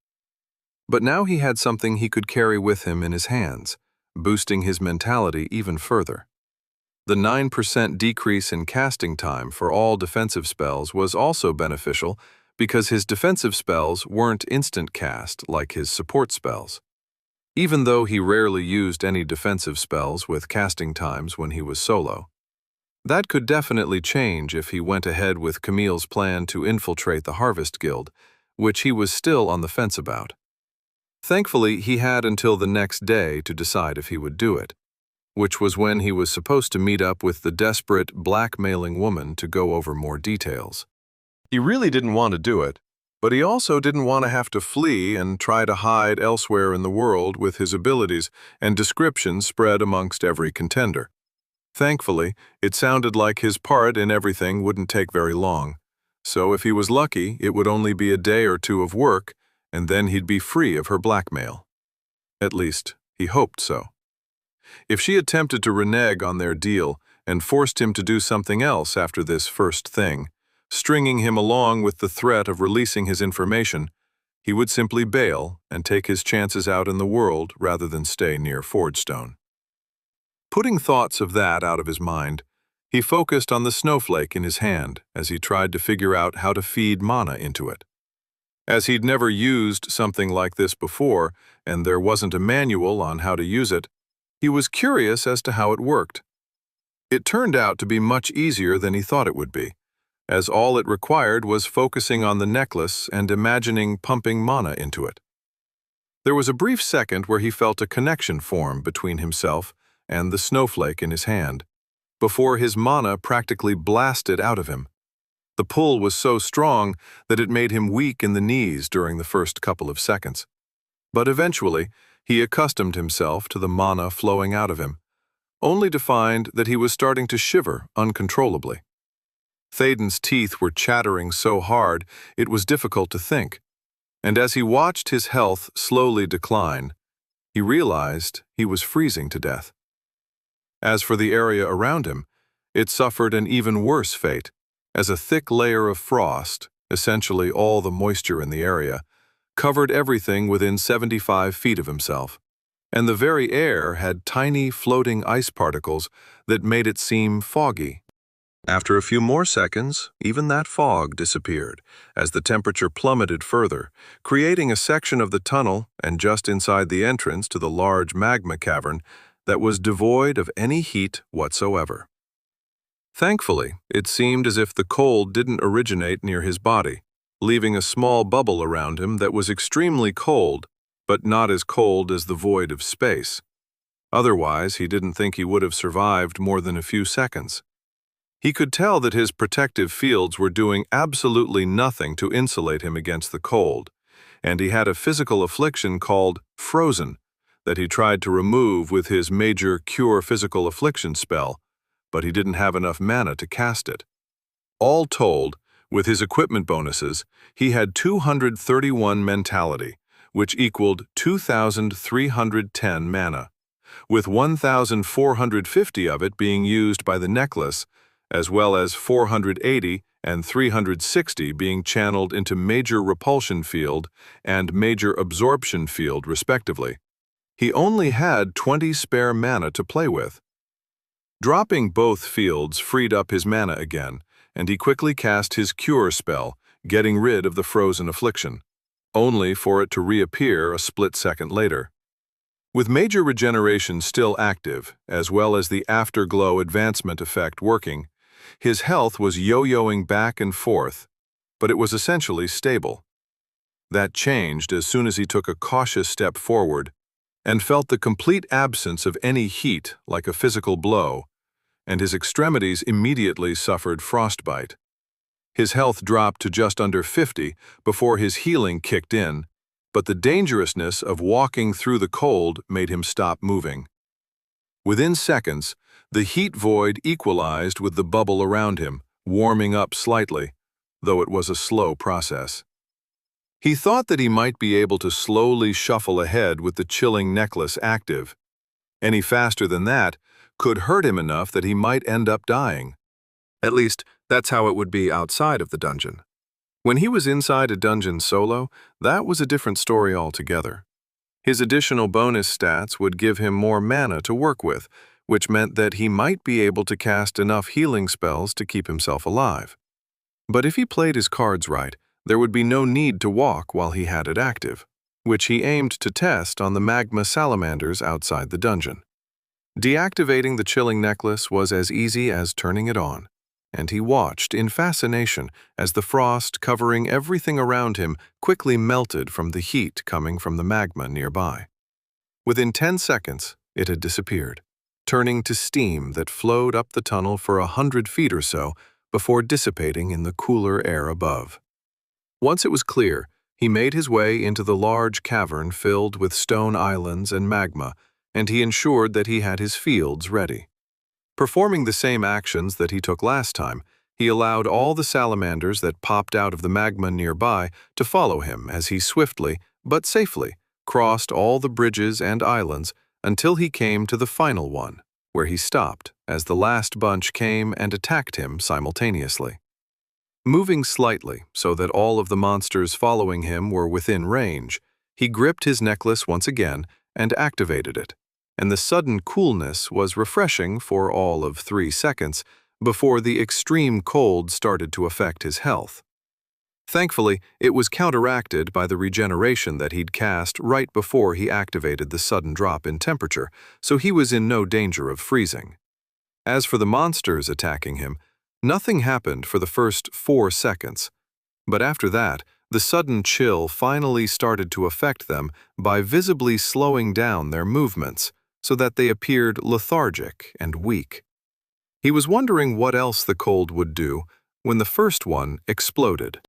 [SPEAKER 3] But now he had something he could carry with him in his hands, boosting his mentality even further. The 9% decrease in casting time for all defensive spells was also beneficial because his defensive spells weren't instant cast like his support spells. Even though he rarely used any defensive spells with casting times when he was solo. That could definitely change if he went ahead with Camille's plan to infiltrate the Harvest Guild, which he was still on the fence about. Thankfully, he had until the next day to decide if he would do it, which was when he was supposed to meet up with the desperate, blackmailing woman to go over more details. He really didn't want to do it, but he also didn't want to have to flee and try to hide elsewhere in the world with his abilities and descriptions spread amongst every contender. Thankfully, it sounded like his part in everything wouldn't take very long, so if he was lucky, it would only be a day or two of work, and then he'd be free of her blackmail. At least, he hoped so.
[SPEAKER 1] If she attempted to renege on their deal and forced him to do something else after this first thing, stringing him along with the threat of releasing his information, he would simply bail and take his chances out in the world rather than stay near Fordstone. Putting thoughts of that out of his mind, he focused on the snowflake in his hand as he tried to figure out how to feed mana into it. As he'd never used something like this before, and there wasn't a manual on how to use it, he was curious as to how it worked. It turned out to be much easier than he thought it would be, as all it required was focusing on the necklace and imagining pumping mana into it. There was a brief second where he felt a connection form between himself and the snowflake in his hand, before his mana practically blasted out of him. The pull was so strong that it made him weak in the knees during the first couple of seconds. But eventually, he accustomed himself to the mana flowing out of him, only to find that he was starting to shiver uncontrollably. Thaden's teeth were chattering so hard it was difficult to think, and as he watched his health slowly decline, he realized he was freezing to death. As for the area around him, it suffered an even worse fate, as a thick layer of frost, essentially all the moisture in the area, covered everything within 75 feet of himself, and the very air had tiny floating ice particles that made it seem foggy. After a few more seconds, even that fog disappeared, as the temperature plummeted further, creating a section of the tunnel and just inside the entrance to the large magma cavern that was devoid of any heat whatsoever. Thankfully, it seemed as if the cold didn't originate near his body, leaving a small bubble around him that was extremely cold, but not as cold as the void of space. Otherwise, he didn't think he would have survived more than a few seconds. He could tell that his protective fields were doing absolutely nothing to insulate him against the cold, and he had a physical affliction called frozen that he tried to remove with his major cure physical affliction spell, but he didn't have enough mana to cast it. All told, with his equipment bonuses, he had 231 mentality, which equaled 2,310 mana, with 1,450 of it being used by the necklace, as well as 480 and 360 being channeled into major repulsion field and major absorption field, respectively. He only had 20 spare mana to play with. Dropping both fields freed up his mana again, and he quickly cast his cure spell, getting rid of the frozen affliction, only for it to reappear a split second later. With major regeneration still active, as well as the afterglow advancement effect working, his health was yo-yoing back and forth, but it was essentially stable. That changed as soon as he took a cautious step forward and felt the complete absence of any heat like a physical blow, and his extremities immediately suffered frostbite. His health dropped to just under 50 before his healing kicked in, but the dangerousness of walking through the cold made him stop moving. Within seconds, the heat void equalized with the bubble around him, warming up slightly, though it was a slow process. He thought that he might be able to slowly shuffle ahead with the chilling necklace active. Any faster than that could hurt him enough that he might end up dying. At least, that's how it would be outside of the dungeon. When he was inside a dungeon solo, that was a different story altogether. His additional bonus stats would give him more mana to work with, which meant that he might be able to cast enough healing spells to keep himself alive. But if he played his cards right, there would be no need to walk while he had it active, which he aimed to test on the magma salamanders outside the dungeon. Deactivating the chilling necklace was as easy as turning it on, and he watched in fascination as the frost covering everything around him quickly melted from the heat coming from the magma nearby. Within 10 seconds, it had disappeared, turning to steam that flowed up the tunnel for 100 feet or so before dissipating in the cooler air above. Once it was clear, he made his way into the large cavern filled with stone islands and magma, and he ensured that he had his fields ready. Performing the same actions that he took last time, he allowed all the salamanders that popped out of the magma nearby to follow him as he swiftly, but safely, crossed all the bridges and islands until he came to the final one, where he stopped as the last bunch came and attacked him simultaneously. Moving slightly so that all of the monsters following him were within range, he gripped his necklace once again and activated it, and the sudden coolness was refreshing for all of 3 seconds before the extreme cold started to affect his health. Thankfully, it was counteracted by the regeneration that he'd cast right before he activated the sudden drop in temperature, so he was in no danger of freezing. As for the monsters attacking him, nothing happened for the first 4 seconds, but after that, the sudden chill finally started to affect them by visibly slowing down their movements so that they appeared lethargic and weak. He was wondering what else the cold would do when the first one exploded.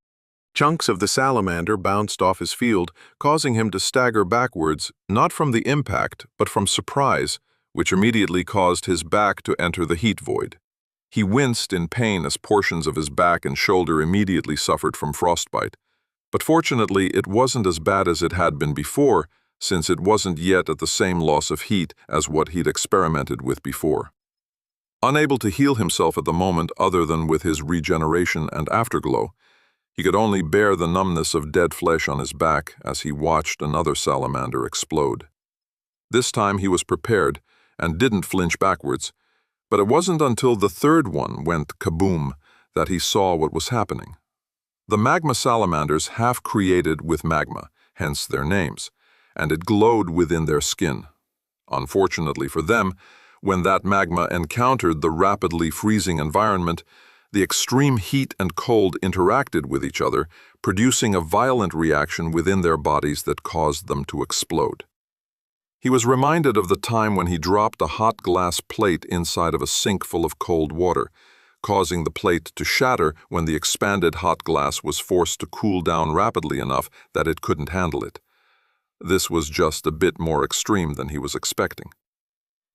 [SPEAKER 1] Chunks of the salamander bounced off his field, causing him to stagger backwards, not from the impact, but from surprise, which immediately caused his back to enter the heat void. He winced in pain as portions of his back and shoulder immediately suffered from frostbite. But fortunately, it wasn't as bad as it had been before, since it wasn't yet at the same loss of heat as what he'd experimented with before. Unable to heal himself at the moment other than with his regeneration and afterglow, he could only bear the numbness of dead flesh on his back as he watched another salamander explode. This time he was prepared and didn't flinch backwards, but it wasn't until the third one went kaboom that he saw what was happening. The magma salamanders half-created with magma, hence their names, and it glowed within their skin. Unfortunately for them, when that magma encountered the rapidly freezing environment, the extreme heat and cold interacted with each other, producing a violent reaction within their bodies that caused them to explode. He was reminded of the time when he dropped a hot glass plate inside of a sink full of cold water, causing the plate to shatter when the expanded hot glass was forced to cool down rapidly enough that it couldn't handle it. This was just a bit more extreme than he was expecting.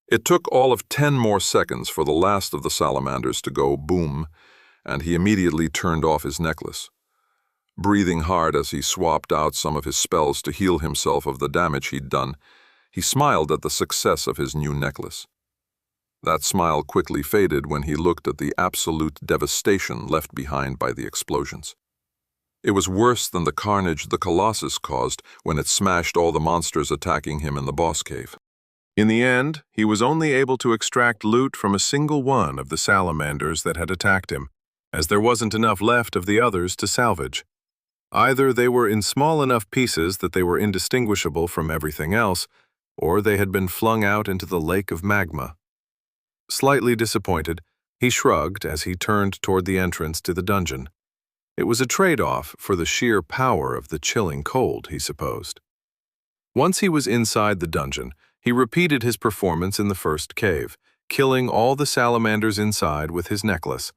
[SPEAKER 1] It took all of 10 more seconds for the last of the salamanders to go boom, and he immediately turned off his necklace. Breathing hard as he swapped out some of his spells to heal himself of the damage he'd done, he smiled at the success of his new necklace. That smile quickly faded when he looked at the absolute devastation left behind by the explosions. It was worse than the carnage the Colossus caused when it smashed all the monsters attacking him in the boss cave. In the end, he was only able to extract loot from a single one of the salamanders that had attacked him, as there wasn't enough left of the others to salvage. Either they were in small enough pieces that they were indistinguishable from everything else, or they had been flung out into the lake of magma. Slightly disappointed, he shrugged as he turned toward the entrance to the dungeon. It was a trade-off for the sheer power of the chilling cold, he supposed. Once he was inside the dungeon, he repeated his performance in the first cave, killing all the salamanders inside with his necklace,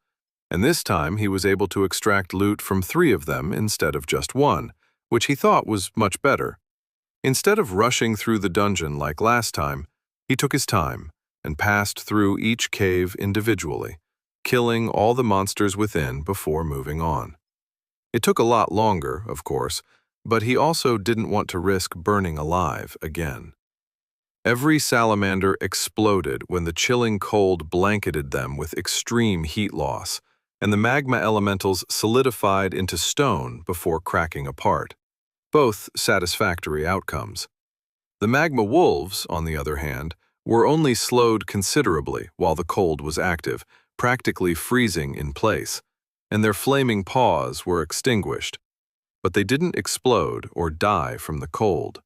[SPEAKER 1] and this time he was able to extract loot from 3 of them instead of just 1, which he thought was much better. Instead of rushing through the dungeon like last time, he took his time and passed through each cave individually, killing all the monsters within before moving on. It took a lot longer, of course, but he also didn't want to risk burning alive again. Every salamander exploded when the chilling cold blanketed them with extreme heat loss, and the magma elementals solidified into stone before cracking apart. Both satisfactory outcomes. The magma wolves, on the other hand, were only slowed considerably while the cold was active, practically freezing in place, and their flaming paws were extinguished, but they didn't explode or die from the cold.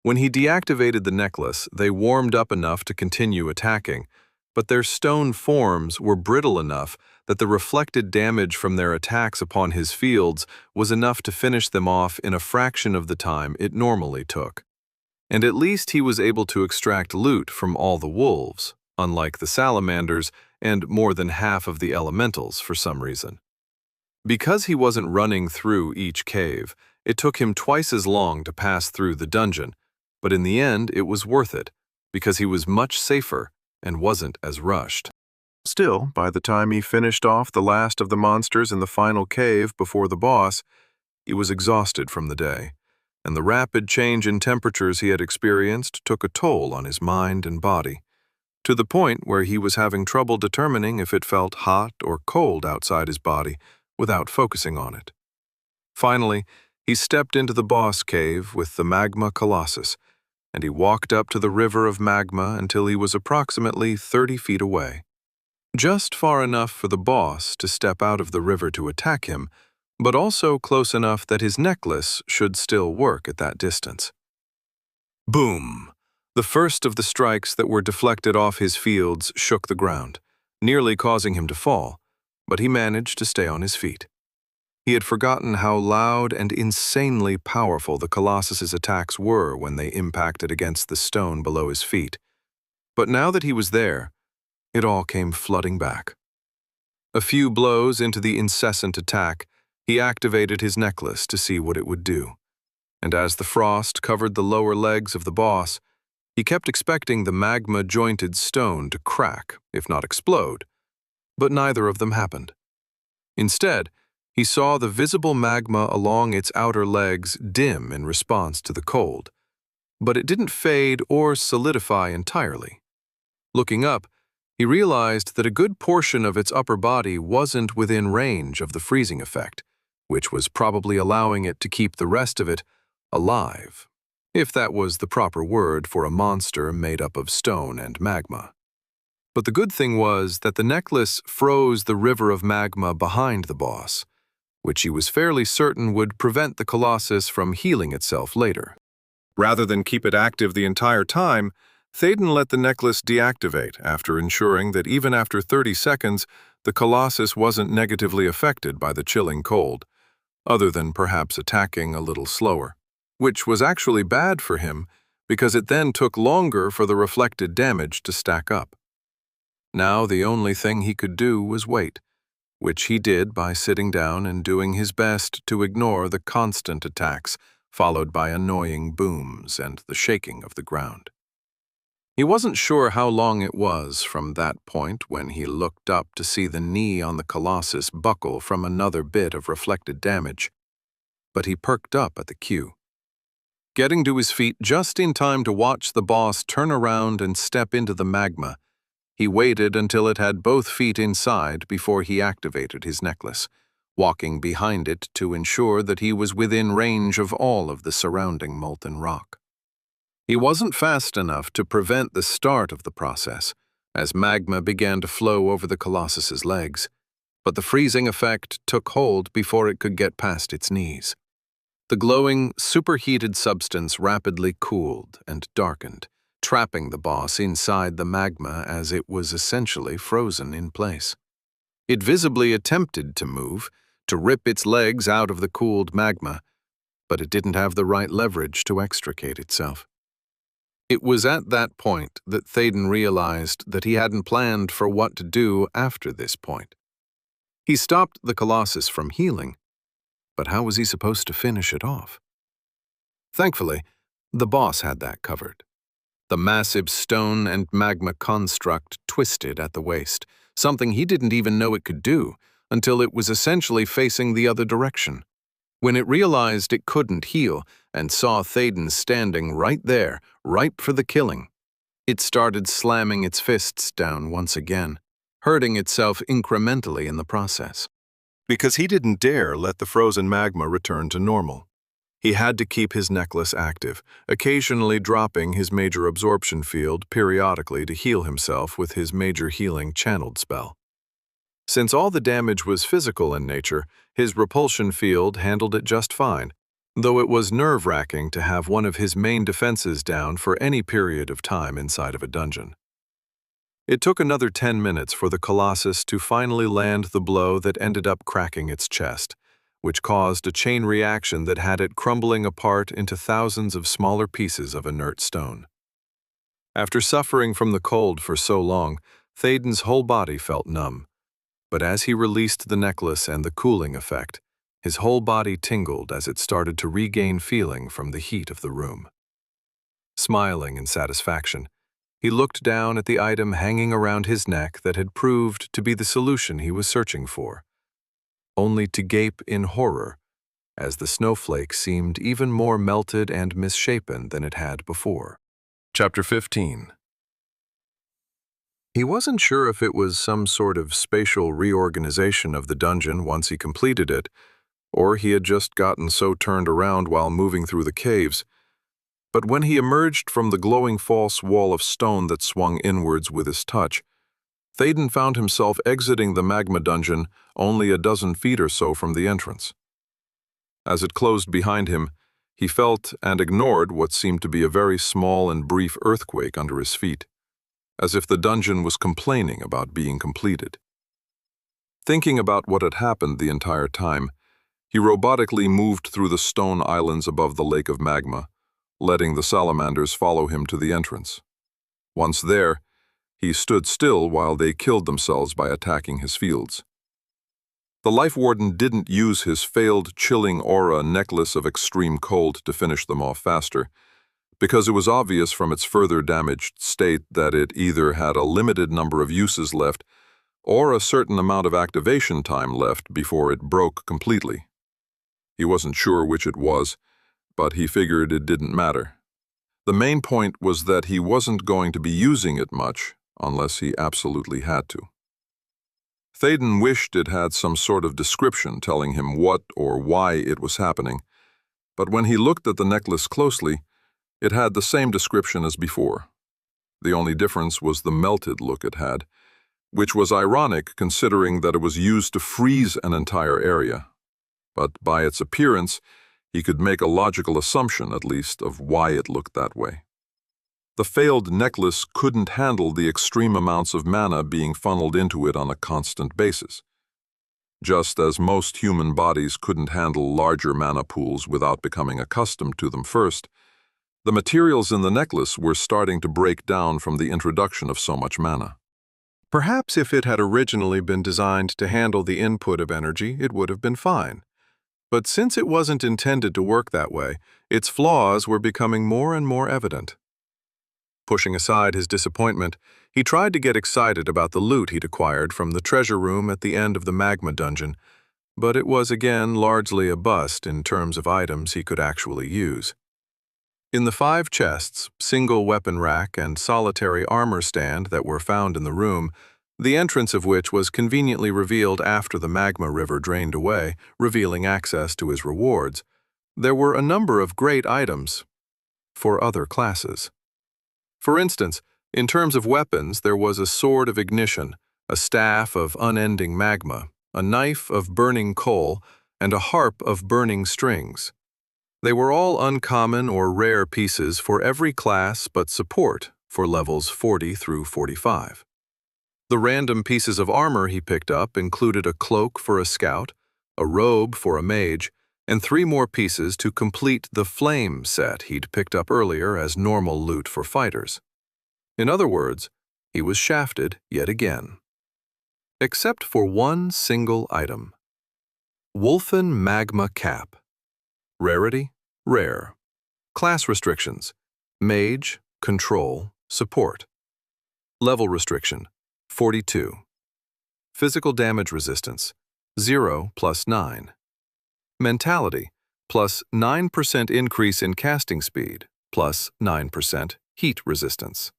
[SPEAKER 1] When he deactivated the necklace, they warmed up enough to continue attacking, but their stone forms were brittle enough that the reflected damage from their attacks upon his fields was enough to finish them off in a fraction of the time it normally took. And at least he was able to extract loot from all the wolves, unlike the salamanders and more than half of the elementals for some reason. Because he wasn't running through each cave, it took him twice as long to pass through the dungeon, but in the end it was worth it, because he was much safer and wasn't as rushed. Still, by the time he finished off the last of the monsters in the final cave before the boss, he was exhausted from the day, and the rapid change in temperatures he had experienced took a toll on his mind and body, to the point where he was having trouble determining if it felt hot or cold outside his body without focusing on it. Finally, he stepped into the boss cave with the magma colossus, and he walked up to the river of magma until he was approximately 30 feet away. Just far enough for the boss to step out of the river to attack him, but also close enough that his necklace should still work at that distance. Boom! The first of the strikes that were deflected off his fields shook the ground, nearly causing him to fall, but he managed to stay on his feet. He had forgotten how loud and insanely powerful the Colossus's attacks were when they impacted against the stone below his feet. But now that he was there, it all came flooding back. A few blows into the incessant attack, he activated his necklace to see what it would do. And as the frost covered the lower legs of the boss, he kept expecting the magma-jointed stone to crack, if not explode. But neither of them happened. Instead, he saw the visible magma along its outer legs dim in response to the cold, but it didn't fade or solidify entirely. Looking up, he realized that a good portion of its upper body wasn't within range of the freezing effect, which was probably allowing it to keep the rest of it alive, if that was the proper word for a monster made up of stone and magma. But the good thing was that the necklace froze the river of magma behind the boss, which he was fairly certain would prevent the Colossus from healing itself later. Rather than keep it active the entire time, Thaden let the necklace deactivate after ensuring that even after 30 seconds, the Colossus wasn't negatively affected by the chilling cold, other than perhaps attacking a little slower, which was actually bad for him because it then took longer for the reflected damage to stack up. Now the only thing he could do was wait, which he did by sitting down and doing his best to ignore the constant attacks, followed by annoying booms and the shaking of the ground. He wasn't sure how long it was from that point when he looked up to see the knee on the Colossus buckle from another bit of reflected damage, but he perked up at the cue. Getting to his feet just in time to watch the boss turn around and step into the magma, he waited until it had both feet inside before he activated his necklace, walking behind it to ensure that he was within range of all of the surrounding molten rock. He wasn't fast enough to prevent the start of the process, as magma began to flow over the Colossus's legs, but the freezing effect took hold before it could get past its knees. The glowing, superheated substance rapidly cooled and darkened, trapping the boss inside the magma as it was essentially frozen in place. It visibly attempted to move, to rip its legs out of the cooled magma, but it didn't have the right leverage to extricate itself. It was at that point that Thaden realized that he hadn't planned for what to do after this point. He stopped the Colossus from healing, but how was he supposed to finish it off? Thankfully, the boss had that covered. The massive stone and magma construct twisted at the waist, something he didn't even know it could do until it was essentially facing the other direction. When it realized it couldn't heal and saw Thaden standing right there, ripe for the killing, it started slamming its fists down once again, hurting itself incrementally in the process. Because he didn't dare let the frozen magma return to normal. He had to keep his necklace active, occasionally dropping his major absorption field periodically to heal himself with his major healing channeled spell. Since all the damage was physical in nature, his repulsion field handled it just fine, though it was nerve-wracking to have one of his main defenses down for any period of time inside of a dungeon. It took another 10 minutes for the Colossus to finally land the blow that ended up cracking its chest, which caused a chain reaction that had it crumbling apart into thousands of smaller pieces of inert stone. After suffering from the cold for so long, Thaden's whole body felt numb, but as he released the necklace and the cooling effect, his whole body tingled as it started to regain feeling from the heat of the room. Smiling in satisfaction, he looked down at the item hanging around his neck that had proved to be the solution he was searching for, only to gape in horror
[SPEAKER 2] as the snowflake seemed even more melted and misshapen than it had before.
[SPEAKER 1] Chapter 15. He wasn't sure if it was some sort of spatial reorganization of the dungeon once he completed it, or he had just gotten so turned around while moving through the caves. But when he emerged from the glowing false wall of stone that swung inwards with his touch, Théden found himself exiting the magma dungeon only a dozen feet or so from the entrance. As it closed behind him, he felt and ignored what seemed to be a very small and brief earthquake under his feet, as if the dungeon was complaining about being completed. Thinking about what had happened the entire time, he robotically moved through the stone islands above the lake of magma, letting the salamanders follow him to the entrance. Once there, he stood still while they killed themselves by attacking his fields. The Life Warden didn't use his failed chilling aura necklace of extreme cold to finish them off faster, because it was obvious from its further damaged state that it either had a limited number of uses left or a certain amount of activation time left before it broke completely. He wasn't sure which it was, but he figured it didn't matter. The main point was that he wasn't going to be using it much unless he absolutely had to. Théden wished it had some sort of description telling him what or why it was happening, but when he looked at the necklace closely, it had the same description as before. The only difference was the melted look it had, which was ironic considering that it was used to freeze an entire area. But by its appearance, he could make a logical assumption, at least, of why it looked that way. The failed necklace couldn't handle the extreme amounts of mana being funneled into it on a constant basis. Just as most human bodies couldn't handle larger mana pools without becoming accustomed to them first, the materials in the necklace were starting to break down from the introduction of so much mana. Perhaps if it had originally been designed to handle the input of energy, it would have been fine. But since it wasn't intended to work that way, its flaws were becoming more and more evident. Pushing aside his disappointment, he tried to get excited about the loot he'd acquired from the treasure room at the end of the magma dungeon, but it was again largely a bust in terms of items he could actually use. In the 5 chests, single weapon rack, and solitary armor stand that were found in the room, the entrance of which was conveniently revealed after the magma river drained away, revealing access to his rewards, there were a number of great items for other classes. For instance, in terms of weapons, there was a sword of ignition, a staff of unending magma, a knife of burning coal, and a harp of burning strings. They were all uncommon or rare pieces for every class but support for levels 40 through 45. The random pieces of armor he picked up included a cloak for a scout, a robe for a mage, and 3 more pieces to complete the flame set he'd picked up earlier as normal loot for fighters. In other words, he was shafted yet again. Except for one single item. Wolfen Magma Cap. Rarity, rare. Class restrictions, mage, control, support. Level restriction, 42. Physical damage resistance, 0 + 9. Mentality, plus 9% increase in casting speed, plus 9% heat resistance.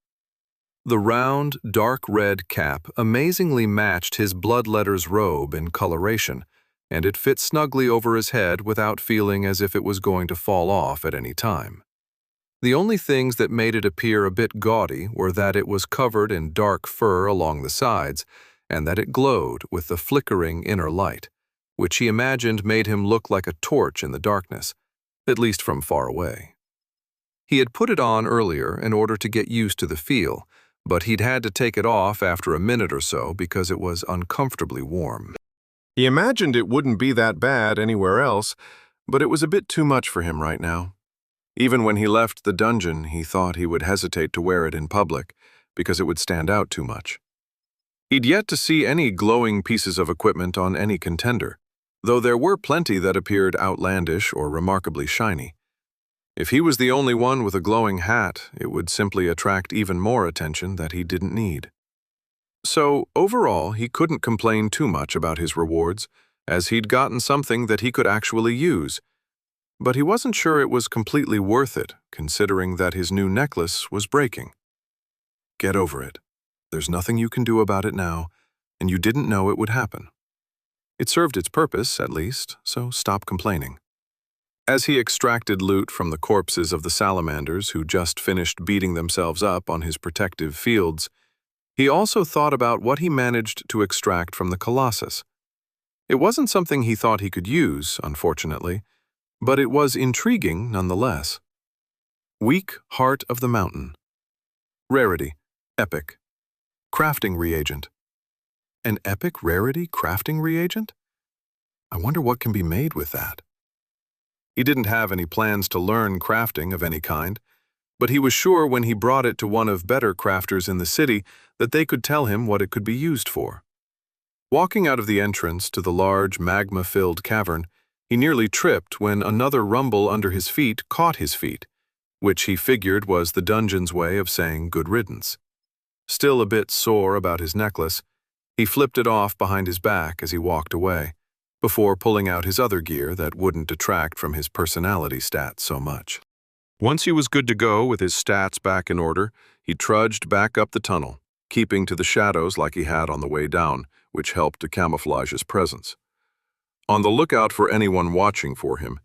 [SPEAKER 1] The round, dark red cap amazingly matched his bloodletter's robe in coloration, and it fit snugly over his head without feeling as if it was going to fall off at any time. The only things that made it appear a bit gaudy were that it was covered in dark fur along the sides, and that it glowed with the flickering inner light, which he imagined made him look like a torch in the darkness, at least from far away. He had put it on earlier in order to get used to the feel, but he'd had to take it off after a minute or so because it was uncomfortably warm. He imagined it wouldn't be that bad anywhere else, but it was a bit too much for him right now. Even when he left the dungeon, he thought he would hesitate to wear it in public because it would stand out too much. He'd yet to see any glowing pieces of equipment on any contender, though there were plenty that appeared outlandish or remarkably shiny. If he was the only one with a glowing hat, it would simply attract even more attention that he didn't need. So, overall, he couldn't complain too much about his rewards, as he'd gotten something that he could actually use. But he wasn't sure it was completely worth it, considering that his new necklace was breaking. Get over it. There's nothing you can do about it now, and you didn't know it would happen. It served its purpose, at least, so stop complaining. As he extracted loot from the corpses of the salamanders who just finished beating themselves up on his protective fields, he also thought about what he managed to extract from the Colossus. It wasn't something he thought he could use, unfortunately, but it was intriguing nonetheless. Weak Heart of the Mountain. Rarity, Epic. Crafting reagent. An epic rarity crafting reagent? I wonder what can be made with that. He didn't have any plans to learn crafting of any kind, but he was sure when he brought it to one of better crafters in the city that they could tell him what it could be used for. Walking out of the entrance to the large magma-filled cavern, he nearly tripped when another rumble under his feet caught his feet, which he figured was the dungeon's way of saying good riddance. Still a bit sore about his necklace, he flipped it off behind his back as he walked away, before pulling out his other gear that wouldn't detract from his personality stats so much. Once he was good to go with his stats back in order, he trudged back up the tunnel, keeping to the shadows like he had on the way down, which helped to camouflage his presence. On the lookout for anyone watching for him,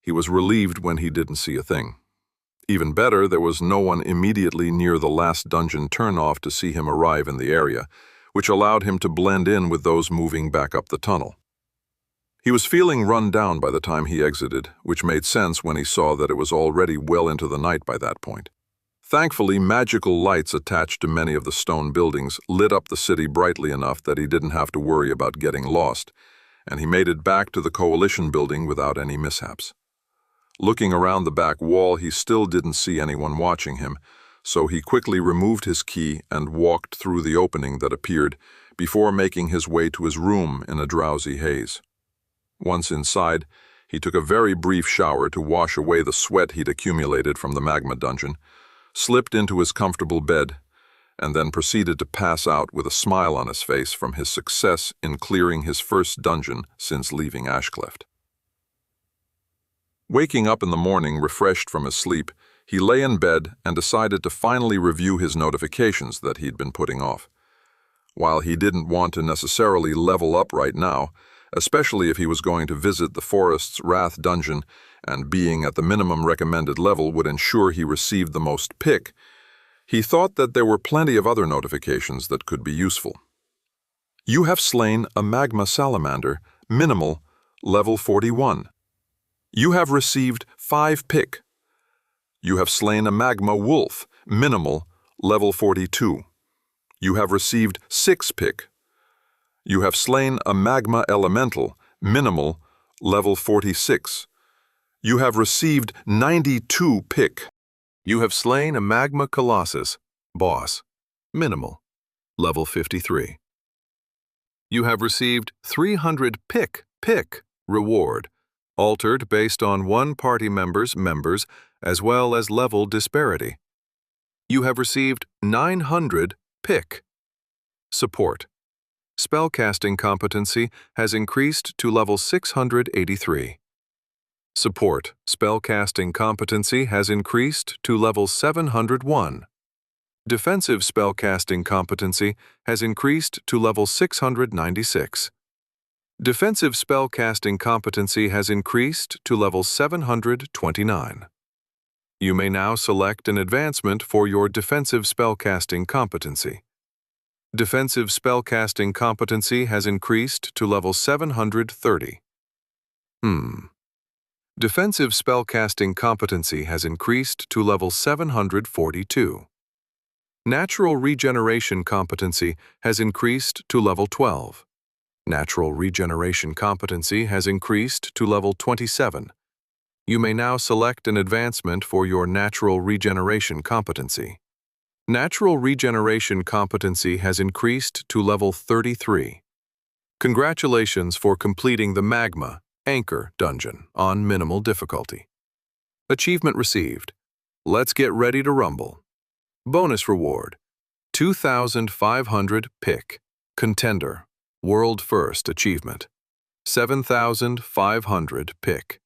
[SPEAKER 1] he was relieved when he didn't see a thing. Even better, there was no one immediately near the last dungeon turnoff to see him arrive in the area, which allowed him to blend in with those moving back up the tunnel. He was feeling run down by the time he exited, which made sense when he saw that it was already well into the night by that point. Thankfully, magical lights attached to many of the stone buildings lit up the city brightly enough that he didn't have to worry about getting lost, and he made it back to the Coalition building without any mishaps. Looking around the back wall, he still didn't see anyone watching him, so he quickly removed his key and walked through the opening that appeared before making his way to his room in a drowsy haze. Once inside, he took a very brief shower to wash away the sweat he'd accumulated from the magma dungeon, slipped into his comfortable bed, and then proceeded to pass out with a smile on his face from his success in clearing his first dungeon since leaving Ashcleft. Waking up in the morning refreshed from his sleep, he lay in bed and decided to finally review his notifications that he'd been putting off. While he didn't want to necessarily level up right now, especially if he was going to visit the Forest's Wrath dungeon, and being at the minimum recommended level would ensure he received the most pick, he thought that there were plenty of other notifications that could be useful. You have slain a magma salamander, minimal, level 41. You have received 5 pick. You have slain a magma wolf, minimal, level 42. You have received 6 pick. You have slain a magma elemental, minimal, level 46. You have received 92 pick. You have slain a magma colossus, boss, minimal, level 53. You have received 300 pick reward, altered based on one party member's members as well as level disparity. You have received 900 pick. Support. Spellcasting competency has increased to level 683. Support. Spellcasting competency has increased to level 701. Defensive spellcasting competency has increased to level 696. Defensive spellcasting competency has increased to level 729. You may now select an advancement for your defensive spellcasting competency. Defensive spellcasting competency has increased to level 730. Defensive spellcasting competency has increased to level 742. Natural regeneration competency has increased to level 12. Natural regeneration competency has increased to level 27. You may now select an advancement for your natural regeneration competency. Natural regeneration competency has increased to level 33. Congratulations for completing the Magma Anchor dungeon on minimal difficulty. Achievement received. Let's get ready to rumble. Bonus reward. 2,500 pick. Contender. World First achievement. 7,500 pick.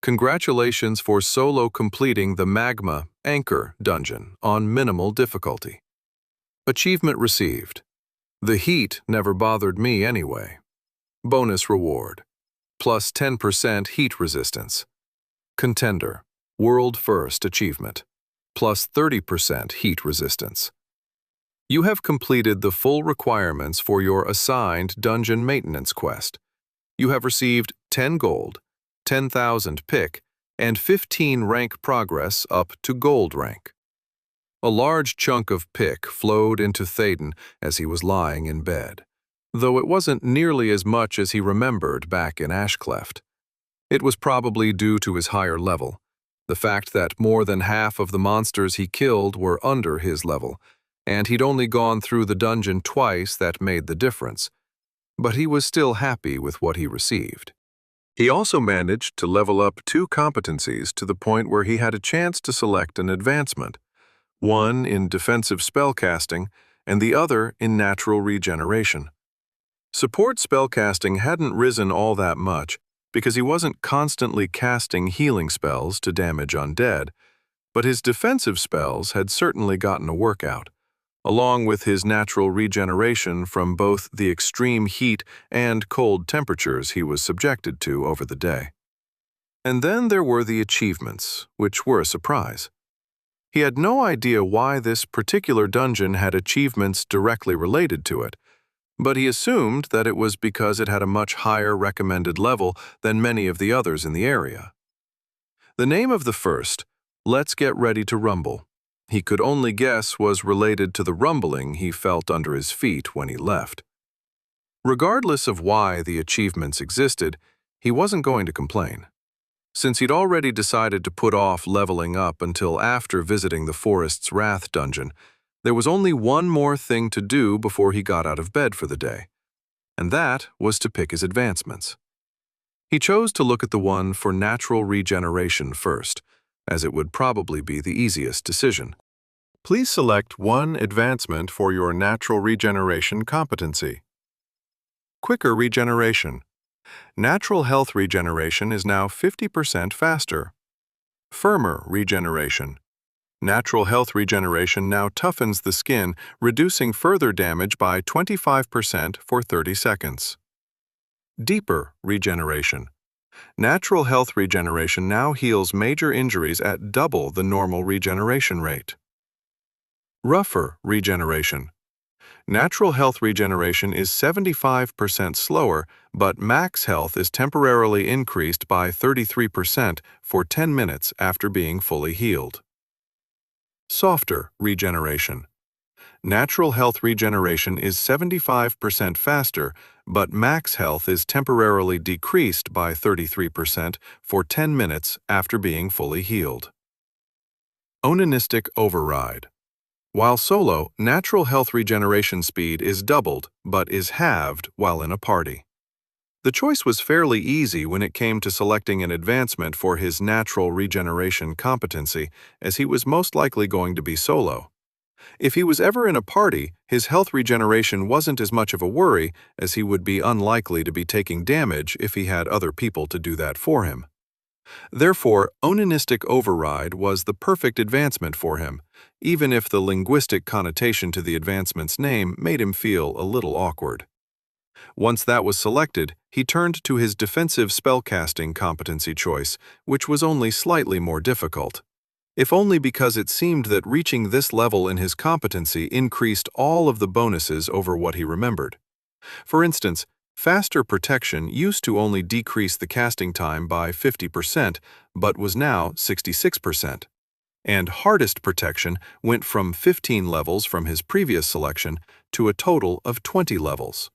[SPEAKER 1] Congratulations for solo completing the Magma Anchor dungeon on minimal difficulty. Achievement received. The heat never bothered me anyway. Bonus reward. Plus 10% heat resistance. Contender. World First achievement. Plus 30% heat resistance. You have completed the full requirements for your assigned dungeon maintenance quest. You have received 10 gold, 10,000 pick, and 15 rank progress up to gold rank. A large chunk of pick flowed into Thaden as he was lying in bed, though it wasn't nearly as much as he remembered back in Ashcleft. It was probably due to his higher level, the fact that more than half of the monsters he killed were under his level, and he'd only gone through the dungeon twice that made the difference, but he was still happy with what he received. He also managed to level up 2 competencies to the point where he had a chance to select an advancement, one in defensive spellcasting and the other in natural regeneration. Support spellcasting hadn't risen all that much because he wasn't constantly casting healing spells to damage undead, but his defensive spells had certainly gotten a workout, along with his natural regeneration from both the extreme heat and cold temperatures he was subjected to over the day. And then there were the achievements, which were a surprise. He had no idea why this particular dungeon had achievements directly related to it, but he assumed that it was because it had a much higher recommended level than many of the others in the area. The name of the first, Let's Get Ready to Rumble, he could only guess was related to the rumbling he felt under his feet when he left. Regardless of why the achievements existed, he wasn't going to complain. Since he'd already decided to put off leveling up until after visiting the Forest's Wrath dungeon, there was only one more thing to do before he got out of bed for the day, and that was to pick his advancements. He chose to look at the one for natural regeneration first, as it would probably be the easiest decision. Please select one advancement for your natural regeneration competency. Quicker regeneration. Natural health regeneration is now 50% faster. Firmer regeneration. Natural health regeneration now toughens the skin, reducing further damage by 25% for 30 seconds. Deeper regeneration. Natural health regeneration now heals major injuries at double the normal regeneration rate. Rougher regeneration. Natural health regeneration is 75% slower, but max health is temporarily increased by 33% for 10 minutes after being fully healed. Softer regeneration. Natural health regeneration is 75% faster, but max health is temporarily decreased by 33% for 10 minutes after being fully healed. Onanistic override. While solo, natural health regeneration speed is doubled, but is halved while in a party. The choice was fairly easy when it came to selecting an advancement for his natural regeneration competency, as he was most likely going to be solo. If he was ever in a party, his health regeneration wasn't as much of a worry, as he would be unlikely to be taking damage if he had other people to do that for him. Therefore, onanistic override was the perfect advancement for him, even if the linguistic connotation to the advancement's name made him feel a little awkward. Once that was selected, he turned to his defensive spellcasting competency choice, which was only slightly more difficult, if only because it seemed that reaching this level in his competency increased all of the bonuses over what he remembered. For instance, faster protection used to only decrease the casting time by 50%, but was now 66%. And hardest protection went from 15 levels from his previous selection to a total of 20 levels.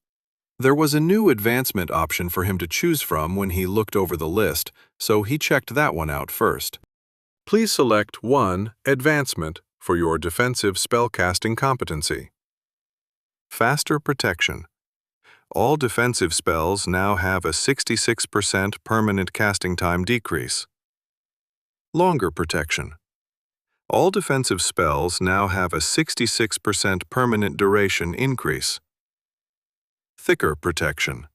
[SPEAKER 1] There was a new advancement option for him to choose from when he looked over the list, so he checked that one out first. Please select one advancement for your defensive spellcasting competency. Faster protection. All defensive spells now have a 66% permanent casting time decrease. Longer protection. All defensive spells now have a 66% permanent duration increase. Thicker protection.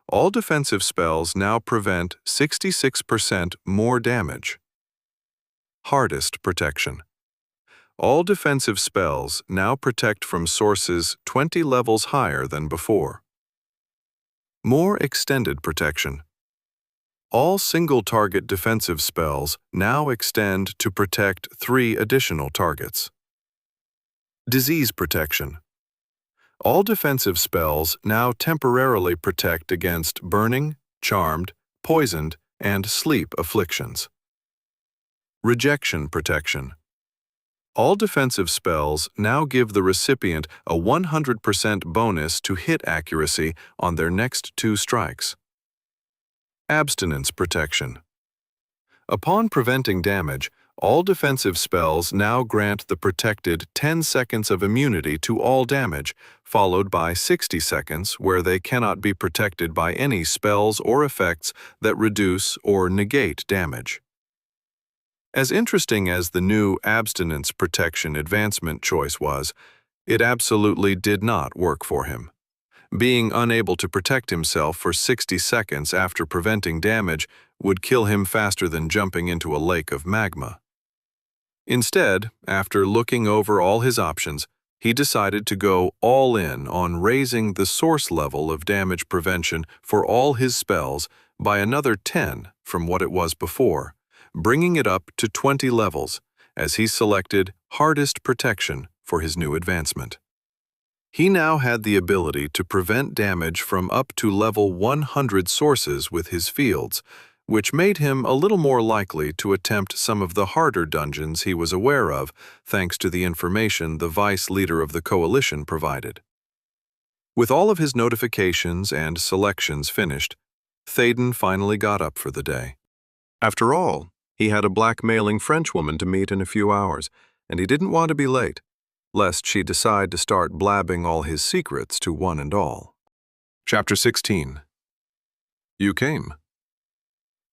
[SPEAKER 1] all defensive spells now prevent 66% more damage. Hardest protection. All defensive spells now protect from sources 20 levels higher than before. More extended protection. All single-target defensive spells now extend to protect 3 additional targets. Disease protection. All defensive spells now temporarily protect against burning, charmed, poisoned, and sleep afflictions. Rejection protection. All defensive spells now give the recipient a 100% bonus to hit accuracy on their next 2 strikes. Abstinence protection. Upon preventing damage, all defensive spells now grant the protected 10 seconds of immunity to all damage, followed by 60 seconds where they cannot be protected by any spells or effects that reduce or negate damage. As interesting as the new abstinence protection advancement choice was, it absolutely did not work for him. Being unable to protect himself for 60 seconds after preventing damage would kill him faster than jumping into a lake of magma. Instead, after looking over all his options, he decided to go all in on raising the source level of damage prevention for all his spells by another 10 from what it was before, bringing it up to 20 levels, as he selected hardest protection for his new advancement. He now had the ability to prevent damage from up to level 100 sources with his fields, which made him a little more likely to attempt some of the harder dungeons he was aware of, thanks to the information the vice leader of the coalition provided. With all of his notifications and selections finished, Théden finally got up for the day. After all, he had a blackmailing Frenchwoman to meet in a few hours, and he didn't want to be late, lest she decide to start blabbing all his secrets to one and all. Chapter 16. You came.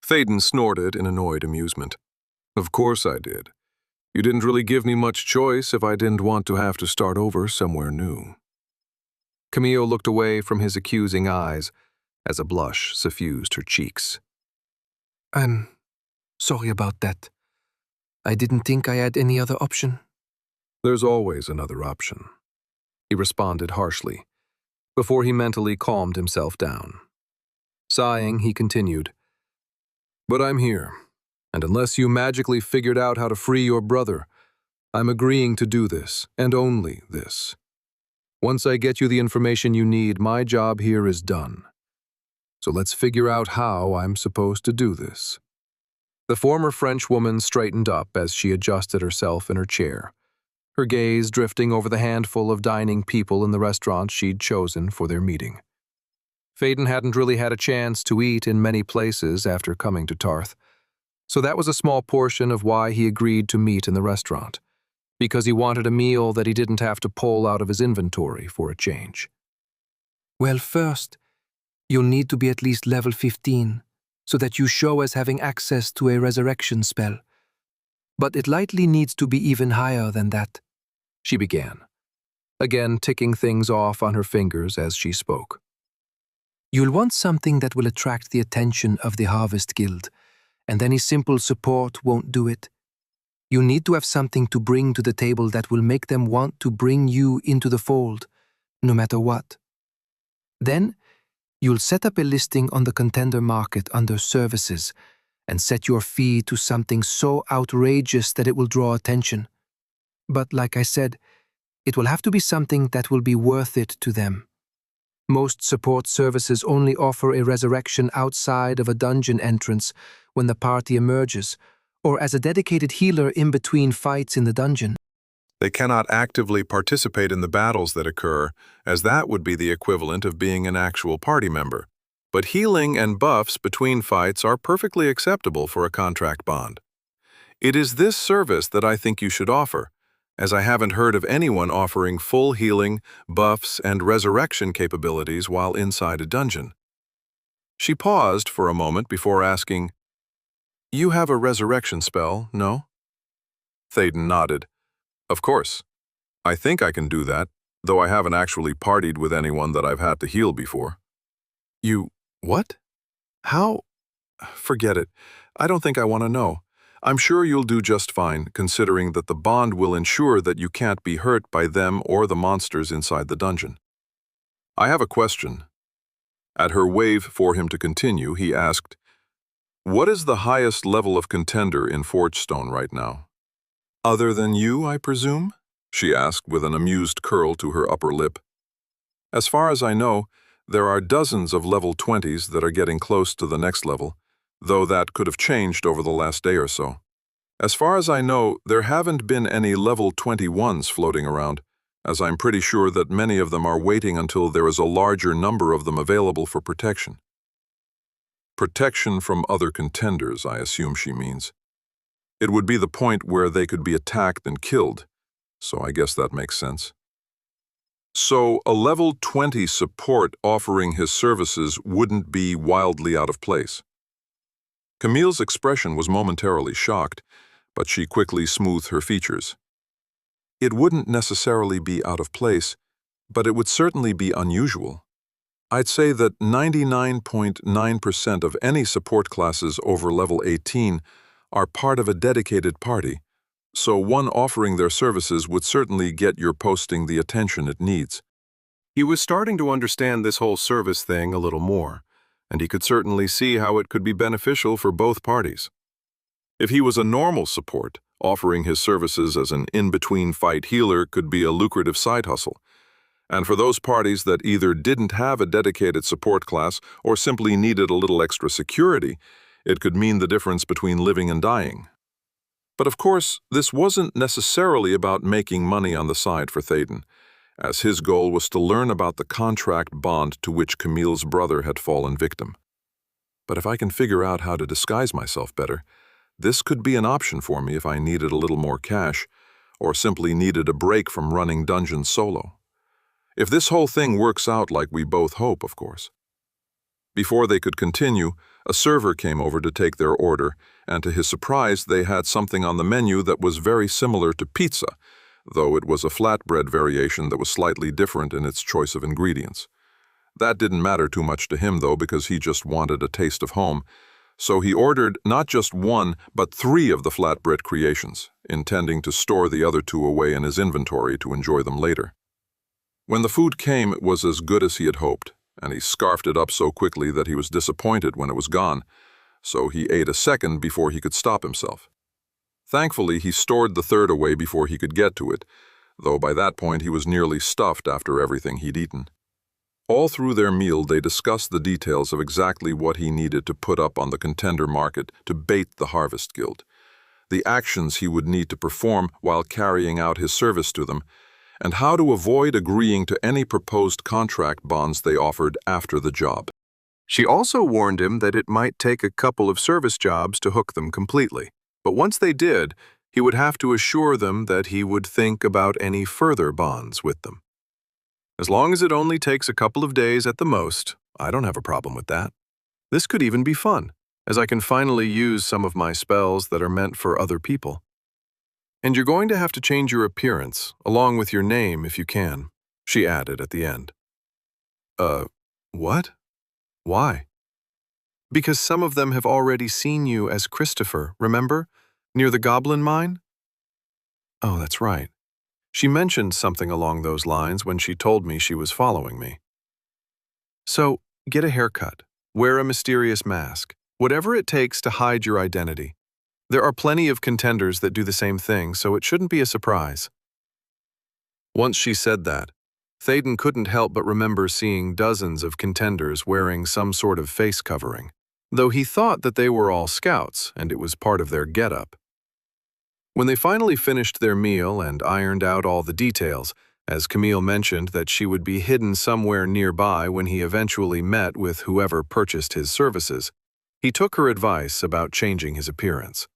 [SPEAKER 1] Théden snorted in annoyed amusement. Of course I did. You didn't really give me much choice if I didn't want to have to start over somewhere new. Camille looked away from his accusing eyes as a blush suffused her cheeks.
[SPEAKER 2] I'm sorry about that. I didn't think I had any other option.
[SPEAKER 1] There's always another option, he responded harshly, before he mentally calmed himself down. Sighing, he continued, But I'm here, and unless you magically figured out how to free your brother, I'm agreeing to do this, and only this. Once I get you the information you need, my job here is done. So let's figure out how I'm supposed to do this. The former Frenchwoman straightened up as she adjusted herself in her chair, her gaze drifting over the handful of dining people in the restaurant she'd chosen for their meeting. Théden hadn't really had a chance to eat in many places after coming to Tarth, so that was a small portion of why he agreed to meet in the restaurant, because he wanted a meal that he didn't have to pull out of his inventory for a change. Well, first, you'll need to be at least level 15, so that you show as having access to a resurrection spell. But it likely needs to be even higher than that, she began, again ticking things off on her fingers as she spoke. You'll want something that will attract the attention of the Harvest Guild, and any simple support won't do it. You need to have something to bring to the table that will make them want to bring you into the fold, no matter what. Then, you'll set up a listing on the contender market under services and set your fee to something so outrageous that it will draw attention. But like I said, it will have to be something that will be worth it to them. Most support services only offer a resurrection outside of a dungeon entrance when the party emerges, or as a dedicated healer in between fights in the dungeon. They cannot actively participate in the battles that occur, as that would be the equivalent of being an actual party member. But healing and buffs between fights are perfectly acceptable for a contract bond. It is this service that I think you should offer, as I haven't heard of anyone offering full healing, buffs, and resurrection capabilities while inside a dungeon. She paused for a moment before asking, You have a resurrection spell, no? Théden nodded. Of course. I think I can do that, though I haven't actually partied with anyone that I've had to heal before. What? How? Forget it. I don't think I want to know. I'm sure you'll do just fine, considering that the bond will ensure that you can't be hurt by them or the monsters inside the dungeon. I have a question. At her wave for him to continue, he asked, "What is the highest level of contender in Forgestone right now?" "Other than you, I presume?" she asked with an amused curl to her upper lip. "As far as I know, there are dozens of level 20s that are getting close to the next level, though that could have changed over the last day or so. As far as I know, there haven't been any level 21s floating around, as I'm pretty sure that many of them are waiting until there is a larger number of them available for protection." Protection from other contenders, I assume she means. It would be the point where they could be attacked and killed, so I guess that makes sense. So a level 20 support offering his services wouldn't be wildly out of place. Camille's expression was momentarily shocked, but she quickly smoothed her features. It wouldn't necessarily be out of place, but it would certainly be unusual. I'd say that 99.9% of any support classes over level 18 are part of a dedicated party, so one offering their services would certainly get your posting the attention it needs. He was starting to understand this whole service thing a little more, and he could certainly see how it could be beneficial for both parties. If he was a normal support, offering his services as an in-between fight healer could be a lucrative side hustle. And for those parties that either didn't have a dedicated support class or simply needed a little extra security, it could mean the difference between living and dying. But of course, this wasn't necessarily about making money on the side for Théoden, as his goal was to learn about the contract bond to which Camille's brother had fallen victim. But if I can figure out how to disguise myself better, this could be an option for me if I needed a little more cash, or simply needed a break from running dungeons solo. If this whole thing works out like we both hope, of course. Before they could continue, a server came over to take their order, and to his surprise, they had something on the menu that was very similar to pizza, though it was a flatbread variation that was slightly different in its choice of ingredients. That didn't matter too much to him, though, because he just wanted a taste of home, so he ordered not just one, but 3 of the flatbread creations, intending to store the other 2 away in his inventory to enjoy them later. When the food came, it was as good as he had hoped, and he scarfed it up so quickly that he was disappointed when it was gone, so he ate a second before he could stop himself. Thankfully, he stored the 3rd away before he could get to it, though by that point he was nearly stuffed after everything he'd eaten. All through their meal, they discussed the details of exactly what he needed to put up on the contender market to bait the Harvest Guild, the actions he would need to perform while carrying out his service to them, and how to avoid agreeing to any proposed contract bonds they offered after the job. She also warned him that it might take a couple of service jobs to hook them completely, but once they did, he would have to assure them that he would think about any further bonds with them. As long as it only takes a couple of days at the most, I don't have a problem with that. This could even be fun, as I can finally use some of my spells that are meant for other people. And you're going to have to change your appearance, along with your name if you can, she added at the end. What? Why? Because some of them have already seen you as Christopher, remember? Near the goblin mine? Oh, that's right. She mentioned something along those lines when she told me she was following me. So, get a haircut, wear a mysterious mask, whatever it takes to hide your identity. There are plenty of contenders that do the same thing, so it shouldn't be a surprise. Once she said that, Théoden couldn't help but remember seeing dozens of contenders wearing some sort of face covering, though he thought that they were all scouts and it was part of their getup. When they finally finished their meal and ironed out all the details, as Camille mentioned that she would be hidden somewhere nearby when he eventually met with whoever purchased his services, he took her advice about changing his appearance.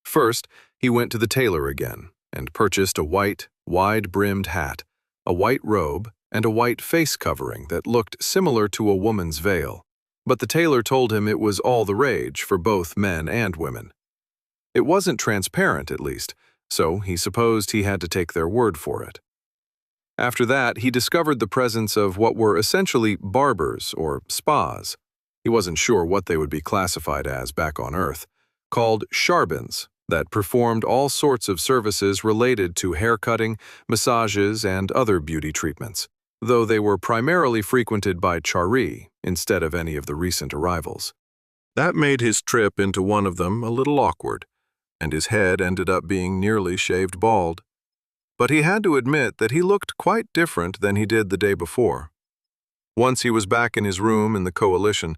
[SPEAKER 1] First, he went to the tailor again and purchased a white, wide-brimmed hat, a white robe, and a white face covering that looked similar to a woman's veil, but the tailor told him it was all the rage for both men and women. It wasn't transparent, at least, so he supposed he had to take their word for it. After that, he discovered the presence of what were essentially barbers or spas, he wasn't sure what they would be classified as back on Earth, called sharbins that performed all sorts of services related to haircutting, massages, and other beauty treatments, though they were primarily frequented by Chari instead of any of the recent arrivals. That made his trip into one of them a little awkward, and his head ended up being nearly shaved bald. But he had to admit that he looked quite different than he did the day before. Once he was back in his room in the Coalition,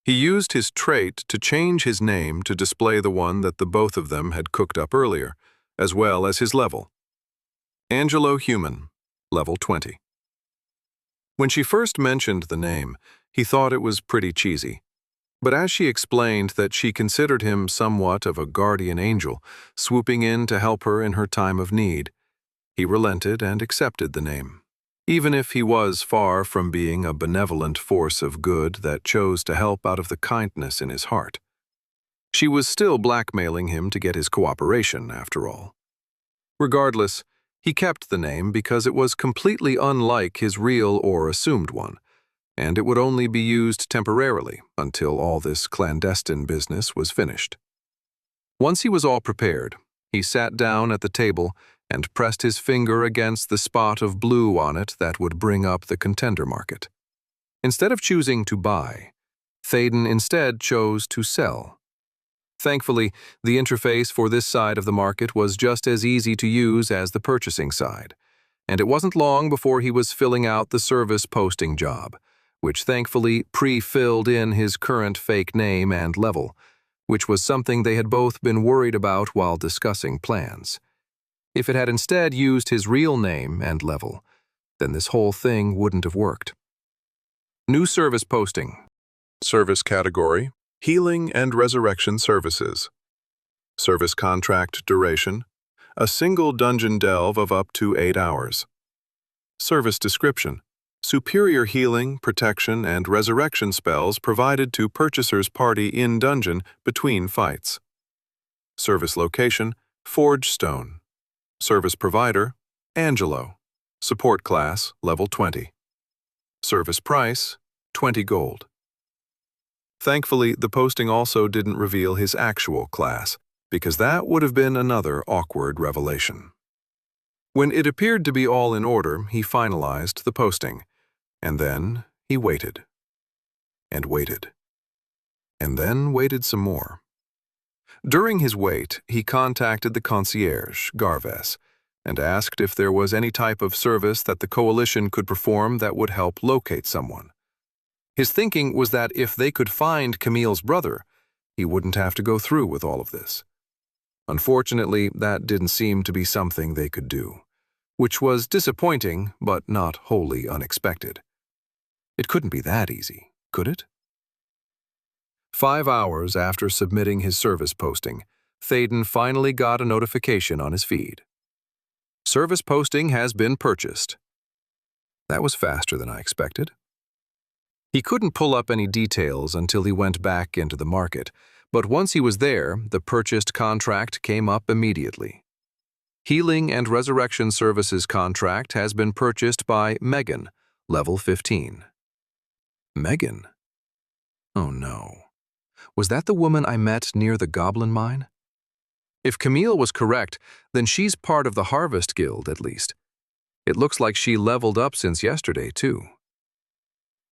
[SPEAKER 1] he used his trait to change his name to display the one that the both of them had cooked up earlier, as well as his level. Angelo Human, level 20. When she first mentioned the name, he thought it was pretty cheesy. But as she explained that she considered him somewhat of a guardian angel, swooping in to help her in her time of need, he relented and accepted the name, even if he was far from being a benevolent force of good that chose to help out of the kindness in his heart. She was still blackmailing him to get his cooperation, after all. Regardless, he kept the name because it was completely unlike his real or assumed one, and it would only be used temporarily until all this clandestine business was finished. Once he was all prepared, he sat down at the table and pressed his finger against the spot of blue on it that would bring up the contender market. Instead of choosing to buy, Thaden instead chose to sell. Thankfully, the interface for this side of the market was just as easy to use as the purchasing side, and it wasn't long before he was filling out the service posting job, which thankfully pre-filled in his current fake name and level, which was something they had both been worried about while discussing plans. If it had instead used his real name and level, then this whole thing wouldn't have worked. New service posting. Service category: Healing and Resurrection Services. Service contract duration: a single dungeon delve of up to 8 hours. Service description: superior healing, protection, and resurrection spells provided to purchaser's party in dungeon between fights. Service location: Forge Stone. Service provider: Angelo. Support class: level 20. Service price: 20 gold. Thankfully, the posting also didn't reveal his actual class, because that would have been another awkward revelation. When it appeared to be all in order, he finalized the posting, and then he waited. And waited. And then waited some more. During his wait, he contacted the concierge, Garves, and asked if there was any type of service that the Coalition could perform that would help locate someone. His thinking was that if they could find Camille's brother, he wouldn't have to go through with all of this. Unfortunately, that didn't seem to be something they could do, which was disappointing but not wholly unexpected. It couldn't be that easy, could it? 5 hours after submitting his service posting, Thaden finally got a notification on his feed. Service posting has been purchased. That was faster than I expected. He couldn't pull up any details until he went back into the market, but once he was there, the purchased contract came up immediately. Healing and Resurrection Services contract has been purchased by Megan, level 15. Megan? Oh no. Was that the woman I met near the Goblin Mine? If Camille was correct, then she's part of the Harvest Guild, at least. It looks like she leveled up since yesterday, too.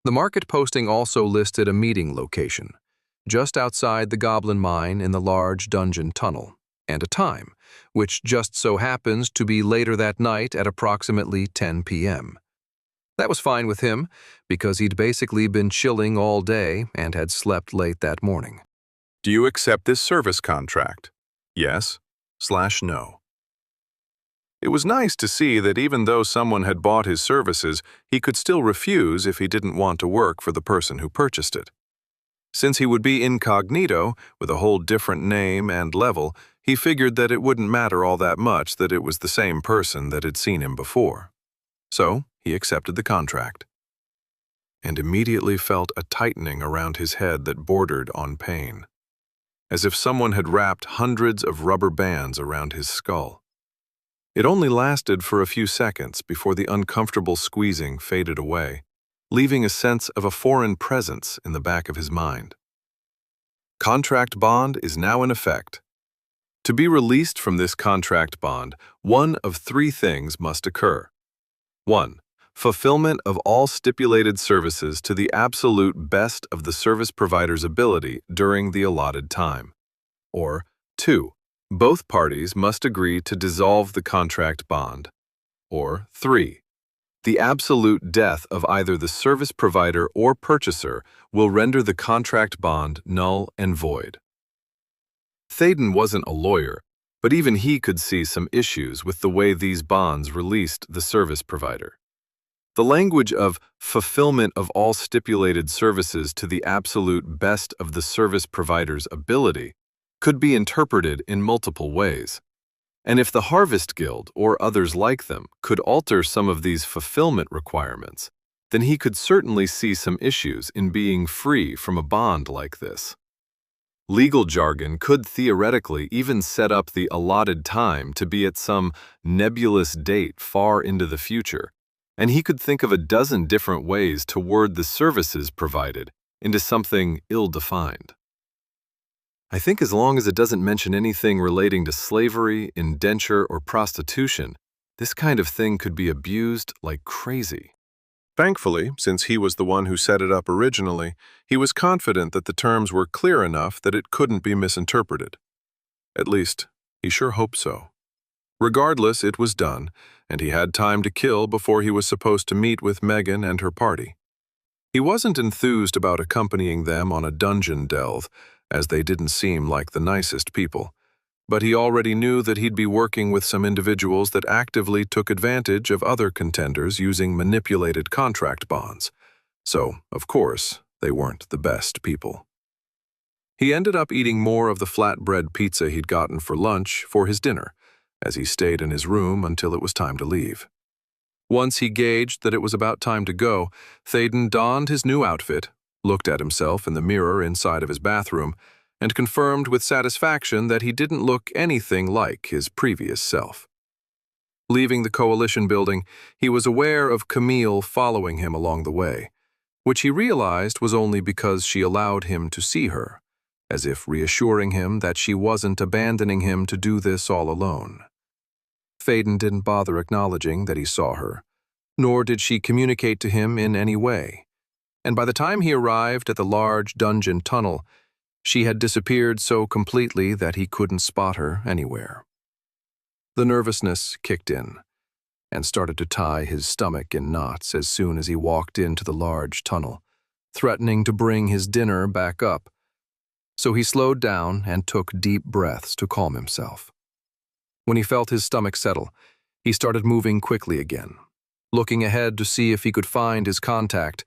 [SPEAKER 1] The market posting also listed a meeting location, just outside the Goblin Mine in the large dungeon tunnel, and a time, which just so happens to be later that night at approximately 10 p.m. That was fine with him, because he'd basically been chilling all day and had slept late that morning.
[SPEAKER 3] Do you accept this service contract? Yes/no. It was nice to see that even though someone had bought his services, he could still refuse if he didn't want to work for the person who purchased it. Since he would be incognito, with a whole different name and level, he figured that it wouldn't matter all that much that it was the same person that had seen him before. So, he accepted the contract, and immediately felt a tightening around his head that bordered on pain, as if someone had wrapped hundreds of rubber bands around his skull. It only lasted for a few seconds before the uncomfortable squeezing faded away,
[SPEAKER 1] leaving a sense of a foreign presence in the back of his mind. Contract bond is now in effect. To be released from this contract bond, one of three things must occur. 1. Fulfillment of all stipulated services to the absolute best of the service provider's ability during the allotted time. Or 2. Both parties must agree to dissolve the contract bond. Or 3. The absolute death of either the service provider or purchaser will render the contract bond null and void. Thaden wasn't a lawyer, but even he could see some issues with the way these bonds released the service provider. The language of fulfillment of all stipulated services to the absolute best of the service provider's ability could be interpreted in multiple ways. And if the Harvest Guild, or others like them, could alter some of these fulfillment requirements, then he could certainly see some issues in being free from a bond like this. Legal jargon could theoretically even set up the allotted time to be at some nebulous date far into the future, and he could think of a dozen different ways to word the services provided into something ill-defined. I think as long as it doesn't mention anything relating to slavery, indenture, or prostitution, this kind of thing could be abused like crazy. Thankfully, since he was the one who set it up originally, he was confident that the terms were clear enough that it couldn't be misinterpreted. At least, he sure hoped so. Regardless, it was done, and he had time to kill before he was supposed to meet with Megan and her party. He wasn't enthused about accompanying them on a dungeon delve, as they didn't seem like the nicest people, but he already knew that he'd be working with some individuals that actively took advantage of other contenders using manipulated contract bonds. So, of course, they weren't the best people. He ended up eating more of the flatbread pizza he'd gotten for lunch for his dinner, as he stayed in his room until it was time to leave. Once he gauged that it was about time to go, Thaden donned his new outfit, looked at himself in the mirror inside of his bathroom, and confirmed with satisfaction that he didn't look anything like his previous self. Leaving the Coalition building, he was aware of Camille following him along the way, which he realized was only because she allowed him to see her, as if reassuring him that she wasn't abandoning him to do this all alone. Thaden didn't bother acknowledging that he saw her, nor did she communicate to him in any way, and by the time he arrived at the large dungeon tunnel, she had disappeared so completely that he couldn't spot her anywhere. The nervousness kicked in and started to tie his stomach in knots as soon as he walked into the large tunnel, threatening to bring his dinner back up. So he slowed down and took deep breaths to calm himself. When he felt his stomach settle, he started moving quickly again, looking ahead to see if he could find his contact,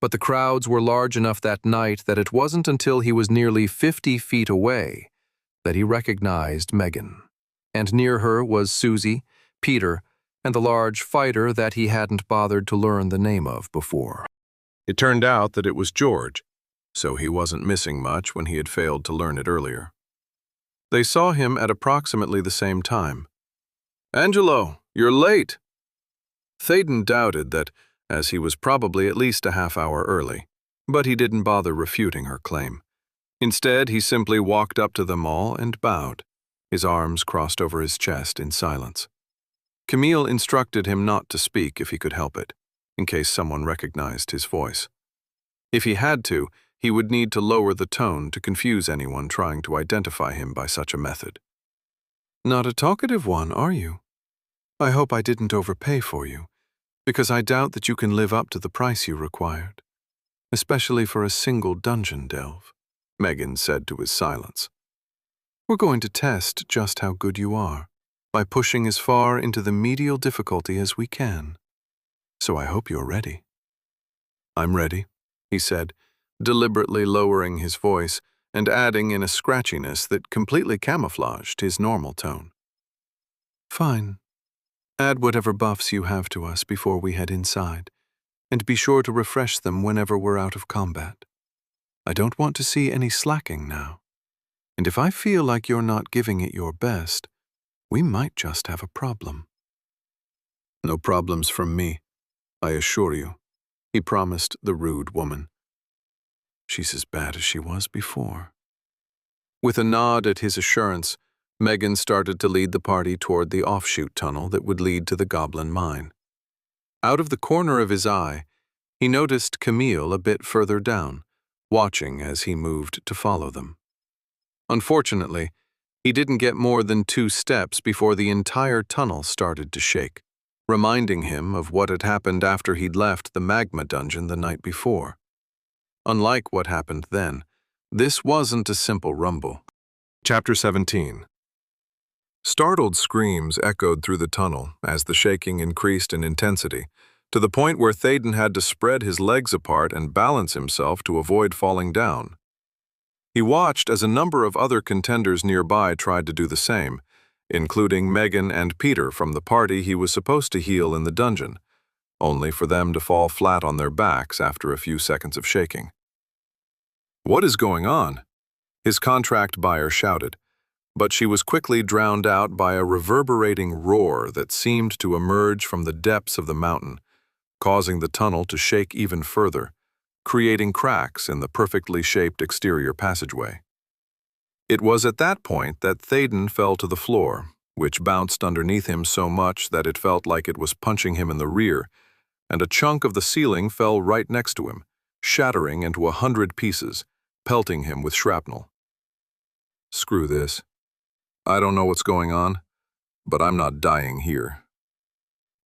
[SPEAKER 1] but the crowds were large enough that night that it wasn't until he was nearly 50 feet away that he recognized Megan. And near her was Susie, Peter, and the large fighter that he hadn't bothered to learn the name of before. It turned out that it was George, so he wasn't missing much when he had failed to learn it earlier. They saw him at approximately the same time. "Angelo, you're late!" Thaden doubted that, as he was probably at least a half hour early, but he didn't bother refuting her claim. Instead, he simply walked up to them all and bowed, his arms crossed over his chest in silence. Camille instructed him not to speak if he could help it, in case someone recognized his voice. If he had to, he would need to lower the tone to confuse anyone trying to identify him by such a method. "Not a talkative one, are you? I hope I didn't overpay for you, because I doubt that you can live up to the price you required, especially for a single dungeon delve," Megan said to his silence. "We're going to test just how good you are by pushing as far into the medial difficulty as we can. So I hope you're ready." "I'm ready," he said, deliberately lowering his voice and adding in a scratchiness that completely camouflaged his normal tone. "Fine. Add whatever buffs you have to us before we head inside, and be sure to refresh them whenever we're out of combat. I don't want to see any slacking now, and if I feel like you're not giving it your best, we might just have a problem." "No problems from me, I assure you," he promised the rude woman. "She's as bad as she was before." With a nod at his assurance, Megan started to lead the party toward the offshoot tunnel that would lead to the goblin mine. Out of the corner of his eye, he noticed Camille a bit further down, watching as he moved to follow them. Unfortunately, he didn't get more than 2 steps before the entire tunnel started to shake, reminding him of what had happened after he'd left the magma dungeon the night before. Unlike what happened then, this wasn't a simple rumble. Chapter 17. Startled screams echoed through the tunnel as the shaking increased in intensity, to the point where Théoden had to spread his legs apart and balance himself to avoid falling down. He watched as a number of other contenders nearby tried to do the same, including Megan and Peter from the party he was supposed to heal in the dungeon, only for them to fall flat on their backs after a few seconds of shaking. "What is going on?" his contract buyer shouted, but she was quickly drowned out by a reverberating roar that seemed to emerge from the depths of the mountain, causing the tunnel to shake even further, creating cracks in the perfectly shaped exterior passageway. It was at that point that Théoden fell to the floor, which bounced underneath him so much that it felt like it was punching him in the rear, and a chunk of the ceiling fell right next to him, shattering into 100 pieces, pelting him with shrapnel. "Screw this. I don't know what's going on, but I'm not dying here."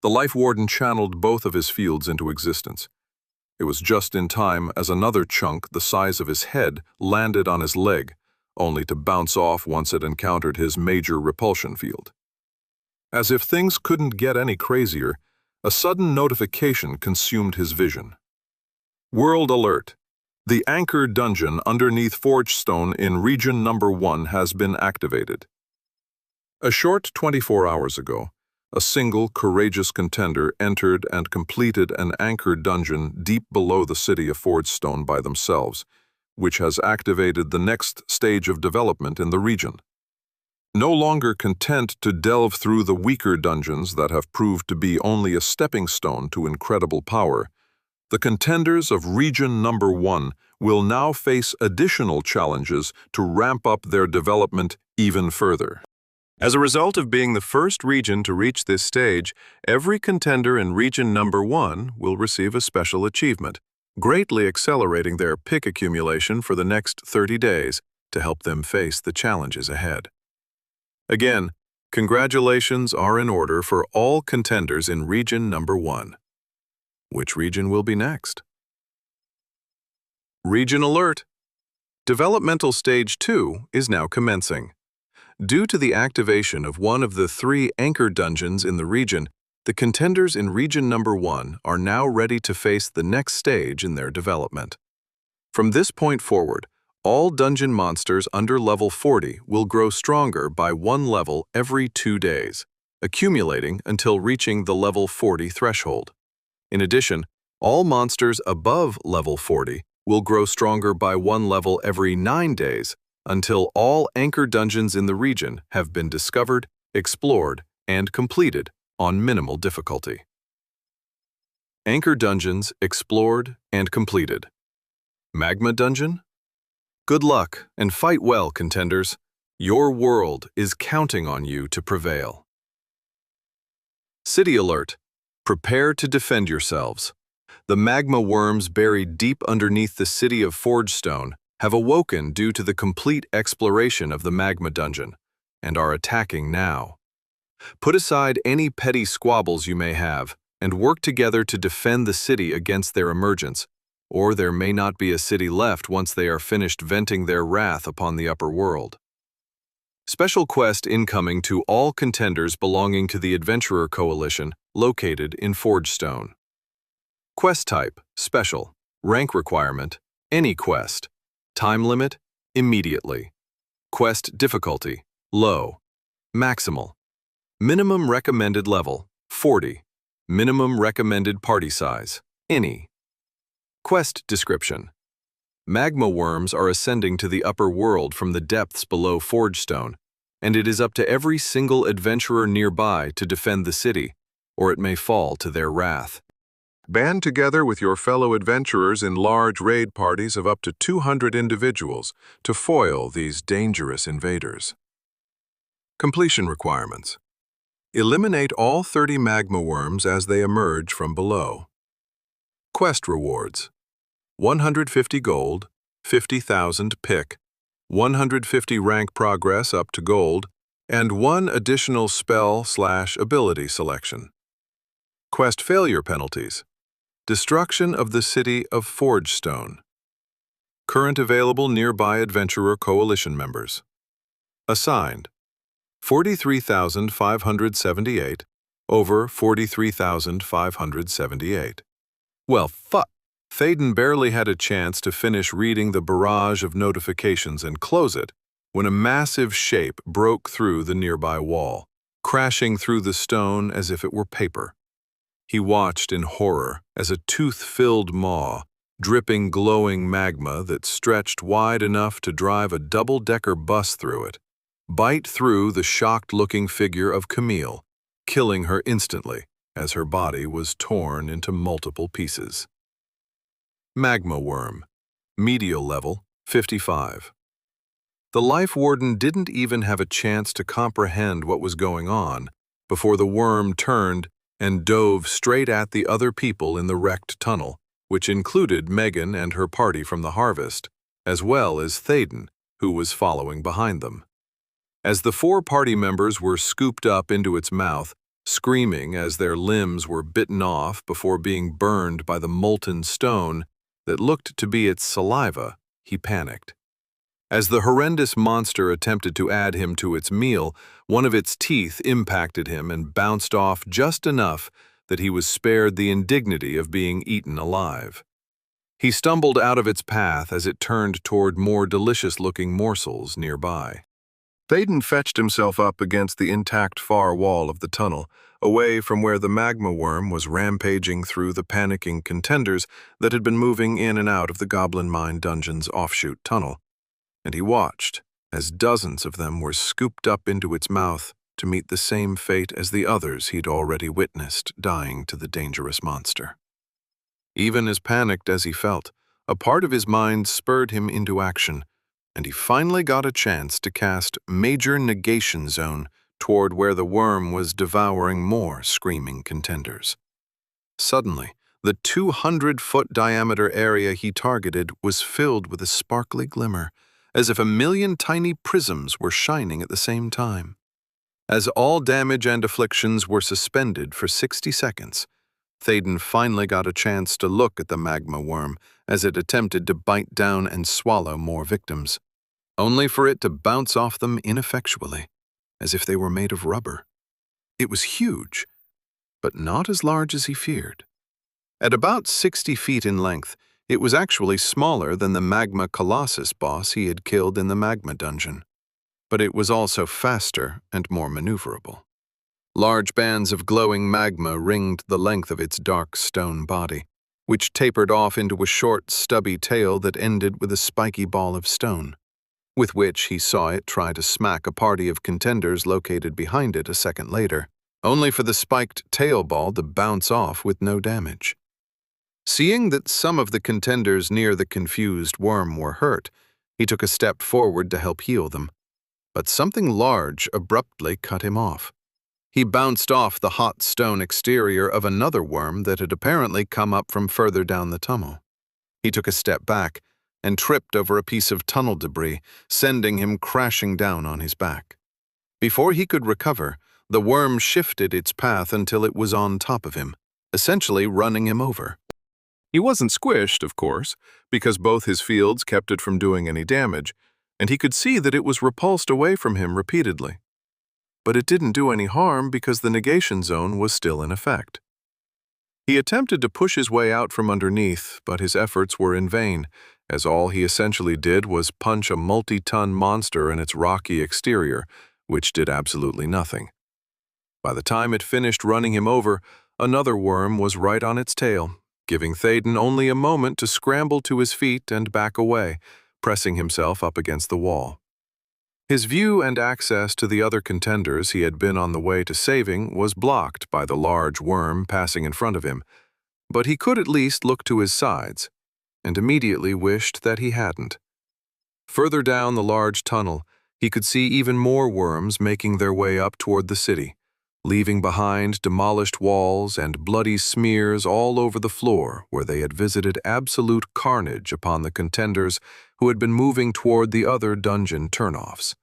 [SPEAKER 1] The Life Warden channeled both of his fields into existence. It was just in time as another chunk the size of his head landed on his leg, only to bounce off once it encountered his major repulsion field. As if things couldn't get any crazier, a sudden notification consumed his vision. "World alert! The anchor dungeon underneath Forgestone in Region Number 1 has been activated." A short 24 hours ago, a single courageous contender entered and completed an anchor dungeon deep below the city of Forgestone by themselves, which has activated the next stage of development in the region. No longer content to delve through the weaker dungeons that have proved to be only a stepping stone to incredible power, the contenders of Region Number 1 will now face additional challenges to ramp up their development even further. As a result of being the first region to reach this stage, every contender in Region Number 1 will receive a special achievement, greatly accelerating their pick accumulation for the next 30 days to help them face the challenges ahead. Again, congratulations are in order for all contenders in Region Number 1. Which region will be next? Region alert! Developmental Stage 2 is now commencing. Due to the activation of one of the 3 anchor dungeons in the region, the contenders in Region Number 1 are now ready to face the next stage in their development. From this point forward, all dungeon monsters under level 40 will grow stronger by 1 level every 2 days, accumulating until reaching the level 40 threshold. In addition, all monsters above level 40 will grow stronger by 1 level every 9 days, until all anchor dungeons in the region have been discovered, explored, and completed on minimal difficulty. Anchor dungeons explored and completed. Magma dungeon? Good luck and fight well, contenders. Your world is counting on you to prevail. City alert. Prepare to defend yourselves. The magma worms buried deep underneath the city of Forgestone have awoken due to the complete exploration of the magma dungeon, and are attacking now. Put aside any petty squabbles you may have, and work together to defend the city against their emergence, or there may not be a city left once they are finished venting their wrath upon the upper world. Special quest incoming to all contenders belonging to the Adventurer Coalition located in Forgestone. Quest type, special. Rank requirement, any quest. Time limit, immediately. Quest difficulty, low. Maximal. Minimum recommended level, 40. Minimum recommended party size, any. Quest description. Magma worms are ascending to the upper world from the depths below Forgestone, and it is up to every single adventurer nearby to defend the city, or it may fall to their wrath. Band together with your fellow adventurers in large raid parties of up to 200 individuals to foil these dangerous invaders. Completion requirements. Eliminate all 30 magma worms as they emerge from below. Quest rewards. 150 gold, 50,000 pick, 150 rank progress up to gold, and 1 additional spell/ability selection. Quest failure penalties. Destruction of the city of Forgestone. Current available nearby Adventurer Coalition members. Assigned. 43,578 over 43,578. Well, Théden barely had a chance to finish reading the barrage of notifications and close it when a massive shape broke through the nearby wall, crashing through the stone as if it were paper. He watched in horror as a tooth-filled maw, dripping glowing magma that stretched wide enough to drive a double-decker bus through it, bite through the shocked-looking figure of Camille, killing her instantly as her body was torn into multiple pieces. Magma worm, medial level, 55. The Life Warden didn't even have a chance to comprehend what was going on before the worm turned and dove straight at the other people in the wrecked tunnel, which included Megan and her party from the harvest, as well as Théden, who was following behind them. As the 4 party members were scooped up into its mouth, screaming as their limbs were bitten off before being burned by the molten stone that looked to be its saliva, he panicked. As the horrendous monster attempted to add him to its meal, one of its teeth impacted him and bounced off just enough that he was spared the indignity of being eaten alive. He stumbled out of its path as it turned toward more delicious-looking morsels nearby. Théden fetched himself up against the intact far wall of the tunnel, away from where the magma worm was rampaging through the panicking contenders that had been moving in and out of the Goblin Mine Dungeon's offshoot tunnel. And he watched as dozens of them were scooped up into its mouth to meet the same fate as the others he'd already witnessed dying to the dangerous monster. Even as panicked as he felt, a part of his mind spurred him into action, and he finally got a chance to cast Major Negation Zone toward where the worm was devouring more screaming contenders. Suddenly, the 200-foot diameter area he targeted was filled with a sparkly glimmer, as if a million tiny prisms were shining at the same time. As all damage and afflictions were suspended for 60 seconds, Théden finally got a chance to look at the magma worm as it attempted to bite down and swallow more victims, only for it to bounce off them ineffectually, as if they were made of rubber. It was huge, but not as large as he feared. At about 60 feet in length, it was actually smaller than the Magma Colossus boss he had killed in the Magma Dungeon. But it was also faster and more maneuverable. Large bands of glowing magma ringed the length of its dark stone body, which tapered off into a short, stubby tail that ended with a spiky ball of stone, with which he saw it try to smack a party of contenders located behind it a second later, only for the spiked tail ball to bounce off with no damage. Seeing that some of the contenders near the confused worm were hurt, he took a step forward to help heal them. But something large abruptly cut him off. He bounced off the hot stone exterior of another worm that had apparently come up from further down the tunnel. He took a step back and tripped over a piece of tunnel debris, sending him crashing down on his back. Before he could recover, the worm shifted its path until it was on top of him, essentially running him over. He wasn't squished, of course, because both his fields kept it from doing any damage, and he could see that it was repulsed away from him repeatedly. But it didn't do any harm because the negation zone was still in effect. He attempted to push his way out from underneath, but his efforts were in vain, as all he essentially did was punch a multi-ton monster in its rocky exterior, which did absolutely nothing. By the time it finished running him over, another worm was right on its tail, giving Théden only a moment to scramble to his feet and back away, pressing himself up against the wall. His view and access to the other contenders he had been on the way to saving was blocked by the large worm passing in front of him, But he could at least look to his sides, and immediately wished that he hadn't. Further down the large tunnel, he could see even more worms making their way up toward the city, leaving behind demolished walls and bloody smears all over the floor where they had visited absolute carnage upon the contenders who had been moving toward the other dungeon turnoffs.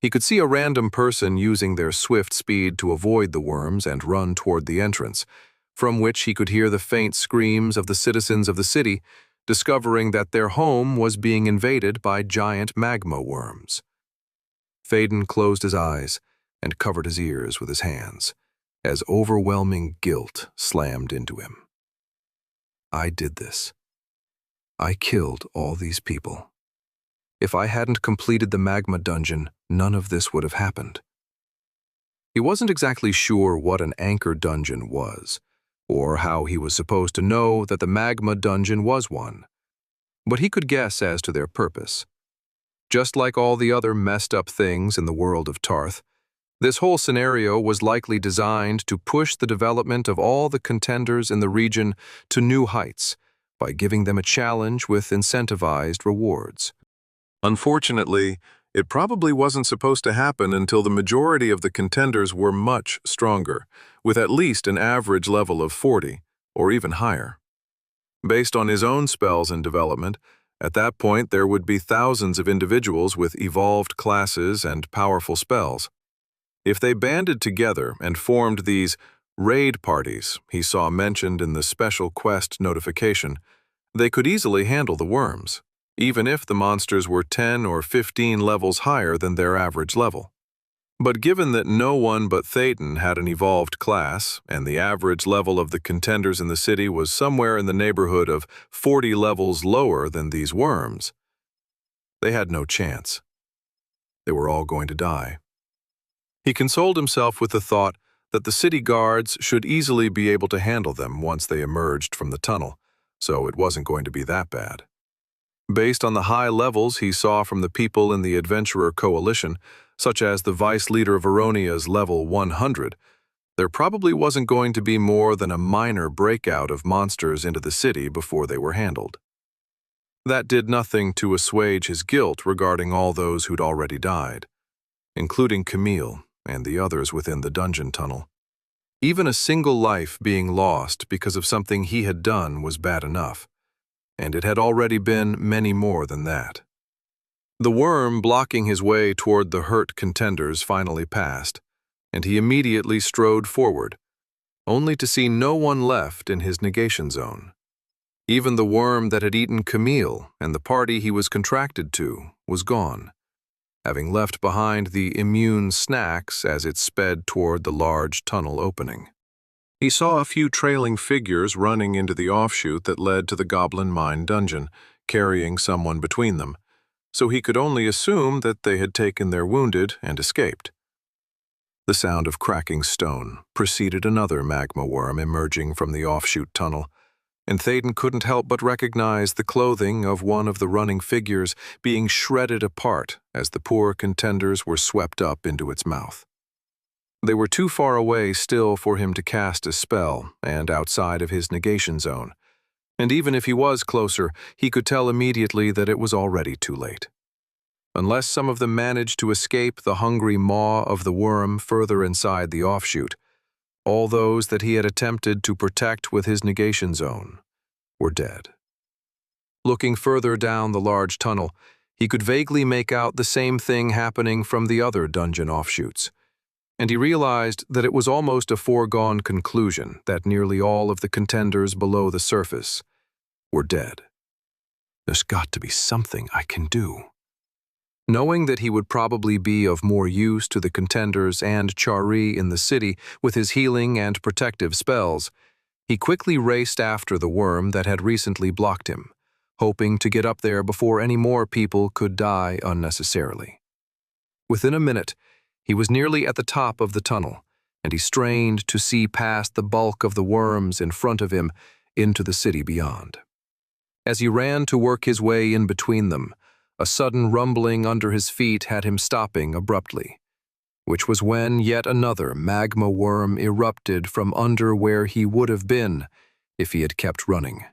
[SPEAKER 1] He could see a random person using their swift speed to avoid the worms and run toward the entrance, from which he could hear the faint screams of the citizens of the city, discovering that their home was being invaded by giant magma worms. Thaden closed his eyes and covered his ears with his hands, as overwhelming guilt slammed into him. I did this. I killed all these people. If I hadn't completed the magma dungeon, none of this would have happened. He wasn't exactly sure what an anchor dungeon was, or how he was supposed to know that the magma dungeon was one, but he could guess as to their purpose. Just like all the other messed up things in the world of Tarth, this whole scenario was likely designed to push the development of all the contenders in the region to new heights by giving them a challenge with incentivized rewards.
[SPEAKER 3] Unfortunately, it probably wasn't supposed to happen until the majority of the contenders were much stronger, with at least an average level of 40, or even higher. Based on his own spells and development, at that point there would be thousands of individuals with evolved classes and powerful spells. If they banded together and formed these raid parties he saw mentioned in the special quest notification, they could easily handle the worms, even if the monsters were 10 or 15 levels higher than their average level. But given that no one but Thaden had an evolved class, and the average level of the contenders in the city was somewhere in the neighborhood of 40 levels lower than these worms, they had no chance. They were all going to die. He consoled himself with the thought that the city guards should easily be able to handle them once they emerged from the tunnel, so it wasn't going to be that bad. Based on the high levels he saw from the people in the Adventurer Coalition, such as the Vice Leader of Aronia's level 100, there probably wasn't going to be more than a minor breakout of monsters into the city before they were handled. That did nothing to assuage his guilt regarding all those who'd already died, including Camille and the others within the dungeon tunnel. Even a single life being lost because of something he had done was bad enough, and it had already been many more than that. The worm blocking his way toward the hurt contenders finally passed, and he immediately strode forward, only to see no one left in his negation zone. Even the worm that had eaten Camille and the party he was contracted to was gone, having left behind the immune snacks as it sped toward the large tunnel opening. He saw a few trailing figures running into the offshoot that led to the Goblin Mine dungeon, carrying someone between them, so he could only assume that they had taken their wounded and escaped. The sound of cracking stone preceded another magma worm emerging from the offshoot tunnel, and Thaden couldn't help but recognize the clothing of one of the running figures being shredded apart as the poor contenders were swept up into its mouth. They were too far away still for him to cast a spell and outside of his negation zone, and even if he was closer, he could tell immediately that it was already too late. Unless some of them managed to escape the hungry maw of the worm further inside the offshoot, all those that he had attempted to protect with his negation zone were dead. Looking further down the large tunnel, he could vaguely make out the same thing happening from the other dungeon offshoots, and he realized that it was almost a foregone conclusion that nearly all of the contenders below the surface were dead. There's got to be something I can do. Knowing that he would probably be of more use to the contenders and Chari in the city with his healing and protective spells, he quickly raced after the worm that had recently blocked him, hoping to get up there before any more people could die unnecessarily. Within a minute, he was nearly at the top of the tunnel, and he strained to see past the bulk of the worms in front of him into the city beyond. As he ran to work his way in between them, a sudden rumbling under his feet had him stopping abruptly, which was when yet another magma worm erupted from under where he would have been
[SPEAKER 2] if he had kept running.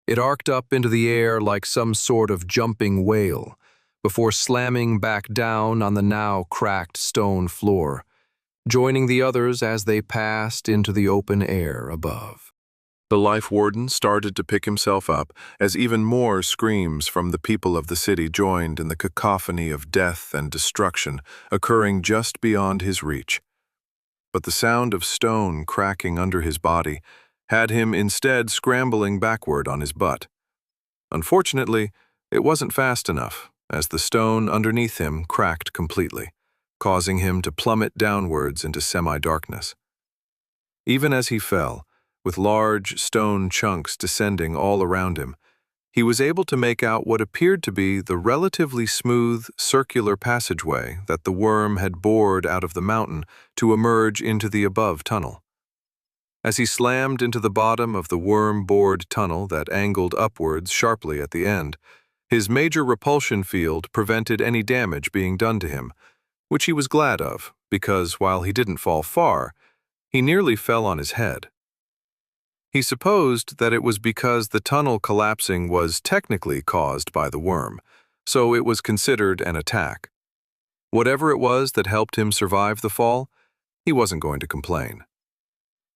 [SPEAKER 2] It arced up into the air like some sort of jumping whale, before slamming back down on the now cracked stone floor, joining the others as they passed into the open air above.
[SPEAKER 1] The life warden started to pick himself up as even more screams from the people of the city joined in the cacophony of death and destruction occurring just beyond his reach. But the sound of stone cracking under his body had him instead scrambling backward on his butt. Unfortunately, it wasn't fast enough, as the stone underneath him cracked completely, causing him to plummet downwards into semi-darkness. Even as he fell, with large stone chunks descending all around him, he was able to make out what appeared to be the relatively smooth, circular passageway that the worm had bored out of the mountain to emerge into the above tunnel. As he slammed into the bottom of the worm-bored tunnel that angled upwards sharply at the end, his major repulsion field prevented any damage being done to him, which he was glad of, because while he didn't fall far, he nearly fell on his head. He supposed that it was because the tunnel collapsing was technically caused by the worm, so it was considered an attack. Whatever it was that helped him survive the fall, he wasn't going to complain.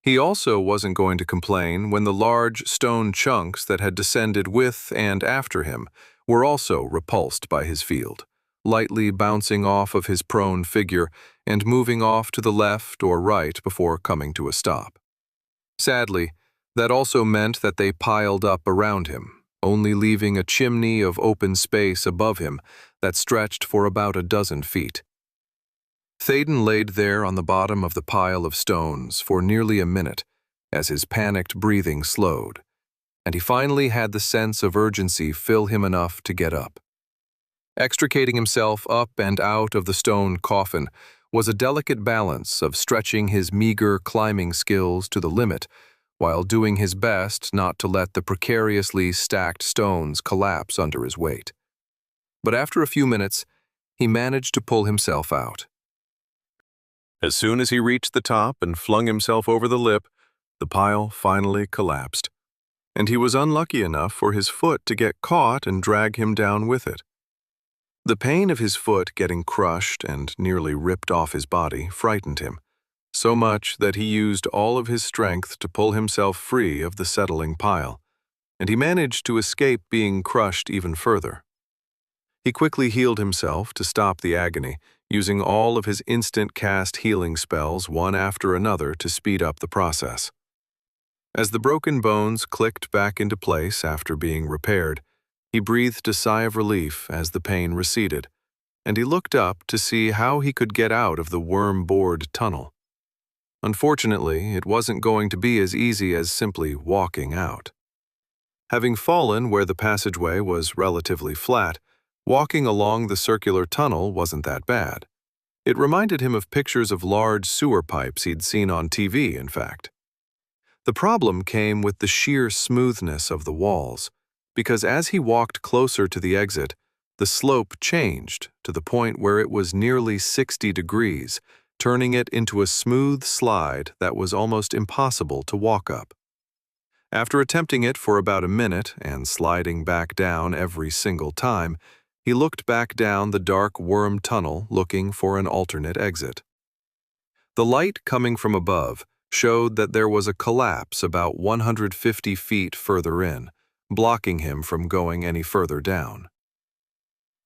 [SPEAKER 1] He also wasn't going to complain when the large stone chunks that had descended with and after him were also repulsed by his field, lightly bouncing off of his prone figure and moving off to the left or right before coming to a stop. Sadly, that also meant that they piled up around him, only leaving a chimney of open space above him that stretched for about a dozen feet. Thaden laid there on the bottom of the pile of stones for nearly a minute as his panicked breathing slowed, and he finally had the sense of urgency fill him enough to get up. Extricating himself up and out of the stone coffin was a delicate balance of stretching his meager climbing skills to the limit while doing his best not to let the precariously stacked stones collapse under his weight. But after a few minutes, he managed to pull himself out. As soon as he reached the top and flung himself over the lip, the pile finally collapsed, and he was unlucky enough for his foot to get caught and drag him down with it. The pain of his foot getting crushed and nearly ripped off his body frightened him, so much that he used all of his strength to pull himself free of the settling pile, and he managed to escape being crushed even further. He quickly healed himself to stop the agony, using all of his instant cast healing spells one after another to speed up the process. As the broken bones clicked back into place after being repaired, he breathed a sigh of relief as the pain receded, and he looked up to see how he could get out of the worm-bored tunnel. Unfortunately, it wasn't going to be as easy as simply walking out. Having fallen where the passageway was relatively flat, walking along the circular tunnel wasn't that bad. It reminded him of pictures of large sewer pipes he'd seen on TV, in fact. The problem came with the sheer smoothness of the walls, because as he walked closer to the exit, the slope changed to the point where it was nearly 60 degrees, turning it into a smooth slide that was almost impossible to walk up. After attempting it for about a minute and sliding back down every single time, he looked back down the dark worm tunnel looking for an alternate exit. The light coming from above showed that there was a collapse about 150 feet further in, blocking him from going any further down.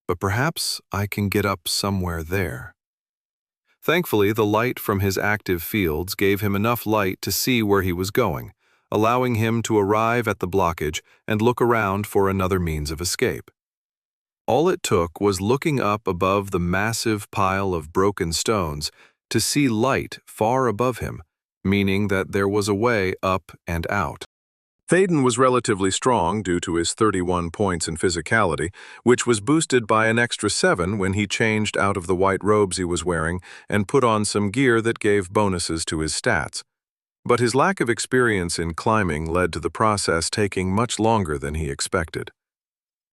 [SPEAKER 1] But perhaps I can get up somewhere there. Thankfully, the light from his active fields gave him enough light to see where he was going, allowing him to arrive at the blockage and look around for another means of escape. All it took was looking up above the massive pile of broken stones to see light far above him, meaning that there was a way up and out. Thaden was relatively strong due to his 31 points in physicality, which was boosted by an extra 7 when he changed out of the white robes he was wearing and put on some gear that gave bonuses to his stats. But his lack of experience in climbing led to the process taking much longer than he expected.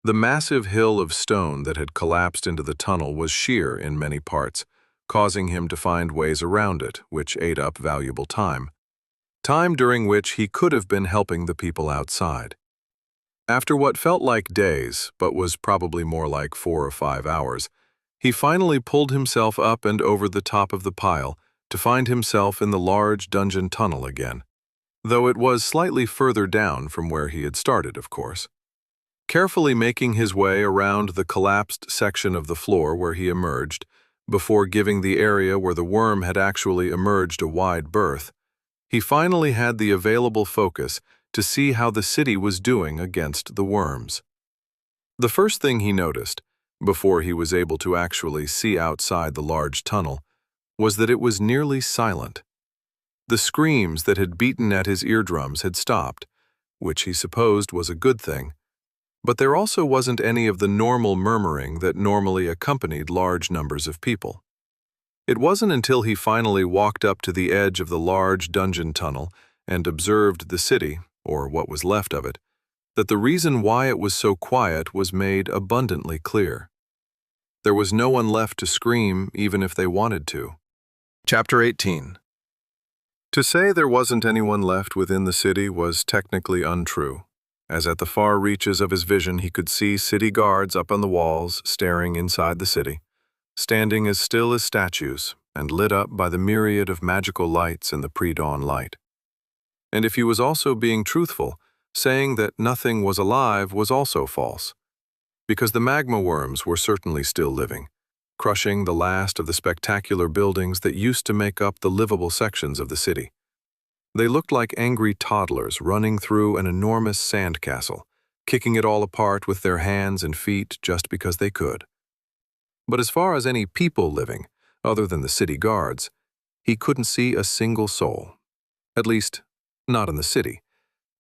[SPEAKER 1] The massive hill of stone that had collapsed into the tunnel was sheer in many parts, causing him to find ways around it, which ate up valuable time. time during which he could have been helping the people outside. After what felt like days, but was probably more like 4 or 5 hours, he finally pulled himself up and over the top of the pile to find himself in the large dungeon tunnel again, though it was slightly further down from where he had started, of course. Carefully making his way around the collapsed section of the floor where he emerged, before giving the area where the worm had actually emerged a wide berth, he finally had the available focus to see how the city was doing against the worms. The first thing he noticed, before he was able to actually see outside the large tunnel, was that it was nearly silent. The screams that had beaten at his eardrums had stopped, which he supposed was a good thing, but there also wasn't any of the normal murmuring that normally accompanied large numbers of people. It wasn't until he finally walked up to the edge of the large dungeon tunnel and observed the city, or what was left of it, that the reason why it was so quiet was made abundantly clear. There was no one left to scream even if they wanted to. Chapter 18. To say there wasn't anyone left within the city was technically untrue, as at the far reaches of his vision he could see city guards up on the walls staring inside the city, standing as still as statues and lit up by the myriad of magical lights in the pre-dawn light. And if he was also being truthful, saying that nothing was alive was also false, because the magma worms were certainly still living, crushing the last of the spectacular buildings that used to make up the livable sections of the city. They looked like angry toddlers running through an enormous sandcastle, kicking it all apart with their hands and feet just because they could. But as far as any people living, other than the city guards, he couldn't see a single soul. At least, not in the city,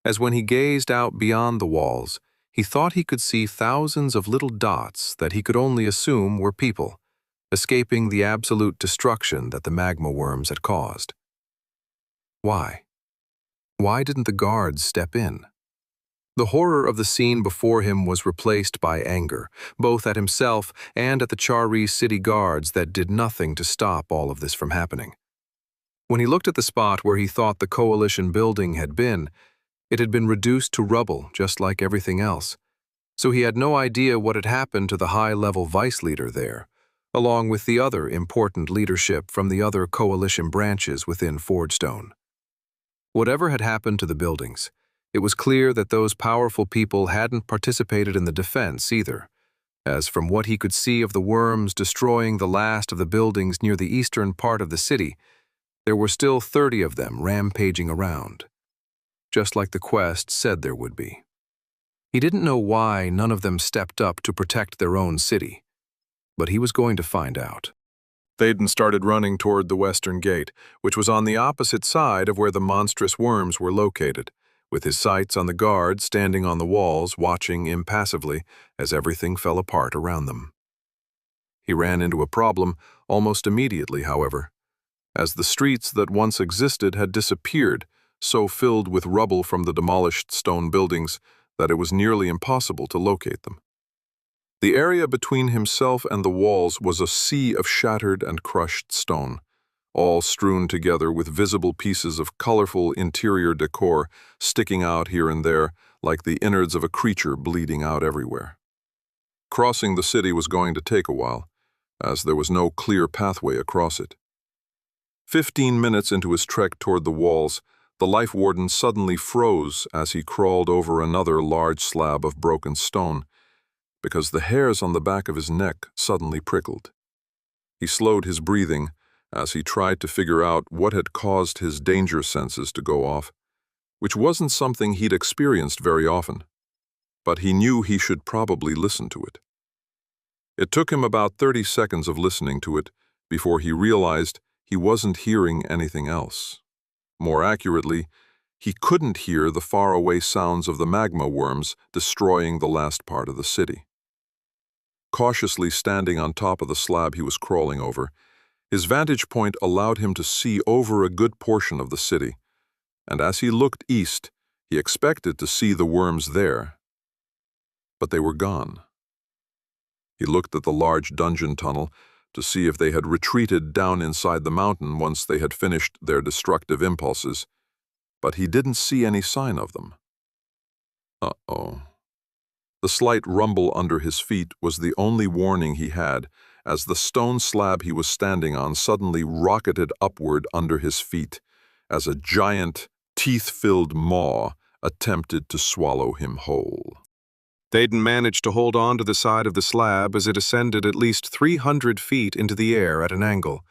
[SPEAKER 1] as when he gazed out beyond the walls, he thought he could see thousands of little dots that he could only assume were people, escaping the absolute destruction that the magma worms had caused. Why? Why didn't the guards step in? The horror of the scene before him was replaced by anger, both at himself and at the Chari city guards that did nothing to stop all of this from happening. When he looked at the spot where he thought the coalition building had been, it had been reduced to rubble just like everything else, so he had no idea what had happened to the high-level vice leader there, along with the other important leadership from the other coalition branches within Fordstone. Whatever had happened to the buildings, it was clear that those powerful people hadn't participated in the defense either, as from what he could see of the worms destroying the last of the buildings near the eastern part of the city, there were still 30 of them rampaging around, just like the quest said there would be. He didn't know why none of them stepped up to protect their own city, but he was going to find out. Thaden started running toward the western gate, which was on the opposite side of where the monstrous worms were located, with his sights on the guards standing on the walls watching impassively as everything fell apart around them. He ran into a problem almost immediately, however, as the streets that once existed had disappeared, so filled with rubble from the demolished stone buildings that it was nearly impossible to locate them. The area between himself and the walls was a sea of shattered and crushed stone, all strewn together with visible pieces of colorful interior decor sticking out here and there like the innards of a creature bleeding out everywhere. Crossing the city was going to take a while, as there was no clear pathway across it. 15 minutes into his trek toward the walls, the life warden suddenly froze as he crawled over another large slab of broken stone, because the hairs on the back of his neck suddenly prickled. He slowed his breathing as he tried to figure out what had caused his danger senses to go off, which wasn't something he'd experienced very often, but he knew he should probably listen to it. It took him about 30 seconds of listening to it before he realized he wasn't hearing anything else. More accurately, he couldn't hear the faraway sounds of the magma worms destroying the last part of the city. Cautiously standing on top of the slab he was crawling over, his vantage point allowed him to see over a good portion of the city, and as he looked east, he expected to see the worms there. But they were gone. He looked at the large dungeon tunnel to see if they had retreated down inside the mountain once they had finished their destructive impulses,
[SPEAKER 3] but he didn't see any sign of them. Uh-oh. The slight rumble under his feet was the only warning he had, as the stone slab he was standing on suddenly rocketed upward under his feet, as a giant, teeth-filled maw attempted to swallow him whole. Thaden managed to hold on to the side of the slab as it ascended at least 300 feet into the air at an angle,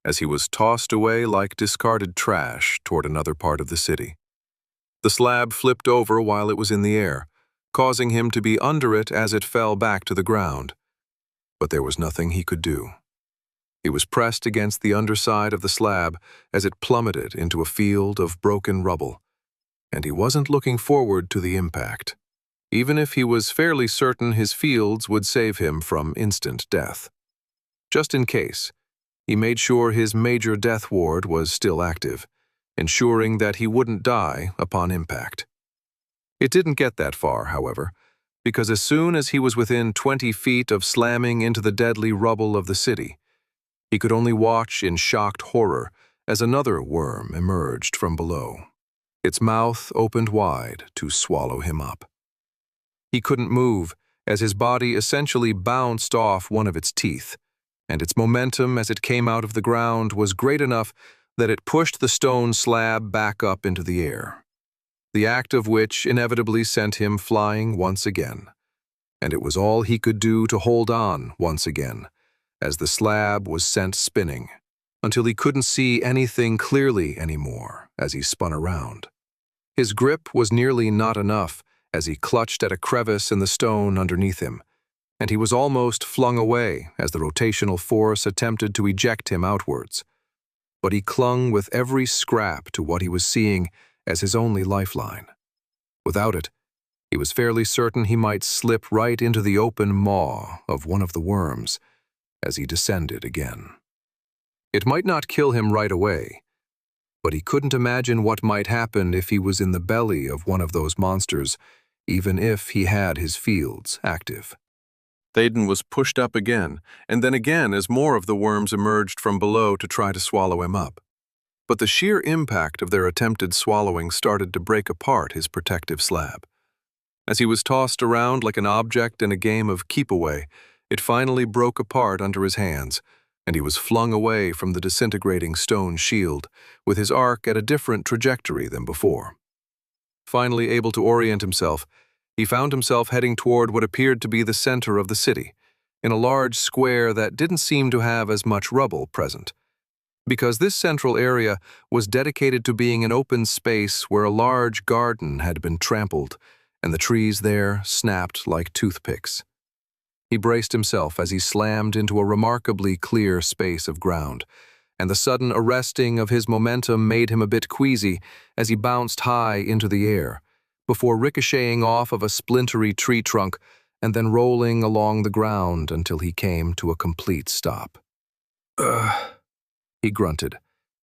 [SPEAKER 3] as he was tossed away like discarded trash toward another part of the city. The slab flipped over while it was in the air, causing him to be under it as it fell back to the ground. But there was nothing he could do. He was pressed against the underside of the slab as it plummeted into a field of broken rubble, and he wasn't looking forward to the impact, even if he was fairly certain his fields would save him from instant death. Just in case, he made sure his major death ward was still active, ensuring that he wouldn't die upon impact. It didn't get that far, however, because as soon as he was within 20 feet of slamming into the deadly rubble of the city, he could only watch in shocked horror as another worm emerged from below. Its mouth opened wide to swallow him up. He couldn't move as his body essentially bounced off one of its teeth, and its momentum as it came out of the ground was great enough that it pushed the stone slab back up into the air, the act of which inevitably sent him flying once again. And it was all he could do to hold on once again, as the slab was sent spinning, until he couldn't see anything clearly anymore as he spun around. His grip was nearly not enough as he clutched at a crevice in the stone underneath him, and he was almost flung away as the rotational force attempted to eject him outwards. But he clung with every scrap to what he was seeing as his only lifeline. Without it, he was fairly certain he might slip right into the open maw of one of the worms as he descended again. It might not kill him right away, but he couldn't imagine what might happen if he was in the belly of one of those monsters, even if he had his fields active. Thaden was pushed up again, and then again as more of the worms emerged from below to try to swallow him up. But the sheer impact of their attempted swallowing started to break apart his protective slab. As he was tossed around like an object in a game of keep-away, it finally broke apart under his hands, and he was flung away from the disintegrating stone shield, with his arc at a different trajectory than before. Finally able to orient himself, he found himself heading toward what appeared to be the center of the city, in a large square that didn't seem to have as much rubble present, because this central area was dedicated to being an open space where a large garden had been trampled, and the trees there snapped like toothpicks. He braced himself as he slammed into a remarkably clear space of ground, and the sudden arresting of his momentum made him a bit queasy as he bounced high into the air, before ricocheting off of a splintery tree trunk and then rolling along the ground until he came to a complete stop. "Ugh," he grunted,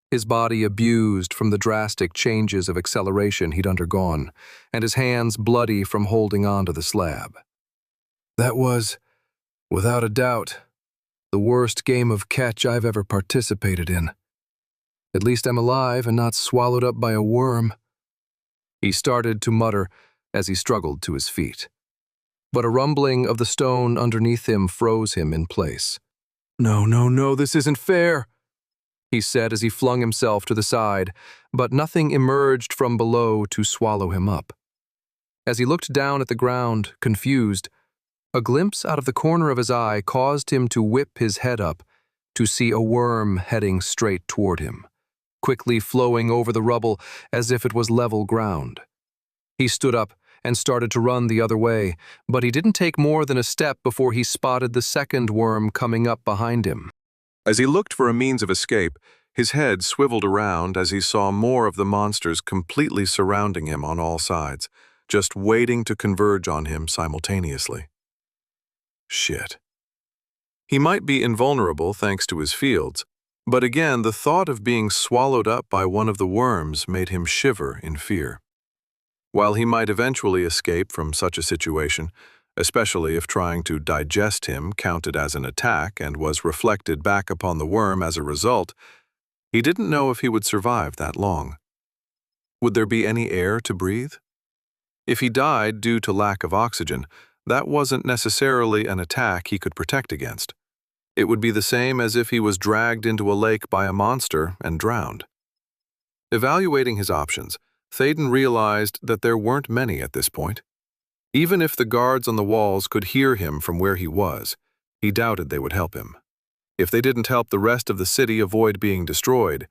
[SPEAKER 3] his body abused from the drastic changes of acceleration he'd undergone, and his hands bloody from holding on to the slab. That was, without a doubt, the worst game of catch I've ever participated in. At least I'm alive and not swallowed up by a worm. He started to mutter as he struggled to his feet. But a rumbling of the stone underneath him froze him in place. No, this isn't fair," he said as he flung himself to the side, but nothing emerged from below to swallow him up. As he looked down at the ground, confused, a glimpse out of the corner of his eye caused him to whip his head up to see a worm heading straight toward him, quickly flowing over the rubble as if it was level ground. He stood up and started to run the other way, but he didn't take more than a step before he spotted the second worm coming up behind him. As he looked for a means of escape, his head swiveled around as he saw more of the monsters completely surrounding him on all sides, just waiting to converge on him simultaneously. Shit. He might be invulnerable thanks to his fields, but again the thought of being swallowed up by one of the worms made him shiver in fear. While he might eventually escape from such a situation, especially if trying to digest him counted as an attack and was reflected back upon the worm as a result, he didn't know if he would survive that long.
[SPEAKER 1] Would there be any air to breathe? If he died due to lack of oxygen, that wasn't necessarily an attack he could protect against. It would be the same as if he was dragged into a lake by a monster and drowned. Evaluating his options, Théoden realized that there weren't many at this point. Even if the guards on the walls could hear him from where he was, he doubted they would help him. If they didn't help the rest of the city avoid being destroyed,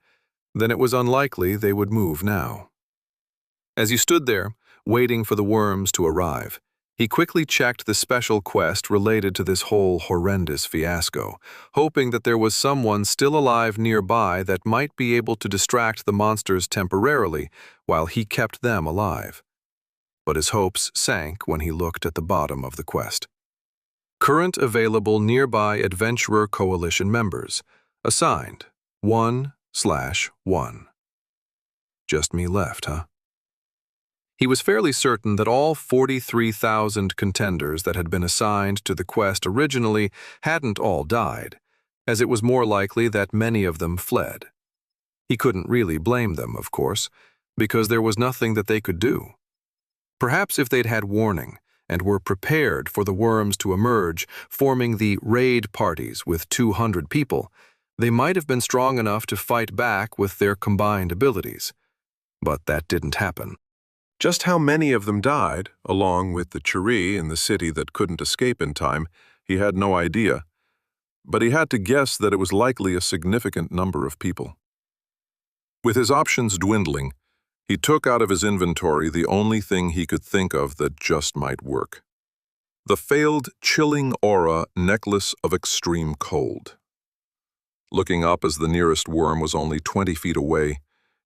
[SPEAKER 1] then it was unlikely they would move now. As he stood there, waiting for the worms to arrive, he quickly checked the special quest related to this whole horrendous fiasco, hoping that there was someone still alive nearby that might be able to distract the monsters temporarily while he kept them alive. But his hopes sank when he looked at the bottom of the quest. Current available nearby Adventurer Coalition members. Assigned 1/1. Just me left, huh? He was fairly certain that all 43,000 contenders that had been assigned to the quest originally hadn't all died, as it was more likely that many of them fled. He couldn't really blame them, of course, because there was nothing that they could do. Perhaps if they'd had warning and were prepared for the worms to emerge, forming the raid parties with 200 people, they might have been strong enough to fight back with their combined abilities. But that didn't happen. Just how many of them died, along with the Chiri in the city that couldn't escape in time, he had no idea. But he had to guess that it was likely a significant number of people. With his options dwindling, he took out of his inventory the only thing he could think of that just might work. The failed Chilling Aura Necklace of Extreme Cold. Looking up as the nearest worm was only 20 feet away,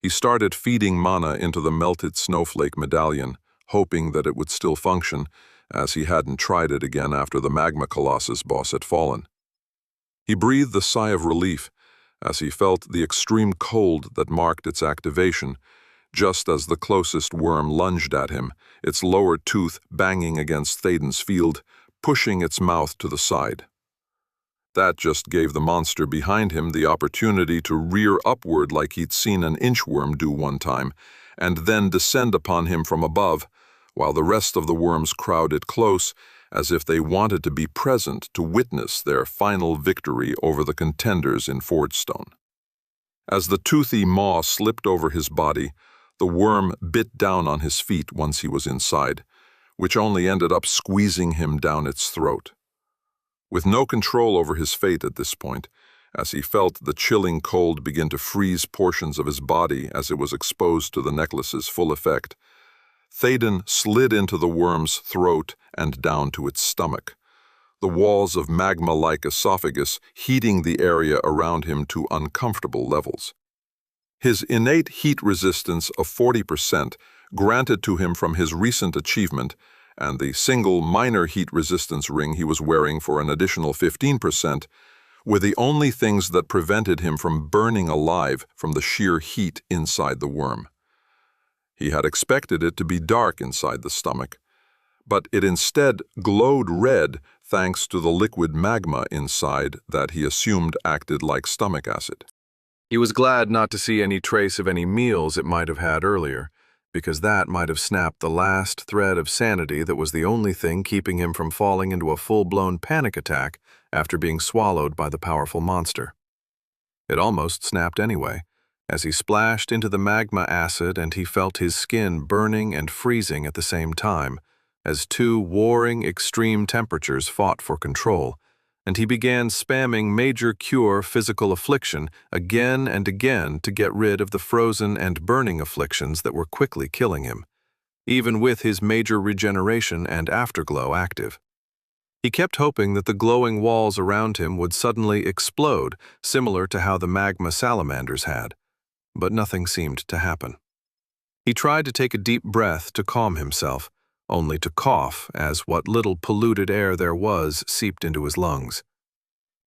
[SPEAKER 1] he started feeding mana into the melted snowflake medallion, hoping that it would still function, as he hadn't tried it again after the Magma Colossus boss had fallen. He breathed a sigh of relief as he felt the extreme cold that marked its activation, just as the closest worm lunged at him, its lower tooth banging against Théoden's field, pushing its mouth to the side. That just gave the monster behind him the opportunity to rear upward like he'd seen an inchworm do one time, and then descend upon him from above, while the rest of the worms crowded close, as if they wanted to be present to witness their final victory over the contenders in Forgestone. As the toothy maw slipped over his body, the worm bit down on his feet once he was inside, which only ended up squeezing him down its throat. With no control over his fate at this point, as he felt the chilling cold begin to freeze portions of his body as it was exposed to the necklace's full effect, Théoden slid into the worm's throat and down to its stomach, the walls of magma-like esophagus heating the area around him to uncomfortable levels. His innate heat resistance of 40%, granted to him from his recent achievement, and the single minor heat resistance ring he was wearing for an additional 15%, were the only things that prevented him from burning alive from the sheer heat inside the worm. He had expected it to be dark inside the stomach, but it instead glowed red thanks to the liquid magma inside that he assumed acted like stomach acid. He was glad not to see any trace of any meals it might have had earlier, because that might have snapped the last thread of sanity that was the only thing keeping him from falling into a full-blown panic attack after being swallowed by the powerful monster. It almost snapped anyway, as he splashed into the magma acid and he felt his skin burning and freezing at the same time, as two warring extreme temperatures fought for control, and he began spamming Major Cure Physical Affliction again and again to get rid of the frozen and burning afflictions that were quickly killing him, even with his Major Regeneration and Afterglow active. He kept hoping that the glowing walls around him would suddenly explode, similar to how the magma salamanders had, but nothing seemed to happen. He tried to take a deep breath to calm himself, only to cough as what little polluted air there was seeped into his lungs.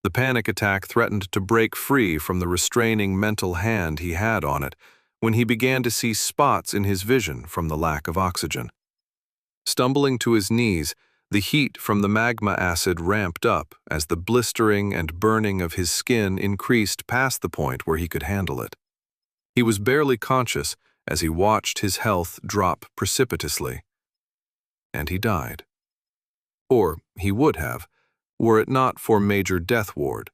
[SPEAKER 1] The panic attack threatened to break free from the restraining mental hand he had on it when he began to see spots in his vision from the lack of oxygen. Stumbling to his knees, the heat from the magma acid ramped up as the blistering and burning of his skin increased past the point where he could handle it. He was barely conscious as he watched his health drop precipitously. And he died. Or he would have, were it not for Major Death Ward.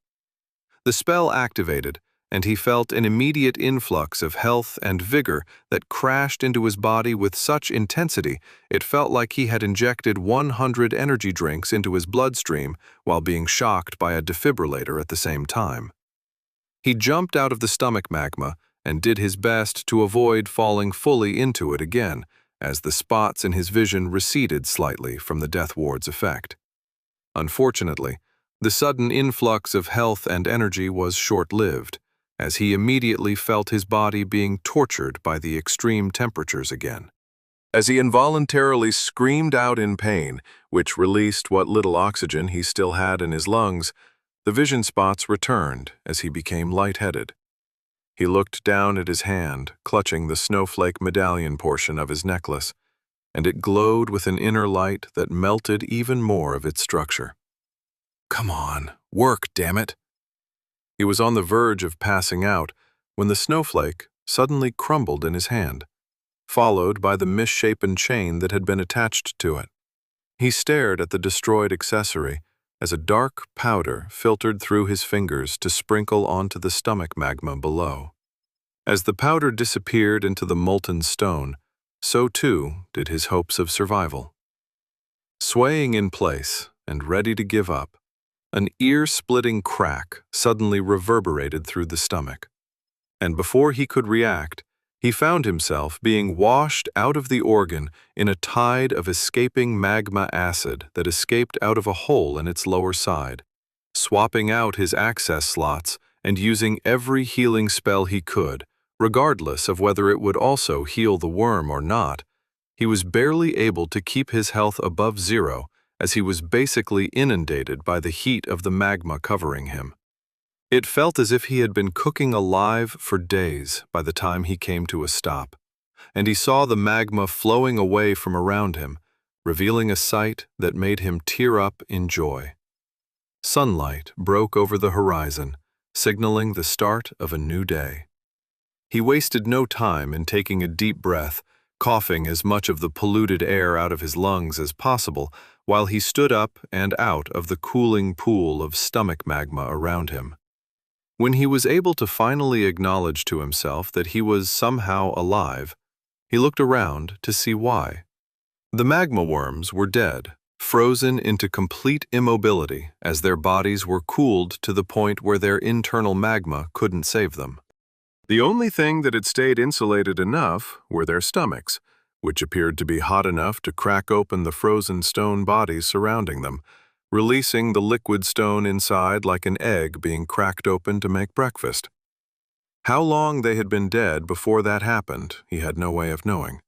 [SPEAKER 1] The spell activated, and he felt an immediate influx of health and vigor that crashed into his body with such intensity it felt like he had injected 100 energy drinks into his bloodstream while being shocked by a defibrillator at the same time. He jumped out of the stomach magma and did his best to avoid falling fully into it again, as the spots in his vision receded slightly from the Death Ward's effect. Unfortunately, the sudden influx of health and energy was short-lived, as he immediately felt his body being tortured by the extreme temperatures again. As he involuntarily screamed out in pain, which released what little oxygen he still had in his lungs, the vision spots returned as he became lightheaded. He looked down at his hand, clutching the snowflake medallion portion of his necklace, and it glowed with an inner light that melted even more of its structure. Come on, work, damn it! He was on the verge of passing out when the snowflake suddenly crumbled in his hand, followed by the misshapen chain that had been attached to it. He stared at the destroyed accessory as a dark powder filtered through his fingers to sprinkle onto the stomach magma below. As the powder disappeared into the molten stone, so too did his hopes of survival. Swaying in place and ready to give up, an ear-splitting crack suddenly reverberated through the stomach, and before he could react, he found himself being washed out of the organ in a tide of escaping magma acid that escaped out of a hole in its lower side. Swapping out his access slots and using every healing spell he could, regardless of whether it would also heal the worm or not, he was barely able to keep his health above zero as he was basically inundated by the heat of the magma covering him. It felt as if he had been cooking alive for days by the time he came to a stop, and he saw the magma flowing away from around him, revealing a sight that made him tear up in joy. Sunlight broke over the horizon, signaling the start of a new day. He wasted no time in taking a deep breath, coughing as much of the polluted air out of his lungs as possible while he stood up and out of the cooling pool of stomach magma around him. When he was able to finally acknowledge to himself that he was somehow alive, he looked around to see why. The magma worms were dead, frozen into complete immobility as their bodies were cooled to the point where their internal magma couldn't save them. The only thing that had stayed insulated enough were their stomachs, which appeared to be hot enough to crack open the frozen stone bodies surrounding them, releasing the liquid stone inside like an egg being cracked open to make breakfast. How long they had been dead before that happened, he had no way of knowing,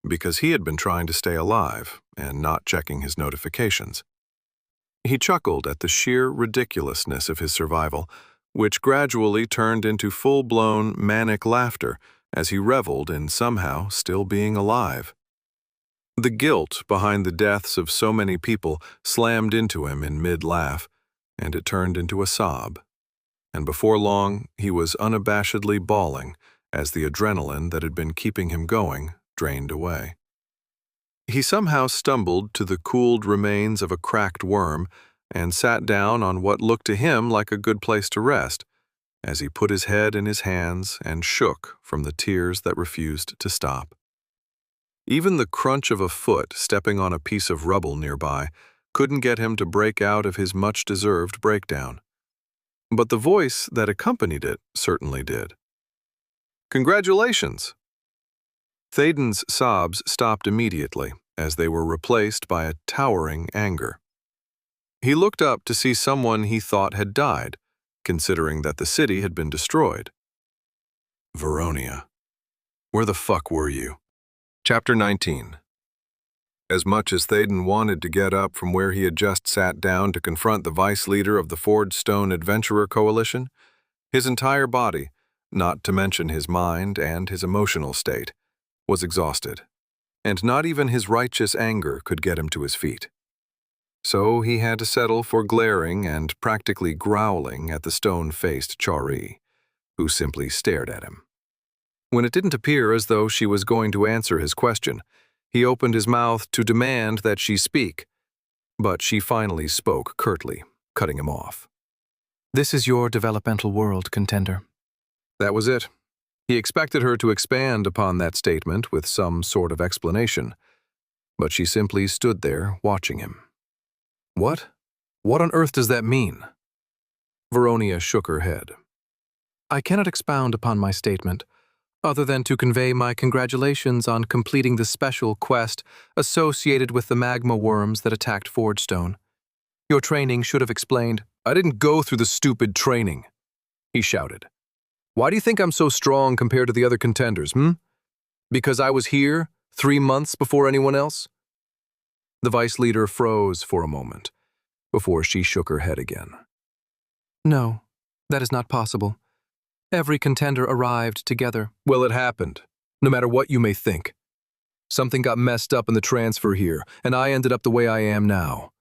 [SPEAKER 1] because he had been trying to stay alive and not checking his notifications. He chuckled at the sheer ridiculousness of his survival, which gradually turned into full-blown manic laughter as he reveled in somehow still being alive. The guilt behind the deaths of so many people slammed into him in mid-laugh, and it turned into a sob. And before long, he was unabashedly bawling as the adrenaline that had been keeping him going drained away. He somehow stumbled to the cooled remains of a cracked worm and sat down on what looked to him like a good place to rest, as he put his head in his hands and shook from the tears that refused to stop. Even the crunch of a foot stepping on a piece of rubble nearby couldn't get him to break out of his much-deserved breakdown. But the voice that accompanied it certainly did. "Congratulations!" Thaden's sobs stopped immediately as they were replaced by a towering anger. He looked up to see someone he thought had died, considering that the city had been destroyed. Veronia. Where the fuck were you? Chapter 19. As much as Thaden wanted to get up from where he had just sat down to confront the vice leader of the Forged Stone Adventurer Coalition, his entire body, not to mention his mind and his emotional state, was exhausted, and not even his righteous anger could get him to his feet. So he had to settle for glaring and practically growling at the stone-faced Chari, who simply stared at him.
[SPEAKER 2] When it didn't appear as though she was going to answer his question, he opened his mouth to demand that she speak, but she finally spoke curtly, cutting him off. "This is your developmental world, contender." That was it. He expected her to expand upon that statement with some sort of explanation, but she simply stood there watching him. What? What on earth does that mean? Veronia shook her head. "I cannot expound upon my statement, other than to convey my congratulations on completing the special quest associated with the magma worms that attacked Forgestone. Your training should have explained—" "I didn't go through the stupid training," he shouted. "Why do you think I'm so strong compared to the other contenders, Because I was here 3 months before anyone else?" The vice leader froze for a moment, before she shook her head again. "No, that is not possible. Every contender arrived together." "Well, it happened, no matter what you may think. Something got messed up in the transfer here, and I ended up the way I am now.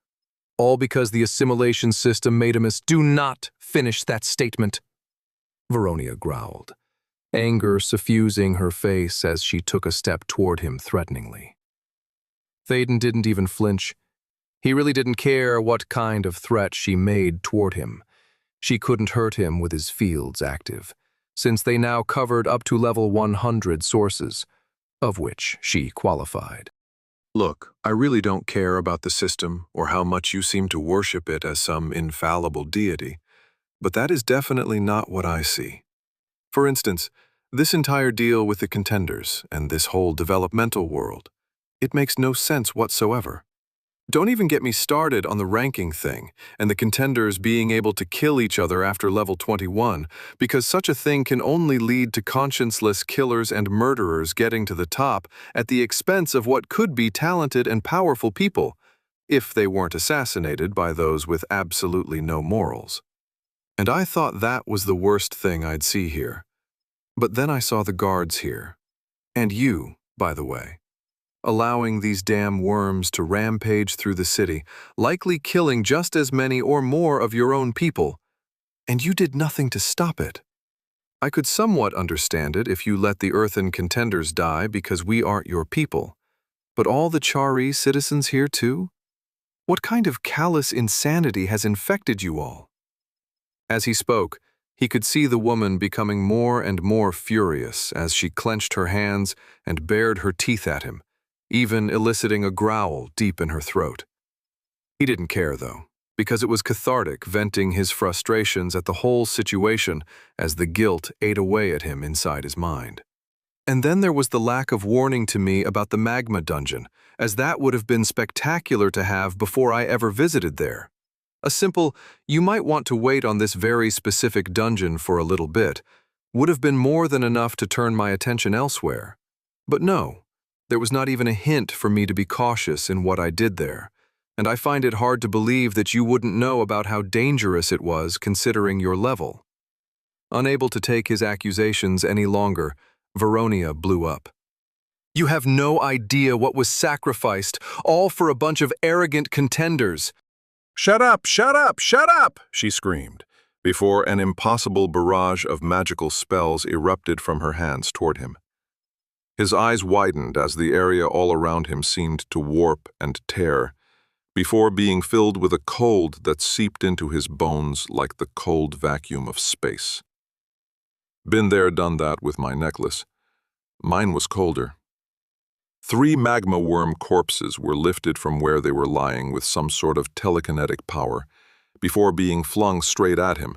[SPEAKER 2] All because the assimilation system made a mistake." "Do not finish that statement," Veronia growled, anger suffusing her face as she took a step toward him threateningly. Thaden didn't even flinch. He really didn't care what kind of threat she made toward him. She couldn't hurt him with his fields active, since they now covered up to level 100 sources, of which she qualified.
[SPEAKER 1] Look, I really don't care about the system or how much you seem to worship it as some infallible deity, but that is definitely not what I see. For instance, this entire deal with the contenders and this whole developmental world, it makes no sense whatsoever. Don't even get me started on the ranking thing and the contenders being able to kill each other after level 21, because such a thing can only lead to conscienceless killers and murderers getting to the top at the expense of what could be talented and powerful people, if they weren't assassinated by those with absolutely no morals. And I thought that was the worst thing I'd see here. But then I saw the guards here. And you, by the way. Allowing these damn worms to rampage through the city, likely killing just as many or more of your own people, and you did nothing to stop it. I could somewhat understand it if you let the earthen contenders die because we aren't your people, but all the Chari citizens here too? What kind of callous insanity has infected you all? As he spoke, he could see the woman becoming more and more furious as she clenched her hands and bared her teeth at him, even eliciting a growl deep in her throat. He didn't care, though, because it was cathartic venting his frustrations at the whole situation as the guilt ate away at him inside his mind. And then there was the lack of warning to me about the magma dungeon, as that would have been spectacular to have before I ever visited there. A simple, "You might want to wait on this very specific dungeon for a little bit," would have been more than enough to turn my attention elsewhere. But no. There was not even a hint for me to be cautious in what I did there, and I find it hard to believe that you wouldn't know about how dangerous it was considering your level. Unable to take his accusations any longer, Veronia blew up. "You have no idea what was sacrificed, all for a bunch of arrogant contenders."
[SPEAKER 3] "Shut up! Shut up! Shut up!" she screamed, before an impossible barrage of magical spells erupted from her hands toward him. His eyes widened as the area all around him seemed to warp and tear, before being filled with a cold that seeped into his bones like the cold vacuum of space. Been there, done that with my necklace. Mine was colder. 3 magma worm corpses were lifted from where they were lying with some sort of telekinetic power, before being flung straight at him,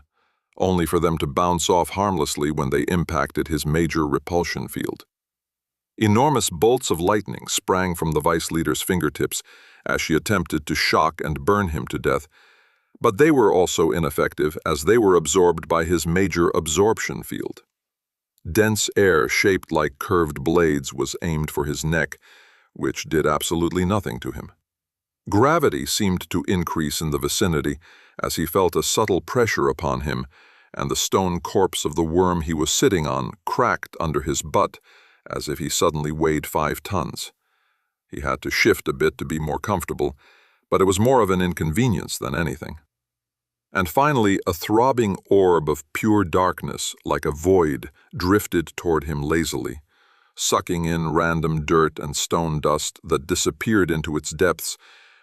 [SPEAKER 3] only for them to bounce off harmlessly when they impacted his major repulsion field. Enormous bolts of lightning sprang from the vice leader's fingertips as she attempted to shock and burn him to death, but they were also ineffective as they were absorbed by his major absorption field. Dense air shaped like curved blades was aimed for his neck, which did absolutely nothing to him. Gravity seemed to increase in the vicinity as he felt a subtle pressure upon him, and the stone corpse of the worm he was sitting on cracked under his butt, as if he suddenly weighed 5 tons. He had to shift a bit to be more comfortable, but it was more of an inconvenience than anything. And finally, a throbbing orb of pure darkness, like a void, drifted toward him lazily, sucking in random dirt and stone dust that disappeared into its depths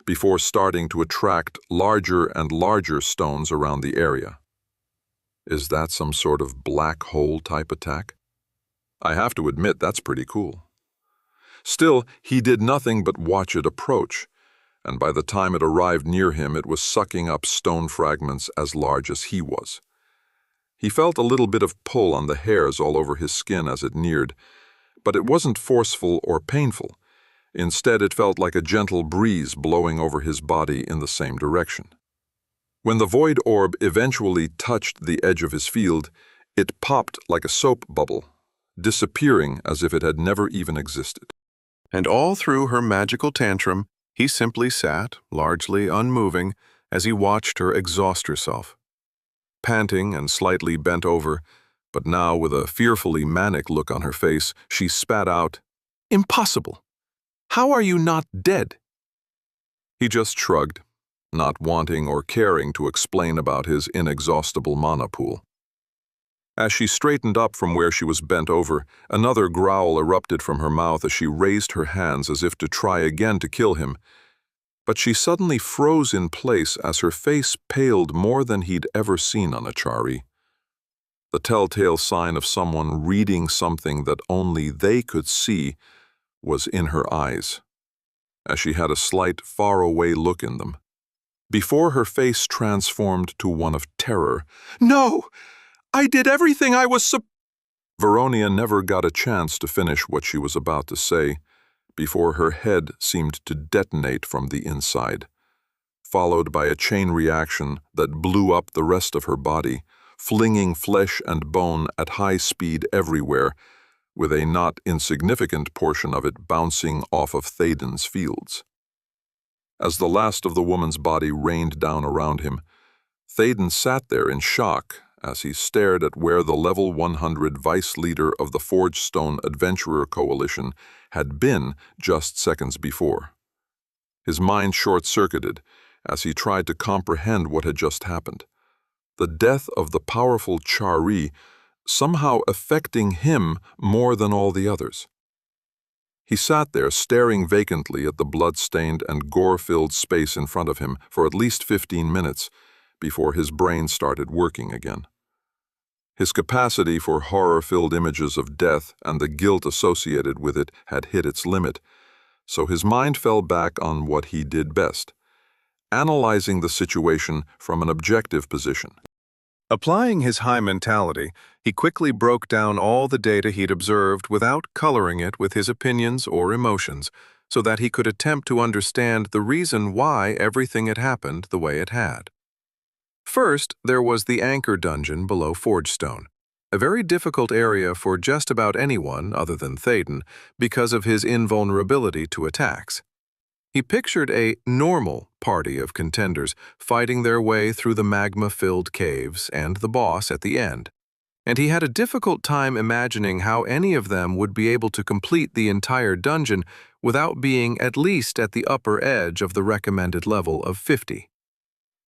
[SPEAKER 3] before starting to attract larger and larger stones around the area. Is that some sort of black hole type attack? I have to admit that's pretty cool. Still, he did nothing but watch it approach, and by the time it arrived near him, it was sucking up stone fragments as large as he was. He felt a little bit of pull on the hairs all over his skin as it neared, but it wasn't forceful or painful. Instead, it felt like a gentle breeze blowing over his body in the same direction. When the void orb eventually touched the edge of his field, it popped like a soap bubble, disappearing as if it had never even existed. And all through her magical tantrum, he simply sat, largely unmoving, as he watched her exhaust herself. Panting and slightly bent over, but now with a fearfully manic look on her face, she spat out, "Impossible! How are you not dead?" He just shrugged, not wanting or caring to explain about his inexhaustible mana pool. As she straightened up from where she was bent over, another growl erupted from her mouth as she raised her hands as if to try again to kill him. But she suddenly froze in place as her face paled more than he'd ever seen on a Chari. The telltale sign of someone reading something that only they could see was in her eyes, as she had a slight, faraway look in them. Before her face transformed to one of terror. "No! I did everything I was Veronia never got a chance to finish what she was about to say, before her head seemed to detonate from the inside, followed by a chain reaction that blew up the rest of her body, flinging flesh and bone at high speed everywhere, with a not insignificant portion of it bouncing off of Théoden's fields. As the last of the woman's body rained down around him, Théoden sat there in shock as he stared at where the level 100 vice leader of the Forge Stone Adventurer Coalition had been just seconds before. His mind short-circuited as he tried to comprehend what had just happened. The death of the powerful Chari somehow affecting him more than all the others. He sat there staring vacantly at the blood-stained and gore-filled space in front of him for at least 15 minutes before his brain started working again. His capacity for horror-filled images of death and the guilt associated with it had hit its limit, so his mind fell back on what he did best, analyzing the situation from an objective position. Applying his high mentality, he quickly broke down all the data he'd observed without coloring it with his opinions or emotions, so that he could attempt to understand the reason why everything had happened the way it had. First, there was the anchor dungeon below Forgestone, a very difficult area for just about anyone other than Théoden because of his invulnerability to attacks. He pictured a normal party of contenders fighting their way through the magma-filled caves and the boss at the end, and he had a difficult time imagining how any of them would be able to complete the entire dungeon without being at least at the upper edge of the recommended level of 50.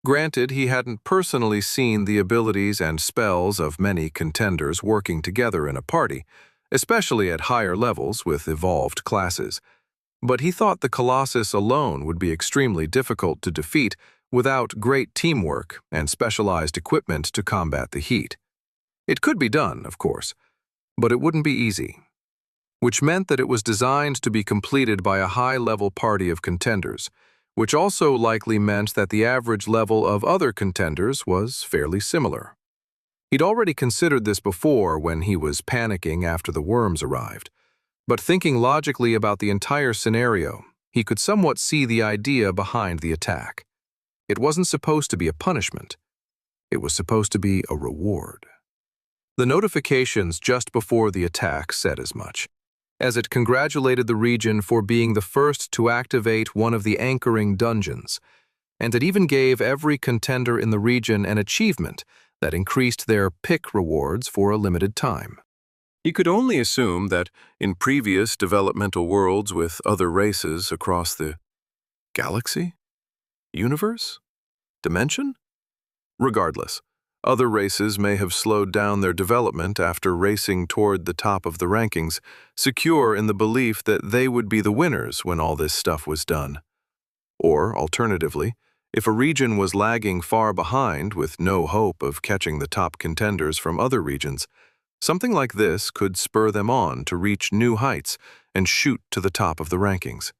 [SPEAKER 3] Granted, he hadn't personally seen the abilities and spells of many contenders working together in a party, especially at higher levels with evolved classes. But he thought the Colossus alone would be extremely difficult to defeat without great teamwork and specialized equipment to combat the heat. It could be done, of course, but it wouldn't be easy, which meant that it was designed to be completed by a high-level party of contenders, which also likely meant that the average level of other contenders was fairly similar. He'd already considered this before when he was panicking after the worms arrived. But thinking logically about the entire scenario, he could somewhat see the idea behind the attack. It wasn't supposed to be a punishment. It was supposed to be a reward. The notifications just before the attack said as much, as it congratulated the region for being the first to activate one of the anchoring dungeons, and it even gave every contender in the region an achievement that increased their pick rewards for a limited time. He could only assume that in previous developmental worlds with other races across the galaxy, universe, dimension,
[SPEAKER 1] Regardless, other races may have slowed down their development after racing toward the top of the rankings, secure in the belief that they would be the winners when all this stuff was done. Or, alternatively, if a region was lagging far behind with no hope of catching the top contenders from other regions, something like this could spur them on to reach new heights and shoot to the top of the rankings,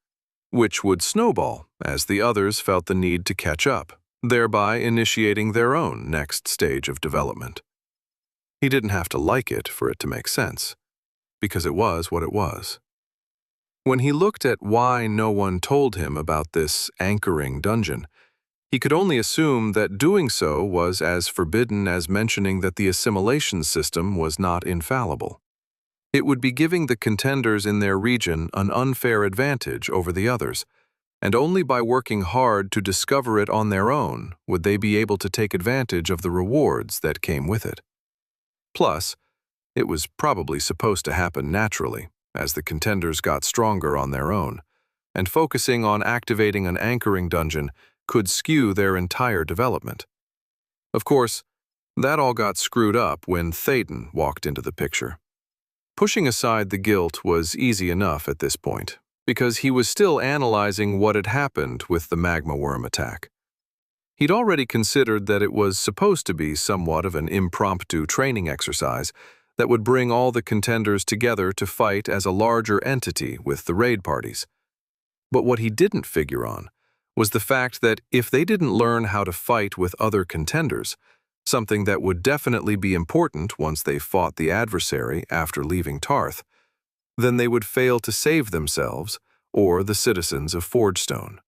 [SPEAKER 1] which would snowball as the others felt the need to catch up, thereby initiating their own next stage of development. He didn't have to like it for it to make sense, because it was what it was. When he looked at why no one told him about this anchoring dungeon, he could only assume that doing so was as forbidden as mentioning that the assimilation system was not infallible. It would be giving the contenders in their region an unfair advantage over the others, and only by working hard to discover it on their own would they be able to take advantage of the rewards that came with it. Plus, it was probably supposed to happen naturally, as the contenders got stronger on their own, and focusing on activating an anchoring dungeon could skew their entire development. Of course, that all got screwed up when Thaden walked into the picture. Pushing aside the guilt was easy enough at this point, because he was still analyzing what had happened with the magma worm attack. He'd already considered that it was supposed to be somewhat of an impromptu training exercise that would bring all the contenders together to fight as a larger entity with the raid parties. But what he didn't figure on was the fact that if they didn't learn how to fight with other contenders, something that would definitely be important once they fought the adversary after leaving Tarth, then they would fail to save themselves or the citizens of Forgestone.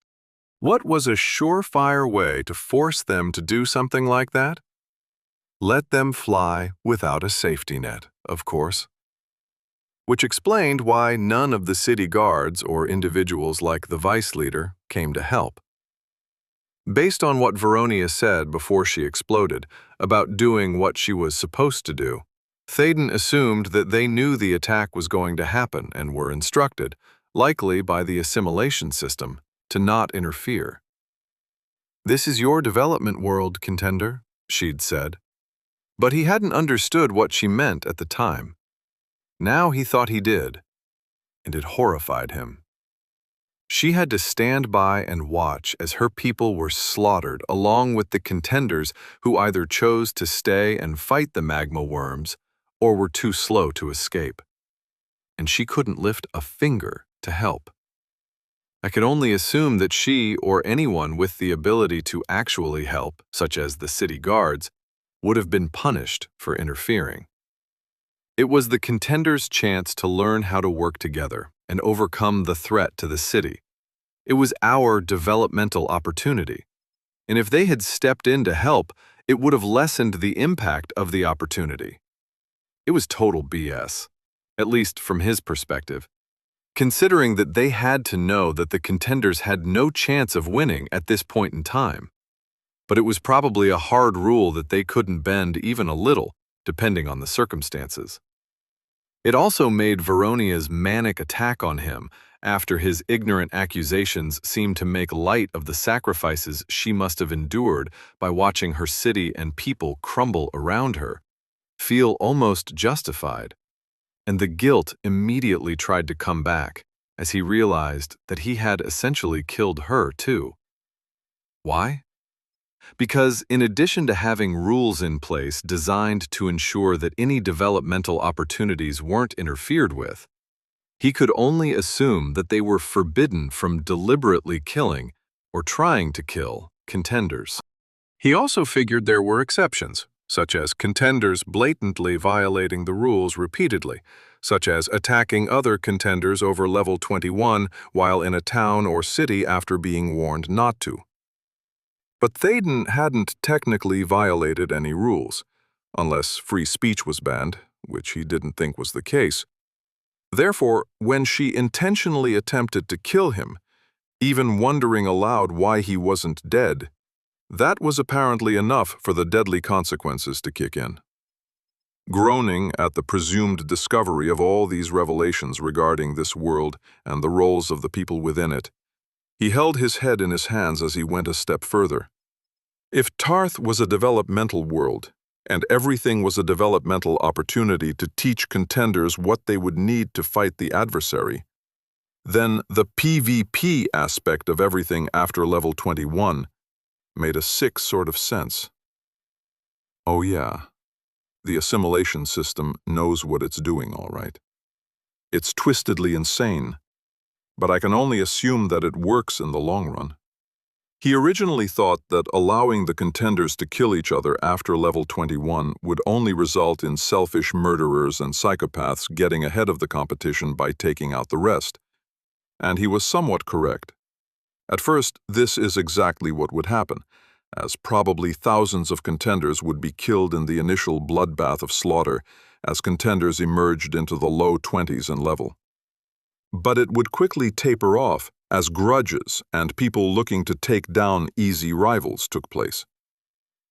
[SPEAKER 1] What was a surefire way to force them to do something like that? Let them fly without a safety net, of course. Which explained why none of the city guards or individuals like the vice leader came to help. Based on what Veronia said before she exploded about doing what she was supposed to do, Thaden assumed that they knew the attack was going to happen and were instructed, likely by the assimilation system, to not interfere. "This is your development world, contender," she'd said. But he hadn't understood what she meant at the time. Now he thought he did, and it horrified him. She had to stand by and watch as her people were slaughtered along with the contenders who either chose to stay and fight the magma worms or were too slow to escape. And she couldn't lift a finger to help. I could only assume that she or anyone with the ability to actually help, such as the city guards, would have been punished for interfering. It was the contenders' chance to learn how to work together and overcome the threat to the city. It was our developmental opportunity. And if they had stepped in to help, it would have lessened the impact of the opportunity. It was total BS, at least from his perspective, considering that they had to know that the contenders had no chance of winning at this point in time. But it was probably a hard rule that they couldn't bend even a little, depending on the circumstances. It also made Veronia's manic attack on him after his ignorant accusations seemed to make light of the sacrifices she must have endured by watching her city and people crumble around her, feel almost justified. And the guilt immediately tried to come back as he realized that he had essentially killed her too. Why? Because in addition to having rules in place designed to ensure that any developmental opportunities weren't interfered with, he could only assume that they were forbidden from deliberately killing or trying to kill contenders. He also figured there were exceptions, such as contenders blatantly violating the rules repeatedly, such as attacking other contenders over level 21 while in a town or city after being warned not to. But Thaden hadn't technically violated any rules, unless free speech was banned, which he didn't think was the case. Therefore, when she intentionally attempted to kill him, even wondering aloud why he wasn't dead, that was apparently enough for the deadly consequences to kick in. Groaning at the presumed discovery of all these revelations regarding this world and the roles of the people within it, he held his head in his hands as he went a step further.
[SPEAKER 3] If Tarth was a developmental world, and everything was a developmental opportunity to teach contenders what they would need to fight the adversary, then the PvP aspect of everything after level 21 made a sick sort of sense. Oh yeah, the assimilation system knows what it's doing, all right. It's twistedly insane, but I can only assume that it works in the long run. He originally thought that allowing the contenders to kill each other after level 21 would only result in selfish murderers and psychopaths getting ahead of the competition by taking out the rest. And he was somewhat correct. At first, this is exactly what would happen, as probably thousands of contenders would be killed in the initial bloodbath of slaughter as contenders emerged into the low 20s in level. But it would quickly taper off as grudges and people looking to take down easy rivals took place.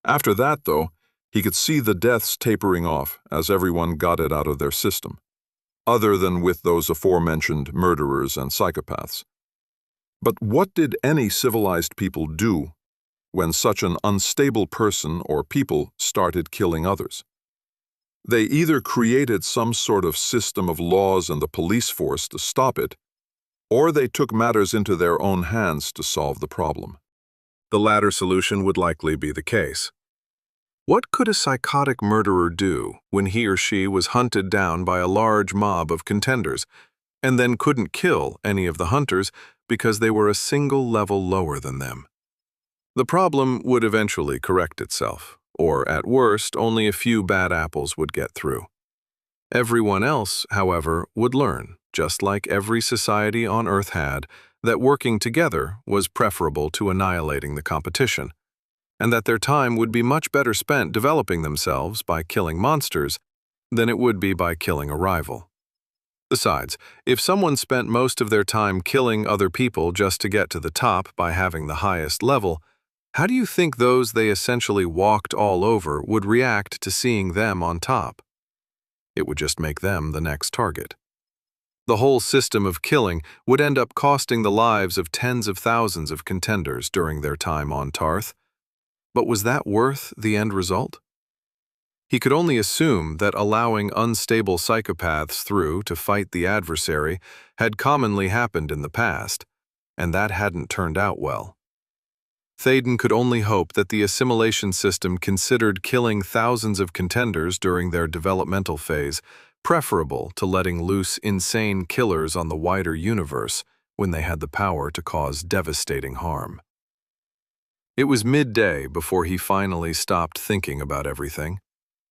[SPEAKER 3] After that, though, he could see the deaths tapering off as everyone got it out of their system, other than with those aforementioned murderers and psychopaths. But what did any civilized people do when such an unstable person or people started killing others? They either created some sort of system of laws and the police force to stop it, or they took matters into their own hands to solve the problem. The latter solution would likely be the case. What could a psychotic murderer do when he or she was hunted down by a large mob of contenders, and then couldn't kill any of the hunters because they were a single level lower than them? The problem would eventually correct itself, or at worst, only a few bad apples would get through. Everyone else, however, would learn, just like every society on Earth had, that working together was preferable to annihilating the competition, and that their time would be much better spent developing themselves by killing monsters than it would be by killing a rival. Besides, if someone spent most of their time killing other people just to get to the top by having the highest level, how do you think those they essentially walked all over would react to seeing them on top? It would just make them the next target. The whole system of killing would end up costing the lives of tens of thousands of contenders during their time on Tarth. But was that worth the end result? He could only assume that allowing unstable psychopaths through to fight the adversary had commonly happened in the past, and that hadn't turned out well. Thaden could only hope that the assimilation system considered killing thousands of contenders during their developmental phase preferable to letting loose insane killers on the wider universe when they had the power to cause devastating harm. It was midday before he finally stopped thinking about everything,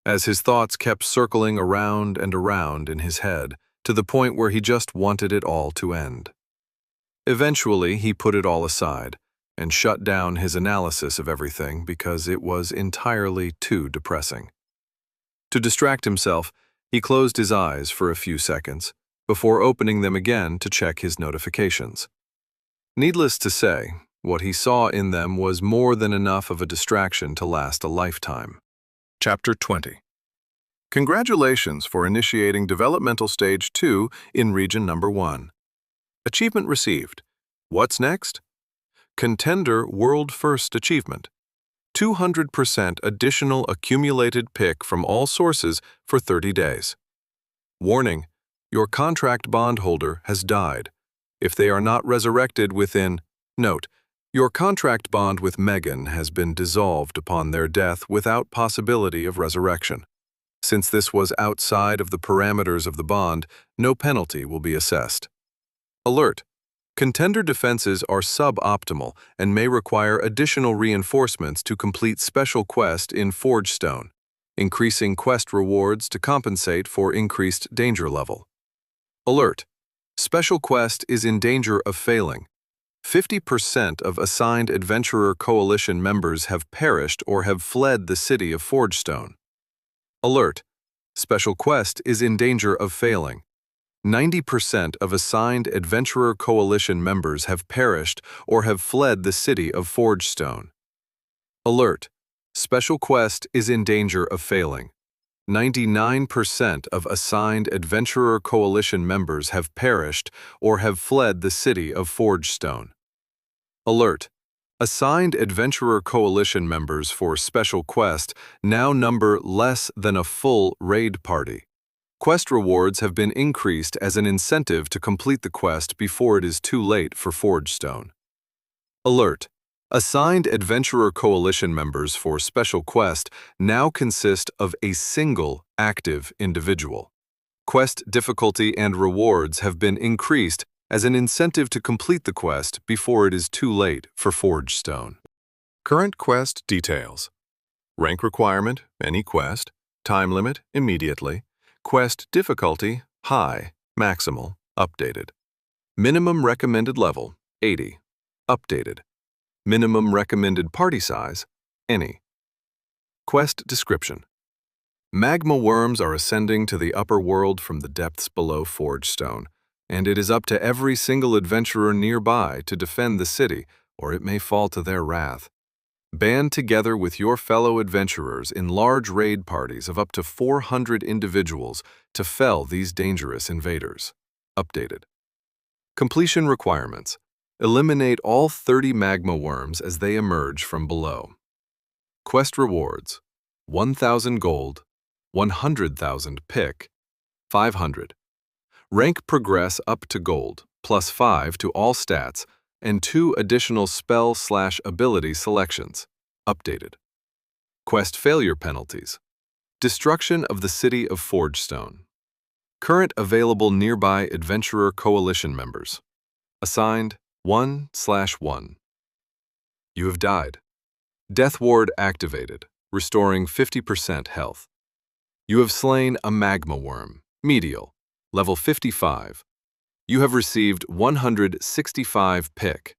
[SPEAKER 3] as his thoughts kept circling around and around in his head to the point where he just wanted it all to end. Eventually, he put it all aside and shut down his analysis of everything because it was entirely too depressing. To distract himself, he closed his eyes for a few seconds before opening them again to check his notifications. Needless to say, what he saw in them was more than enough of a distraction to last a lifetime. Chapter 20. Congratulations for initiating Developmental Stage 2 in Region Number 1. Achievement received. What's next? Contender World First Achievement. 200% additional accumulated pick from all sources for 30 days. Warning: your contract bondholder has died. If they are not resurrected within... Note: your contract bond with Megan has been dissolved upon their death without possibility of resurrection. Since this was outside of the parameters of the bond, no penalty will be assessed. Alert: contender defenses are suboptimal and may require additional reinforcements to complete special quest in Forge Stone, increasing quest rewards to compensate for increased danger level. Alert: special quest is in danger of failing. 50% of assigned Adventurer Coalition members have perished or have fled the city of Forgestone. Alert: special quest is in danger of failing. 90% of assigned Adventurer Coalition members have perished or have fled the city of Forgestone. Alert: special quest is in danger of failing. 99% of assigned Adventurer Coalition members have perished or have fled the city of Forgestone. Alert:
[SPEAKER 1] Assigned Adventurer Coalition members for Special Quest now number less than a full raid party. Quest rewards have been increased as an incentive to complete the quest before it is too late for Forge Stone. Alert! Assigned Adventurer Coalition members for Special Quest now consist of a single active individual. Quest difficulty and rewards have been increased as an incentive to complete the quest before it is too late for Forge Stone. Current quest details. Rank requirement, any quest. Time limit, immediately. Quest difficulty, high, maximal, updated. Minimum recommended level, 80, updated. Minimum recommended party size, any. Quest description. Magma worms are ascending to the upper world from the depths below Forge Stone, and it is up to every single adventurer nearby to defend the city, or it may fall to their wrath. Band together with your fellow adventurers in large raid parties of up to 400 individuals to fell these dangerous invaders. Updated. Completion requirements. Eliminate all 30 magma worms as they emerge from below. Quest rewards. 1,000 gold, 100,000 pick, 500. Rank progress up to gold, +5 to all stats, and 2 additional spell/ability selections. Updated. Quest failure penalties. Destruction of the city of Forgestone. Current available nearby Adventurer Coalition members. Assigned 1/1. You have died. Death Ward activated, restoring 50% health. You have slain a magma worm, medial, level 55. You have received 165 pick.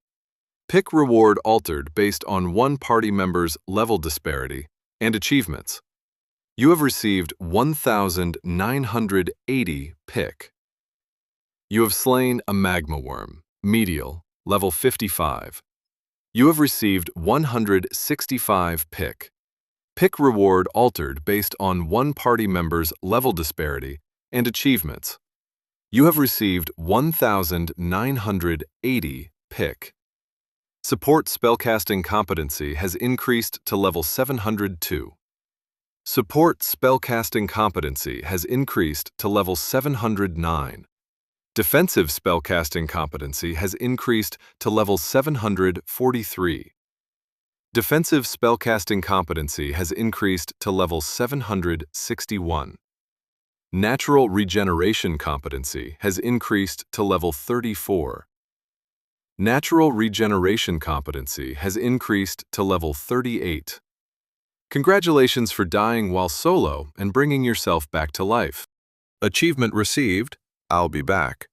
[SPEAKER 1] Pick reward altered based on one party member's level disparity and achievements. You have received 1,980 pick. You have slain a magma worm, medial, level 55. You have received 165 pick. Pick reward altered based on one party member's level disparity and achievements. You have received 1,980 pick. Support spellcasting competency has increased to level 702. Support spellcasting competency has increased to level 709. Defensive spellcasting competency has increased to level 743. Defensive spellcasting competency has increased to level 761. Natural regeneration competency has increased to level 34. Natural regeneration competency has increased to level 38. Congratulations for dying while solo and bringing yourself back to life. Achievement received, I'll be back.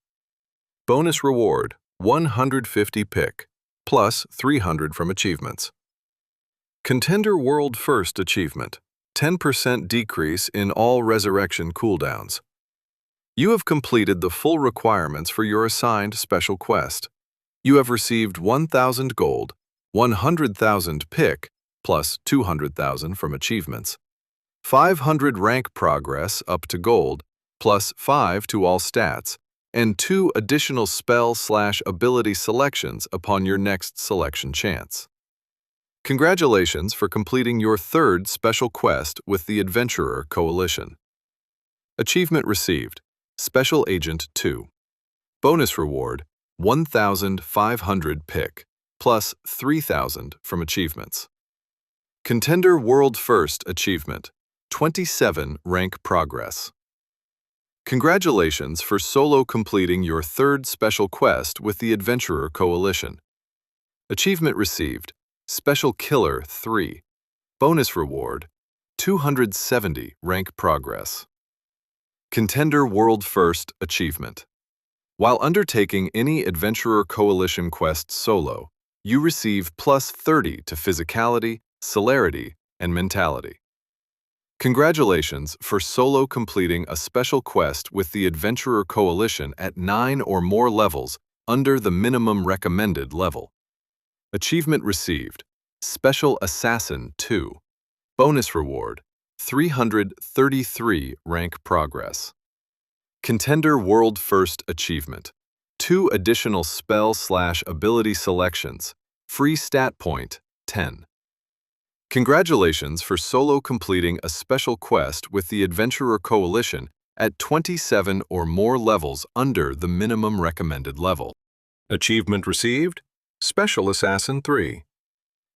[SPEAKER 1] Bonus reward, 150 pick, plus 300 from achievements. Contender World First achievement. 10% decrease in all resurrection cooldowns. You have completed the full requirements for your assigned special quest. You have received 1,000 gold, 100,000 pick, plus 200,000 from achievements. 500 rank progress up to gold, plus 5 to all stats, and 2 additional spell/ability selections upon your next selection chance. Congratulations for completing your 3rd special quest with the Adventurer Coalition. Achievement received, Special Agent 2. Bonus reward, 1,500 pick, plus 3,000 from achievements. Contender World First achievement, 27 rank progress. Congratulations for solo completing your 3rd special quest with the Adventurer Coalition. Achievement received, Special Killer 3. Bonus reward, 270 rank progress. Contender World First achievement. While undertaking any Adventurer Coalition quest solo, you receive plus 30 to physicality, celerity, and mentality. Congratulations for solo completing a special quest with the Adventurer Coalition at 9 or more levels under the minimum recommended level. Achievement received, Special Assassin 2. Bonus reward, 333 rank progress. Contender World First achievement. 2 additional spell/ability selections, Free stat point, 10. Congratulations for solo completing a special quest with the Adventurer Coalition at 27 or more levels under the minimum recommended level. Achievement received, Special Assassin 3.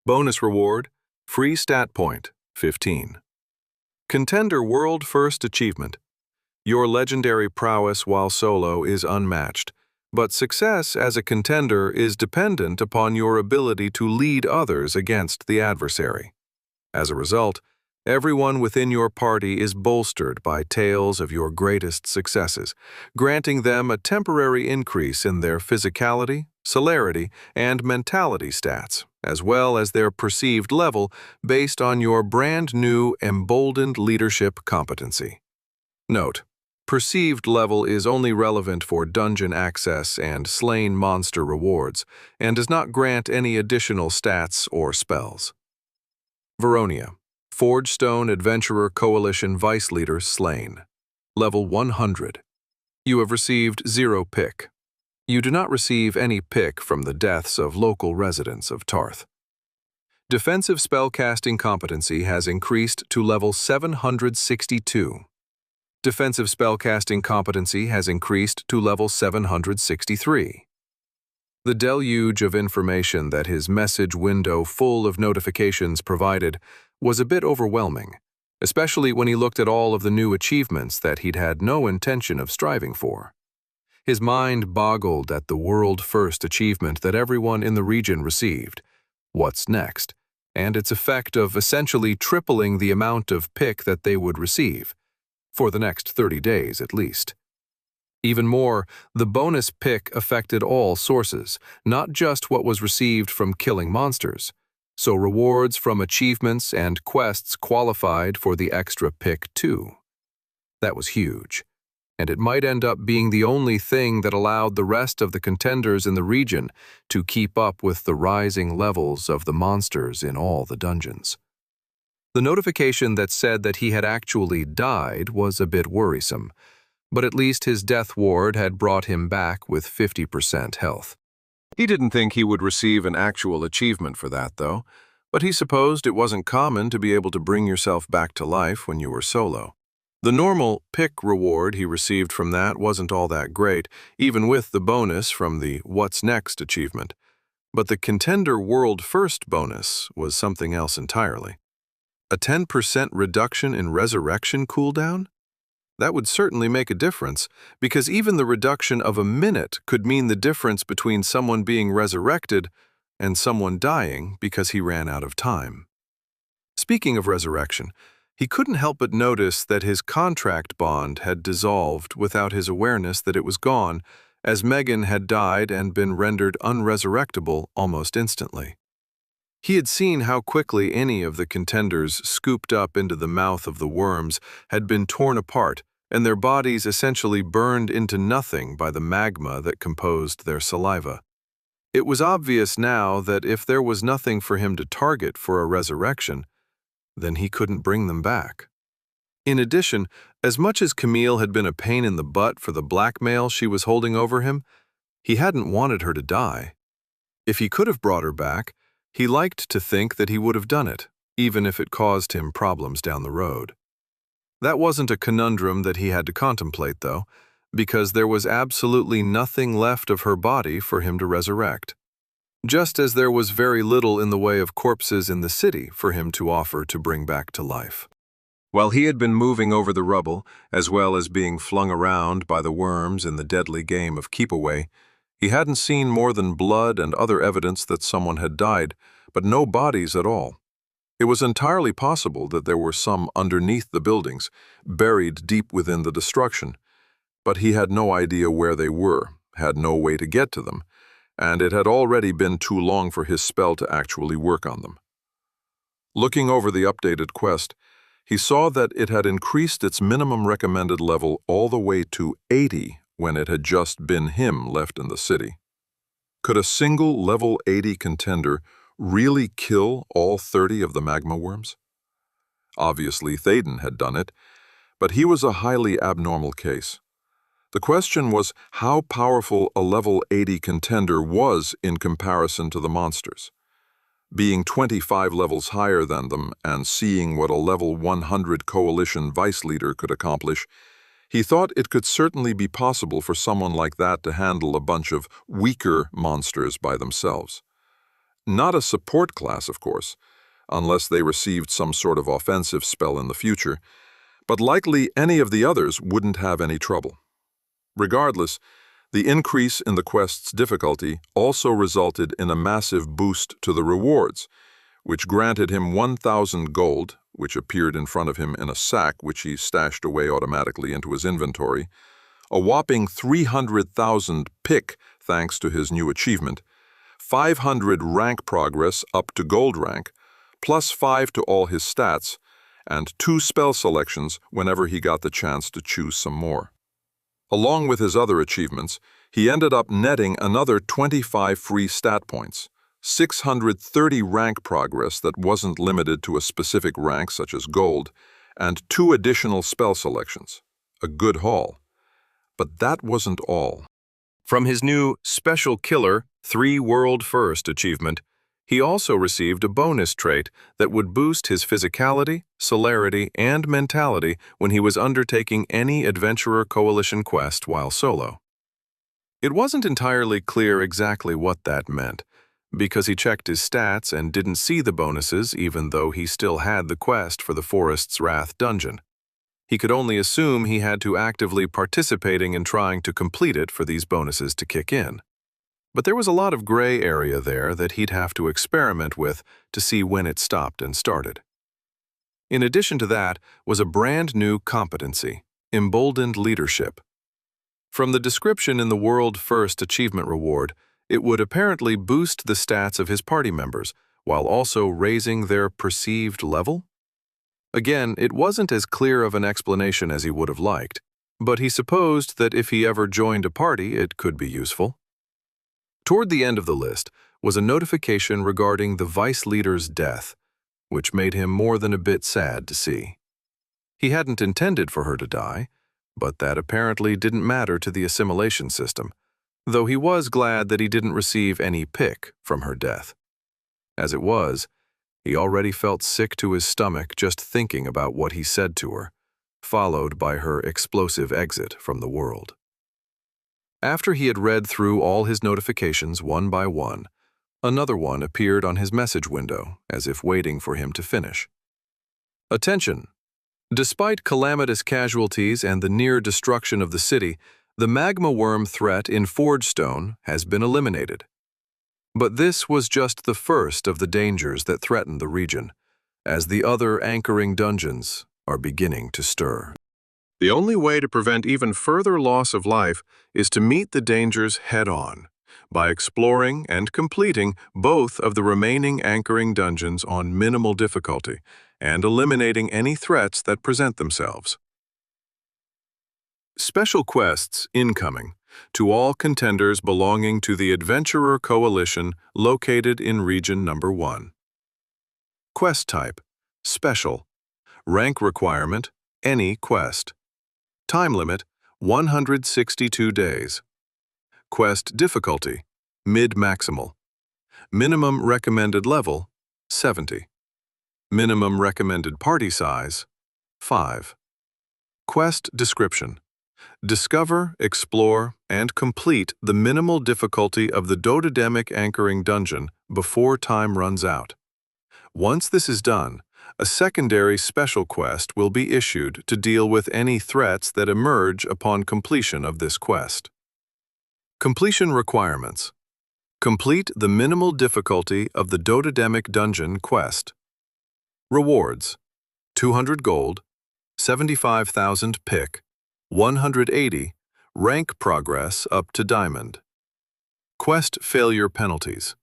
[SPEAKER 1] Bonus reward, free stat point, 15. Contender World First Achievement. Your legendary prowess while solo is unmatched, but success as a contender is dependent upon your ability to lead others against the adversary. As a result, everyone within your party is bolstered by tales of your greatest successes, granting them a temporary increase in their physicality, celerity, and mentality stats, as well as their perceived level based on your brand new emboldened leadership competency. Note: perceived level is only relevant for dungeon access and slain monster rewards, and does not grant any additional stats or spells. Veronia, Forgestone Adventurer Coalition Vice Leader slain. Level 100. You have received 0 pick. You do not receive any pick from the deaths of local residents of Tarth. Defensive spellcasting competency has increased to level 762. Defensive spellcasting competency has increased to level 763. The deluge of information that his message window full of notifications provided was a bit overwhelming, especially when he looked at all of the new achievements that he'd had no intention of striving for. His mind boggled at the world-first achievement that everyone in the region received, what's next, and its effect of essentially tripling the amount of pick that they would receive, for the next 30 days at least. Even more, the bonus pick affected all sources, not just what was received from killing monsters, so rewards from achievements and quests qualified for the extra pick too. That was huge, and it might end up being the only thing that allowed the rest of the contenders in the region to keep up with the rising levels of the monsters in all the dungeons. The notification that said that he had actually died was a bit worrisome, but at least his death ward had brought him back with 50% health. He didn't think he would receive an actual achievement for that, though, but he supposed it wasn't common to be able to bring yourself back to life when you were solo. The normal pick reward he received from that wasn't all that great, even with the bonus from the What's Next achievement, but the Contender World First bonus was something else entirely. A 10% reduction in resurrection cooldown? That would certainly make a difference, because even the reduction of a minute could mean the difference between someone being resurrected and someone dying because he ran out of time. Speaking of resurrection, he couldn't help but notice that his contract bond had dissolved without his awareness that it was gone, as Megan had died and been rendered unresurrectable almost instantly. He had seen how quickly any of the contenders scooped up into the mouth of the worms had been torn apart and their bodies essentially burned into nothing by the magma that composed their saliva. It was obvious now that if there was nothing for him to target for a resurrection, then he couldn't bring them back. In addition, as much as Camille had been a pain in the butt for the blackmail she was holding over him, he hadn't wanted her to die. If he could have brought her back, he liked to think that he would have done it, even if it caused him problems down the road. That wasn't a conundrum that he had to contemplate, though, because there was absolutely nothing left of her body for him to resurrect. Just as there was very little in the way of corpses in the city for him to offer to bring back to life. While he had been moving over the rubble, as well as being flung around by the worms in the deadly game of keep-away, he hadn't seen more than blood and other evidence that someone had died, but no bodies at all. It was entirely possible that there were some underneath the buildings, buried deep within the destruction, but he had no idea where they were, had no way to get to them, and it had already been too long for his spell to actually work on them. Looking over the updated quest, he saw that it had increased its minimum recommended level all the way to 80 when it had just been him left in the city. Could a single level 80 contender really kill all 30 of the magma worms? Obviously, Thaden had done it, but he was a highly abnormal case. The question was how powerful a level 80 contender was in comparison to the monsters.
[SPEAKER 3] Being 25 levels higher than them and seeing what a level 100 coalition vice leader could accomplish, he thought it could certainly be possible for someone like that to handle a bunch of weaker monsters by themselves. Not a support class, of course, unless they received some sort of offensive spell in the future, but likely any of the others wouldn't have any trouble. Regardless, the increase in the quest's difficulty also resulted in a massive boost to the rewards, which granted him 1,000 gold, which appeared in front of him in a sack which he stashed away automatically into his inventory, a whopping 300,000 pick thanks to his new achievement, 500 rank progress up to gold rank, plus 5 to all his stats, and 2 spell selections whenever he got the chance to choose some more. Along with his other achievements, he ended up netting another 25 free stat points, 630 rank progress that wasn't limited to a specific rank such as gold, and 2 additional spell selections. A good haul. But that wasn't all. From his new Special Killer 3 World First achievement, he also received a bonus trait that would boost his physicality, celerity, and mentality when he was undertaking any Adventurer Coalition quest while solo. It wasn't entirely clear exactly what that meant, because he checked his stats and didn't see the bonuses even though he still had the quest for the Forest's Wrath dungeon. He could only assume he had to actively participating in trying to complete it for these bonuses to kick in. But there was a lot of gray area there that he'd have to experiment with to see when it stopped and started. In addition to that was a brand new competency, Emboldened Leadership. From the description in the World First Achievement Reward, it would apparently boost the stats of his party members, while also raising their perceived level? Again, it wasn't as clear of an explanation as he would have liked, but he supposed that if he ever joined a party, it could be useful. Toward the end of the list was a notification regarding the vice leader's death, which made him more than a bit sad to see. He hadn't intended for her to die, but that apparently didn't matter to the assimilation system, though he was glad that he didn't receive any pick from her death. As it was, he already felt sick to his stomach just thinking about what he said to her, followed by her explosive exit from the world. After he had read through all his notifications one by one, another one appeared on his message window, as if waiting for him to finish. Attention! Despite calamitous casualties and the near destruction of the city, the magma worm threat in Forgestone has been eliminated. But this was just the first of the dangers that threaten the region, as the other anchoring dungeons are beginning to stir. The only way to prevent even further loss of life is to meet the dangers head-on, by exploring and completing both of the remaining anchoring dungeons on minimal difficulty and eliminating any threats that present themselves. Special quests incoming to all contenders belonging to the Adventurer Coalition located in Region Number 1. Quest type: Special. Rank requirement: any quest. Time limit: 162 days. Quest difficulty: mid-maximal. Minimum recommended level: 70. Minimum recommended party size: 5. Quest description: discover, explore, and complete the minimal difficulty of the Dodademic Anchoring Dungeon before time runs out. Once this is done, a secondary special quest will be issued to deal with any threats that emerge upon completion of this quest. Completion requirements: complete the minimal difficulty of the Dodademic Dungeon quest. Rewards: 200 gold, 75,000 pick, 180 rank progress up to diamond. Quest failure penalties: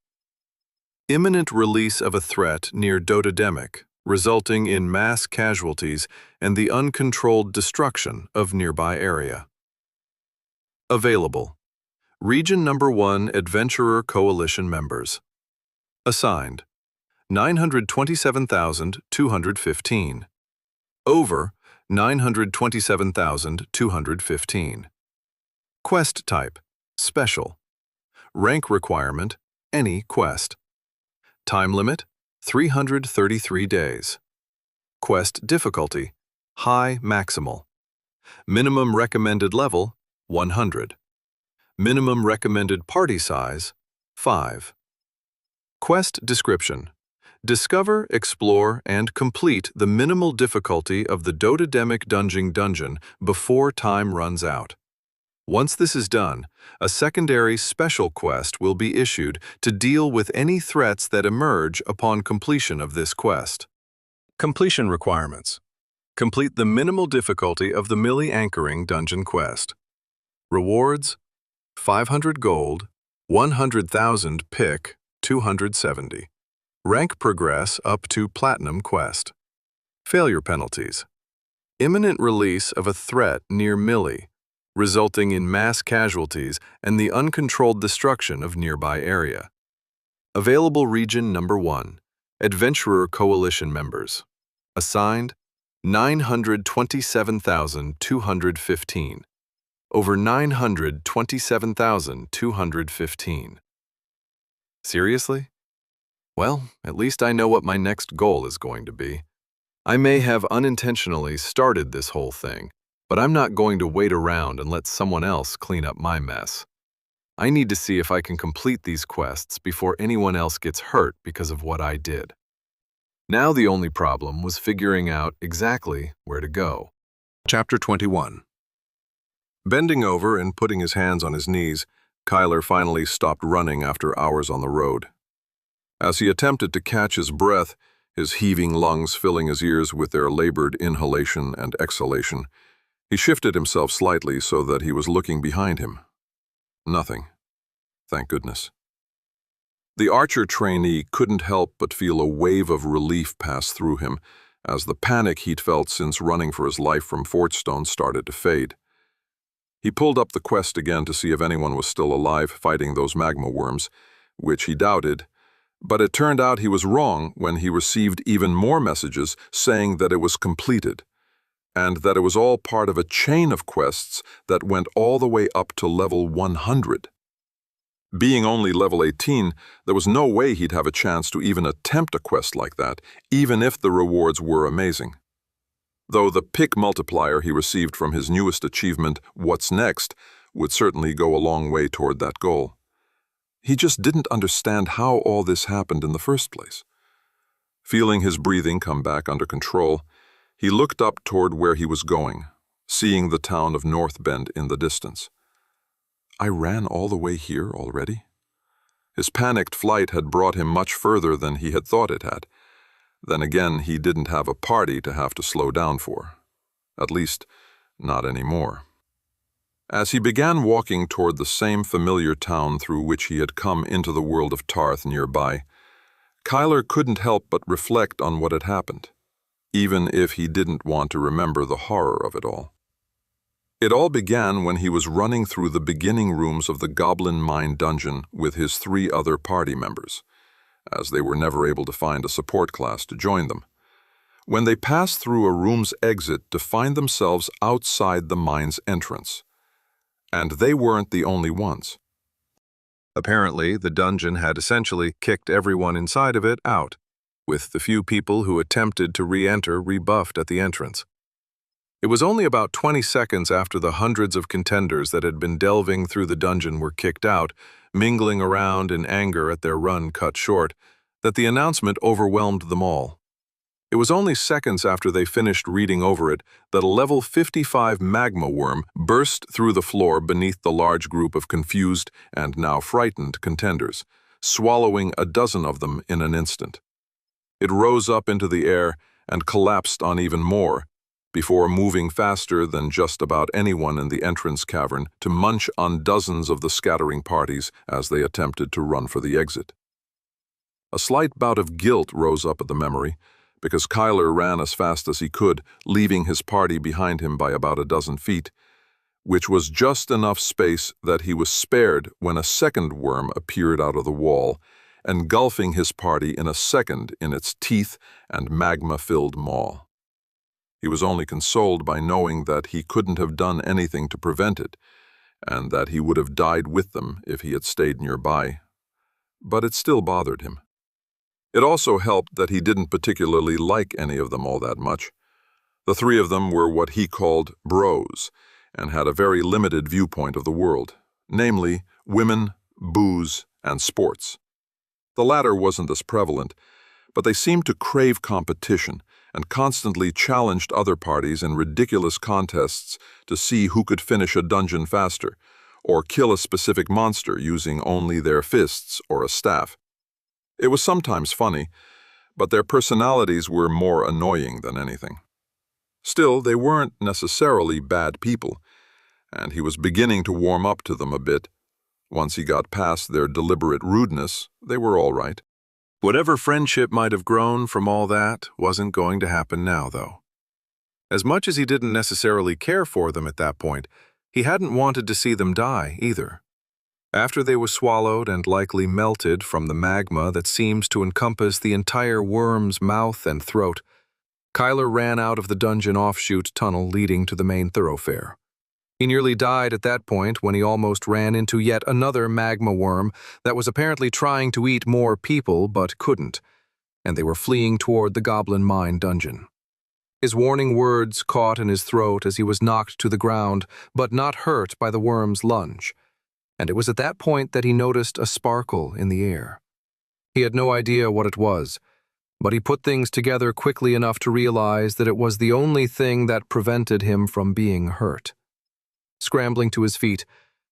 [SPEAKER 3] imminent release of a threat near Dodademic, resulting in mass casualties and the uncontrolled destruction of nearby area. Available: Region Number 1 Adventurer Coalition members. Assigned: 927,215. Over: 927,215. Quest type: Special. Rank requirement: any quest.
[SPEAKER 1] Time limit, 333 days. Quest difficulty, high maximal. Minimum recommended level, 100. Minimum recommended party size, 5. Quest description. Discover, explore, and complete the minimal difficulty of the Dotademic Dungeon before time runs out. Once this is done, a secondary special quest will be issued to deal with any threats that emerge upon completion of this quest. Completion requirements. Complete the minimal difficulty of the Millie Anchoring Dungeon quest. Rewards: 500 gold, 100,000 pick, 270. Rank progress up to Platinum quest. Failure penalties. Imminent release of a threat near Millie, resulting in mass casualties and the uncontrolled destruction of nearby area. Available region number 1. Adventurer Coalition members. Assigned 927,215. Over 927,215. Seriously? Well, at least I know what my next goal is going to be. I may have unintentionally started this whole thing, but I'm not going to wait around and let someone else clean up my mess. I need to see if I can complete these quests before anyone else gets hurt because of what I did. Now the only problem was figuring out exactly where to go.
[SPEAKER 2] Chapter 21.
[SPEAKER 1] Bending over and putting his hands on his knees, Kyler finally stopped running after hours on the road. As he attempted to catch his breath, his heaving lungs filling his ears with their labored inhalation and exhalation, he shifted himself slightly so that he was looking behind him. Nothing. Thank goodness. The archer trainee couldn't help but feel a wave of relief pass through him as the panic he'd felt since running for his life from Fortstone started to fade. He pulled up the quest again to see if anyone was still alive fighting those magma worms, which he doubted, but it turned out he was wrong when he received even more messages saying that it was completed, and that it was all part of a chain of quests that went all the way up to level 100. Being only level 18, there was no way he'd have a chance to even attempt a quest like that, even if the rewards were amazing. Though the pick multiplier he received from his newest achievement, What's Next, would certainly go a long way toward that goal. He just didn't understand how all this happened in the first place. Feeling his breathing come back under control, he looked up toward where he was going, seeing the town of North Bend in the distance. I ran all the way here already? His panicked flight had brought him much further than he had thought it had. Then again, he didn't have a party to have to slow down for. At least, not anymore. As he began walking toward the same familiar town through which he had come into the world of Tarth nearby, Kyler couldn't help but reflect on what had happened, even if he didn't want to remember the horror of it all. It all began when he was running through the beginning rooms of the Goblin Mine dungeon with his 3 other party members, as they were never able to find a support class to join them, when they passed through a room's exit to find themselves outside the mine's entrance. And they weren't the only ones. Apparently, the dungeon had essentially kicked everyone inside of it out, with the few people who attempted to re-enter rebuffed at the entrance. It was only about 20 seconds after the hundreds of contenders that had been delving through the dungeon were kicked out, mingling around in anger at their run cut short, that the announcement overwhelmed them all. It was only seconds after they finished reading over it that a level 55 magma worm burst through the floor beneath the large group of confused and now frightened contenders, swallowing a dozen of them in an instant. It rose up into the air and collapsed on even more, before moving faster than just about anyone in the entrance cavern to munch on dozens of the scattering parties as they attempted to run for the exit. A slight bout of guilt rose up at the memory, because Kyler ran as fast as he could, leaving his party behind him by about a dozen feet, which was just enough space that he was spared when a second worm appeared out of the wall, engulfing his party in a second in its teeth and magma-filled maw. He was only consoled by knowing that he couldn't have done anything to prevent it, and that he would have died with them if he had stayed nearby. But it still bothered him.
[SPEAKER 3] It also helped that he didn't particularly like any of them all that much. The three of them were what he called bros, and had a very limited viewpoint of the world, namely women, booze, and sports. The latter wasn't as prevalent, but they seemed to crave competition and constantly challenged other parties in ridiculous contests to see who could finish a dungeon faster, or kill a specific monster using only their fists or a staff. It was sometimes funny, but their personalities were more annoying than anything. Still, they weren't necessarily bad people, and he was beginning to warm up to them a bit. Once he got past their deliberate rudeness, they were all right.
[SPEAKER 1] Whatever friendship might have grown from all that wasn't going to happen now, though. As much as he didn't necessarily care for them at that point, he hadn't wanted to see them die either. After they were swallowed and likely melted from the magma that seems to encompass the entire worm's mouth and throat, Kyler ran out of the dungeon offshoot tunnel leading to the main thoroughfare. He nearly died at that point when he almost ran into yet another magma worm that was apparently trying to eat more people but couldn't, and they were fleeing toward the goblin mine dungeon. His warning words caught in his throat as he was knocked to the ground, but not hurt by the worm's lunge, and it was at that point that he noticed a sparkle in the air. He had no idea what it was, but he put things together quickly enough to realize that it was the only thing that prevented him from being hurt. Scrambling to his feet,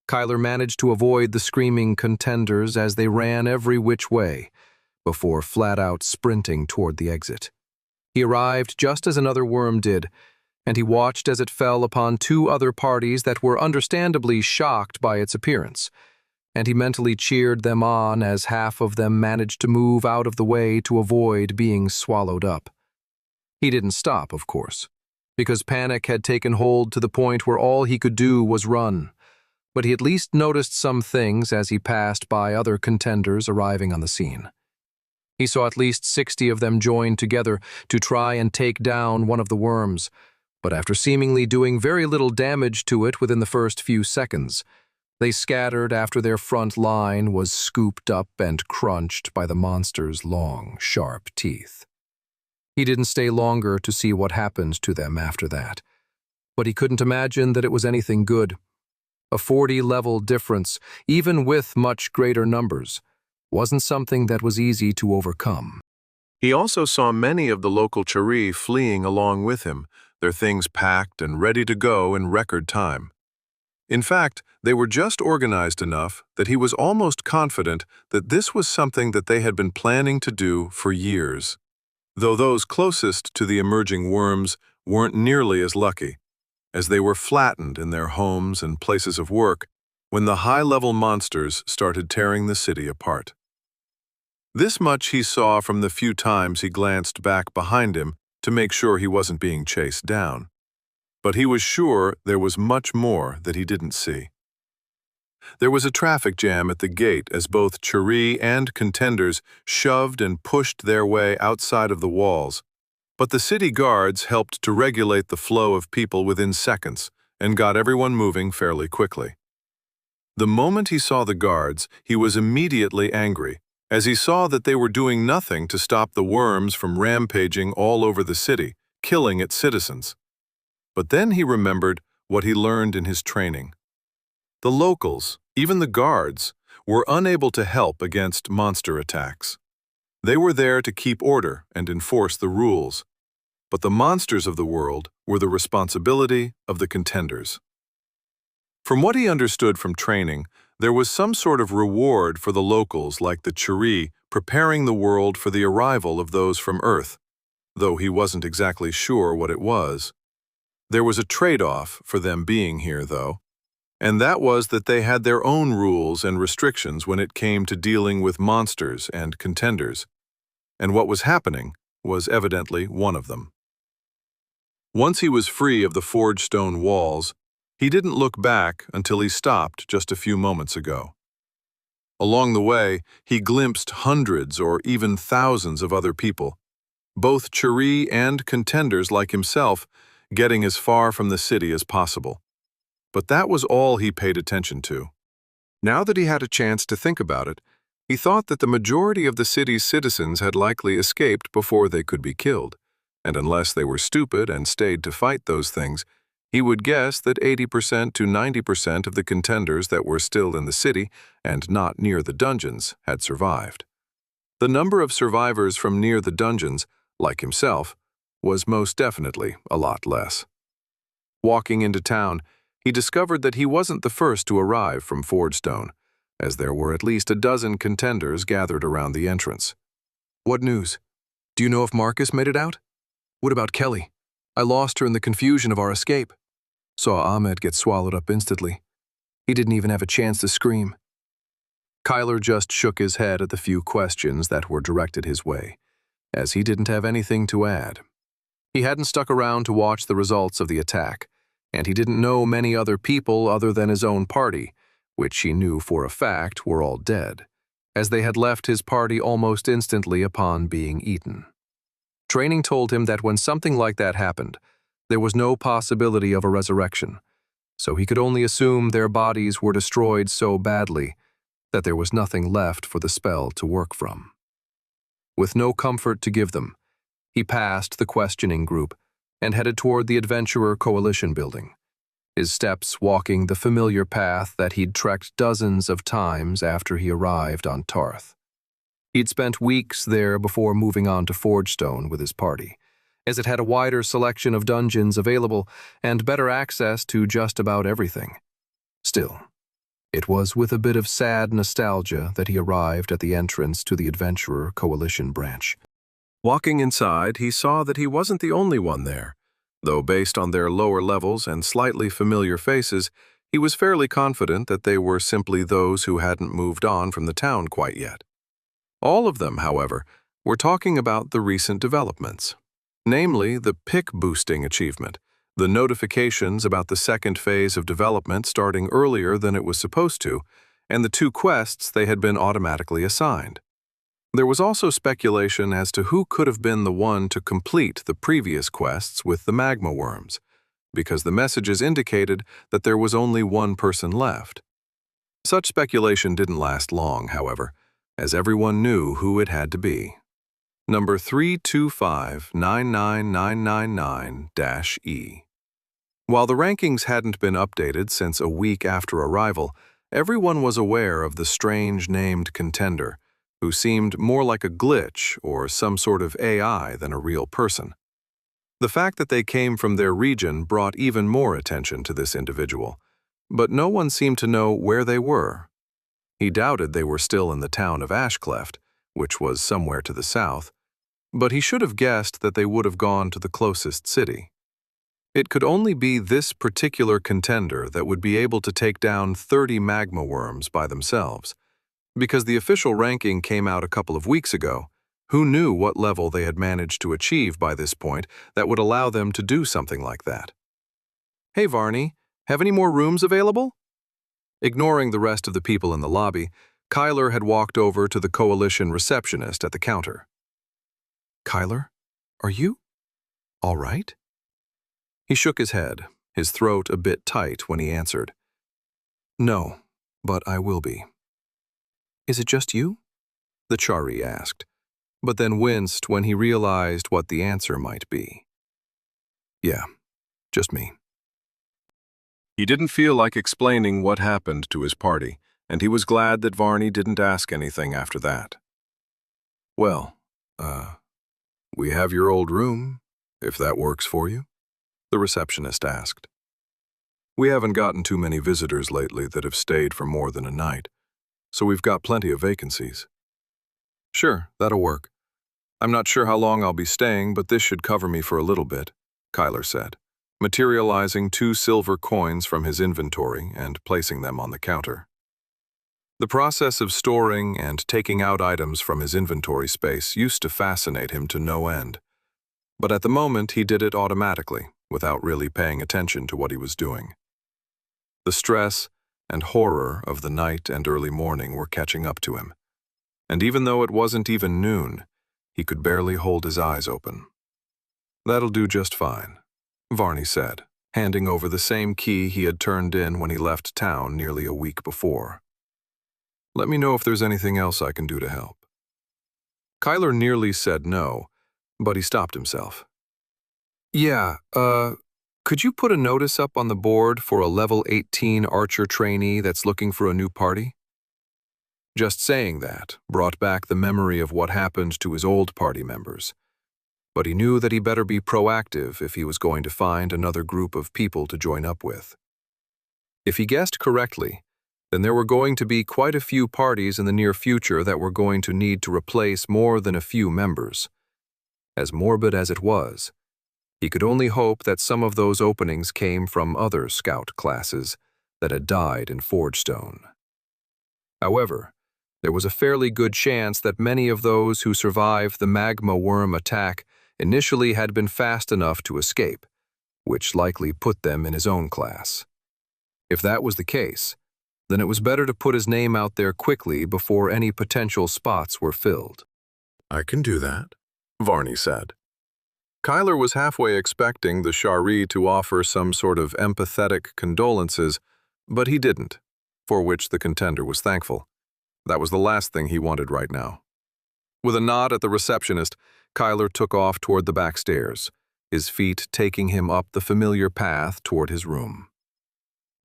[SPEAKER 1] Kyler managed to avoid the screaming contenders as they ran every which way, before flat-out sprinting toward the exit. He arrived just as another worm did, and he watched as it fell upon two other parties that were understandably shocked by its appearance, and he mentally cheered them on as half of them managed to move out of the way to avoid being swallowed up. He didn't stop, of course, because panic had taken hold to the point where all he could do was run, but he at least noticed some things as he passed by other contenders arriving on the scene. He saw at least 60 of them join together to try and take down one of the worms, but after seemingly doing very little damage to it within the first few seconds, they scattered after their front line was scooped up and crunched by the monster's long, sharp teeth. He didn't stay longer to see what happened to them after that, but he couldn't imagine that it was anything good. A 40-level difference, even with much greater numbers, wasn't something that was easy to overcome. He also saw many of the local Chari fleeing along with him, their things packed and ready to go in record time. In fact, they were just organized enough that he was almost confident that this was something that they had been planning to do for years, though those closest to the emerging worms weren't nearly as lucky, as they were flattened in their homes and places of work when the high-level monsters started tearing the city apart. This much he saw from the few times he glanced back behind him to make sure he wasn't being chased down. But he was sure there was much more that he didn't see. There was a traffic jam at the gate as both Chari and contenders shoved and pushed their way outside of the walls, but the city guards helped to regulate the flow of people within seconds and got everyone moving fairly quickly. The moment he saw the guards, he was immediately angry, as he saw that they were doing nothing to stop the worms from rampaging all over the city, killing its citizens. But then he remembered what he learned in his training. The locals, even the guards, were unable to help against monster attacks. They were there to keep order and enforce the rules, but the monsters of the world were the responsibility of the contenders. From what he understood from training, there was some sort of reward for the locals like the Chari preparing the world for the arrival of those from Earth, though he wasn't exactly sure what it was. There was a trade-off for them being here, though, and that was that they had their own rules and restrictions when it came to dealing with monsters and contenders, and what was happening was evidently one of them. Once he was free of the forged stone walls, he didn't look back until he stopped just a few moments ago. Along the way, he glimpsed hundreds or even thousands of other people, both Chari and contenders like himself, getting as far from the city as possible. But that was all he paid attention to. Now that he had a chance to think about it, He thought that the majority of the city's citizens had likely escaped before they could be killed, and unless they were stupid and stayed to fight those things, he would guess that 80% to 90% of the contenders that were still in the city and not near the dungeons had survived. The number of survivors from near the dungeons, like himself, was most definitely a lot less. Walking into town, he discovered that he wasn't the first to arrive from Forgestone, as there were at least a dozen contenders gathered around the entrance.
[SPEAKER 2] What news? Do you know if Marcus made it out? What about Kelly? I lost her in the confusion of our escape. Saw Ahmed get swallowed up instantly. He didn't even have a chance to scream. Kyler just shook his head at the few questions that were directed his way, as he didn't have anything to add. He hadn't stuck around to watch the results of the attack, and he didn't know many other people other than his own party, which he knew for a fact were all dead, as they had left his party almost instantly upon being eaten. Training told him that when something like that happened, there was no possibility of a resurrection, so he could only assume their bodies were destroyed so badly that there was nothing left for the spell to work from. With no comfort to give them, he passed the questioning group and headed toward the Adventurer Coalition building, his steps walking the familiar path that he'd trekked dozens of times after he arrived on Tarth. He'd spent weeks there before moving on to Forgestone with his party, as it had a wider selection of dungeons available and better access to just about everything. Still, it was with a bit of sad nostalgia that he arrived at the entrance to the Adventurer Coalition branch.
[SPEAKER 1] Walking inside, he saw that he wasn't the only one there, though based on their lower levels and slightly familiar faces, he was fairly confident that they were simply those who hadn't moved on from the town quite yet. All of them, however, were talking about the recent developments, namely the pick boosting achievement, the notifications about the second phase of development starting earlier than it was supposed to, and the 2 quests they had been automatically assigned. There was also speculation as to who could have been the one to complete the previous quests with the magma worms, because the messages indicated that there was only one person left. Such speculation didn't last long, however, as everyone knew who it had to be. Number 325-99999-E. While the rankings hadn't been updated since a week after arrival, everyone was aware of the strange named contender, who seemed more like a glitch or some sort of AI than a real person. The fact that they came from their region brought even more attention to this individual, but no one seemed to know where they were. He doubted they were still in the town of Ashcleft, which was somewhere to the south, but he should have guessed that they would have gone to the closest city. It could only be this particular contender that would be able to take down 30 magma worms by themselves, because the official ranking came out a couple of weeks ago. Who knew what level they had managed to achieve by this point that would allow them to do something like that? "Hey, Varney, have any more rooms available?" Ignoring the rest of the people in the lobby, Kyler had walked over to the Coalition receptionist at the counter. "Kyler, are you all right?" He shook his head, his throat a bit tight when he answered. "No, but I will be." "Is it just you?" the Chari asked, but then winced when he realized what the answer might be. "Yeah, just me." He didn't feel like explaining what happened to his party, and he was glad that Varney didn't ask anything after that. "Well, we have your old room, if that works for you," the receptionist asked. "We haven't gotten too many visitors lately that have stayed for more than a night, so we've got plenty of vacancies." "Sure, that'll work. I'm not sure how long I'll be staying, but this should cover me for a little bit," Kyler said, materializing 2 silver coins from his inventory and placing them on the counter. The process of storing and taking out items from his inventory space used to fascinate him to no end, but at the moment he did it automatically, without really paying attention to what he was doing. The stress and horror of the night and early morning were catching up to him, and even though it wasn't even noon, he could barely hold his eyes open. "That'll do just fine," Varney said, handing over the same key he had turned in when he left town nearly a week before. Let me know if there's anything else I can do to help." Kyler nearly said no, but he stopped himself. "Yeah, could you put a notice up on the board for a level 18 archer trainee that's looking for a new party?" Just saying that brought back the memory of what happened to his old party members. But he knew that he better be proactive if he was going to find another group of people to join up with. If he guessed correctly, then there were going to be quite a few parties in the near future that were going to need to replace more than a few members. As morbid as it was, he could only hope that some of those openings came from other scout classes that had died in Forgestone. However, there was a fairly good chance that many of those who survived the magma worm attack initially had been fast enough to escape, which likely put them in his own class. If that was the case, then it was better to put his name out there quickly before any potential spots were filled. "I can do that," Varney said. Kyler was halfway expecting the Shari to offer some sort of empathetic condolences, but he didn't, for which the contender was thankful. That was the last thing he wanted right now. With a nod at the receptionist, Kyler took off toward the back stairs, his feet taking him up the familiar path toward his room.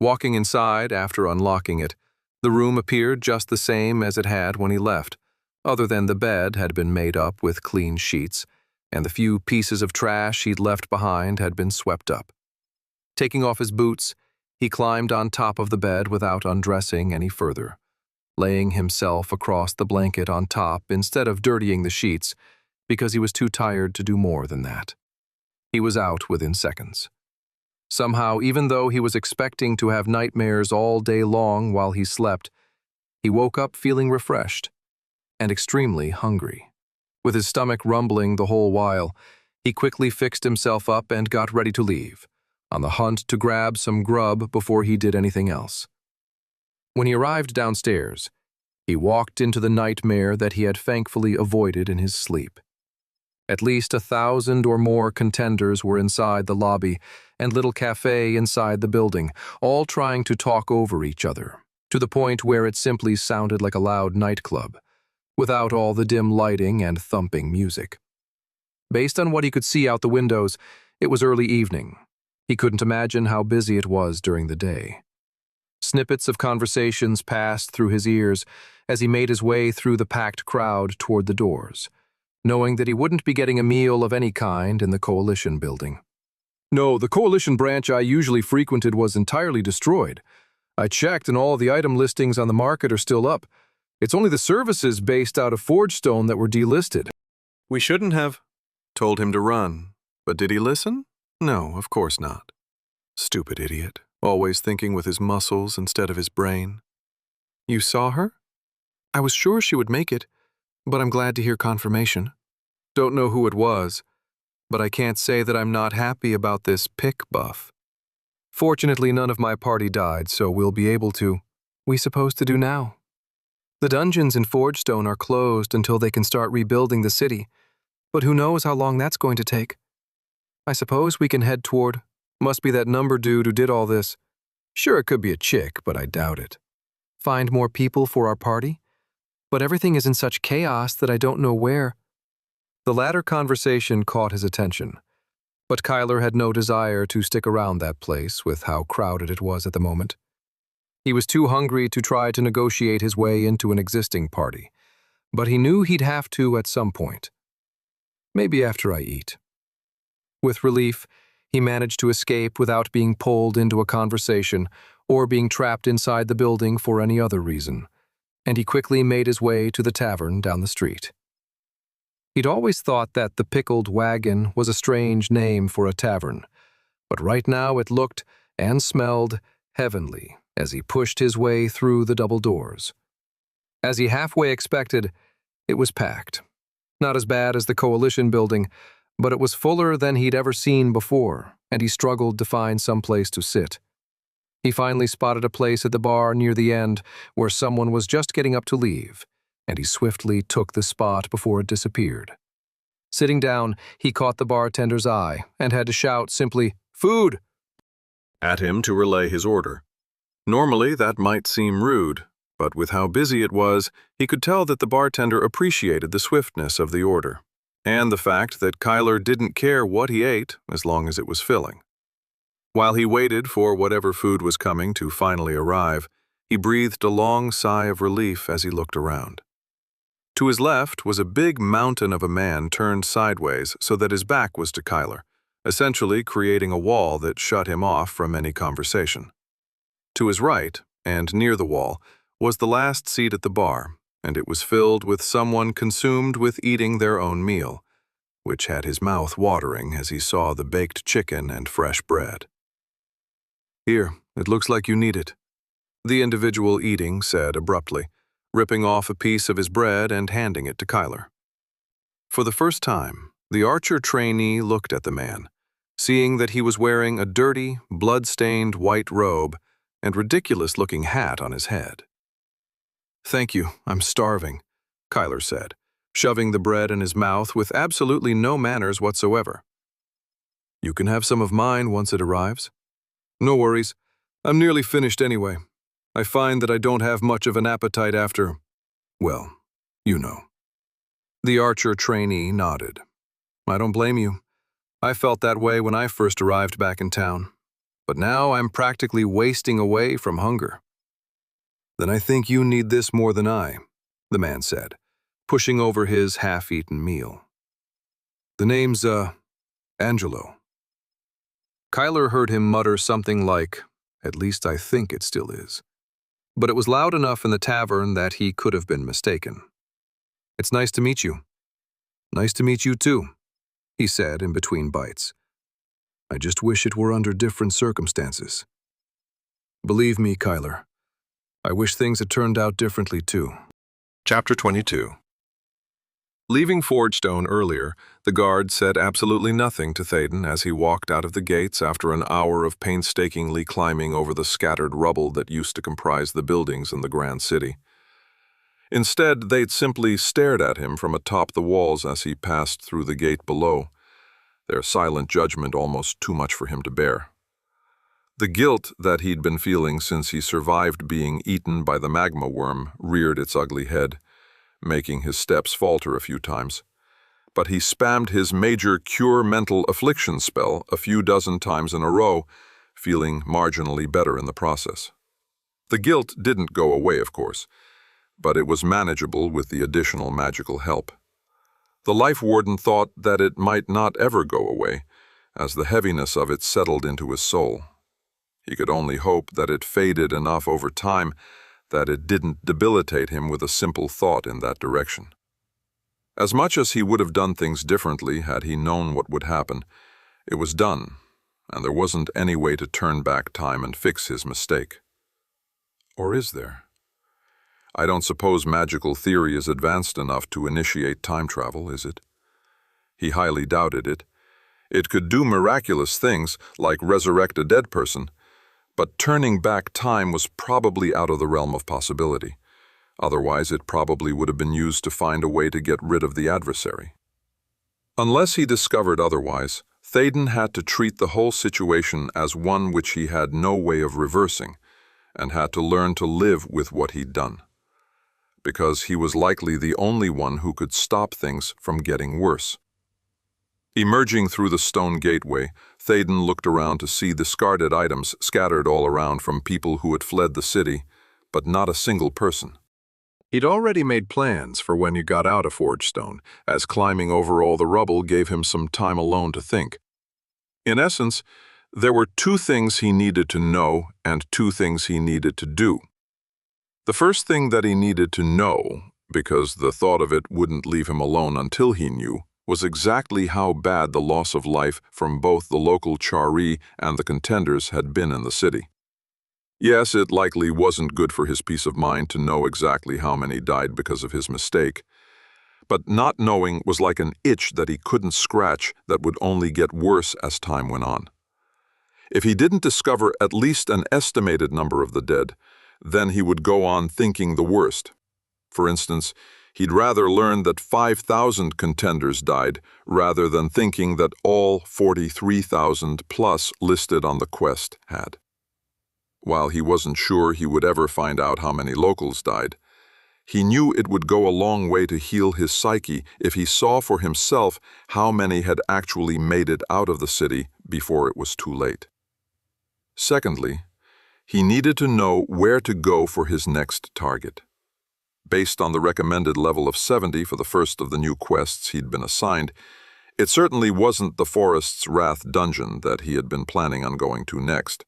[SPEAKER 1] Walking inside after unlocking it, the room appeared just the same as it had when he left, other than the bed had been made up with clean sheets, and the few pieces of trash he'd left behind had been swept up. Taking off his boots, he climbed on top of the bed without undressing any further, laying himself across the blanket on top instead of dirtying the sheets, because he was too tired to do more than that. He was out within seconds. Somehow, even though he was expecting to have nightmares all day long while he slept, he woke up feeling refreshed and extremely hungry. With his stomach rumbling the whole while, he quickly fixed himself up and got ready to leave, on the hunt to grab some grub before he did anything else. When he arrived downstairs, he walked into the nightmare that he had thankfully avoided in his sleep. At least 1,000 or more contenders were inside the lobby and little cafe inside the building, all trying to talk over each other, to the point where it simply sounded like a loud nightclub, without all the dim lighting and thumping music. Based on what he could see out the windows, it was early evening. He couldn't imagine how busy it was during the day. Snippets of conversations passed through his ears as he made his way through the packed crowd toward the doors, knowing that he wouldn't be getting a meal of any kind in the Coalition building. "No, the Coalition branch I usually frequented was entirely destroyed. I checked and all the item listings on the market are still up. It's only the services based out of Forgestone that were delisted." We shouldn't have told him to run, but did he listen? No, of course not. Stupid idiot, always thinking with his muscles instead of his brain. "You saw her? I was sure she would make it, but I'm glad to hear confirmation. Don't know who it was, but I can't say that I'm not happy about this pick buff. Fortunately, none of my party died, so we'll be able to. We supposed to do now? The dungeons in Forgestone are closed until they can start rebuilding the city, but who knows how long that's going to take. I suppose we can head toward. Must be that number dude who did all this. Sure, it could be a chick, but I doubt it. Find more people for our party? But everything is in such chaos that I don't know where." The latter conversation caught his attention, but Kyler had no desire to stick around that place with how crowded it was at the moment. He was too hungry to try to negotiate his way into an existing party, but he knew he'd have to at some point. Maybe after I eat. With relief, he managed to escape without being pulled into a conversation or being trapped inside the building for any other reason, and he quickly made his way to the tavern down the street. He'd always thought that the Pickled Wagon was a strange name for a tavern, but right now it looked and smelled heavenly as he pushed his way through the double doors. As he halfway expected, it was packed. Not as bad as the Coalition building, but it was fuller than he'd ever seen before, and he struggled to find some place to sit. He finally spotted a place at the bar near the end where someone was just getting up to leave, and he swiftly took the spot before it disappeared. Sitting down, he caught the bartender's eye and had to shout simply, "Food!" at him to relay his order. Normally, that might seem rude, But with how busy it was, he could tell that the bartender appreciated the swiftness of the order, and the fact that Kyler didn't care what he ate as long as it was filling. While he waited for whatever food was coming to finally arrive, he breathed a long sigh of relief as he looked around. To his left was a big mountain of a man turned sideways so that his back was to Kyler, essentially creating a wall that shut him off from any conversation. To his right, and near the wall, was the last seat at the bar, and it was filled with someone consumed with eating their own meal, which had his mouth watering as he saw the baked chicken and fresh bread. "Here, it looks like you need it," the individual eating said abruptly, ripping off a piece of his bread and handing it to Kyler. For the first time, the archer trainee looked at the man, seeing that he was wearing a dirty, blood-stained white robe and ridiculous-looking hat on his head. "Thank you, I'm starving," Kyler said, shoving the bread in his mouth with absolutely no manners whatsoever. "You can have some of mine once it arrives." "No worries, I'm nearly finished anyway. I find that I don't have much of an appetite after, well, you know." The archer trainee nodded. "I don't blame you. I felt that way when I first arrived back in town. But now I'm practically wasting away from hunger." "Then I think you need this more than I," the man said, pushing over his half-eaten meal. "The name's, Angelo." Kyler heard him mutter something like, "At least I think it still is." But it was loud enough in the tavern that he could have been mistaken. "It's nice to meet you." "Nice to meet you too," he said in between bites. "I just wish it were under different circumstances." "Believe me, Kyler, I wish things had turned out differently too." Chapter 22. Leaving Forgestone earlier, the guard said absolutely nothing to Théoden as he walked out of the gates after an hour of painstakingly climbing over the scattered rubble that used to comprise the buildings in the Grand City. Instead, they'd simply stared at him from atop the walls as he passed through the gate below, their silent judgment almost too much for him to bear. The guilt that he'd been feeling since he survived being eaten by the magma worm reared its ugly head, making his steps falter a few times. But he spammed his major cure mental affliction spell a few dozen times in a row, feeling marginally better in the process. The guilt didn't go away, of course, but it was manageable with the additional magical help. The life warden thought that it might not ever go away, as the heaviness of it settled into his soul. He could only hope that it faded enough over time that it didn't debilitate him with a simple thought in that direction. As much as he would have done things differently had he known what would happen, it was done, and there wasn't any way to turn back time and fix his mistake. Or is there? I don't suppose magical theory is advanced enough to initiate time travel, is it? He highly doubted it. It could do miraculous things, like resurrect a dead person, but turning back time was probably out of the realm of possibility. Otherwise, it probably would have been used to find a way to get rid of the adversary. Unless he discovered otherwise, Théoden had to treat the whole situation as one which he had no way of reversing, and had to learn to live with what he'd done. Because he was likely the only one who could stop things from getting worse. Emerging through the stone gateway, Théoden looked around to see discarded items scattered all around from people who had fled the city, but not a single person. He'd already made plans for when he got out of Forgestone, as climbing over all the rubble gave him some time alone to think. In essence, there were two things he needed to know and two things he needed to do. The first thing that he needed to know, because the thought of it wouldn't leave him alone until he knew, was exactly how bad the loss of life from both the local Chari and the contenders had been in the city. Yes, it likely wasn't good for his peace of mind to know exactly how many died because of his mistake, but not knowing was like an itch that he couldn't scratch that would only get worse as time went on. If he didn't discover at least an estimated number of the dead, then he would go on thinking the worst. For instance, he'd rather learn that 5,000 contenders died rather than thinking that all 43,000 plus listed on the quest had.
[SPEAKER 3] while he wasn't sure he would ever find out how many locals died. He knew it would go a long way to heal his psyche if he saw for himself how many had actually made it out of the city before it was too late. Secondly, he needed to know where to go for his next target. Based on the recommended level of 70 for the first of the new quests he'd been assigned, it certainly wasn't the Forest's Wrath dungeon that he had been planning on going to next.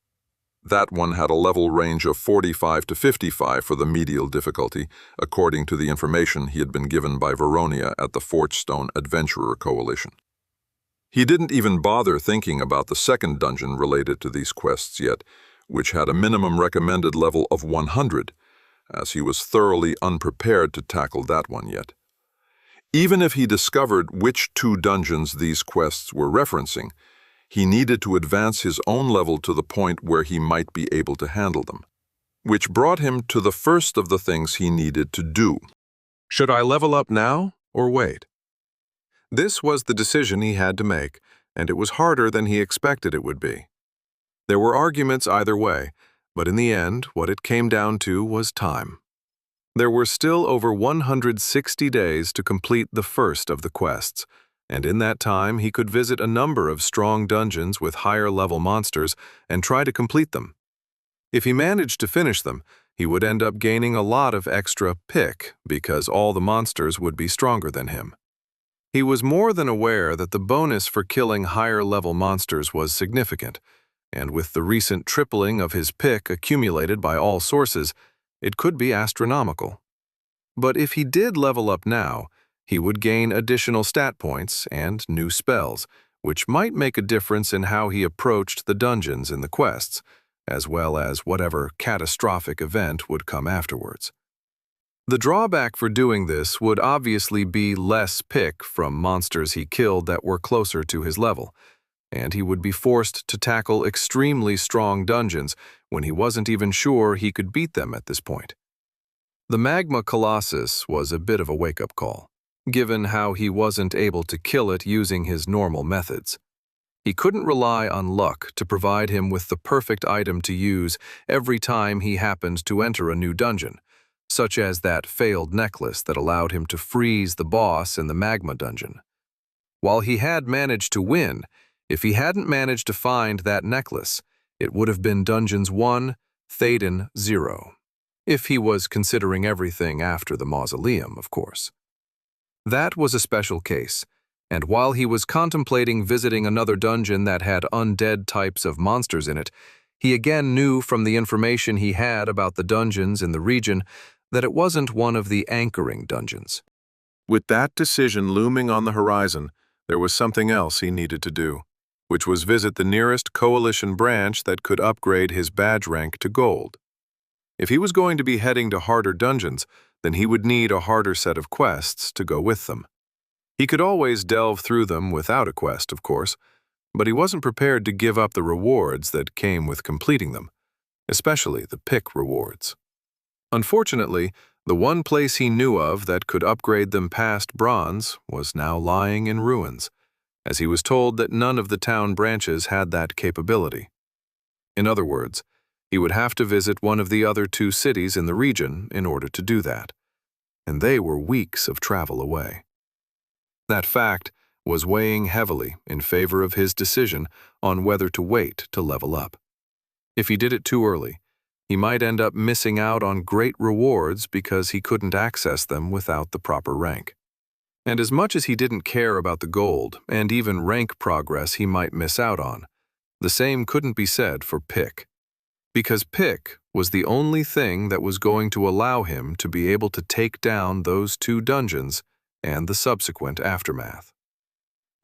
[SPEAKER 3] That one had a level range of 45 to 55 for the medial difficulty, according to the information he had been given by Veronia at the Fortstone Adventurer Coalition. He didn't even bother thinking about the second dungeon related to these quests yet, which had a minimum recommended level of 100, as he was thoroughly unprepared to tackle that one yet. Even if he discovered which two dungeons these quests were referencing, he needed to advance his own level to the point where he might be able to handle them, which brought him to the first of the things he needed to do.
[SPEAKER 1] Should I level up now or wait? This was the decision he had to make, and it was harder than he expected it would be. There were arguments either way, but in the end, what it came down to was time. There were still over 160 days to complete the first of the quests, and in that time he could visit a number of strong dungeons with higher-level monsters and try to complete them. If he managed to finish them, he would end up gaining a lot of extra pick because all the monsters would be stronger than him. He was more than aware that the bonus for killing higher-level monsters was significant, and with the recent tripling of his pick accumulated by all sources, it could be astronomical. But if he did level up now, he would gain additional stat points and new spells, which might make a difference in how he approached the dungeons in the quests, as well as whatever catastrophic event would come afterwards. The drawback for doing this would obviously be less pick from monsters he killed that were closer to his level, and he would be forced to tackle extremely strong dungeons when he wasn't even sure he could beat them at this point. The Magma Colossus was a bit of a wake-up call, given how he wasn't able to kill it using his normal methods. He couldn't rely on luck to provide him with the perfect item to use every time he happened to enter a new dungeon, such as that failed necklace that allowed him to freeze the boss in the Magma dungeon. While he had managed to win, if he hadn't managed to find that necklace, it would have been Dungeons 1, Thaden 0, if he was considering everything after the mausoleum, of course. That was a special case, and while he was contemplating visiting another dungeon that had undead types of monsters in it, he again knew from the information he had about the dungeons in the region that it wasn't one of the anchoring dungeons. With that decision looming on the horizon, there was something else he needed to do, which was visit the nearest coalition branch that could upgrade his badge rank to gold. If he was going to be heading to harder dungeons, then he would need a harder set of quests to go with them. He could always delve through them without a quest, of course, but he wasn't prepared to give up the rewards that came with completing them, especially the pick rewards. Unfortunately, the one place he knew of that could upgrade them past bronze was now lying in ruins, as he was told that none of the town branches had that capability. In other words, he would have to visit one of the other two cities in the region in order to do that, and they were weeks of travel away. That fact was weighing heavily in favor of his decision on whether to wait to level up. If he did it too early, he might end up missing out on great rewards because he couldn't access them without the proper rank. And as much as he didn't care about the gold and even rank progress he might miss out on, the same couldn't be said for pick. Because pick was the only thing that was going to allow him to be able to take down those two dungeons and the subsequent aftermath.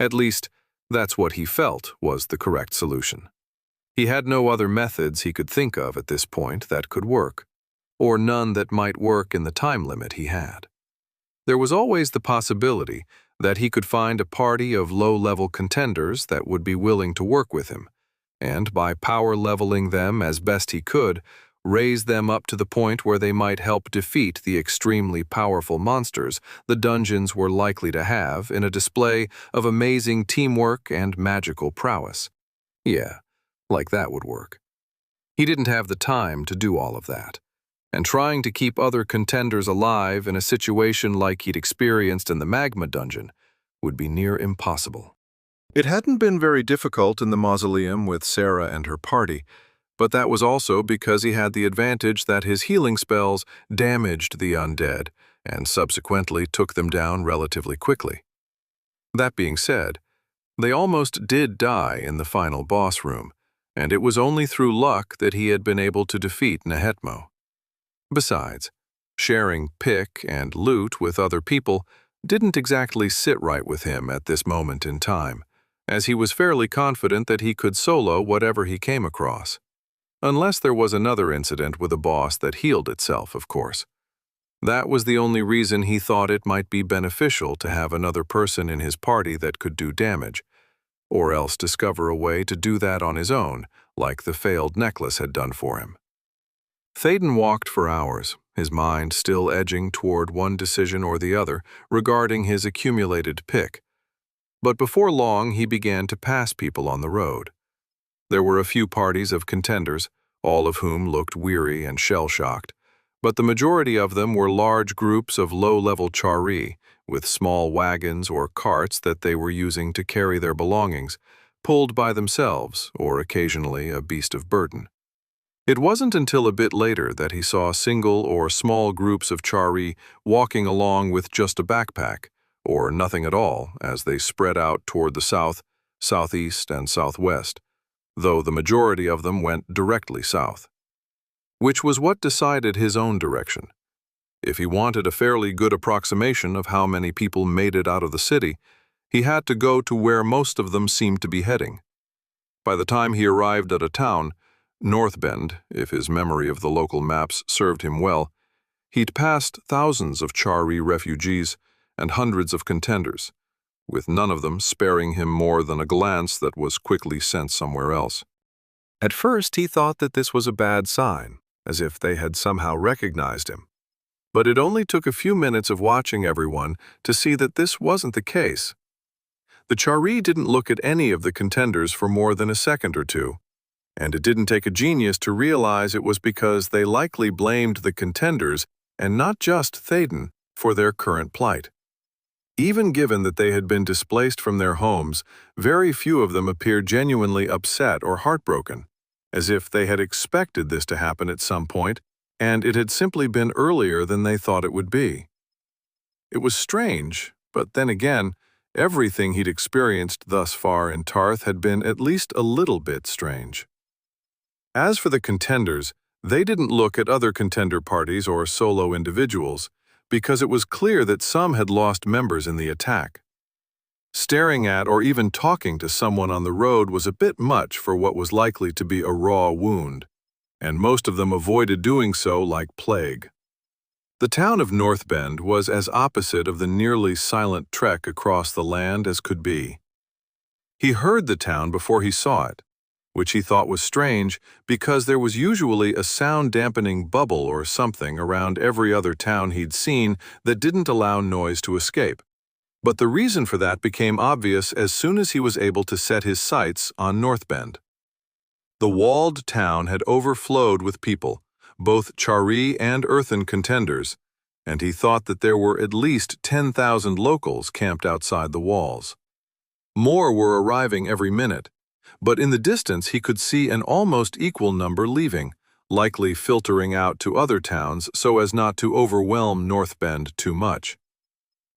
[SPEAKER 1] At least, that's what he felt was the correct solution. He had no other methods he could think of at this point that could work, or none that might work in the time limit he had. There was always the possibility that he could find a party of low-level contenders that would be willing to work with him, and by power leveling them as best he could, raise them up to the point where they might help defeat the extremely powerful monsters the dungeons were likely to have in a display of amazing teamwork and magical prowess. Yeah, like that would work.
[SPEAKER 2] He didn't have the time to do all of that, and trying to keep other contenders alive in a situation like he'd experienced in the magma dungeon would be near impossible.
[SPEAKER 1] It hadn't been very difficult in the mausoleum with Sarah and her party, but that was also because he had the advantage that his healing spells damaged the undead and subsequently took them down relatively quickly. That being said, they almost did die in the final boss room, and it was only through luck that he had been able to defeat Nehetmo. Besides, sharing pick and loot with other people didn't exactly sit right with him at this moment in time, as he was fairly confident that he could solo whatever he came across. Unless there was another incident with a boss that healed itself, of course. That was the only reason he thought it might be beneficial to have another person in his party that could do damage, or else discover a way to do that on his own, like the failed necklace had done for him. Thaden walked for hours, his mind still edging toward one decision or the other regarding his accumulated pick. But before long, he began to pass people on the road. There were a few parties of contenders, all of whom looked weary and shell-shocked, but the majority of them were large groups of low-level Chari, with small wagons or carts that they were using to carry their belongings, pulled by themselves or occasionally a beast of burden. It wasn't until a bit later that he saw single or small groups of Chari walking along with just a backpack, or nothing at all, as they spread out toward the south, southeast, and southwest, though the majority of them went directly south. Which was what decided his own direction. If he wanted a fairly good approximation of how many people made it out of the city, he had to go to where most of them seemed to be heading. By the time he arrived at a town, North Bend, if his memory of the local maps served him well, he'd passed thousands of Chari refugees and hundreds of contenders, with none of them sparing him more than a glance that was quickly sent somewhere else. At first, he thought that this was a bad sign, as if they had somehow recognized him. But it only took a few minutes of watching everyone to see that this wasn't the case. The Chari didn't look at any of the contenders for more than a second or two, and it didn't take a genius to realize it was because they likely blamed the contenders, and not just Thaden, for their current plight. Even given that they had been displaced from their homes, very few of them appeared genuinely upset or heartbroken, as if they had expected this to happen at some point, and it had simply been earlier than they thought it would be. It was strange, but then again, everything he'd experienced thus far in Tarth had been at least a little bit strange. As for the contenders, they didn't look at other contender parties or solo individuals, because it was clear that some had lost members in the attack. Staring at or even talking to someone on the road was a bit much for what was likely to be a raw wound, and most of them avoided doing so like plague. The town of North Bend was as opposite of the nearly silent trek across the land as could be. He heard the town before he saw it, which he thought was strange because there was usually a sound-dampening bubble or something around every other town he'd seen that didn't allow noise to escape. But the reason for that became obvious as soon as he was able to set his sights on North Bend. The walled town had overflowed with people, both Chari and earthen contenders, and he thought that there were at least 10,000 locals camped outside the walls. More were arriving every minute, but in the distance he could see an almost equal number leaving, likely filtering out to other towns so as not to overwhelm North Bend too much.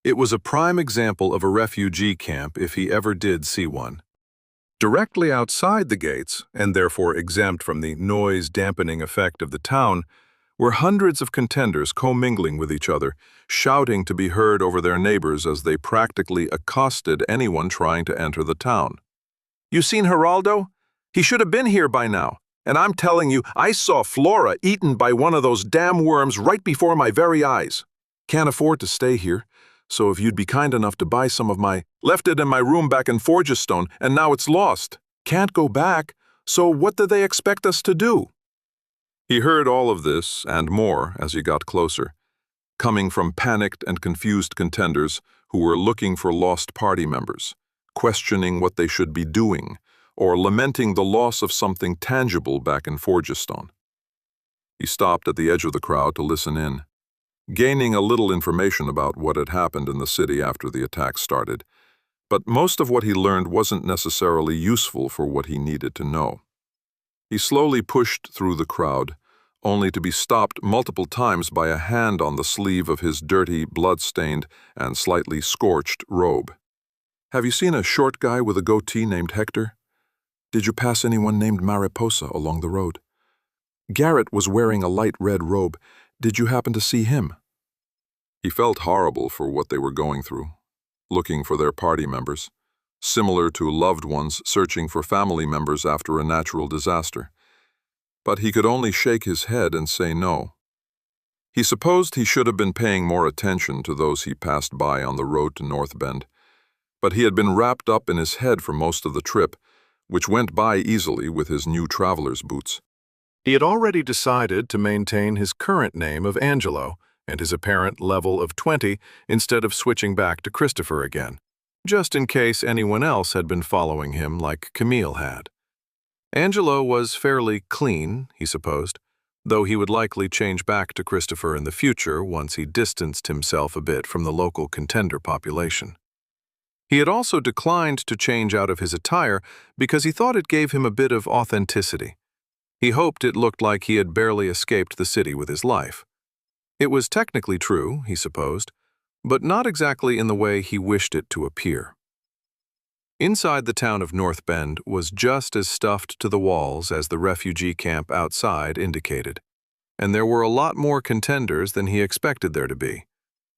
[SPEAKER 1] It was a prime example of a refugee camp if he ever did see one. Directly outside the gates, and therefore exempt from the noise-dampening effect of the town, were hundreds of contenders commingling with each other, shouting to be heard over their neighbors as they practically accosted anyone trying to enter the town. "You seen Geraldo? He should have been here by now. And I'm telling you, I saw Flora eaten by one of those damn worms right before my very eyes. Can't afford to stay here, so if you'd be kind enough to buy some of my... Left it in my room back in Forgestone, and now it's lost. Can't go back, so what do they expect us to do?" He heard all of this and more as he got closer, coming from panicked and confused contenders who were looking for lost party members, questioning what they should be doing,
[SPEAKER 3] or lamenting the loss of something tangible back in Forgestone. He stopped at the edge of the crowd to listen in, gaining a little information about what had happened in the city after the attack started, but most of what he learned wasn't necessarily useful for what he needed to know. He slowly pushed through the crowd, only to be stopped multiple times by a hand on the sleeve of his dirty, blood-stained, and slightly scorched robe. "Have you seen a short guy with a goatee named Hector? Did you pass anyone named Mariposa along the road? Garrett was wearing a light red robe. Did you happen to see him?" He felt horrible for what they were going through, looking for their party members, similar to loved ones searching for family members after a natural disaster. But he could only shake his head and say no. He supposed he should have been paying more attention to those he passed by on the road to North Bend, but he had been wrapped up in his head for most of the trip, which went by easily with his new traveler's boots. He had already decided to maintain his current name of Angelo and his apparent level of 20 instead of switching back to Christopher again, just in case anyone else had been following him like Camille had. Angelo was fairly clean, he supposed, though he would likely change back to Christopher in the future once he distanced himself a bit from the local contender population. He had also declined to change out of his attire because he thought it gave him a bit of authenticity. He hoped it looked like he had barely escaped the city with his life. It was technically true, he supposed, but not exactly in the way he wished it to appear. Inside the town of North Bend was just as stuffed to the walls as the refugee camp outside indicated, and there were a lot more contenders than he expected there to be,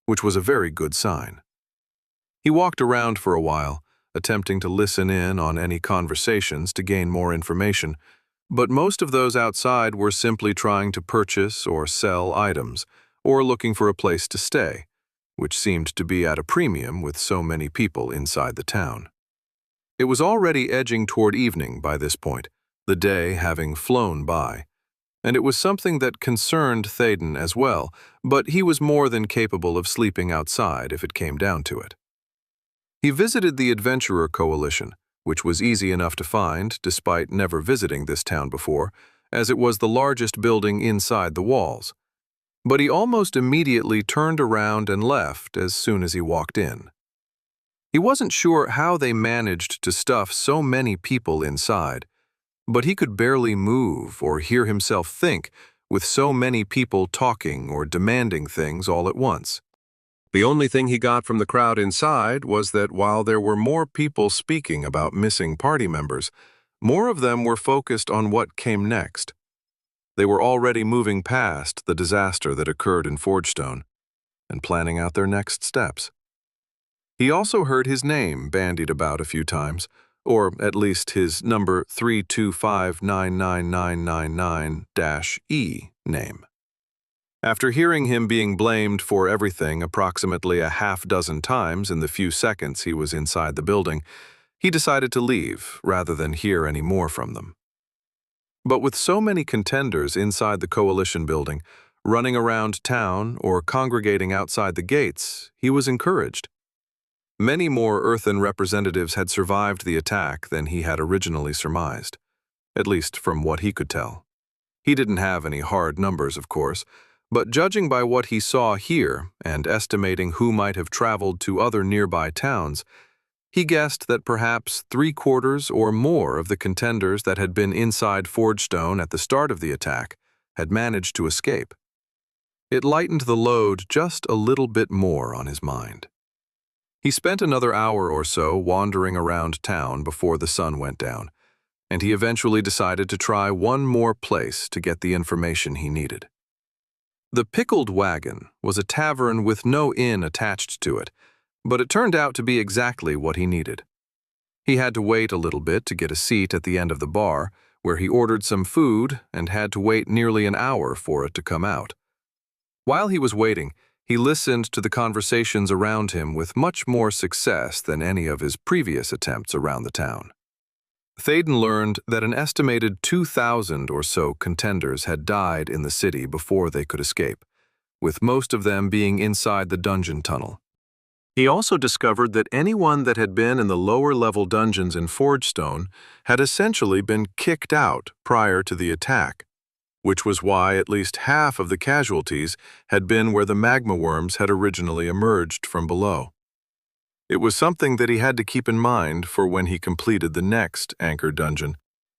[SPEAKER 3] which was a very good sign. He walked around for a while, attempting to listen in on any conversations to gain more information, but most of those outside were simply trying to purchase or sell items, or looking for a place to stay, which seemed to be at a premium with so many people inside the town. It was already edging toward evening by this point, the day having flown by, and it was something that concerned Thaden as well, but he was more than capable of sleeping outside if it came down to it. He visited the Adventurer Coalition, which was easy enough to find despite never visiting this town before, as it was the largest building inside the walls. But he almost immediately turned around and left as soon as he walked in. He wasn't sure how they managed to stuff so many people inside, but he could barely move or hear himself think with so many people talking or demanding things all at once. The only thing he got from the crowd inside was that while there were more people speaking about missing party members, more of them were focused on what came next. They were already moving past the disaster that occurred in Forgestone and planning out their next steps. He also heard his name bandied about a few times, or at least his number 3259999-E name. After hearing him being blamed for everything approximately a half-dozen times in the few seconds he was inside the building, he decided to leave rather than hear any more from them. But with so many contenders inside the coalition building, running around town or congregating outside the gates, he was encouraged. Many more Earthen representatives had survived the attack than he had originally surmised, at least from what he could tell. He didn't have any hard numbers, of course, but judging by what he saw here and estimating who might have traveled to other nearby towns, he guessed that perhaps 3/4 or more of the contenders that had been inside Forgestone at the start of the attack had managed to escape. It lightened the load just a little bit more on his mind. He spent another hour or so wandering around town before the sun went down, and he eventually decided to try one more place to get the information he needed. The Pickled Wagon was a tavern with no inn attached to it, but it turned out to be exactly what he needed. He had to wait a little bit to get a seat at the end of the bar, where he ordered some food and had to wait nearly an hour for it to come out. While he was waiting, he listened to the conversations around him with much more success than any of his previous attempts around the town. Thaden learned that an estimated 2,000 or so contenders had died in the city before they could escape, with most of them being inside the dungeon tunnel.
[SPEAKER 1] He also discovered that anyone that had been in the lower-level dungeons in Forgestone had essentially been kicked out prior to the attack, which was why at least half of the casualties had been where the magma worms had originally emerged from below. It was something that he had to keep in mind for when he completed the next anchor dungeon,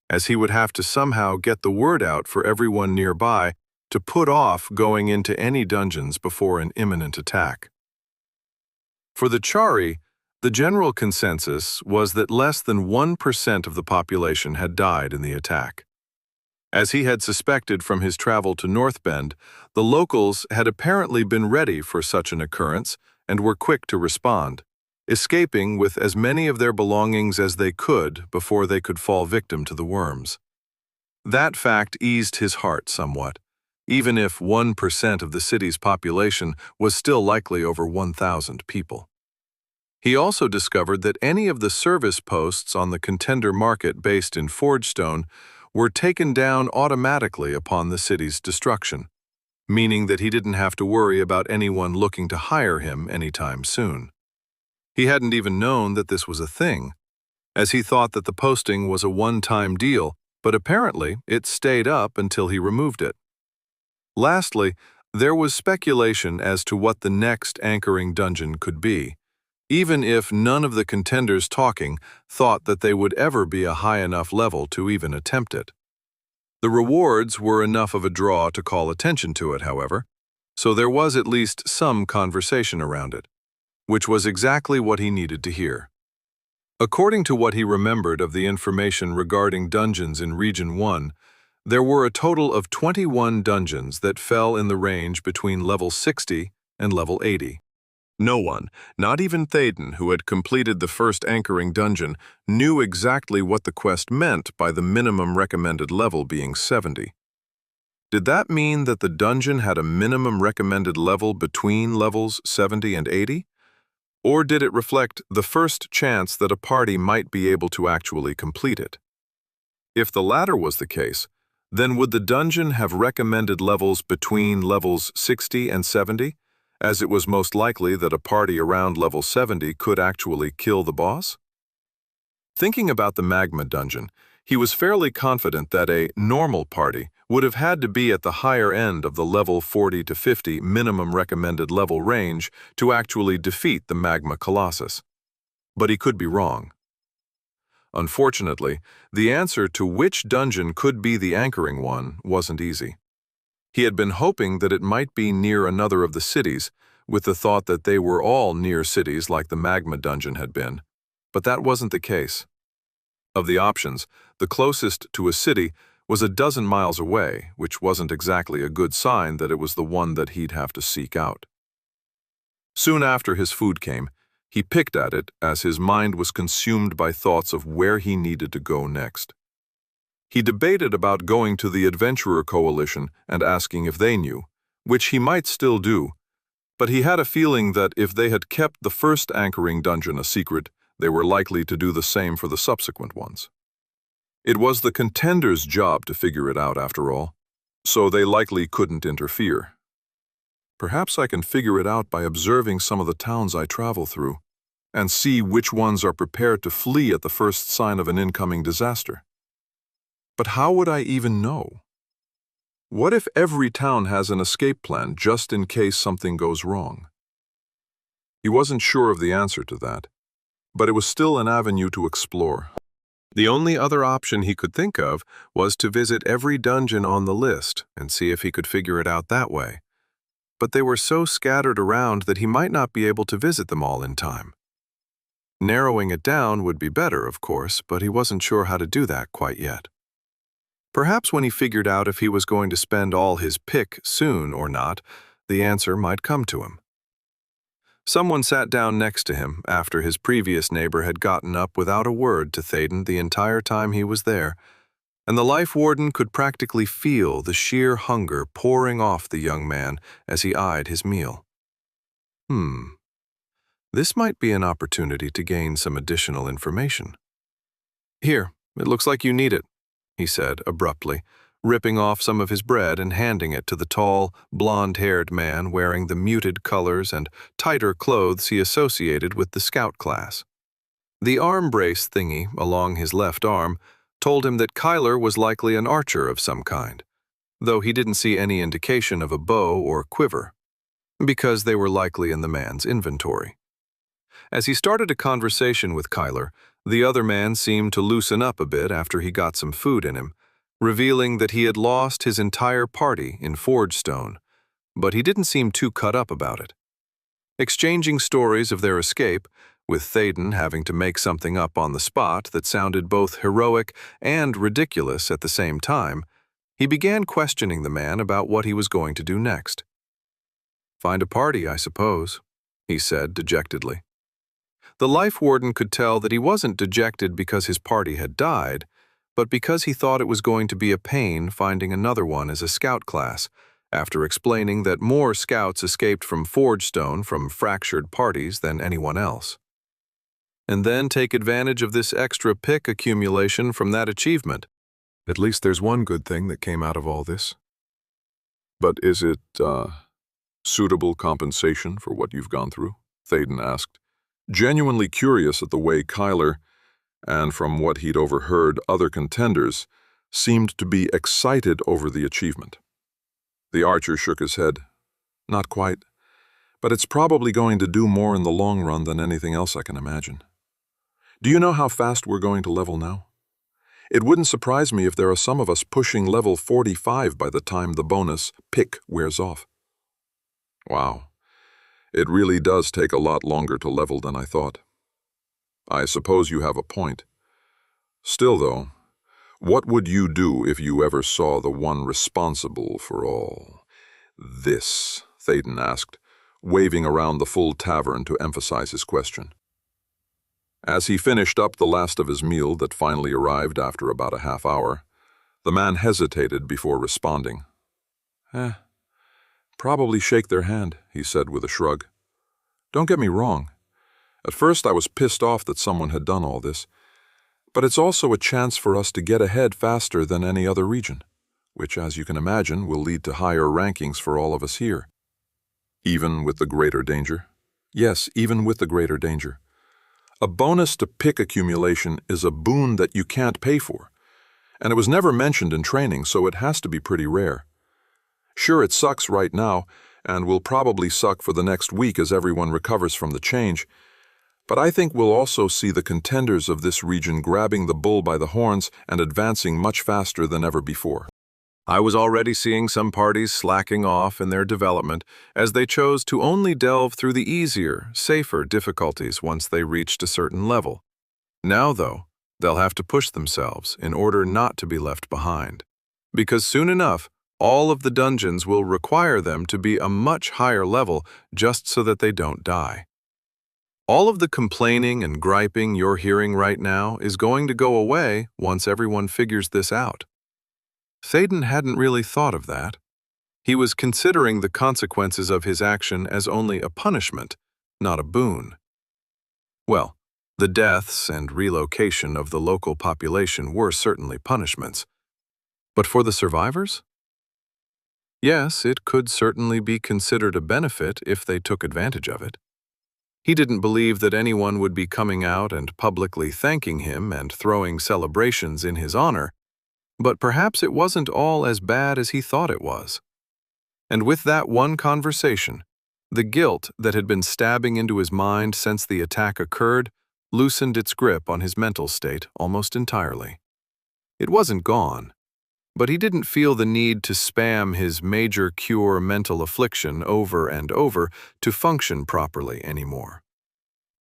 [SPEAKER 1] as he would have to somehow get the word out for everyone nearby to put off going into any dungeons before an imminent attack. For the Chari, the general consensus was that less than 1% of the population had died in the attack. As he had suspected from his travel to North Bend, the locals had apparently been ready for such an occurrence and were quick to respond, escaping with as many of their belongings as they could before they could fall victim to the worms. That fact eased his heart somewhat, even if 1% of the city's population was still likely over 1,000 people. He also discovered that any of the service posts on the contender market based in Forgestone were taken down automatically upon the city's destruction, meaning that he didn't have to worry about anyone looking to hire him anytime soon. He hadn't even known that this was a thing, as he thought that the posting was a one-time deal, but apparently it stayed up until he removed it. Lastly, there was speculation as to what the next anchoring dungeon could be, even if none of the contenders talking thought that they would ever be a high enough level to even attempt it. The rewards were enough of a draw to call attention to it, however, so there was at least some conversation around it, which was exactly what he needed to hear. According to what he remembered of the information regarding dungeons in Region 1, there were a total of 21 dungeons that fell in the range between level 60 and level 80. No one, not even Thaden, who had completed the first anchoring dungeon, knew exactly what the quest meant by the minimum recommended level being 70. Did that mean that the dungeon had a minimum recommended level between levels 70 and 80? Or did it reflect the first chance that a party might be able to actually complete it? If the latter was the case, then would the dungeon have recommended levels between levels 60 and 70, as it was most likely that a party around level 70 could actually kill the boss? Thinking about the magma dungeon, he was fairly confident that a normal party would have had to be at the higher end of the level 40 to 50 minimum recommended level range to actually defeat the magma colossus. But he could be wrong. Unfortunately, the answer to which dungeon could be the anchoring one wasn't easy. He had been hoping that it might be near another of the cities, with the thought that they were all near cities like the magma dungeon had been, but that wasn't the case. Of the options, the closest to a city was a dozen miles away, which wasn't exactly a good sign that it was the one that he'd have to seek out. Soon after his food came, he picked at it as his mind was consumed by thoughts of where he needed to go next. He debated about going to the Adventurer Coalition and asking if they knew, which he might still do, but he had a feeling that if they had kept the first anchoring dungeon a secret, they were likely to do the same for the subsequent ones. It was the contenders' job to figure it out after all, so they likely couldn't interfere. Perhaps I can figure it out by observing some of the towns I travel through, and see which ones are prepared to flee at the first sign of an incoming disaster. But how would I even know? What if every town has an escape plan just in case something goes wrong? He wasn't sure of the answer to that, but it was still an avenue to explore. The only other option he could think of was to visit every dungeon on the list and see if he could figure it out that way. But they were so scattered around that he might not be able to visit them all in time. Narrowing it down would be better, of course, but he wasn't sure how to do that quite yet. Perhaps when he figured out if he was going to spend all his pick soon or not, the answer might come to him. Someone sat down next to him after his previous neighbor had gotten up without a word to Thaden the entire time he was there, and the life warden could practically feel the sheer hunger pouring off the young man as he eyed his meal. This might be an opportunity to gain some additional information. "Here, it looks like you need it," he said abruptly, ripping off some of his bread and handing it to the tall, blonde-haired man wearing the muted colors and tighter clothes he associated with the scout class. The arm brace thingy along his left arm told him that Kyler was likely an archer of some kind, though he didn't see any indication of a bow or quiver, because they were likely in the man's inventory. As he started a conversation with Kyler, the other man seemed to loosen up a bit after he got some food in him, revealing that he had lost his entire party in Forgestone, but he didn't seem too cut up about it. Exchanging stories of their escape, with Thaden having to make something up on the spot that sounded both heroic and ridiculous at the same time, he began questioning the man about what he was going to do next. "Find a party, I suppose," he said dejectedly. The life warden could tell that he wasn't dejected because his party had died, but because he thought it was going to be a pain finding another one as a scout class, after explaining that more scouts escaped from Forgestone from fractured parties than anyone else. And then take advantage of this extra pick accumulation from that achievement.
[SPEAKER 3] At least there's one good thing that came out of all this. But is it, suitable compensation for what you've gone through? Thaden asked, genuinely curious at the way Kyler, and from what he'd overheard other contenders, seemed to be excited over the achievement. The archer shook his head. Not quite, but it's probably going to do more in the long run than anything else I can imagine. Do you know how fast we're going to level now? It wouldn't surprise me if there are some of us pushing level 45 by the time the bonus pick wears off. Wow. It really does take a lot longer to level than I thought. I suppose you have a point. Still, though, what would you do if you ever saw the one responsible for all this? Thaden asked, waving around the full tavern to emphasize his question. As he finished up the last of his meal that finally arrived after about a half hour, the man hesitated before responding. Probably shake their hand, he said with a shrug. Don't get me wrong. At first I was pissed off that someone had done all this, but it's also a chance for us to get ahead faster than any other region, which, as you can imagine, will lead to higher rankings for all of us here. Even with the greater danger? Yes, even with the greater danger. A bonus to pick accumulation is a boon that you can't pay for, and it was never mentioned in training, so it has to be pretty rare. Sure, it sucks right now, and will probably suck for the next week as everyone recovers from the change, but I think we'll also see the contenders of this region grabbing the bull by the horns and advancing much faster than ever before. I was already seeing some parties slacking off in their development as they chose to only delve through the easier, safer difficulties once they reached a certain level. Now, though, they'll have to push themselves in order not to be left behind, because soon enough, all of the dungeons will require them to be a much higher level just so that they don't die. All of the complaining and griping you're hearing right now is going to go away once everyone figures this out. Thaden hadn't really thought of that. He was considering the consequences of his action as only a punishment, not a boon. Well, the deaths and relocation of the local population were certainly punishments. But for the survivors? Yes, it could certainly be considered a benefit if they took advantage of it. He didn't believe that anyone would be coming out and publicly thanking him and throwing celebrations in his honor, but perhaps it wasn't all as bad as he thought it was. And with that one conversation, the guilt that had been stabbing into his mind since the attack occurred loosened its grip on his mental state almost entirely. It wasn't gone, but he didn't feel the need to spam his major cure mental affliction over and over to function properly anymore.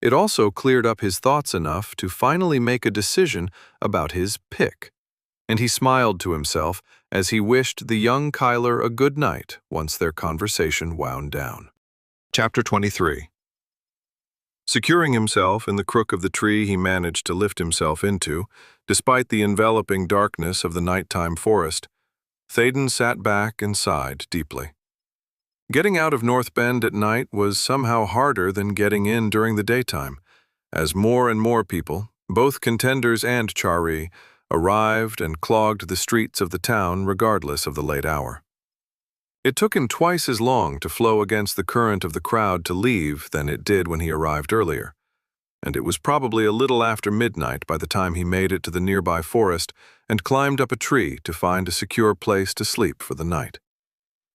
[SPEAKER 3] It also cleared up his thoughts enough to finally make a decision about his pick, and he smiled to himself as he wished the young Kyler a good night once their conversation wound down. Chapter 23. Securing himself in the crook of the tree he managed to lift himself into, despite the enveloping darkness of the nighttime forest, Thaden sat back and sighed deeply. Getting out of North Bend at night was somehow harder than getting in during the daytime, as more and more people, both contenders and Chari,
[SPEAKER 1] arrived and clogged the streets of the town regardless of the late hour. It took him twice as long to flow against the current of the crowd to leave than it did when he arrived earlier, and it was probably a little after midnight by the time he made it to the nearby forest and climbed up a tree to find a secure place to sleep for the night.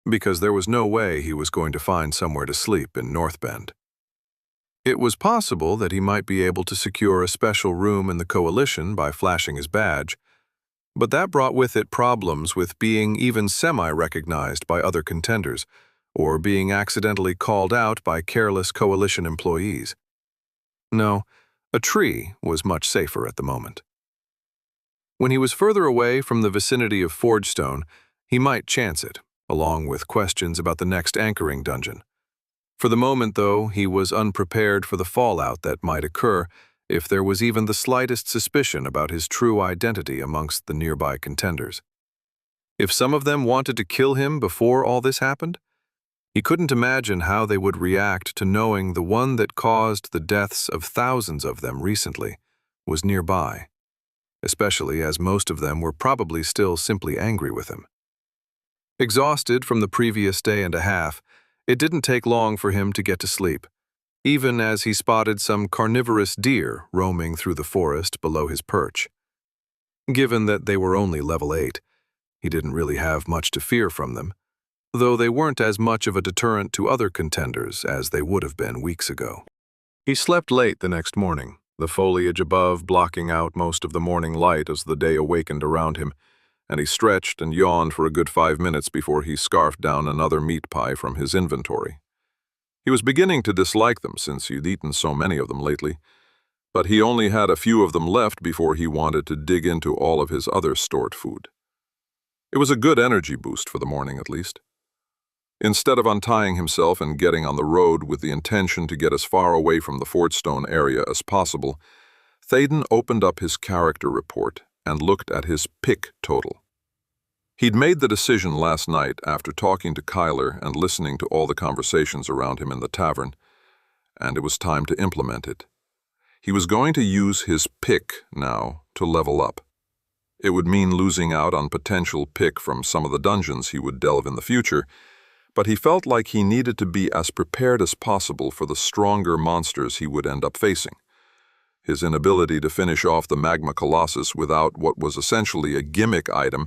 [SPEAKER 1] Because there was no way he was going to find somewhere to sleep in North Bend. It was possible that he might be able to secure a special room in the coalition by flashing his badge, but that brought with it problems with being even semi-recognized by other contenders, or being accidentally called out by careless coalition employees. No, a tree was much safer at the moment. When he was further away from the vicinity of Forgestone, he might chance it, along with questions about the next anchoring dungeon. For the moment, though, he was unprepared for the fallout that might occur if there was even the slightest suspicion about his true identity amongst the nearby contenders. If some of them wanted to kill him before all this happened, he couldn't imagine how they would react to knowing the one that caused the deaths of thousands of them recently was nearby, especially as most of them were probably still simply angry with him. Exhausted from the previous day and a half, it didn't take long for him to get to sleep, even as he spotted some carnivorous deer roaming through the forest below his perch. Given that they were only level 8, he didn't really have much to fear from them, though they weren't as much of a deterrent to other contenders as they would have been weeks ago. He slept late the next morning, the foliage above blocking out most of the morning light as the day awakened around him, and he stretched and yawned for a good 5 minutes before he scarfed down another meat pie from his inventory. He was beginning to dislike them since he'd eaten so many of them lately, but he only had a few of them left before he wanted to dig into all of his other stored food. It was a good energy boost for the morning, at least. Instead of untying himself and getting on the road with the intention to get as far away from the Forgestone area as possible, Thaden opened up his character report and looked at his pick total. He'd made the decision last night after talking to Kyler and listening to all the conversations around him in the tavern, and it was time to implement it. He was going to use his pick now to level up. It would mean losing out on potential pick from some of the dungeons he would delve in the future, but he felt like he needed to be as prepared as possible for the stronger monsters he would end up facing. His inability to finish off the Magma Colossus without what was essentially a gimmick item